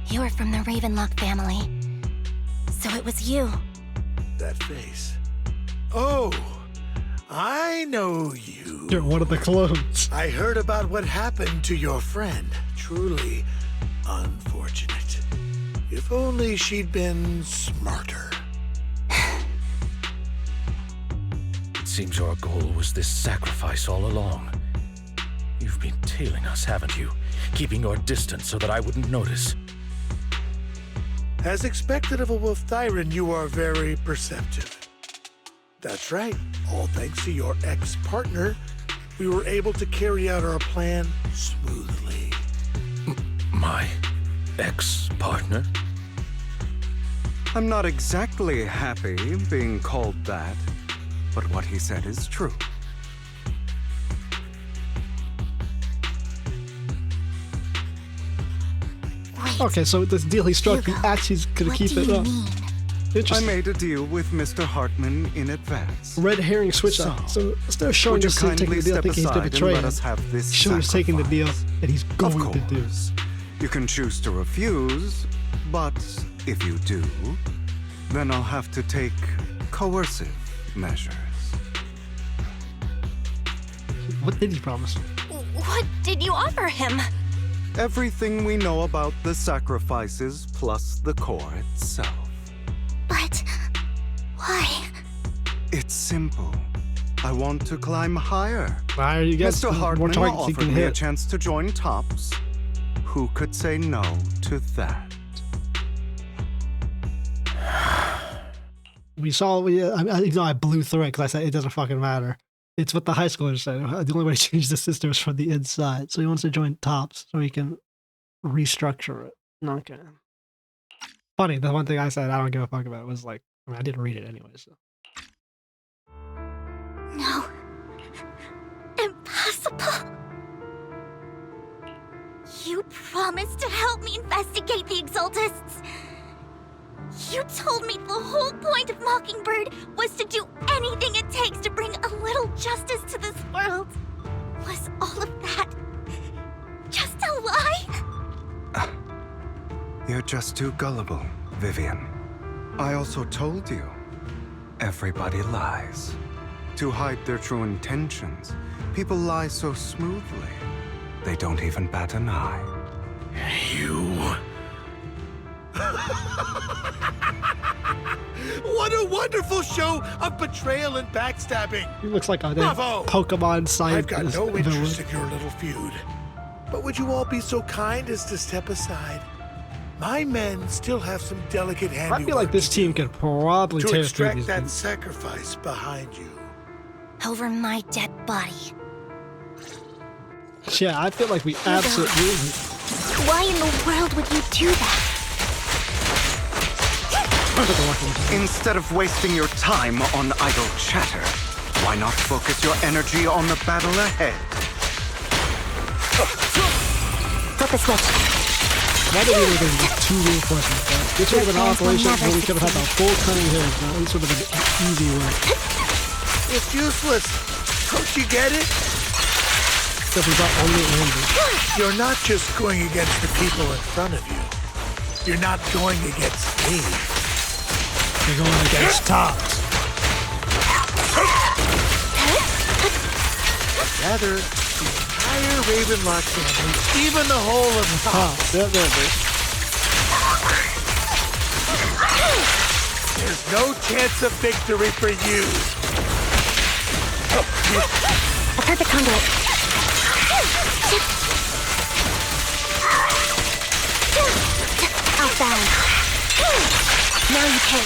Speaker 3: You're from the Ravenlock family. So it was you.
Speaker 14: That face. Oh, I know you.
Speaker 1: You're one of the clones.
Speaker 14: I heard about what happened to your friend. Truly unfortunate. If only she'd been smarter.
Speaker 6: It seems your goal was this sacrifice all along. You've been tailing us, haven't you? Keeping your distance so that I wouldn't notice.
Speaker 14: As expected of a Wolf Thyran, you are very perceptive. That's right. All thanks to your ex-partner, we were able to carry out our plan smoothly.
Speaker 6: My ex-partner?
Speaker 2: I'm not exactly happy being called that, but what he said is true.
Speaker 1: Okay, so this deal he struck, he actually gonna keep it up.
Speaker 2: I made a deal with Mr. Hartman in advance.
Speaker 1: Red herring switch up. So instead of showing us taking the deal, thinking he's gonna betray us, show us taking the deal that he's going to do.
Speaker 2: You can choose to refuse, but if you do, then I'll have to take coercive measures.
Speaker 1: What did he promise?
Speaker 3: What did you offer him?
Speaker 2: Everything we know about the sacrifices plus the core itself.
Speaker 10: But why?
Speaker 2: It's simple. I want to climb higher.
Speaker 1: Why are you guys
Speaker 2: Mr. Hartman offered me a chance to join Tops. Who could say no to that?
Speaker 1: We saw, I blew through it because I said it doesn't fucking matter. It's what the high schoolers said. The only way to change the system is from the inside. So he wants to join Tops so he can restructure it. Okay. Funny, the one thing I said I don't give a fuck about was like, I didn't read it anyway, so.
Speaker 10: No. Impossible. You promised to help me investigate the Exaltists. You told me the whole point of Mockingbird was to do anything it takes to bring a little justice to this world. Was all of that just a lie?
Speaker 2: You're just too gullible, Vivian. I also told you, everybody lies. To hide their true intentions, people lie so smoothly, they don't even bat an eye.
Speaker 14: You... What a wonderful show of betrayal and backstabbing!
Speaker 1: He looks like a
Speaker 14: Bravo!
Speaker 1: Pokemon scientist.
Speaker 14: I've got no interest
Speaker 1: villain.
Speaker 14: in your little feud. But would you all be so kind as to step aside? My men still have some delicate handiwork
Speaker 1: I feel like this team could probably
Speaker 14: to
Speaker 1: tear through
Speaker 14: extract
Speaker 1: these
Speaker 14: that
Speaker 1: things.
Speaker 14: sacrifice behind you.
Speaker 10: Over my dead body.
Speaker 1: Yeah, I feel like we absolutely...
Speaker 10: Why in the world would you do that?
Speaker 2: Instead of wasting your time on idle chatter, why not focus your energy on the battle ahead?
Speaker 10: Flip the switch.
Speaker 1: Why did we even get 2 reinforcements? This would have been an operation where we could have had the full cunning here. This would have been an easy way.
Speaker 14: It's useless. Don't you get it?
Speaker 1: Except we got only Andy.
Speaker 14: You're not just going against the people in front of you. You're not going against me.
Speaker 1: You're going against Tops.
Speaker 14: Rather, the entire Ravenlock family, even the whole of Tops.
Speaker 1: There it is.
Speaker 14: There's no chance of victory for you.
Speaker 10: A perfect conduit. Outbound. Now you pay.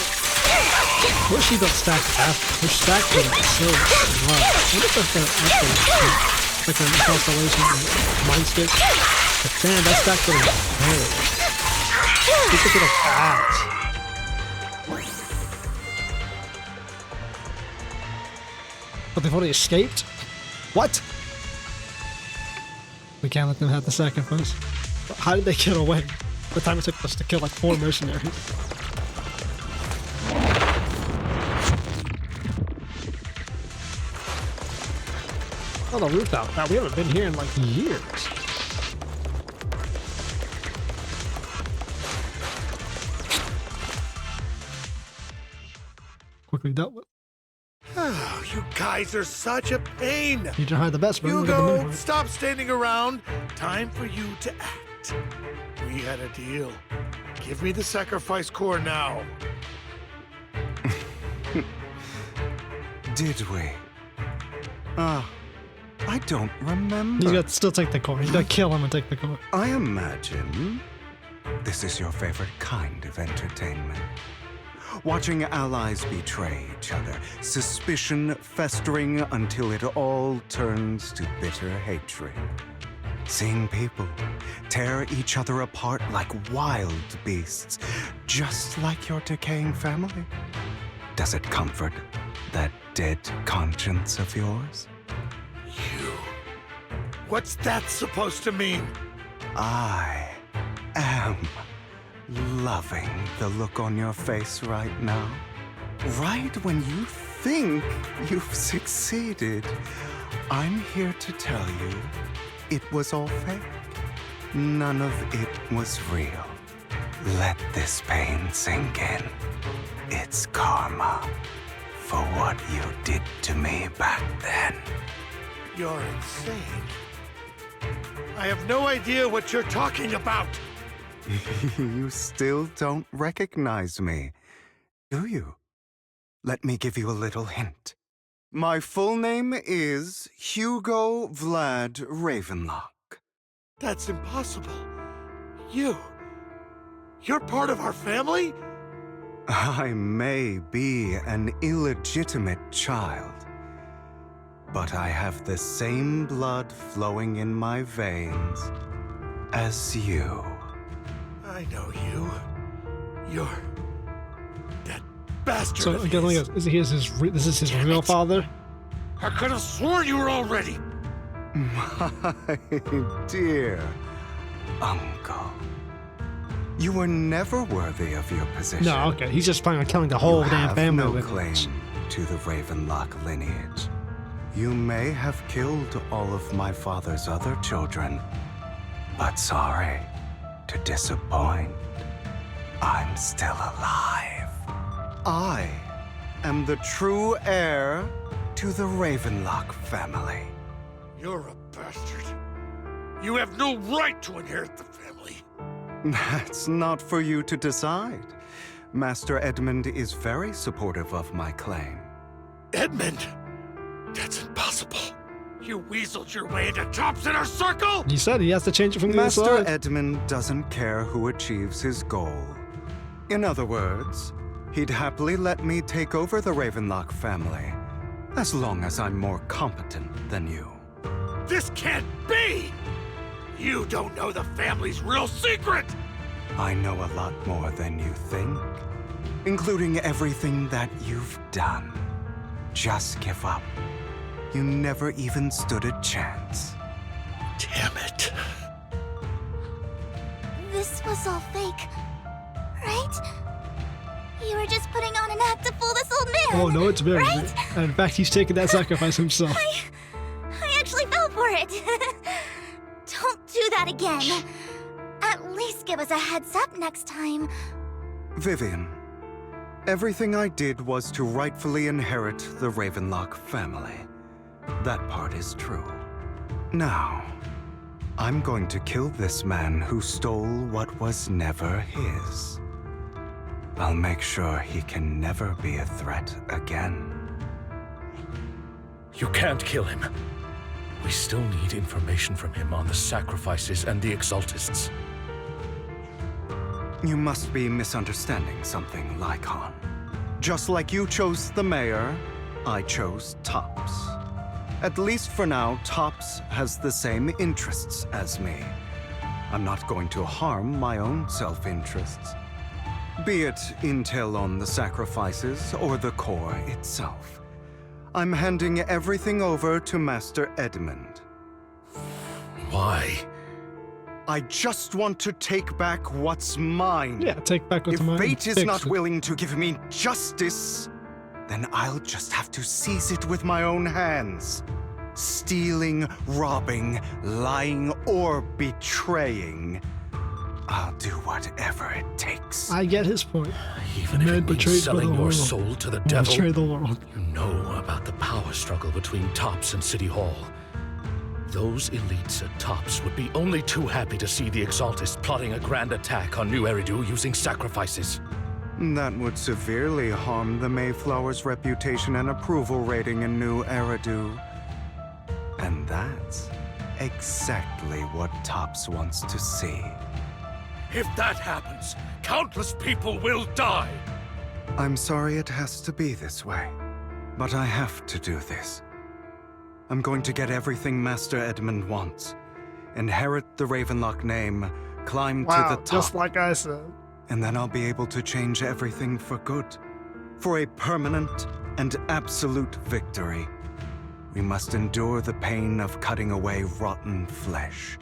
Speaker 1: What she got stacked after? Her stack was so low. What if that's like a constellation mindscape? But damn, that stack was bad. You took it like ass. But they've already escaped? What? We can't let them have the sacrifice. How did they get away? The time it took us to kill like 4 mercenaries. Oh, the roof out. We haven't been here in like years. Quickly dealt with.
Speaker 14: Oh, you guys are such a pain.
Speaker 1: You try hide the best, but
Speaker 14: Hugo, stop standing around. Time for you to act. We had a deal. Give me the sacrifice core now.
Speaker 2: Did we? I don't remember.
Speaker 1: You got to still take the core. You got to kill him and take the core.
Speaker 2: I imagine this is your favorite kind of entertainment. Watching allies betray each other, suspicion festering until it all turns to bitter hatred. Seeing people tear each other apart like wild beasts, just like your decaying family. Does it comfort that dead conscience of yours?
Speaker 14: You. What's that supposed to mean?
Speaker 2: I am loving the look on your face right now. Right when you think you've succeeded, I'm here to tell you it was all fake. None of it was real. Let this pain sink in. It's karma for what you did to me back then.
Speaker 14: You're insane. I have no idea what you're talking about.
Speaker 2: You still don't recognize me, do you? Let me give you a little hint. My full name is Hugo Vlad Ravenlock.
Speaker 14: That's impossible. You're part of our family?
Speaker 2: I may be an illegitimate child, but I have the same blood flowing in my veins as you.
Speaker 14: I know you. You're that bastard.
Speaker 1: So again, this is his real father?
Speaker 14: I could have sworn you were already.
Speaker 2: My dear uncle. You were never worthy of your position.
Speaker 1: No, okay. He's just planning on killing the whole damn family
Speaker 2: no
Speaker 1: with
Speaker 2: claim
Speaker 1: it.
Speaker 2: to the Ravenlock lineage. You may have killed all of my father's other children, but sorry to disappoint. I'm still alive. I am the true heir to the Ravenlock family.
Speaker 14: You're a bastard. You have no right to inherit the family.
Speaker 2: That's not for you to decide. Master Edmund is very supportive of my claim.
Speaker 14: Edmund? That's impossible. You weaseled your way into Top's inner circle?
Speaker 1: He said he has to change it from the
Speaker 2: Master
Speaker 1: inside.
Speaker 2: Edmund doesn't care who achieves his goal. In other words, he'd happily let me take over the Ravenlock family, as long as I'm more competent than you.
Speaker 14: This can't be! You don't know the family's real secret!
Speaker 2: I know a lot more than you think, including everything that you've done. Just give up. You never even stood a chance.
Speaker 14: Damn it.
Speaker 10: This was all fake, right? You were just putting on an act to fool this old man.
Speaker 1: Oh no, it's very
Speaker 10: right?
Speaker 1: real. And in fact, he's taking that sacrifice himself.
Speaker 10: I actually fell for it. Don't do that again. At least give us a heads up next time.
Speaker 2: Vivian, everything I did was to rightfully inherit the Ravenlock family. That part is true. Now, I'm going to kill this man who stole what was never his. I'll make sure he can never be a threat again.
Speaker 6: You can't kill him. We still need information from him on the sacrifices and the Exaltists.
Speaker 2: You must be misunderstanding something, Lycon. Just like you chose the mayor, I chose Tops. At least for now, Tops has the same interests as me. I'm not going to harm my own self-interests. Be it intel on the sacrifices or the core itself. I'm handing everything over to Master Edmund.
Speaker 6: Why?
Speaker 2: I just want to take back what's mine.
Speaker 1: Yeah, take back what's mine.
Speaker 2: If fate is
Speaker 1: Fix
Speaker 2: not
Speaker 1: it.
Speaker 2: willing to give me justice, then I'll just have to seize it with my own hands. Stealing, robbing, lying, or betraying. I'll do whatever it takes.
Speaker 1: I get his point.
Speaker 6: Even if it means selling your soul to the devil,
Speaker 1: betray the world.
Speaker 6: You know about the power struggle between Tops and City Hall. Those elites at Tops would be only too happy to see the Exaltists plotting a grand attack on New Eridu using sacrifices.
Speaker 2: That would severely harm the Mayflower's reputation and approval rating in New Eridu. And that's exactly what Tops wants to see.
Speaker 14: If that happens, countless people will die.
Speaker 2: I'm sorry it has to be this way, but I have to do this. I'm going to get everything Master Edmund wants. Inherit the Ravenlock name, climb to the top.
Speaker 1: Just like I said.
Speaker 2: And then I'll be able to change everything for good. For a permanent and absolute victory. We must endure the pain of cutting away rotten flesh.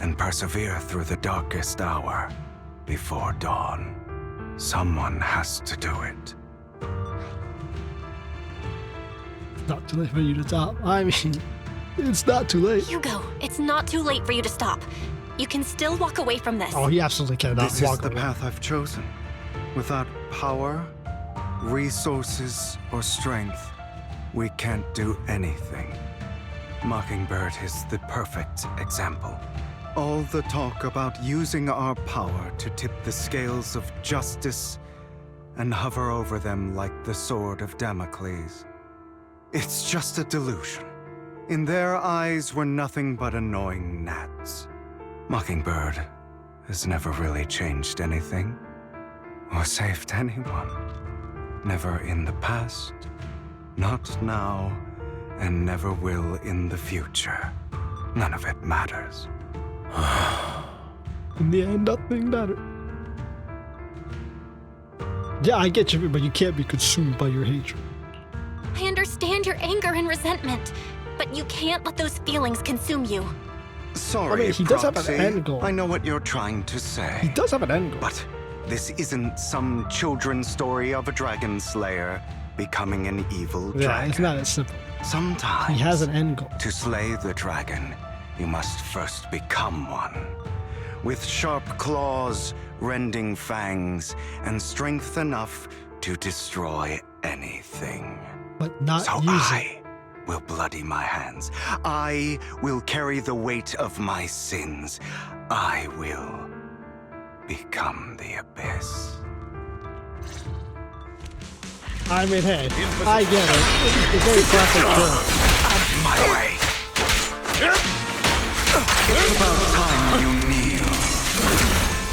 Speaker 2: And persevere through the darkest hour before dawn. Someone has to do it.
Speaker 1: It's not too late for you to stop. I mean, it's not too late.
Speaker 3: Hugo, it's not too late for you to stop. You can still walk away from this.
Speaker 1: Oh, he absolutely cannot
Speaker 2: This is
Speaker 1: walk
Speaker 2: the
Speaker 1: away.
Speaker 2: path I've chosen. Without power, resources, or strength, we can't do anything. Mockingbird is the perfect example. All the talk about using our power to tip the scales of justice and hover over them like the sword of Damocles. It's just a delusion. In their eyes, we're nothing but annoying gnats. Mockingbird has never really changed anything or saved anyone. Never in the past, not now, and never will in the future. None of it matters.
Speaker 1: In the end, nothing mattered. Yeah, I get you, but you can't be consumed by your hatred.
Speaker 3: I understand your anger and resentment, but you can't let those feelings consume you.
Speaker 2: Sorry,
Speaker 1: I mean, he does have an
Speaker 2: Proxy.
Speaker 1: end goal.
Speaker 2: I know what you're trying to say.
Speaker 1: He does have an end goal.
Speaker 2: But this isn't some children's story of a dragon slayer becoming an evil
Speaker 1: Yeah,
Speaker 2: dragon.
Speaker 1: it's not as simple.
Speaker 2: Sometimes,
Speaker 1: He has an end goal.
Speaker 2: to slay the dragon, you must first become one. With sharp claws, rending fangs, and strength enough to destroy anything.
Speaker 1: But not
Speaker 2: So
Speaker 1: use
Speaker 2: I will bloody my hands. I will carry the weight of my sins. I will become the abyss.
Speaker 1: I mean, hey, I get it. It's very classic kill.
Speaker 2: My way. It's about time you kneel.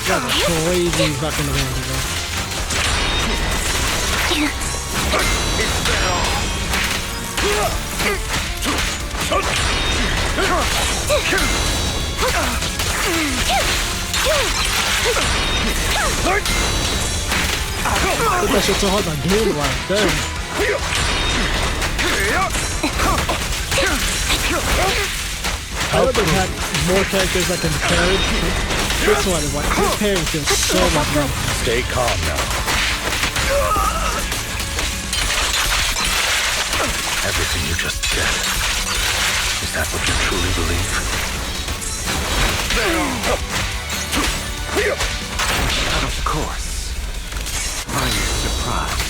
Speaker 1: That's a crazy fucking event, bro. Put that shit so hard on game like damn. I would have had more characters that can parry. This one is like, this parry feels so much better.
Speaker 6: Stay calm now. Everything you just said, is that what you truly believe?
Speaker 2: Of course. Are you surprised?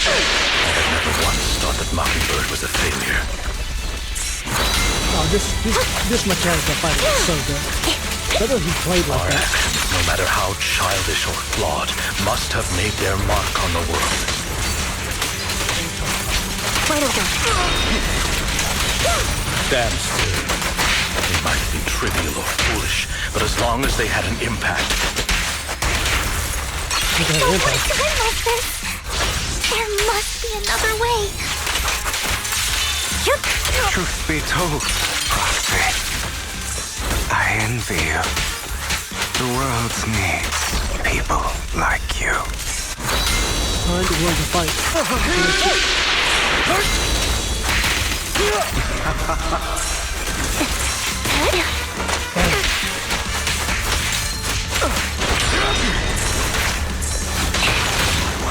Speaker 6: I had never once thought that Mockingbird was a failure.
Speaker 1: Oh, this mechanic of fighting is so good. Better he played like
Speaker 6: Our
Speaker 1: that.
Speaker 6: actions, no matter how childish or flawed, must have made their mark on the world. Stand still. They might be trivial or foolish, but as long as they had an impact.
Speaker 10: Don't want to win like this. There must be another way.
Speaker 2: Truth be told, Proxy, I envy you. The world needs people like you.
Speaker 1: Time to learn to fight.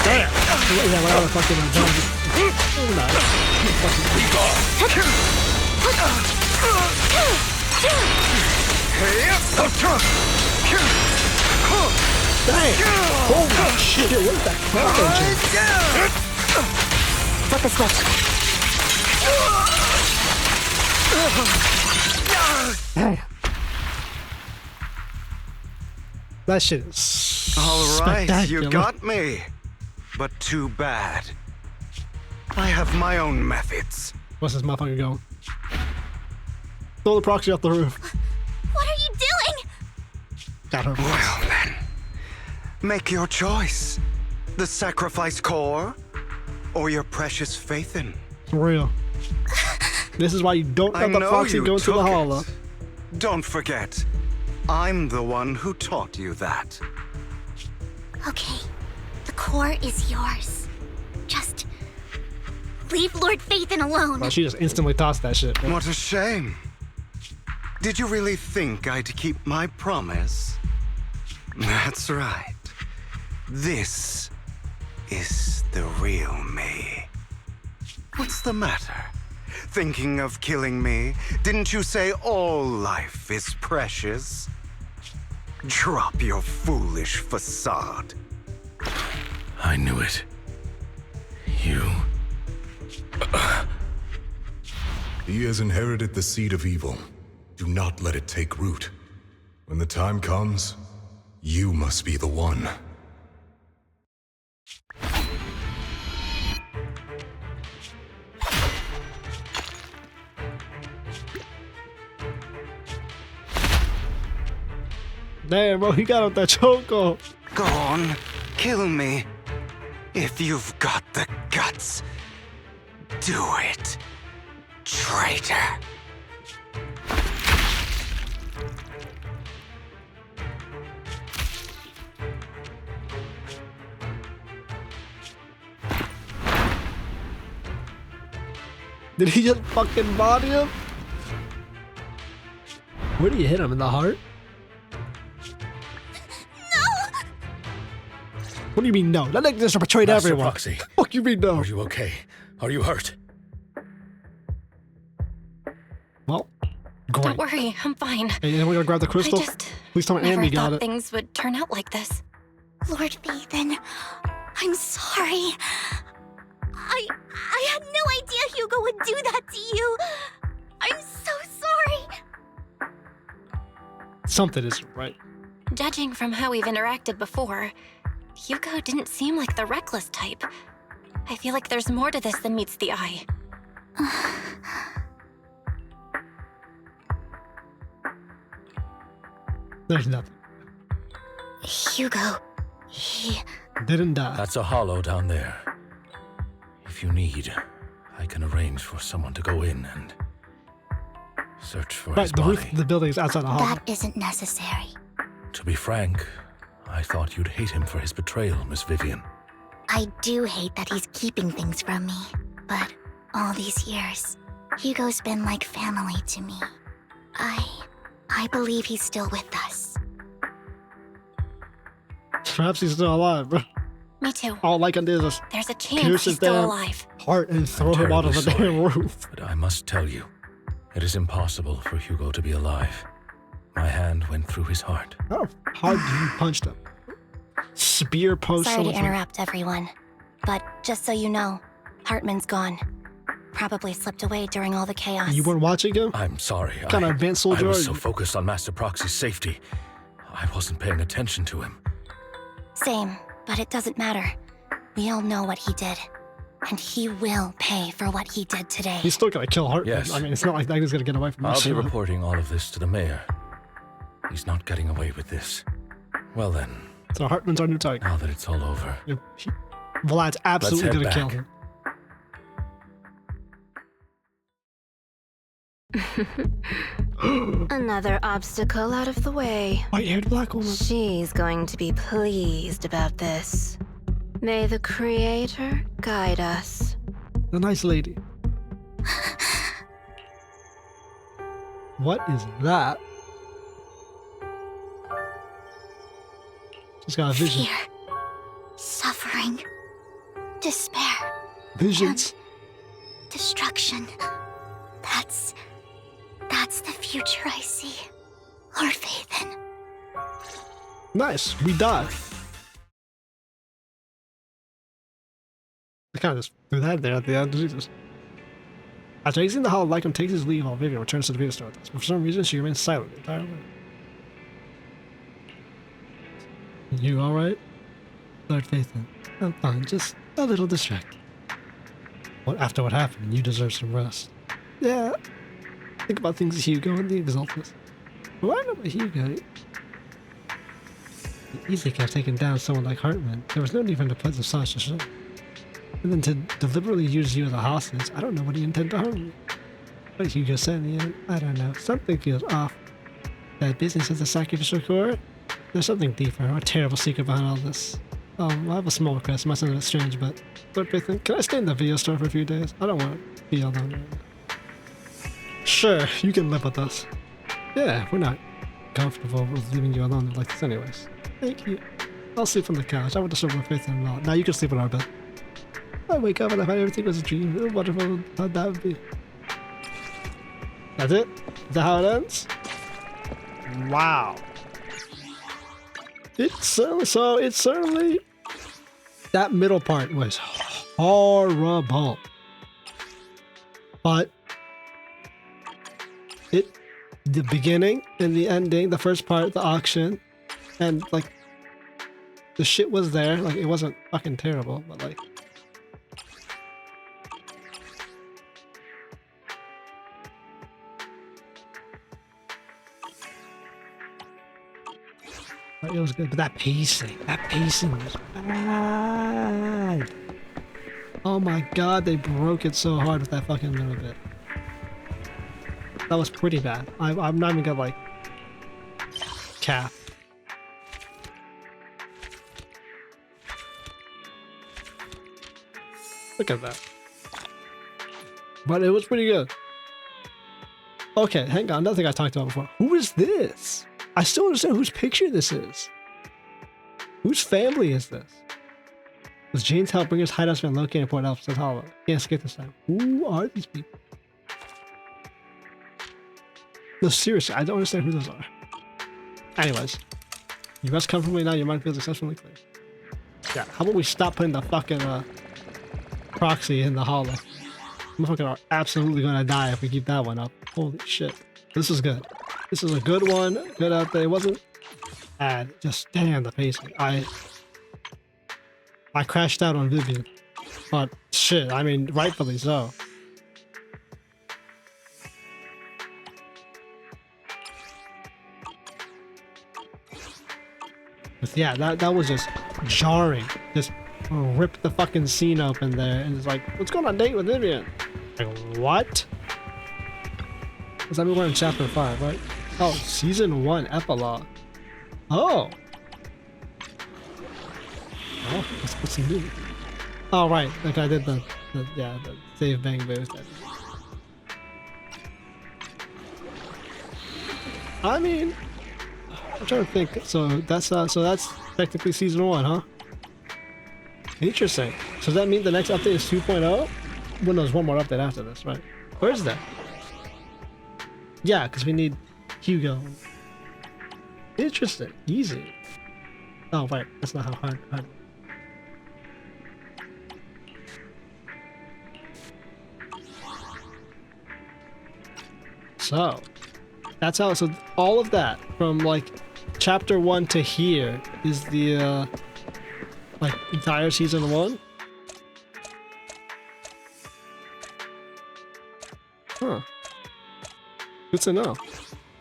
Speaker 1: Damn! Yeah, what the fuck am I doing? Oh, Dang! Holy shit, what is that crap engine?
Speaker 10: Flip the switch.
Speaker 1: Damn. That shit is
Speaker 2: All right, you
Speaker 1: spectacular.
Speaker 2: got me. But too bad. I have my own methods.
Speaker 1: What's this motherfucker going? Throw the proxy off the roof.
Speaker 10: What are you doing?
Speaker 1: Got her.
Speaker 2: Well then, make your choice. The sacrifice core, or your precious Phaethon.
Speaker 1: For real. This is why you don't
Speaker 2: I
Speaker 1: let the
Speaker 2: know
Speaker 1: proxy
Speaker 2: you
Speaker 1: go to the
Speaker 2: took
Speaker 1: hollow.
Speaker 2: it. Don't forget, I'm the one who taught you that.
Speaker 10: Okay, the core is yours. Just leave Lord Phaethon alone.
Speaker 1: Well, she just instantly tossed that shit.
Speaker 2: What a shame. Did you really think I'd keep my promise? That's right. This is the real me. What's the matter? Thinking of killing me? Didn't you say all life is precious? Drop your foolish facade.
Speaker 6: I knew it. You...
Speaker 17: He has inherited the seed of evil. Do not let it take root. When the time comes, you must be the one.
Speaker 1: Damn, bro, he got out that chokehold.
Speaker 2: Go on, kill me. If you've got the guts, do it, traitor.
Speaker 1: Did he just fucking body him? Where do you hit him? In the heart?
Speaker 10: No!
Speaker 1: What do you mean no? That nigga just betrayed
Speaker 6: Master
Speaker 1: everyone.
Speaker 6: Proxy.
Speaker 1: Fuck you mean no?
Speaker 6: Are you okay? Are you hurt?
Speaker 1: Well, great.
Speaker 3: Don't worry, I'm fine.
Speaker 1: Hey, then we're gonna grab the crystal? Please tell me
Speaker 3: Never
Speaker 1: Amy got
Speaker 3: thought
Speaker 1: it.
Speaker 3: things would turn out like this.
Speaker 10: Lord Phaethon, I'm sorry. I had no idea Hugo would do that to you. I'm so sorry.
Speaker 1: Something isn't right.
Speaker 3: Judging from how we've interacted before, Hugo didn't seem like the reckless type. I feel like there's more to this than meets the eye.
Speaker 1: There's nothing.
Speaker 10: Hugo, he
Speaker 1: didn't die.
Speaker 6: That's a hollow down there. If you need, I can arrange for someone to go in and search for his
Speaker 1: the
Speaker 6: body.
Speaker 1: roof of the building is outside the hollow.
Speaker 10: That isn't necessary.
Speaker 6: To be frank, I thought you'd hate him for his betrayal, Miss Vivian.
Speaker 10: I do hate that he's keeping things from me, but all these years, Hugo's been like family to me. I believe he's still with us.
Speaker 1: Perhaps he's still alive, bro.
Speaker 3: Me too.
Speaker 1: All I can do is
Speaker 3: There's a chance
Speaker 1: pierce
Speaker 3: he's
Speaker 1: his
Speaker 3: still
Speaker 1: damn
Speaker 3: alive.
Speaker 1: heart and throw him out of the
Speaker 6: Terribly
Speaker 1: damn
Speaker 6: sorry,
Speaker 1: roof.
Speaker 6: But I must tell you, it is impossible for Hugo to be alive. My hand went through his heart.
Speaker 1: How hard do you punch him? Spear post.
Speaker 3: Sorry to
Speaker 1: someone from-
Speaker 3: interrupt everyone, but just so you know, Hartman's gone. Probably slipped away during all the chaos.
Speaker 1: You weren't watching him?
Speaker 6: I'm sorry.
Speaker 1: What kind of advanced soldier
Speaker 6: I
Speaker 1: are
Speaker 6: was so
Speaker 1: you?
Speaker 6: focused on Master Proxy's safety, I wasn't paying attention to him.
Speaker 3: Same, but it doesn't matter. We all know what he did, and he will pay for what he did today.
Speaker 1: He's still gonna kill Hartman.
Speaker 6: Yes.
Speaker 1: I mean, it's not like that he's gonna get away from
Speaker 6: I'll
Speaker 1: this.
Speaker 6: be reporting all of this to the mayor. He's not getting away with this. Well then.
Speaker 1: So Hartman's our new target.
Speaker 6: Now that it's all over.
Speaker 1: Vlad's absolutely
Speaker 6: Let's
Speaker 1: gonna
Speaker 6: head
Speaker 1: kill
Speaker 6: back.
Speaker 1: him.
Speaker 9: Another obstacle out of the way.
Speaker 1: White-haired black woman.
Speaker 9: She's going to be pleased about this. May the Creator guide us.
Speaker 1: The nice lady. What is that? She's got a vision.
Speaker 10: Fear, suffering, despair,
Speaker 1: Visions.
Speaker 10: destruction. That's the future I see. Lord Phaethon.
Speaker 1: Nice. We died. I kind of just threw that there at the end. Jesus. After exiting the hall, Lycum takes his leave while Vivian returns to the video store with us. But for some reason, she remains silent the entire way. You alright? Lord Phaethon, I'm fine, just a little distracted. After what happened, you deserve some rest. Yeah. Think about things as Hugo and the Exaltus. Well, I know about Hugo. He easily could have taken down someone like Hartman. There was no need for him to put the Sasha show. And then to deliberately use you as a hostage, I don't know what he intended to harm you. But Hugo said in the end, I don't know, something feels off. That business as a sacrificial core? There's something deeper, or a terrible secret behind all this. I have a small request, it might sound a bit strange, but Lord Phaethon, can I stay in the video store for a few days? I don't want to be alone right now. Sure, you can live with us. Yeah, we're not comfortable with leaving you alone like this anyways. Thank you. I'll sleep on the couch. I want to sleep with Phaethon and all. Now you can sleep on our bed. I wake up and I find everything was a dream. How wonderful how that would be. That's it? Is that how it ends? Wow. It's certainly that middle part was horrible. But the beginning and the ending, the first part, the auction, and like the shit was there. Like it wasn't fucking terrible, but like it was good. But that pacing was bad. Oh my god, they broke it so hard with that fucking little bit. That was pretty bad. I'm not even gonna like cap. Look at that. But it was pretty good. Okay, hang on. Another thing I talked about before. Who is this? I still understand whose picture this is. Whose family is this? Was Jane's help bring us hideouts been located in Port Elphinstone Hollow? Can't skip this time. Who are these people? No, seriously, I don't understand who those are. Anyways, you rest comfortably now. Your mind feels exceptionally clear. Yeah, how about we stop putting the fucking proxy in the hollow? Motherfuckers are absolutely gonna die if we keep that one up. Holy shit. This is good. This is a good one. Good out there. It wasn't bad. Just damn the pacing. I crashed out on Vivian. But shit, I mean, rightfully so. But yeah, that was just jarring. Just ripped the fucking scene open there and it's like, let's go on a date with Vivian. Like, what? Does that mean we're in chapter 5, right? Oh, season 1 epilogue. Oh. Oh, what's he doing? Oh, right. Like I did the save bang boost. I mean, I'm trying to think. So that's technically season 1, huh? Interesting. So does that mean the next update is 2.0? Well, no, there's one more update after this, right? Where is that? Yeah, because we need Hugo. Interesting. Easy. Oh, right. That's not how hard. So, that's how. So all of that from like chapter 1 to here is the like entire season 1. Huh. Good to know.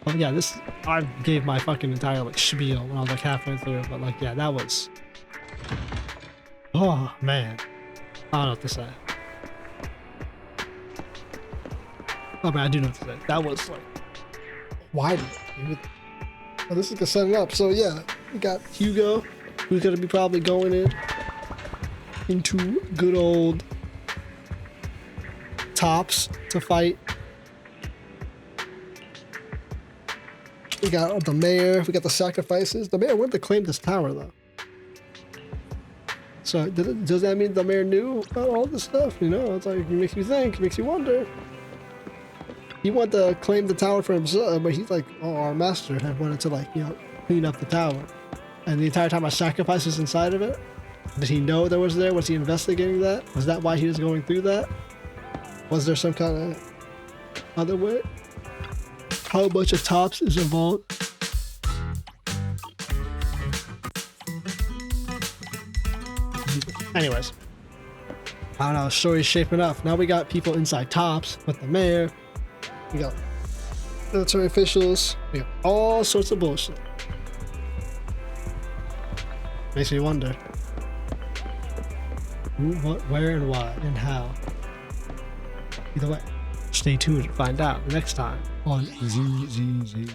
Speaker 1: Oh yeah, I gave my fucking entire like spiel when I was like halfway through, but like yeah, that was. Oh man, I don't know what to say. Oh man, I do know what to say. That was like, why? Oh, this is gonna set it up. So yeah, we got Hugo, who's gonna be probably going into good old Tops to fight. We got the mayor, we got the sacrifices. The mayor went to claim this tower though. So does that mean the mayor knew about all this stuff? You know, it's like, it makes you think, it makes you wonder. He wanted to claim the tower for himself, but he's like, oh, our master had wanted to like, you know, clean up the tower. And the entire time a sacrifice was inside of it? Did he know there was there? Was he investigating that? Was that why he was going through that? Was there some kind of other way? How much of Tops is involved? Anyways, I don't know, the story's shaping up. Now we got people inside Tops with the mayor. We got military officials. We got all sorts of bullshit. Makes me wonder who, what, where, and why, and how. Either way, stay tuned to find out next time on ZZZ.